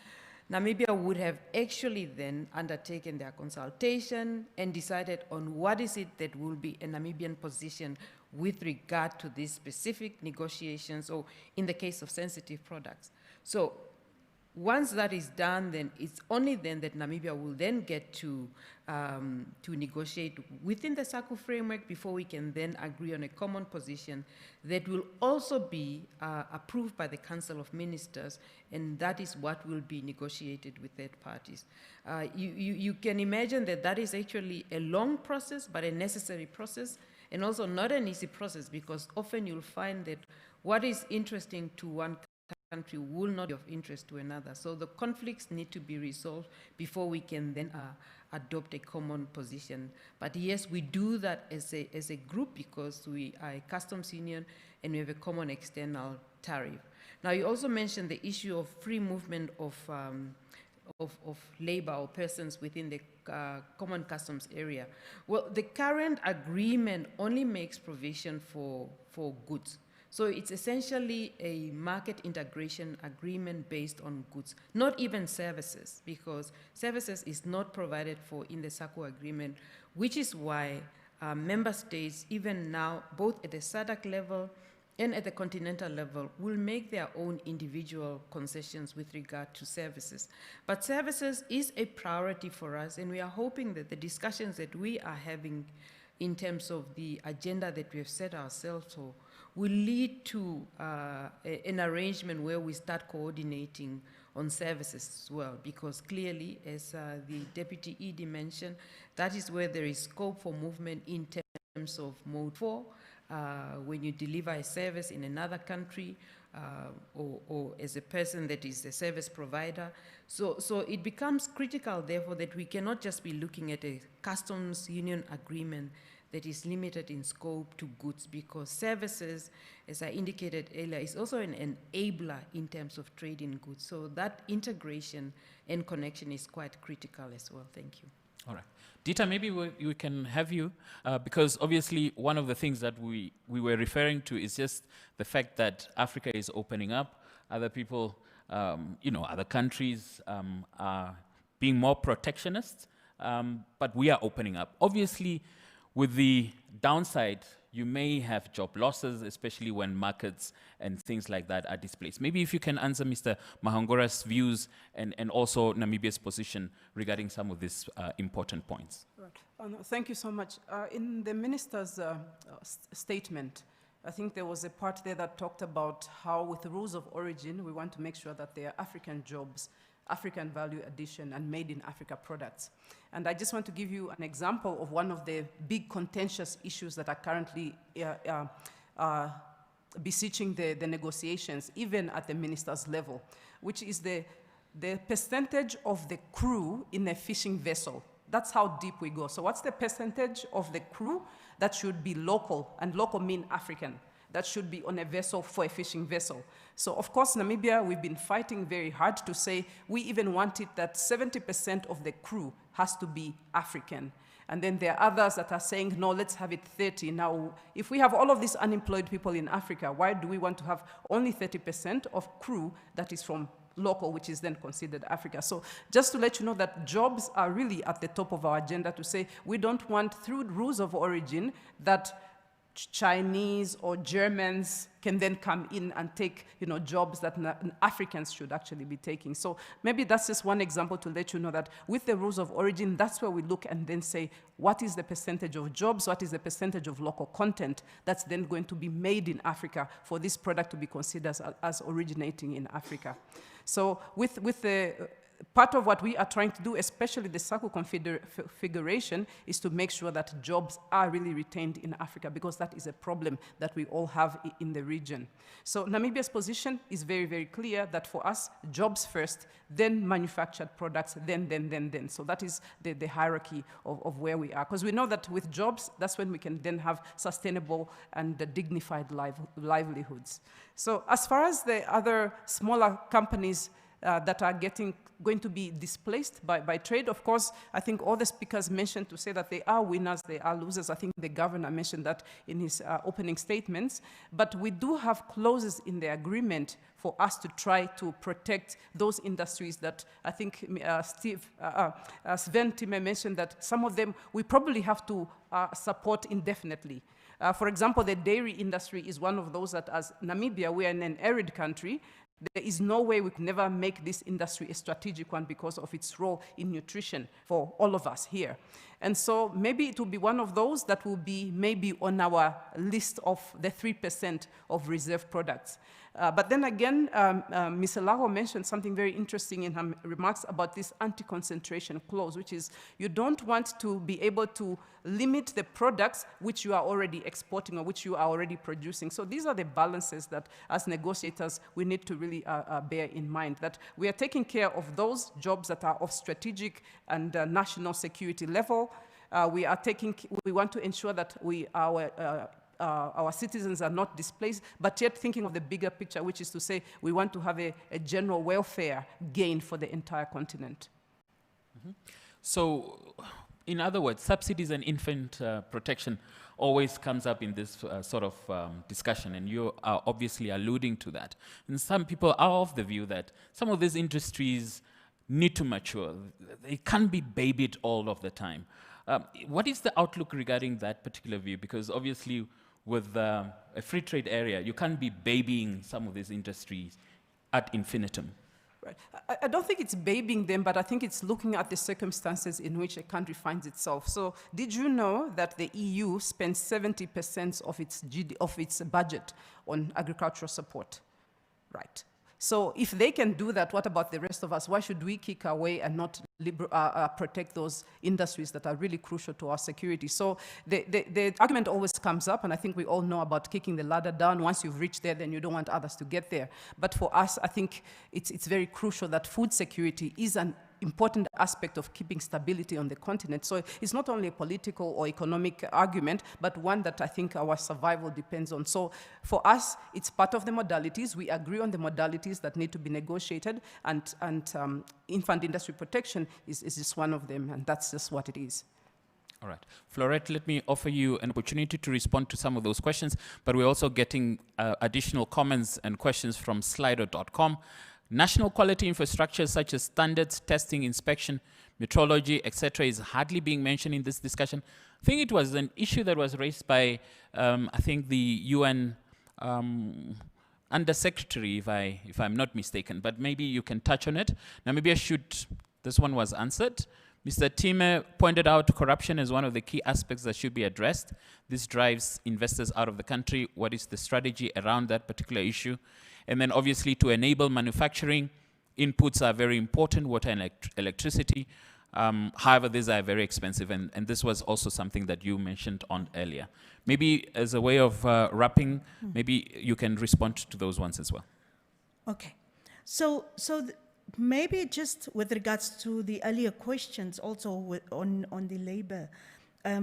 Speaker 10: Namibia would have actually then undertaken their consultation and decided on what is it that will be a Namibian position with regard to these specific negotiations, or in the case of sensitive products. So once that is done, then it's only then that Namibia will then get to negotiate within the SACU framework before we can then agree on a common position that will also be approved by the Council of Ministers, and that is what will be negotiated with third parties. You can imagine that that is actually a long process, but a necessary process, and also not an easy process, because often you'll find that what is interesting to one country will not be of interest to another. So the conflicts need to be resolved before we can then adopt a common position. But yes, we do that as a group because we are a customs union and we have a common external tariff. Now, you also mentioned the issue of free movement of labor or persons within the common customs area. Well, the current agreement only makes provision for goods. So it's essentially a market integration agreement based on goods, not even services, because services is not provided for in the SACU agreement, which is why member states, even now, both at the SADC level and at the continental level, will make their own individual concessions with regard to services. But services is a priority for us, and we are hoping that the discussions that we are having in terms of the agenda that we have set ourselves for will lead to an arrangement where we start coordinating on services as well, because clearly, as the Deputy ED mentioned, that is where there is scope for movement in terms of Mode 4, when you deliver a service in another country, or as a person that is a service provider. So it becomes critical, therefore, that we cannot just be looking at a customs union agreement that is limited in scope to goods, because services, as I indicated earlier, is also an enabler in terms of trade in goods. So that integration and connection is quite critical as well. Thank you.
Speaker 1: All right. Dita, maybe we can have you, because obviously one of the things that we were referring to is just the fact that Africa is opening up. Other people, other countries are being more protectionist, but we are opening up. Obviously, with the downside, you may have job losses, especially when markets and things like that are displaced. Maybe if you can answer Mr. Mahangora's views and also Namibia's position regarding some of these important points.
Speaker 12: Right. No, thank you so much. In the minister's statement, I think there was a part there that talked about how with the rules of origin, we want to make sure that they are African jobs, African value addition, and made in Africa products. And I just want to give you an example of one of the big contentious issues that are currently beseeching the negotiations, even at the minister's level, which is the percentage of the crew in a fishing vessel. That's how deep we go. So what's the percentage of the crew that should be local, and local mean African, that should be on a vessel for a fishing vessel? So of course, Namibia, we've been fighting very hard to say we even want it that 70% of the crew has to be African. And then there are others that are saying, no, let's have it 30. Now, if we have all of these unemployed people in Africa, why do we want to have only 30% of crew that is from local, which is then considered Africa? So just to let you know that jobs are really at the top of our agenda, to say we don't want, through rules of origin, that Chinese or Germans can then come in and take, jobs that Africans should actually be taking. So maybe that's just one example to let you know that with the rules of origin, that's where we look and then say, what is the percentage of jobs? What is the percentage of local content that's then going to be made in Africa for this product to be considered as originating in Africa? So with the part of what we are trying to do, especially the SACU configuration, is to make sure that jobs are really retained in Africa, because that is a problem that we all have in the region. So Namibia's position is very, very clear that for us, jobs first, then manufactured products, then. So that is the hierarchy of where we are. Because we know that with jobs, that's when we can then have sustainable and dignified livelihoods. So as far as the other smaller companies that are going to be displaced by trade. Of course, I think all the speakers mentioned to say that they are winners, they are losers. I think the governor mentioned that in his opening statements. But we do have clauses in the agreement for us to try to protect those industries that I think Sven Time mentioned that some of them we probably have to support indefinitely. For example, the dairy industry is one of those that, as Namibia, we are in an arid country. There is no way we could never make this industry a strategic one because of its role in nutrition for all of us here. And so maybe it will be one of those that will be maybe on our list of the 3% of reserve products. But then again, Ms. Lago mentioned something very interesting in her remarks about this anti-concentration clause, which is you don't want to be able to limit the products which you are already exporting or which you are already producing. So these are the balances that as negotiators we need to really bear in mind, that we are taking care of those jobs that are of strategic and national security level. We want to ensure that our citizens are not displaced, but yet thinking of the bigger picture, which is to say we want to have a general welfare gain for the entire continent.
Speaker 1: Mm-hmm. So, in other words, subsidies and infant protection always comes up in this sort of discussion, and you are obviously alluding to that. And some people are of the view that some of these industries need to mature. They can't be babied all of the time. What is the outlook regarding that particular view? Because obviously, with a free trade area, you can't be babying some of these industries ad infinitum.
Speaker 12: Right. I don't think it's babying them, but I think it's looking at the circumstances in which a country finds itself. So did you know that the EU spends 70% of its budget on agricultural support? Right. So if they can do that, what about the rest of us? Why should we kick away and not protect those industries that are really crucial to our security? So the argument always comes up, and I think we all know about kicking the ladder down. Once you've reached there, then you don't want others to get there. But for us, I think it's very crucial that food security is an important aspect of keeping stability on the continent. So it's not only a political or economic argument, but one that I think our survival depends on. So for us, it's part of the modalities. We agree on the modalities that need to be negotiated, and infant industry protection is just one of them, and that's just what it is.
Speaker 1: All right. Florette, let me offer you an opportunity to respond to some of those questions, but we're also getting additional comments and questions from Slido.com. National quality infrastructure such as standards, testing, inspection, metrology, etc. is hardly being mentioned in this discussion. I think it was an issue that was raised by, I think, the UN Undersecretary, if I'm not mistaken, but maybe you can touch on it. Namibia should, this one was answered. Mr. Time pointed out corruption as one of the key aspects that should be addressed. This drives investors out of the country. What is the strategy around that particular issue? And then obviously to enable manufacturing, inputs are very important, water and electricity. However, these are very expensive, and this was also something that you mentioned on earlier. Maybe as a way of wrapping, maybe you can respond to those ones as well.
Speaker 5: Okay. So maybe just with regards to the earlier questions also on the labor,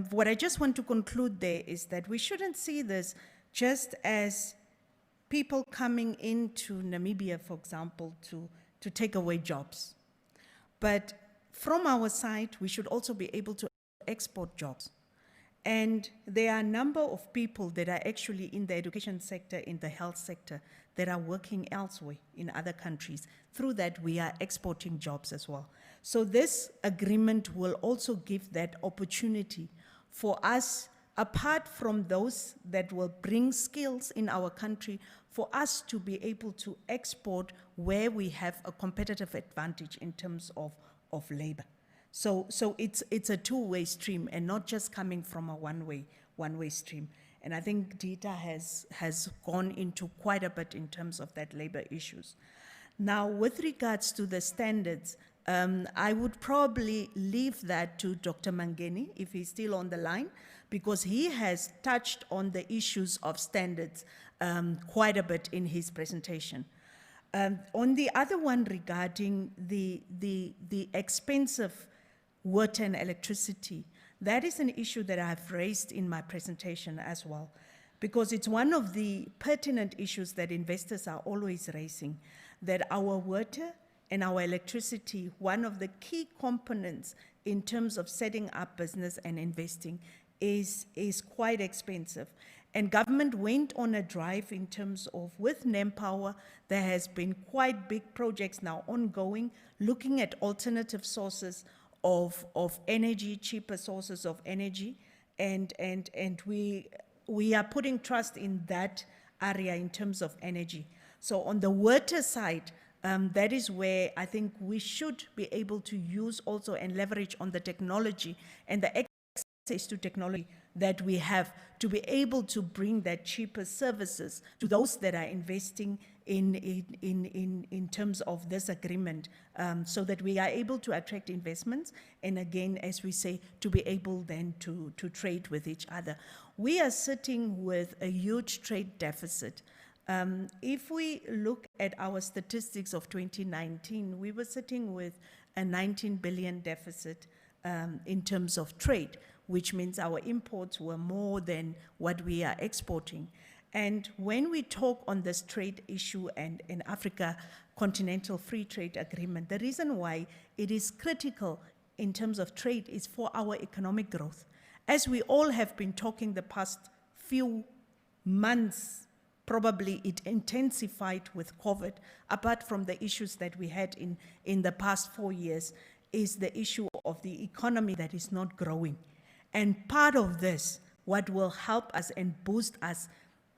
Speaker 5: what I just want to conclude there is that we shouldn't see this just as people coming into Namibia, for example, to take away jobs. But from our side, we should also be able to export jobs. And there are a number of people that are actually in the education sector, in the health sector, that are working elsewhere in other countries. Through that, we are exporting jobs as well. So this agreement will also give that opportunity for us, apart from those that will bring skills in our country, for us to be able to export where we have a competitive advantage in terms of labor. So it's a two-way stream and not just coming from a one-way stream. And I think Dita has gone into quite a bit in terms of that labor issues. Now, with regards to the standards, I would probably leave that to Dr. Mangeni, if he's still on the line, because he has touched on the issues of standards quite a bit in his presentation. On the other one regarding the expensive water and electricity, that is an issue that I have raised in my presentation as well, because it's one of the pertinent issues that investors are always raising, that our water and our electricity, one of the key components in terms of setting up business and investing is quite expensive. And government went on a drive in terms of, with NemPower, there has been quite big projects now ongoing, looking at alternative sources of energy, cheaper sources of energy, and we are putting trust in that area in terms of energy. So on the water side, that is where I think we should be able to use also and leverage on the technology and the access to technology that we have to be able to bring that cheaper services to those that are investing in terms of this agreement, so that we are able to attract investments, and again, as we say, to be able then to trade with each other. We are sitting with a huge trade deficit. If we look at our statistics of 2019, we were sitting with a 19 billion deficit in terms of trade, which means our imports were more than what we are exporting. And when we talk on this trade issue and in Africa Continental Free Trade Agreement, the reason why it is critical in terms of trade is for our economic growth. As we all have been talking the past few months, probably it intensified with COVID, apart from the issues that we had in the past 4 years, is the issue of the economy that is not growing. And part of this, what will help us and boost us,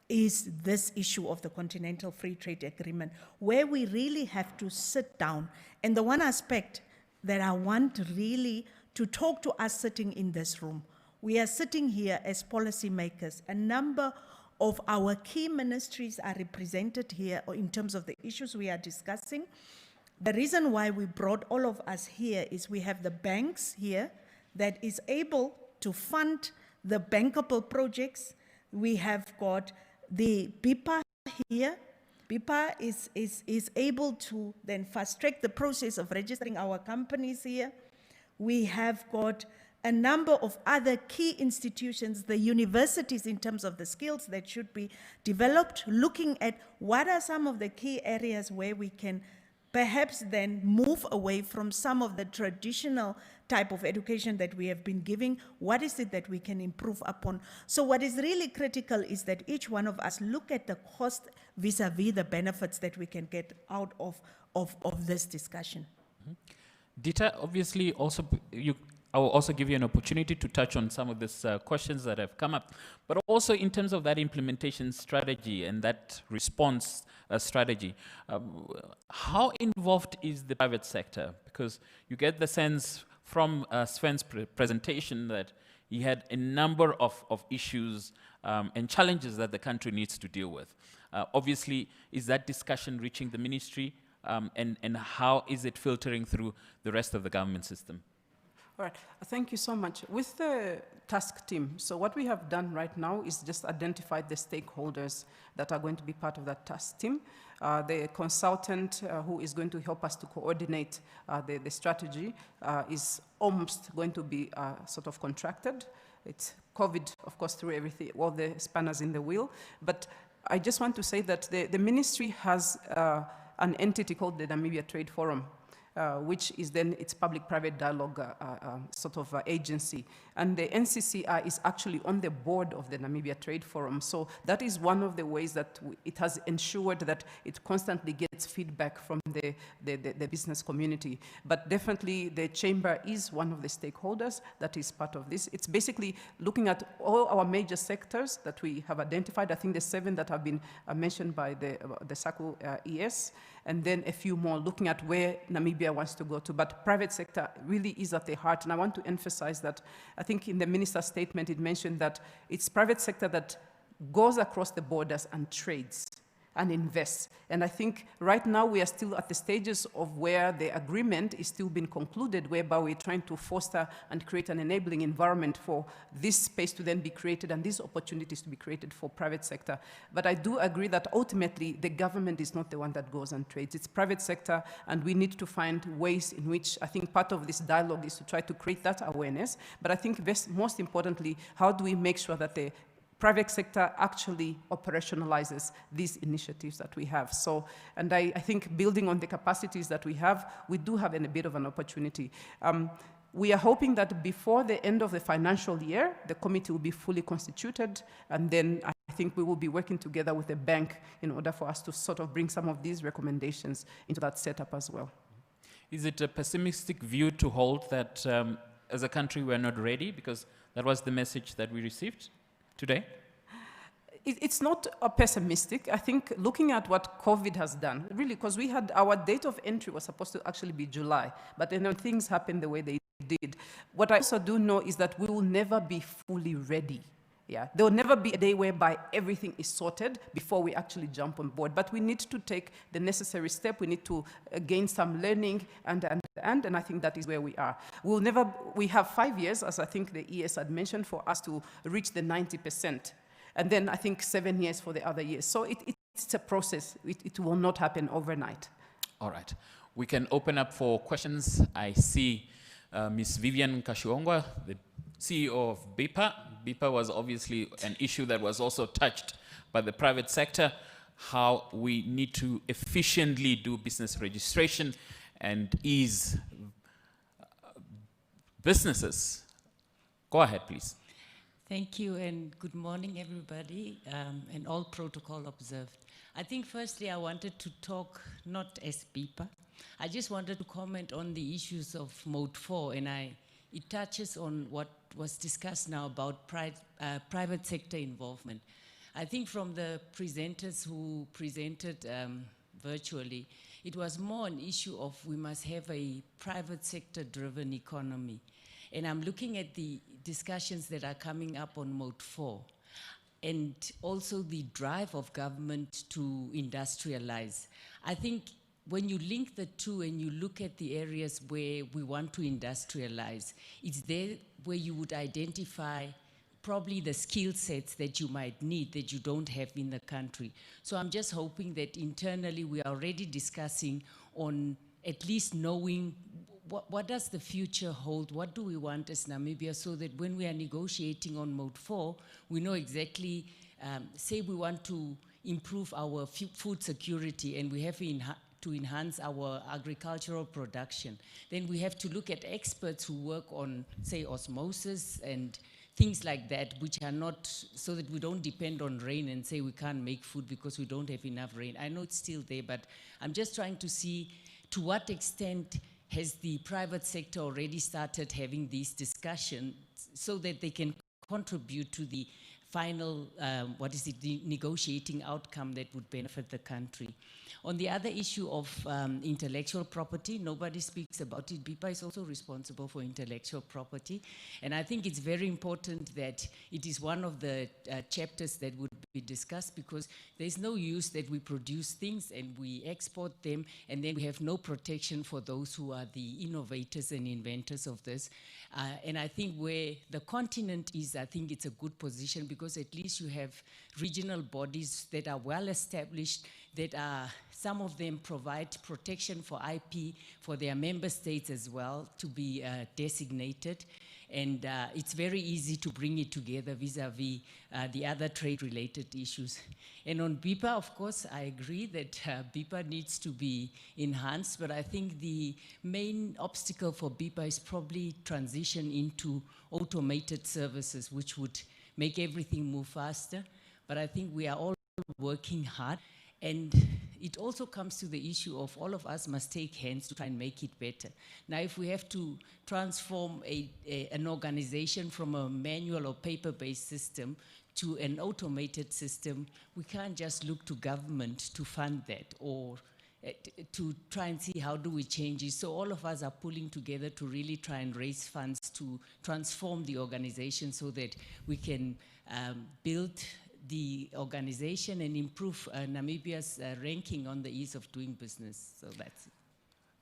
Speaker 5: is this issue of the Continental Free Trade Agreement, where we really have to sit down. And the one aspect that I want really to talk to us sitting in this room, we are sitting here as policymakers. A number of our key ministries are represented here in terms of the issues we are discussing. The reason why we brought all of us here is we have the banks here that is able to fund the bankable projects. We have got the BIPA here. BIPA is able to then fast track the process of registering our companies here. We have got a number of other key institutions, the universities in terms of the skills that should be developed, looking at what are some of the key areas where we can perhaps then move away from some of the traditional type of education that we have been giving. What is it that we can improve upon? So what is really critical is that each one of us look at the cost vis-a-vis the benefits that we can get out of this discussion.
Speaker 1: Dita, obviously also I will also give you an opportunity to touch on some of these questions that have come up, but also in terms of that implementation strategy and that response strategy, how involved is the private sector? Because you get the sense from Sven's presentation that he had a number of issues and challenges that the country needs to deal with. Obviously, is that discussion reaching the ministry, and how is it filtering through the rest of the government system?
Speaker 12: All right, thank you so much. With the task team, so what we have done right now is just identify the stakeholders that are going to be part of that task team. The consultant who is going to help us to coordinate the strategy is almost going to be sort of contracted. It's COVID, of course, threw everything, all the spanners in the wheel. But I just want to say that the ministry has an entity called the Namibia Trade Forum, which is then its public-private dialogue sort of agency. And the NCCI is actually on the board of the Namibia Trade Forum. So that is one of the ways that it has ensured that it constantly gets feedback from the business community. But definitely the chamber is one of the stakeholders that is part of this. It's basically looking at all our major sectors that we have identified. I think the 7 that have been mentioned by the SACU ES, and then a few more looking at where Namibia wants to go to. But private sector really is at the heart. And I want to emphasize that I think in the minister's statement, it mentioned that it's private sector that goes across the borders and trades and invests. And I think right now we are still at the stages of where the agreement is still being concluded, whereby we're trying to foster and create an enabling environment for this space to then be created and these opportunities to be created for private sector. But I do agree that ultimately the government is not the one that goes and trades. It's private sector, and we need to find ways in which I think part of this dialogue is to try to create that awareness. But I think most importantly, how do we make sure that the private sector actually operationalizes these initiatives that we have. So, and I think building on the capacities that we have, we do have a bit of an opportunity. We are hoping that before the end of the financial year, the committee will be fully constituted, and then I think we will be working together with the bank in order for us to sort of bring some of these recommendations into that setup as well.
Speaker 1: Is it a pessimistic view to hold that as a country we're not ready? Because that was the message that we received today.
Speaker 12: It's not a pessimistic. I think looking at what COVID has done, really, because we had our date of entry was supposed to actually be July, but then things happened the way they did. What I also do know is that we will never be fully ready. Yeah, there will never be a day whereby everything is sorted before we actually jump on board. But we need to take the necessary step. We need to gain some learning, and I think that is where we are. We have 5 years, as I think the ES had mentioned, for us to reach the 90%. And then I think 7 years for the other years. So it's a process. It will not happen overnight.
Speaker 1: All right. We can open up for questions. I see Ms. Vivian Kashiongwa, the CEO of BIPA. BIPA was obviously an issue that was also touched by the private sector, how we need to efficiently do business registration and ease businesses. Go ahead, please.
Speaker 14: Thank you, and good morning, everybody, and all protocol observed. I think firstly I wanted to talk not as BIPA. I just wanted to comment on the issues of Mode 4, and it touches on what was discussed now about private sector involvement. I think from the presenters who presented virtually, it was more an issue of we must have a private sector driven economy. And I'm looking at the discussions that are coming up on Mode 4 and also the drive of government to industrialize. I think when you link the two and you look at the areas where we want to industrialize, it's there where you would identify probably the skill sets that you might need that you don't have in the country. So I'm just hoping that internally we are already discussing on at least knowing what does the future hold? What do we want as Namibia, so that when we are negotiating on Mode 4, we know exactly, say we want to improve our food security and we have to enhance our agricultural production. Then we have to look at experts who work on, say, osmosis and things like that, which are not, so that we don't depend on rain and say we can't make food because we don't have enough rain. I know it's still there, but I'm just trying to see to what extent has the private sector already started having these discussions so that they can contribute to the final, the negotiating outcome that would benefit the country. On the other issue of intellectual property, nobody speaks about it. BIPA is also responsible for intellectual property. And I think it's very important that it is one of the chapters that would be discussed, because there's no use that we produce things and we export them and then we have no protection for those who are the innovators and inventors of this. And I think where the continent is, I think it's a good position, because at least you have regional bodies that are well established, that are, some of them provide protection for IP for their member states as well to be designated. And it's very easy to bring it together vis-a-vis the other trade-related issues. And on BIPA, of course, I agree that BIPA needs to be enhanced, but I think the main obstacle for BIPA is probably transition into automated services, which would make everything move faster. But I think we are all working hard. And it also comes to the issue of all of us must take hands to try and make it better. Now, if we have to transform an organization from a manual or paper-based system to an automated system, we can't just look to government to fund that or to try and see how do we change it. So all of us are pulling together to really try and raise funds to transform the organization so that we can build the organization and improve Namibia's ranking on the ease of doing business. So that's it.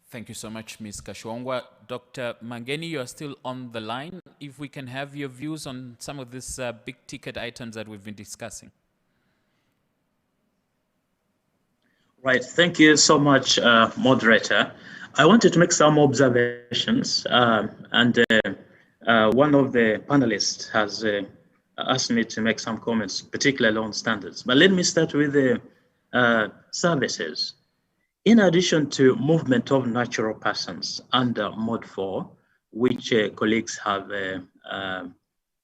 Speaker 1: Thank you so much, Ms. Kashiongwa. Dr. Mangeni, you are still on the line. If we can have your views on some of these big ticket items that we've been discussing.
Speaker 11: Right, thank you so much, moderator. I wanted to make some observations, and one of the panelists has asked me to make some comments, particularly on standards. But let me start with the services. In addition to movement of natural persons under Mode 4, which colleagues have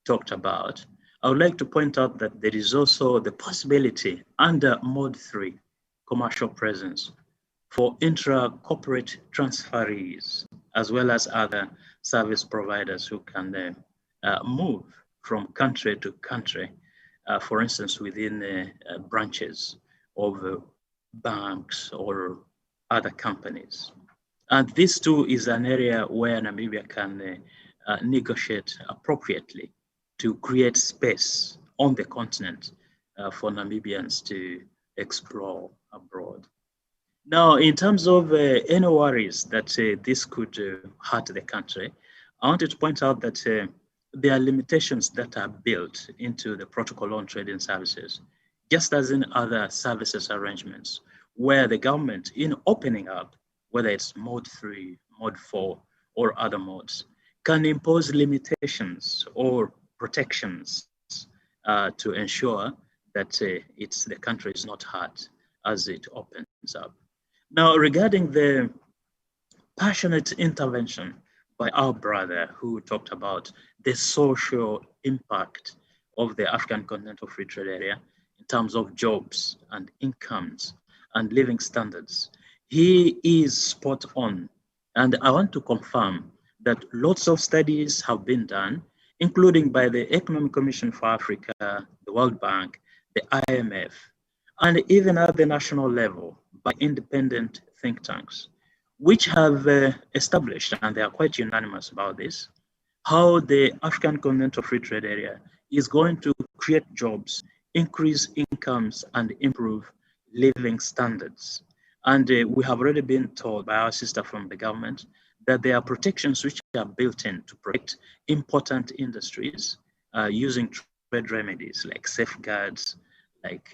Speaker 11: talked about, I would like to point out that there is also the possibility under Mode 3, commercial presence, for intra-corporate transferees, as well as other service providers who can move from country to country, for instance, within branches of banks or other companies. And this too is an area where Namibia can negotiate appropriately to create space on the continent for Namibians to explore abroad. Now, in terms of any worries that this could hurt the country, I wanted to point out that there are limitations that are built into the protocol on trading services, just as in other services arrangements, where the government, in opening up, whether it's Mode 3, Mode 4, or other modes, can impose limitations or protections to ensure that the country is not hurt as it opens up. Now, regarding the passionate intervention by our brother who talked about the social impact of the African Continental Free Trade Area in terms of jobs and incomes and living standards, he is spot on. And I want to confirm that lots of studies have been done, including by the Economic Commission for Africa, the World Bank, the IMF, and even at the national level by independent think tanks, which have established, and they are quite unanimous about this, how the African Continental Free Trade Area is going to create jobs, increase incomes, and improve living standards. And we have already been told by our sister from the government that there are protections which are built in to protect important industries using trade remedies like safeguards, like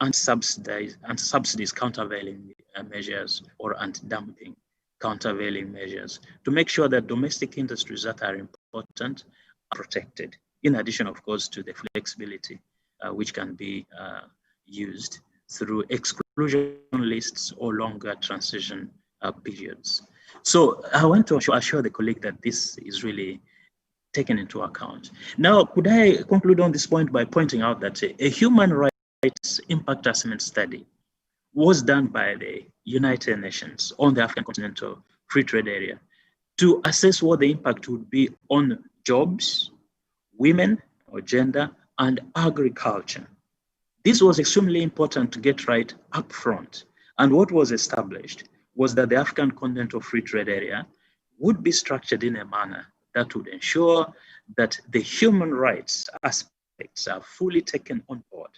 Speaker 11: anti-subsidies countervailing measures or anti-dumping countervailing measures to make sure that domestic industries that are important are protected, in addition, of course, to the flexibility which can be used through exclusion lists or longer transition periods. So I want to assure the colleague that this is really taken into account. Now, could I conclude on this point by pointing out that a human rights impact assessment study was done by the United Nations on the African Continental Free Trade Area to assess what the impact would be on jobs, women or gender, and agriculture. This was extremely important to get right up front. And what was established was that the African Continental Free Trade Area would be structured in a manner that would ensure that the human rights aspects are fully taken on board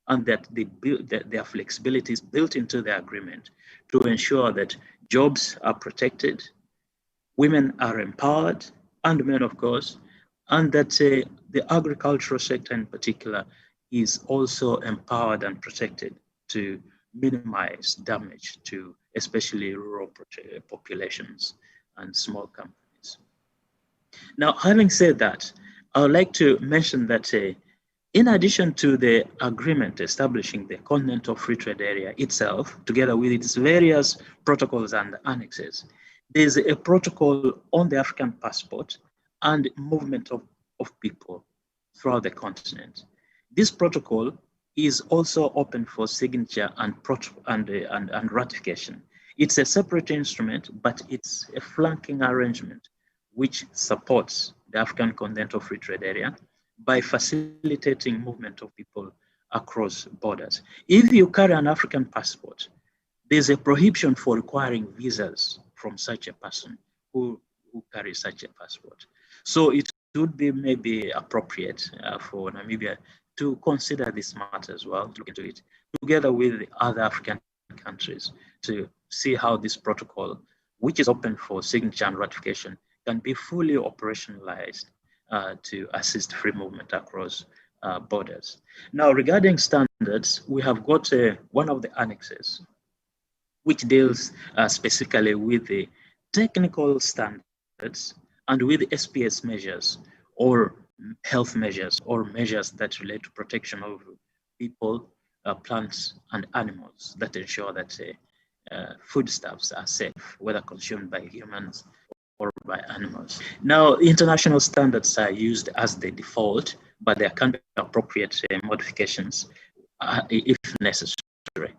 Speaker 11: and that their flexibility is built into the agreement to ensure that jobs are protected, women are empowered, and men, of course, and that the agricultural sector in particular is also empowered and protected to minimize damage to especially rural populations and small companies. Now, having said that, I would like to mention that in addition to the agreement establishing the Continental Free Trade Area itself, together with its various protocols and annexes, there's a protocol on the African passport and movement of people throughout the continent. This protocol is also open for signature and ratification. It's a separate instrument, but it's a flanking arrangement which supports the African Continental Free Trade Area by facilitating movement of people across borders. If you carry an African passport, there's a prohibition for requiring visas from such a person who carries such a passport. So it would be maybe appropriate for Namibia to consider this matter as well, to look into it, together with the other African countries, to see how this protocol, which is open for signature and ratification, can be fully operationalized to assist free movement across borders. Now, regarding standards, we have got one of the annexes, which deals specifically with the technical standards and with SPS measures or health measures or measures that relate to protection of people, plants, and animals that ensure that foodstuffs are safe, whether consumed by humans or by animals. Now, international standards are used as the default, but there can be appropriate modifications if necessary.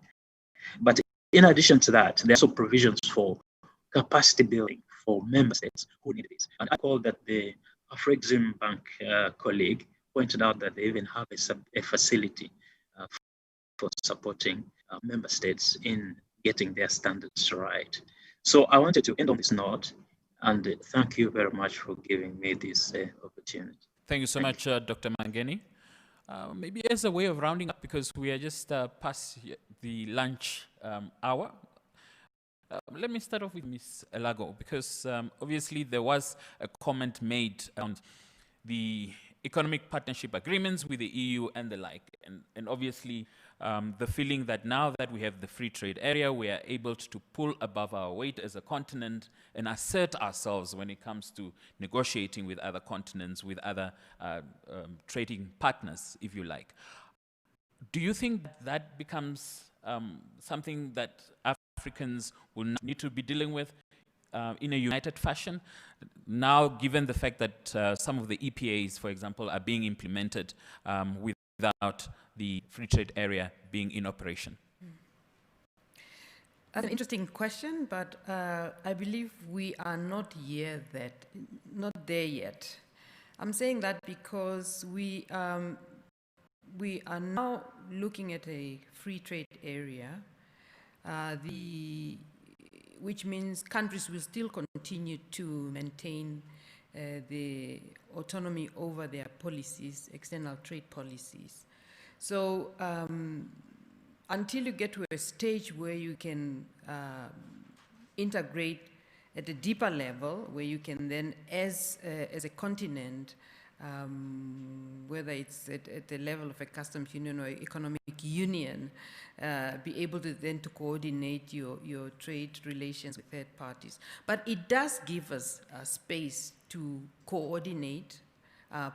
Speaker 11: But in addition to that, there are also provisions for capacity building for member states who need this. And I call that the Afrexim Bank colleague pointed out that they even have a facility for supporting member states in getting their standards right. So I wanted to end on this note, and thank you very much for giving me this opportunity.
Speaker 1: Thank you so much, Dr. Mangeni. Maybe as a way of rounding up, because we are just past the lunch hour, let me start off with Ms. Elago, because obviously there was a comment made on the economic partnership agreements with the EU and the like, and obviously the feeling that now that we have the free trade area, we are able to pull above our weight as a continent and assert ourselves when it comes to negotiating with other continents, with other trading partners, if you like. Do you think that becomes something that Africans will need to be dealing with in a united fashion, now given the fact that some of the EPAs, for example, are being implemented without the free trade area being in operation?
Speaker 10: That's an interesting question, but I believe we are not there yet. I'm saying that because we are now looking at a free trade area, which means countries will still continue to maintain the autonomy over their policies, external trade policies. So until you get to a stage where you can integrate at a deeper level, where you can then, as a continent, whether it's at the level of a customs union or economic union, be able to then to coordinate your trade relations with third parties. But it does give us space to coordinate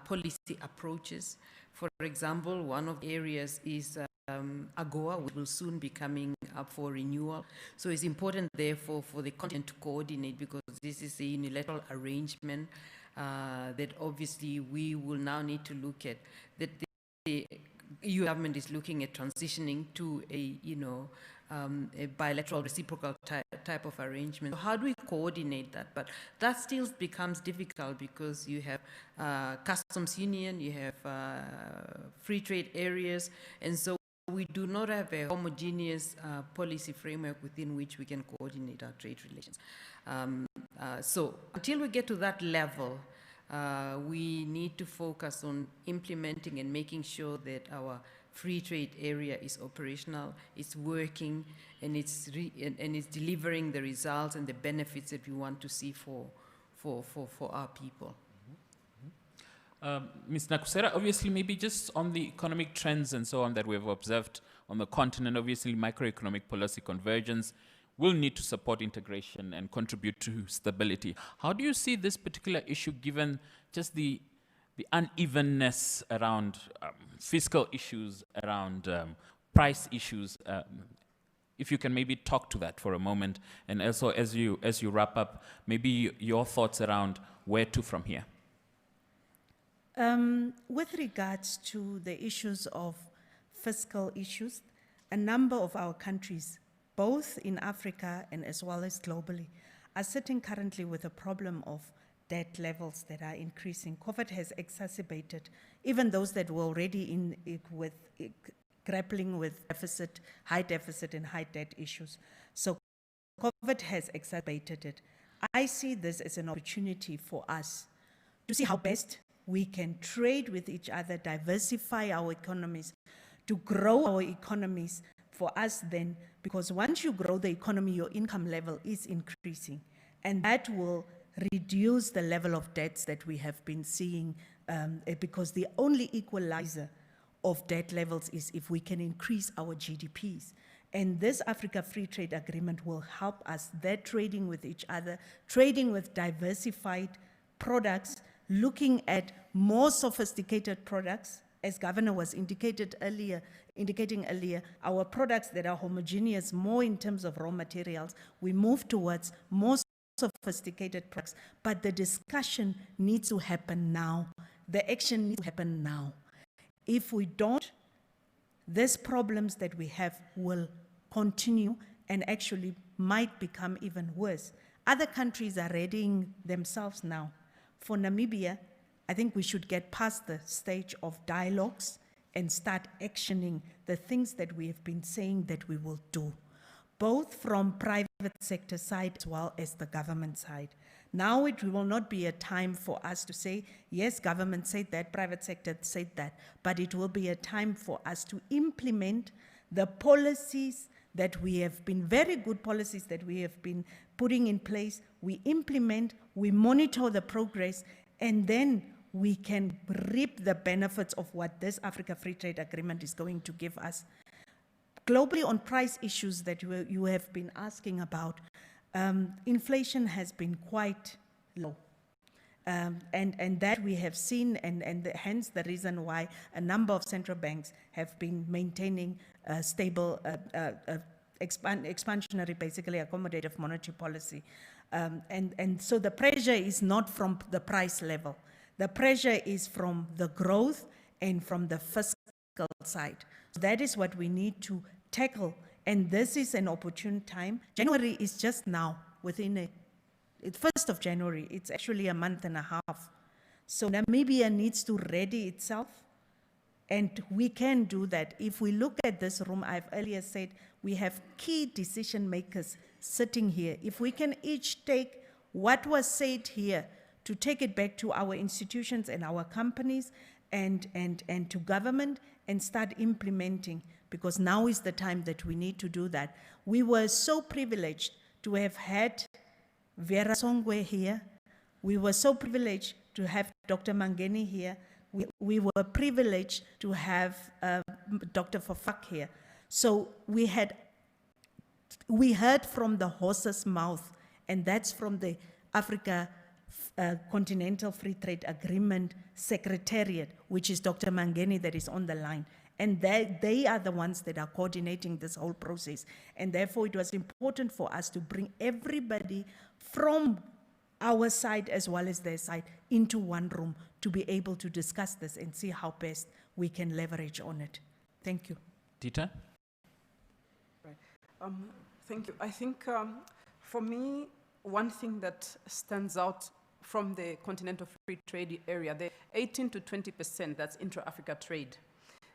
Speaker 10: policy approaches. For example, one of the areas is AGOA, which will soon be coming up for renewal. So it's important, therefore, for the continent to coordinate, because this is a unilateral arrangement that obviously we will now need to look at, that the EU government is looking at transitioning to a bilateral reciprocal type of arrangement. So how do we coordinate that? But that still becomes difficult because you have customs union, you have free trade areas, and so we do not have a homogeneous policy framework within which we can coordinate our trade relations. So until we get to that level, we need to focus on implementing and making sure that our free trade area is operational, it's working, and it's delivering the results and the benefits that we want to see for our people.
Speaker 1: Ms. Nakusera, obviously maybe just on the economic trends and so on that we've observed on the continent, obviously macroeconomic policy convergence will need to support integration and contribute to stability. How do you see this particular issue given just the unevenness around fiscal issues, around price issues? If you can maybe talk to that for a moment, and also as you wrap up, maybe your thoughts around where to from here.
Speaker 5: With regards to the issues of fiscal issues, a number of our countries, both in Africa and as well as globally, are sitting currently with a problem of debt levels that are increasing. COVID has exacerbated even those that were already grappling with high deficit and high debt issues. So COVID has exacerbated it. I see this as an opportunity for us to see how best we can trade with each other, diversify our economies, to grow our economies for us then, because once you grow the economy, your income level is increasing, and that will reduce the level of debts that we have been seeing, because the only equalizer of debt levels is if we can increase our GDPs. And this Africa Free Trade Agreement will help us there, trading with each other, trading with diversified products looking at more sophisticated products, as Governor was indicating earlier, our products that are homogeneous, more in terms of raw materials, we move towards more sophisticated products, but the discussion needs to happen now. The action needs to happen now. If we don't, these problems that we have will continue and actually might become even worse. Other countries are readying themselves now. For Namibia, I think we should get past the stage of dialogues and start actioning the things that we have been saying that we will do, both from private sector side as well as the government side. Now it will not be a time for us to say, yes, government said that, private sector said that, but it will be a time for us to implement the policies that we have been, very good policies that we have been putting in place. We implement, we monitor the progress, and then we can reap the benefits of what this Africa Free Trade Agreement is going to give us. Globally, on price issues that you have been asking about, inflation has been quite low. And that we have seen, and hence the reason why a number of central banks have been maintaining stable, expansionary, basically accommodative monetary policy. And so the pressure is not from the price level. The pressure is from the growth and from the fiscal side. So that is what we need to tackle. And this is an opportune time. January is just now, it's 1st of January. It's actually a month and a half. So Namibia needs to ready itself. And we can do that. If we look at this room, I've earlier said, we have key decision makers sitting here. If we can each take what was said here to take it back to our institutions and our companies and to government and start implementing, because now is the time that we need to do that. We were so privileged to have had Vera Songwe here. We were so privileged to have Dr. Mangeni here. We were privileged to have Dr. Fafak here. So we heard from the horse's mouth, and that's from the Africa Continental Free Trade Agreement Secretariat, which is Dr. Mangeni that is on the line. And they are the ones that are coordinating this whole process. And therefore, it was important for us to bring everybody from our side as well as their side into one room to be able to discuss this and see how best we can leverage on it. Thank you.
Speaker 1: Dieter?
Speaker 12: Right. Thank you. I think for me, one thing that stands out from the Continental Free Trade Area, the 18 to 20%, that's intra-Africa trade,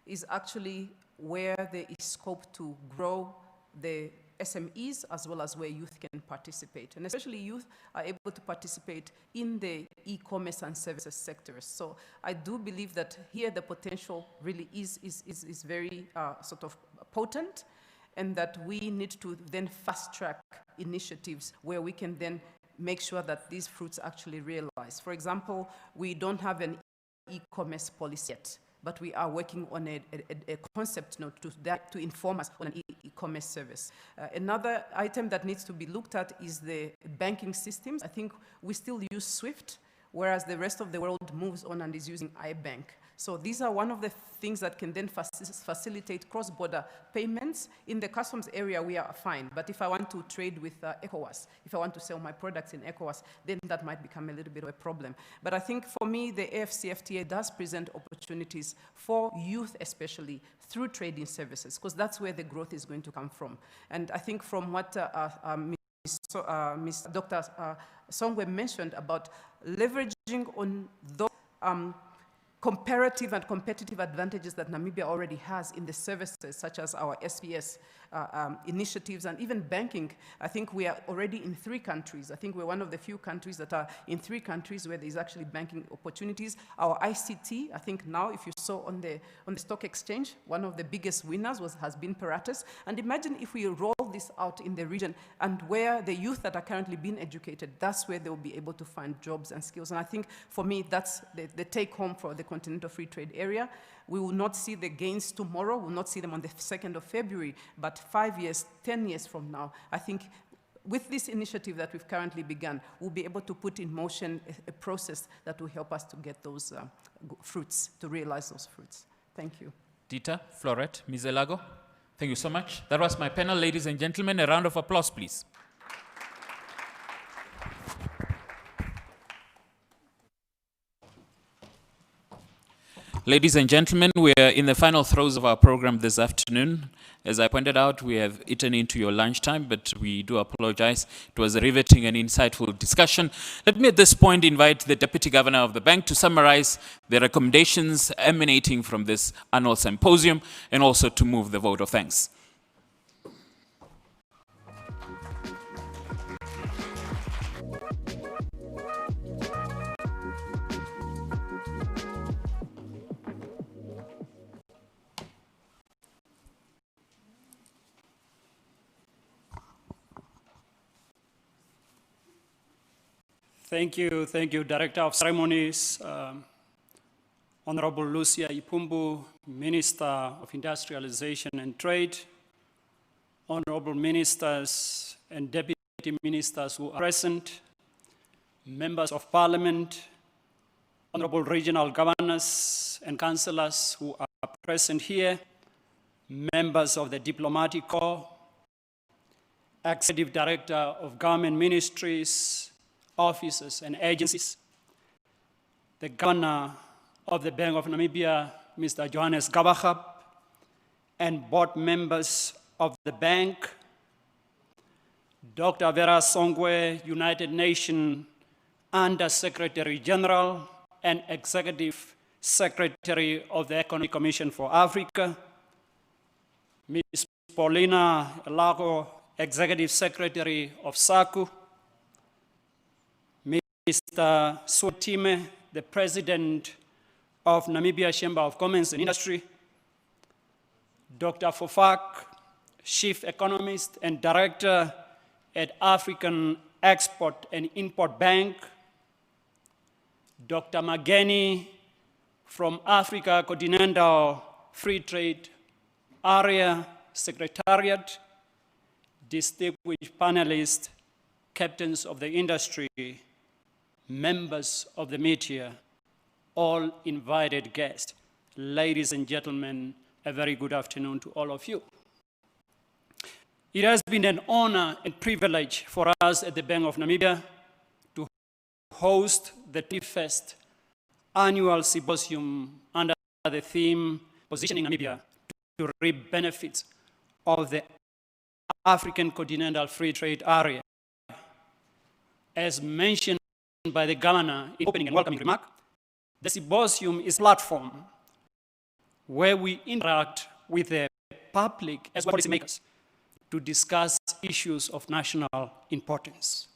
Speaker 12: is actually where there is scope to grow the SMEs as well as where youth can participate. And especially youth are able to participate in the e-commerce and services sectors. So I do believe that here the potential really is very sort of potent, and that we need to then fast-track initiatives where we can then make sure that these fruits actually realize. For example, we don't have an e-commerce policy yet, but we are working on a concept note to inform us on an e-commerce service. Another item that needs to be looked at is the banking systems. I think we still use SWIFT, whereas the rest of the world moves on and is using iBank. So these are one of the things that can then facilitate cross-border payments. In the customs area, we are fine. But if I want to trade with ECOWAS, if I want to sell my products in ECOWAS, then that might become a little bit of a problem. But I think for me, the AFCFTA does present opportunities for youth, especially through trading services, because that's where the growth is going to come from. And I think from what Ms. Dr. Songwe mentioned about leveraging on those comparative and competitive advantages that Namibia already has in the services, such as our SPS initiatives and even banking. I think we are already in 3 countries. I think we're one of the few countries that are in 3 countries where there's actually banking opportunities. Our ICT, I think now, if you saw on the stock exchange, one of the biggest winners has been Paratus. And imagine if we roll this out in the region, and where the youth that are currently being educated, that's where they'll be able to find jobs and skills. And I think for me, that's the take home for the Continental Free Trade Area. We will not see the gains tomorrow, we'll not see them on the 2nd of February, but 5 years, 10 years from now, I think with this initiative that we've currently begun, we'll be able to put in motion a process that will help us to get those fruits, to realize those fruits. Thank you.
Speaker 1: Dita, Florette, Ms. Elago, thank you so much. That was my panel, ladies and gentlemen. A round of applause, please. Ladies and gentlemen, we are in the final throes of our program this afternoon. As I pointed out, we have eaten into your lunchtime, but we do apologize. It was a riveting and insightful discussion. Let me at this point invite the Deputy Governor of the Bank to summarize the recommendations emanating from this annual symposium and also to move the vote of thanks.
Speaker 15: Thank you, Director of Ceremonies, Honorable Lucia Ipumbu, Minister of Industrialization and Trade, Honorable Ministers and Deputy Ministers who are present, Members of Parliament, Honorable Regional Governors and Councillors who are present here, Members of the Diplomatic Corps, Executive Director of Government Ministries, offices and agencies, the Governor of the Bank of Namibia, Mr. Johannes Kabachab, and board members of the bank, Dr. Vera Songwe, United Nations Under Secretary General and Executive Secretary of the Economic Commission for Africa, Ms. Paulina Elago, Executive Secretary of SACU, Mr. Swatime, the President of Namibia Chamber of Commerce and Industry, Dr. Fofak, Chief Economist and Director at African Export and Import Bank, Dr. Mageni from Africa Continental Free Trade Area Secretariat, distinguished panelists, captains of the industry, members of the media, all invited guests. Ladies and gentlemen, a very good afternoon to all of you. It has been an honor and privilege for us at the Bank of Namibia to host the 21st Annual Symposium under the theme, Positioning Namibia to Reap Benefits of the African Continental Free Trade Area. As mentioned by the Governor in opening and welcoming remark, the symposium is a platform where we interact with the public as well as policymakers to discuss issues of national importance,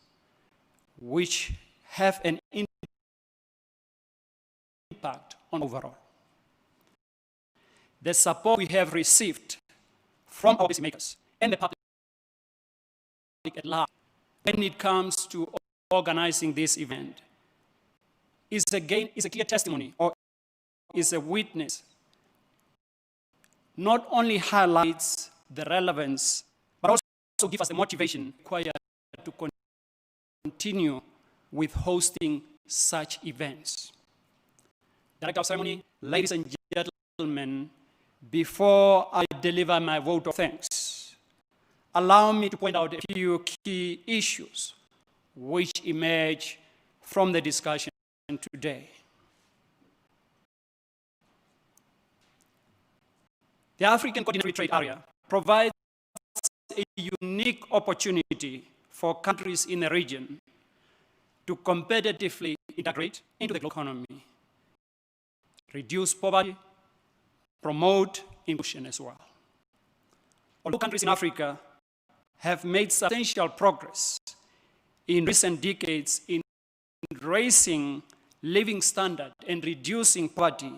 Speaker 15: which have an impact on overall. The support we have received from our policymakers and the public at large when it comes to organizing this event is a clear testimony or is a witness, not only highlights the relevance, but also gives us the motivation required to continue with hosting such events. Director of Ceremony, ladies and gentlemen, before I deliver my vote of thanks, allow me to point out a few key issues which emerge from the discussion today. The African Continental Free Trade Area provides a unique opportunity for countries in the region to competitively integrate into the global economy, reduce poverty, promote inclusion as well. Although countries in Africa have made substantial progress in recent decades in raising living standard and reducing poverty,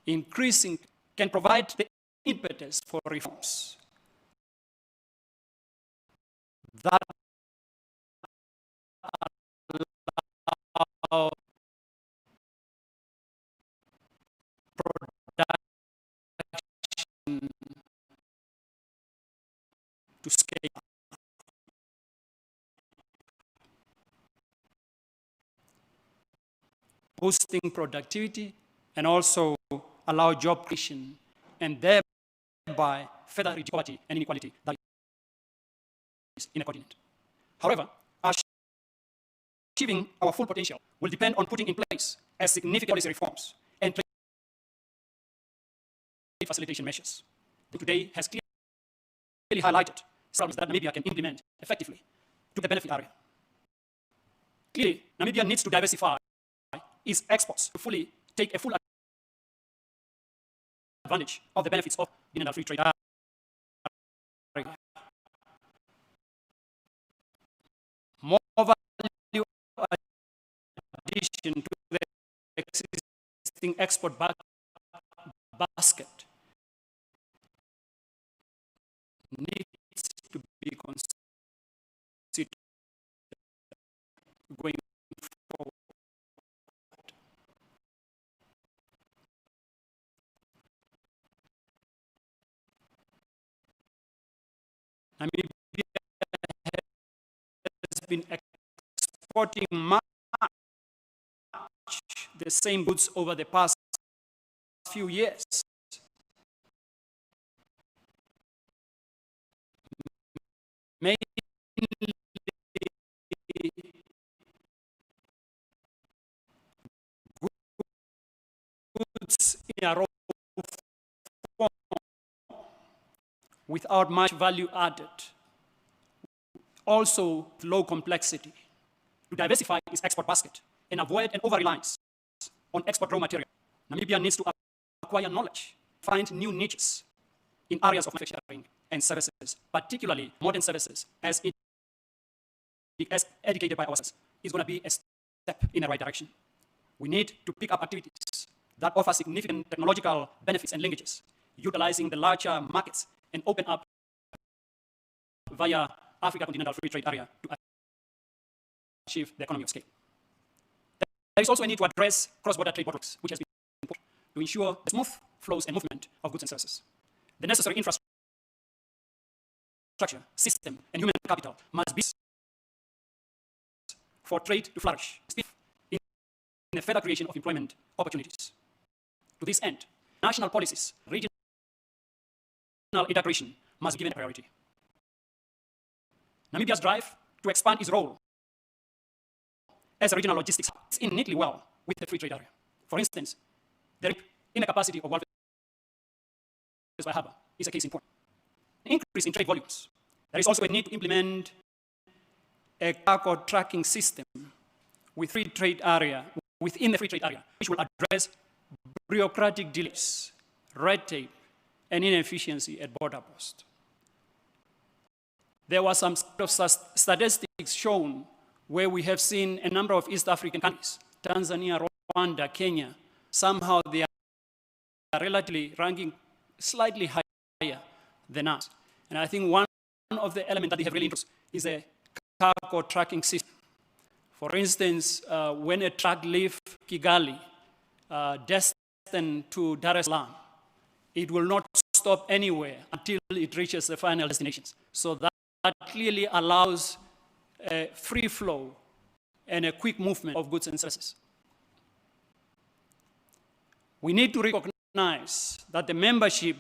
Speaker 15: increasing can provide the impetus for reforms that allow production to scale up. boosting productivity, and also allow job creation, and thereby further reduce poverty and inequality that is in a continent. However, achieving our full potential will depend on putting in place a significant policy reforms and trade facilitation measures. Today has clearly highlighted problems that Namibia can implement effectively to the benefit area. Clearly, Namibia needs to diversify its exports to fully take a full advantage of the benefits of the Continental Free Trade Area. More value addition to the existing export basket needs to be considered going forward. Namibia has been exporting much the same goods over the past few years. Mainly goods in a raw form without much value added, also low complexity. To diversify its export basket and avoid an over-reliance on export raw material, Namibia needs to acquire knowledge, find new niches in areas of manufacturing and services, particularly modern services, as educated by ourselves, is going to be a step in the right direction. We need to pick up activities that offer significant technological benefits and linkages, utilizing the larger markets and open up via Africa Continental Free Trade Area to achieve the economy of scale. There is also a need to address cross-border trade bottlenecks, which has been important to ensure the smooth flows and movement of goods and services. The necessary infrastructure, system, and human capital must be for trade to flourish in the further creation of employment opportunities. To this end, national policies, regional integration must be given a priority. Namibia's drive to expand its role as a regional logistics hub fits in neatly well with the free trade area. For instance, the inner capacity of Walvis Bay Harbour is a case in point. An increase in trade volumes. There is also a need to implement a cargo tracking system with free trade area, within the free trade area, which will address bureaucratic delays, red tape, and inefficiency at border post. There were some statistics shown where we have seen a number of East African countries, Tanzania, Rwanda, Kenya, somehow they are relatively ranking slightly higher than us. And I think one of the elements that they have really introduced is a cargo tracking system. For instance, when a truck leaves Kigali, destined to Dar es Salaam, it will not stop anywhere until it reaches the final destinations. So that clearly allows a free flow and a quick movement of goods and services. We need to recognize that the membership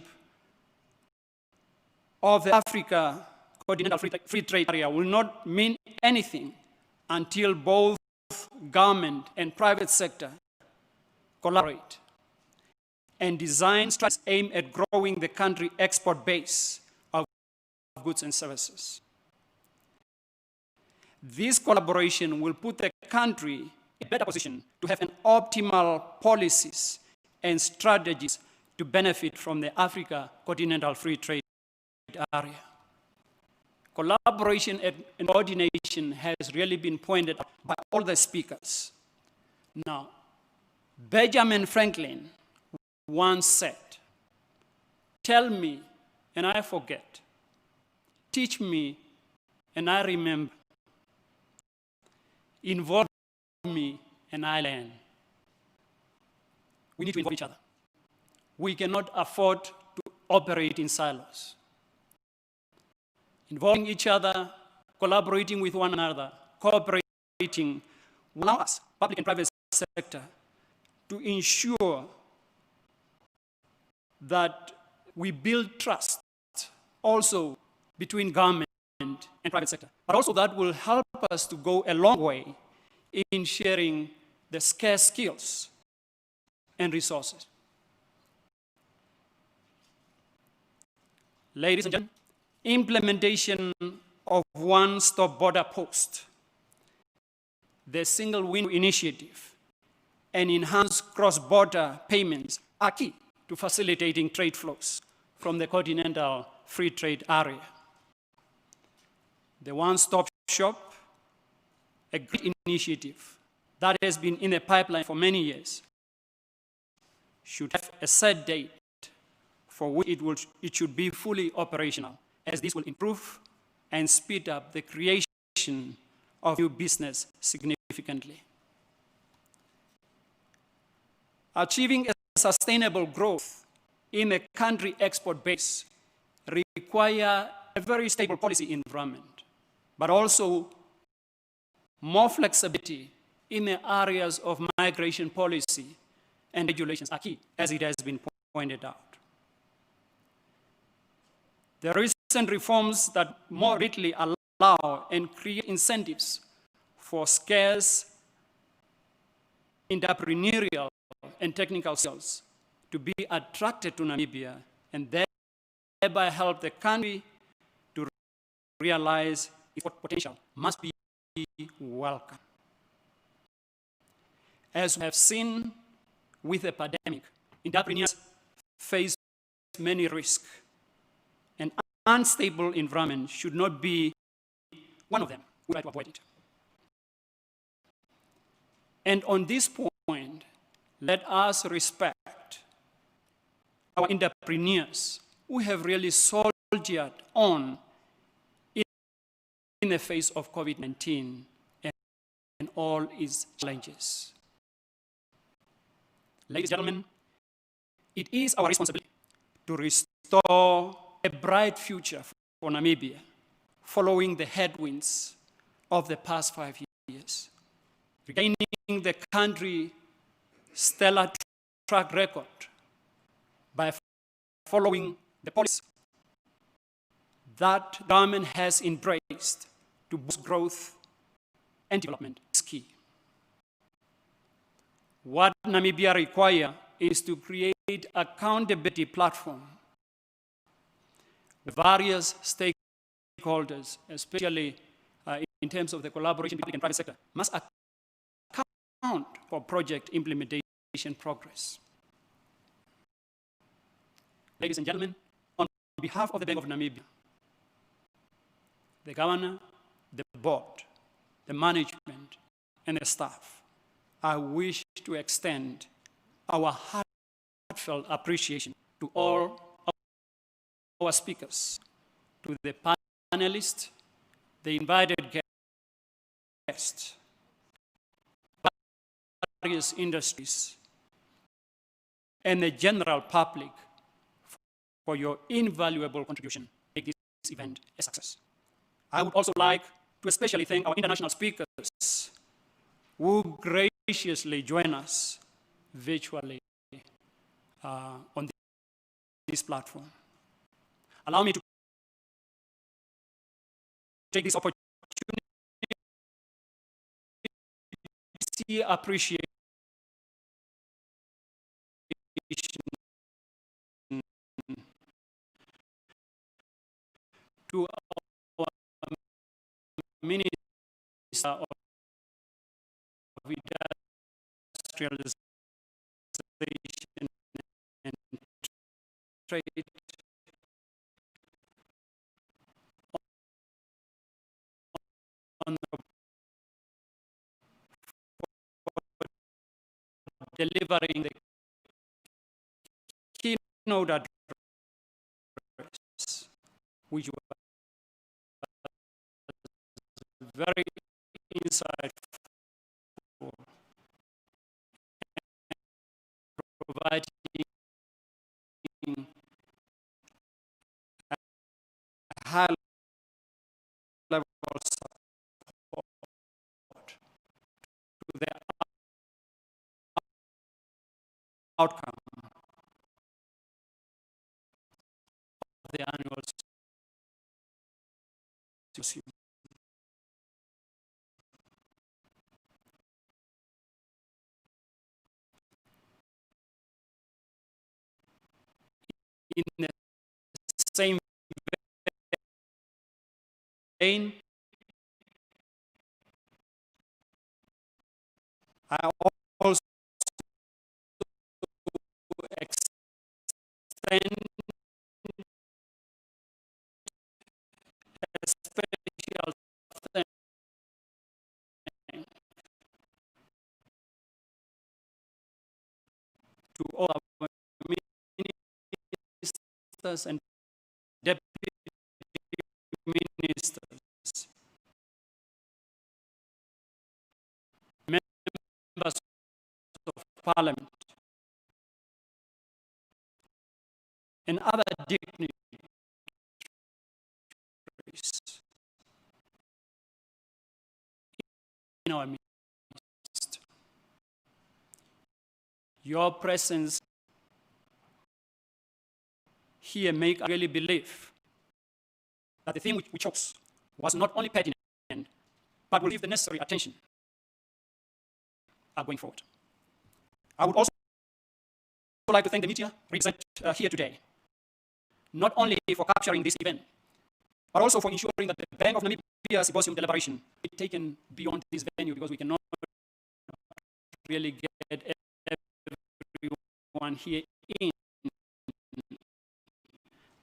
Speaker 15: of the Africa Continental Free Trade Area will not mean anything until both government and private sector collaborate and design strategies aimed at growing the country's export base of goods and services. This collaboration will put the country in a better position to have an optimal policies and strategies to benefit from the Africa Continental Free Trade Area. Collaboration and coordination has really been pointed out by all the speakers. Now, Benjamin Franklin once said, "Tell me and I forget. Teach me and I remember. Involve me and I learn." We need to involve each other. We cannot afford to operate in silos. Involving each other, collaborating with one another, cooperating will allow us, public and private sector, to ensure that we build trust also between government and private sector, but also that will help us to go a long way in sharing the scarce skills and resources. Ladies and gentlemen, implementation of one-stop border post, the single window initiative, and enhanced cross-border payments are key to facilitating trade flows from the Continental Free Trade Area. The one-stop shop, a great initiative that has been in the pipeline for many years, should have a set date for which it should be fully operational, as this will improve and speed up the creation of new business significantly. Achieving a sustainable growth in a country export base require a very stable policy environment, but also more flexibility in the areas of migration policy and regulations are key, as it has been pointed out. The recent reforms that more readily allow and create incentives for scarce entrepreneurial and technical skills to be attracted to Namibia and thereby help the country to realize its potential must be welcome. As we have seen with the pandemic, entrepreneurs face many risks. An unstable environment should not be one of them. We try to avoid it. And on this point, let us respect our entrepreneurs who have really soldiered on in the face of COVID-19 and all its challenges. Ladies and gentlemen, it is our responsibility to restore a bright future for Namibia following the headwinds of the past 5 years, regaining the country's stellar track record by following the policy that government has embraced to boost growth and development is key. What Namibia requires is to create accountability platform with various stakeholders, especially in terms of the collaboration between the private sector, must account for project implementation progress. Ladies and gentlemen, on behalf of the Bank of Namibia, the governor, the board, the management, and the staff, I wish to extend our heartfelt appreciation to all our speakers, to the panelists, the invited guests, various industries, and the general public for your invaluable contribution to make this event a success. I would also like to especially thank our international speakers who graciously join us virtually on this platform. Allow me to take this opportunity to see appreciation to our Minister of Industrialization and Trade, delivering the keynote address, which was very insightful, providing a high level support to the outcome of the annual symposium. In the same vein, I also extend a special thanks to all our ministers and deputy ministers, members of parliament, and other dignitaries in our midst. Your presence here make us really believe that the thing which we chose was not only pertinent, but will give the necessary attention going forward. I would also like to thank the media represented here today, not only for capturing this event, but also for ensuring that the Bank of Namibia Symposium deliberation is taken beyond this venue, because we cannot really get everyone here in.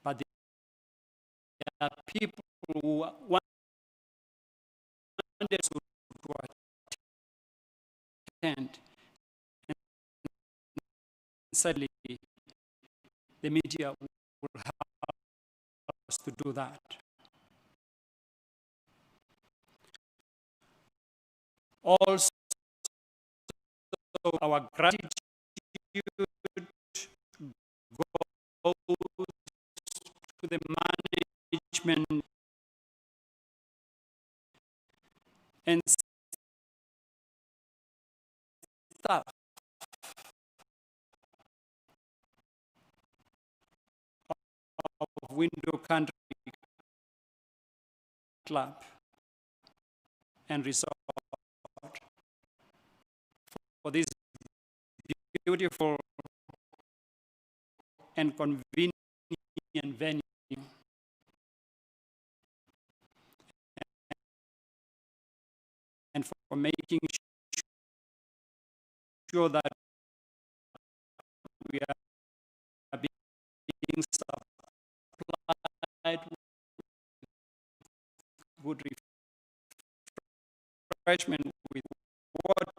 Speaker 15: But there are people who wanted to attend. And sadly, the media will help us to do that. Also, our gratitude goes to the management and staff of Window Country Club and Resort for this beautiful and convenient venue. And for making sure that we are being supplied with good refreshment, with water,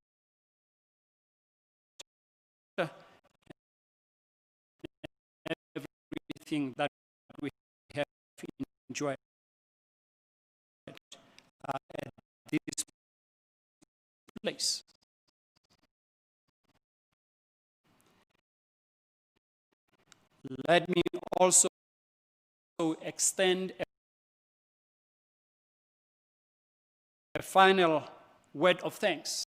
Speaker 15: everything that we have enjoyed at this place. Let me also extend a final word of thanks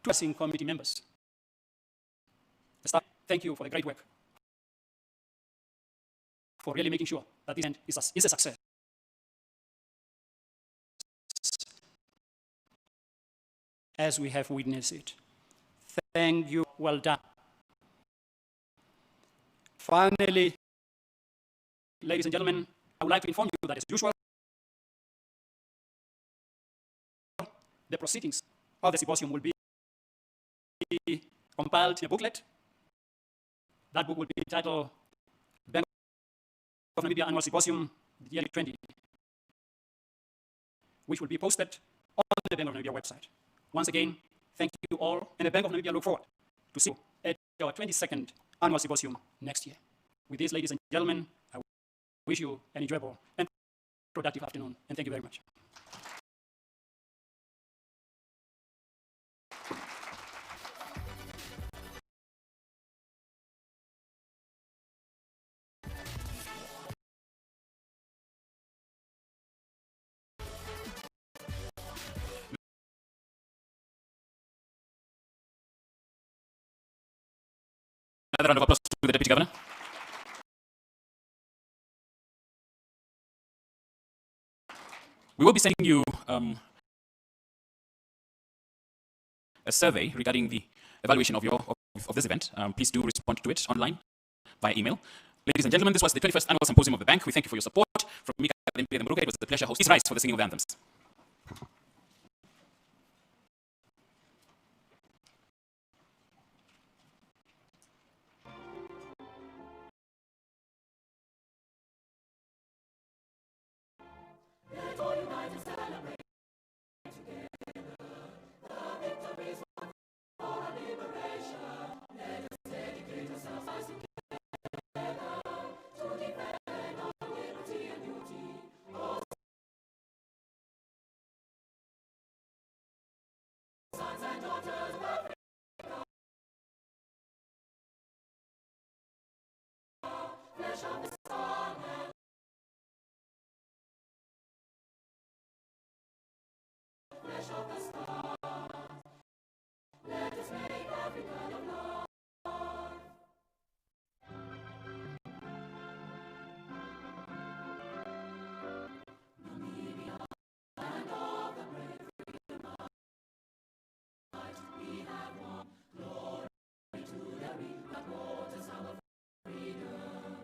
Speaker 15: to us in committee members. Thank you for the great work, for really making sure that this event is a success. As we have witnessed it. Thank you, well done. Finally, ladies and gentlemen, I would like to inform you that, as usual, the proceedings of the symposium will be compiled in a booklet. That book will be entitled Bank of Namibia Annual Symposium, the year 20, which will be posted on the Bank of Namibia website. Once again, thank you all, and the Bank of Namibia look forward to see you at our 22nd Annual Symposium next year. With this, ladies and gentlemen, I wish you an enjoyable and productive afternoon, and thank you very much.
Speaker 1: Another round of applause to the Deputy Governor. We will be sending you a survey regarding the evaluation of this event. Please do respond to it online by email. Ladies and gentlemen, this was the 21st Annual Symposium of the Bank. We thank you for your support. From me, it was a pleasure hosting. Please rise for the singing of the anthems.
Speaker 16: Let us make Africa your love.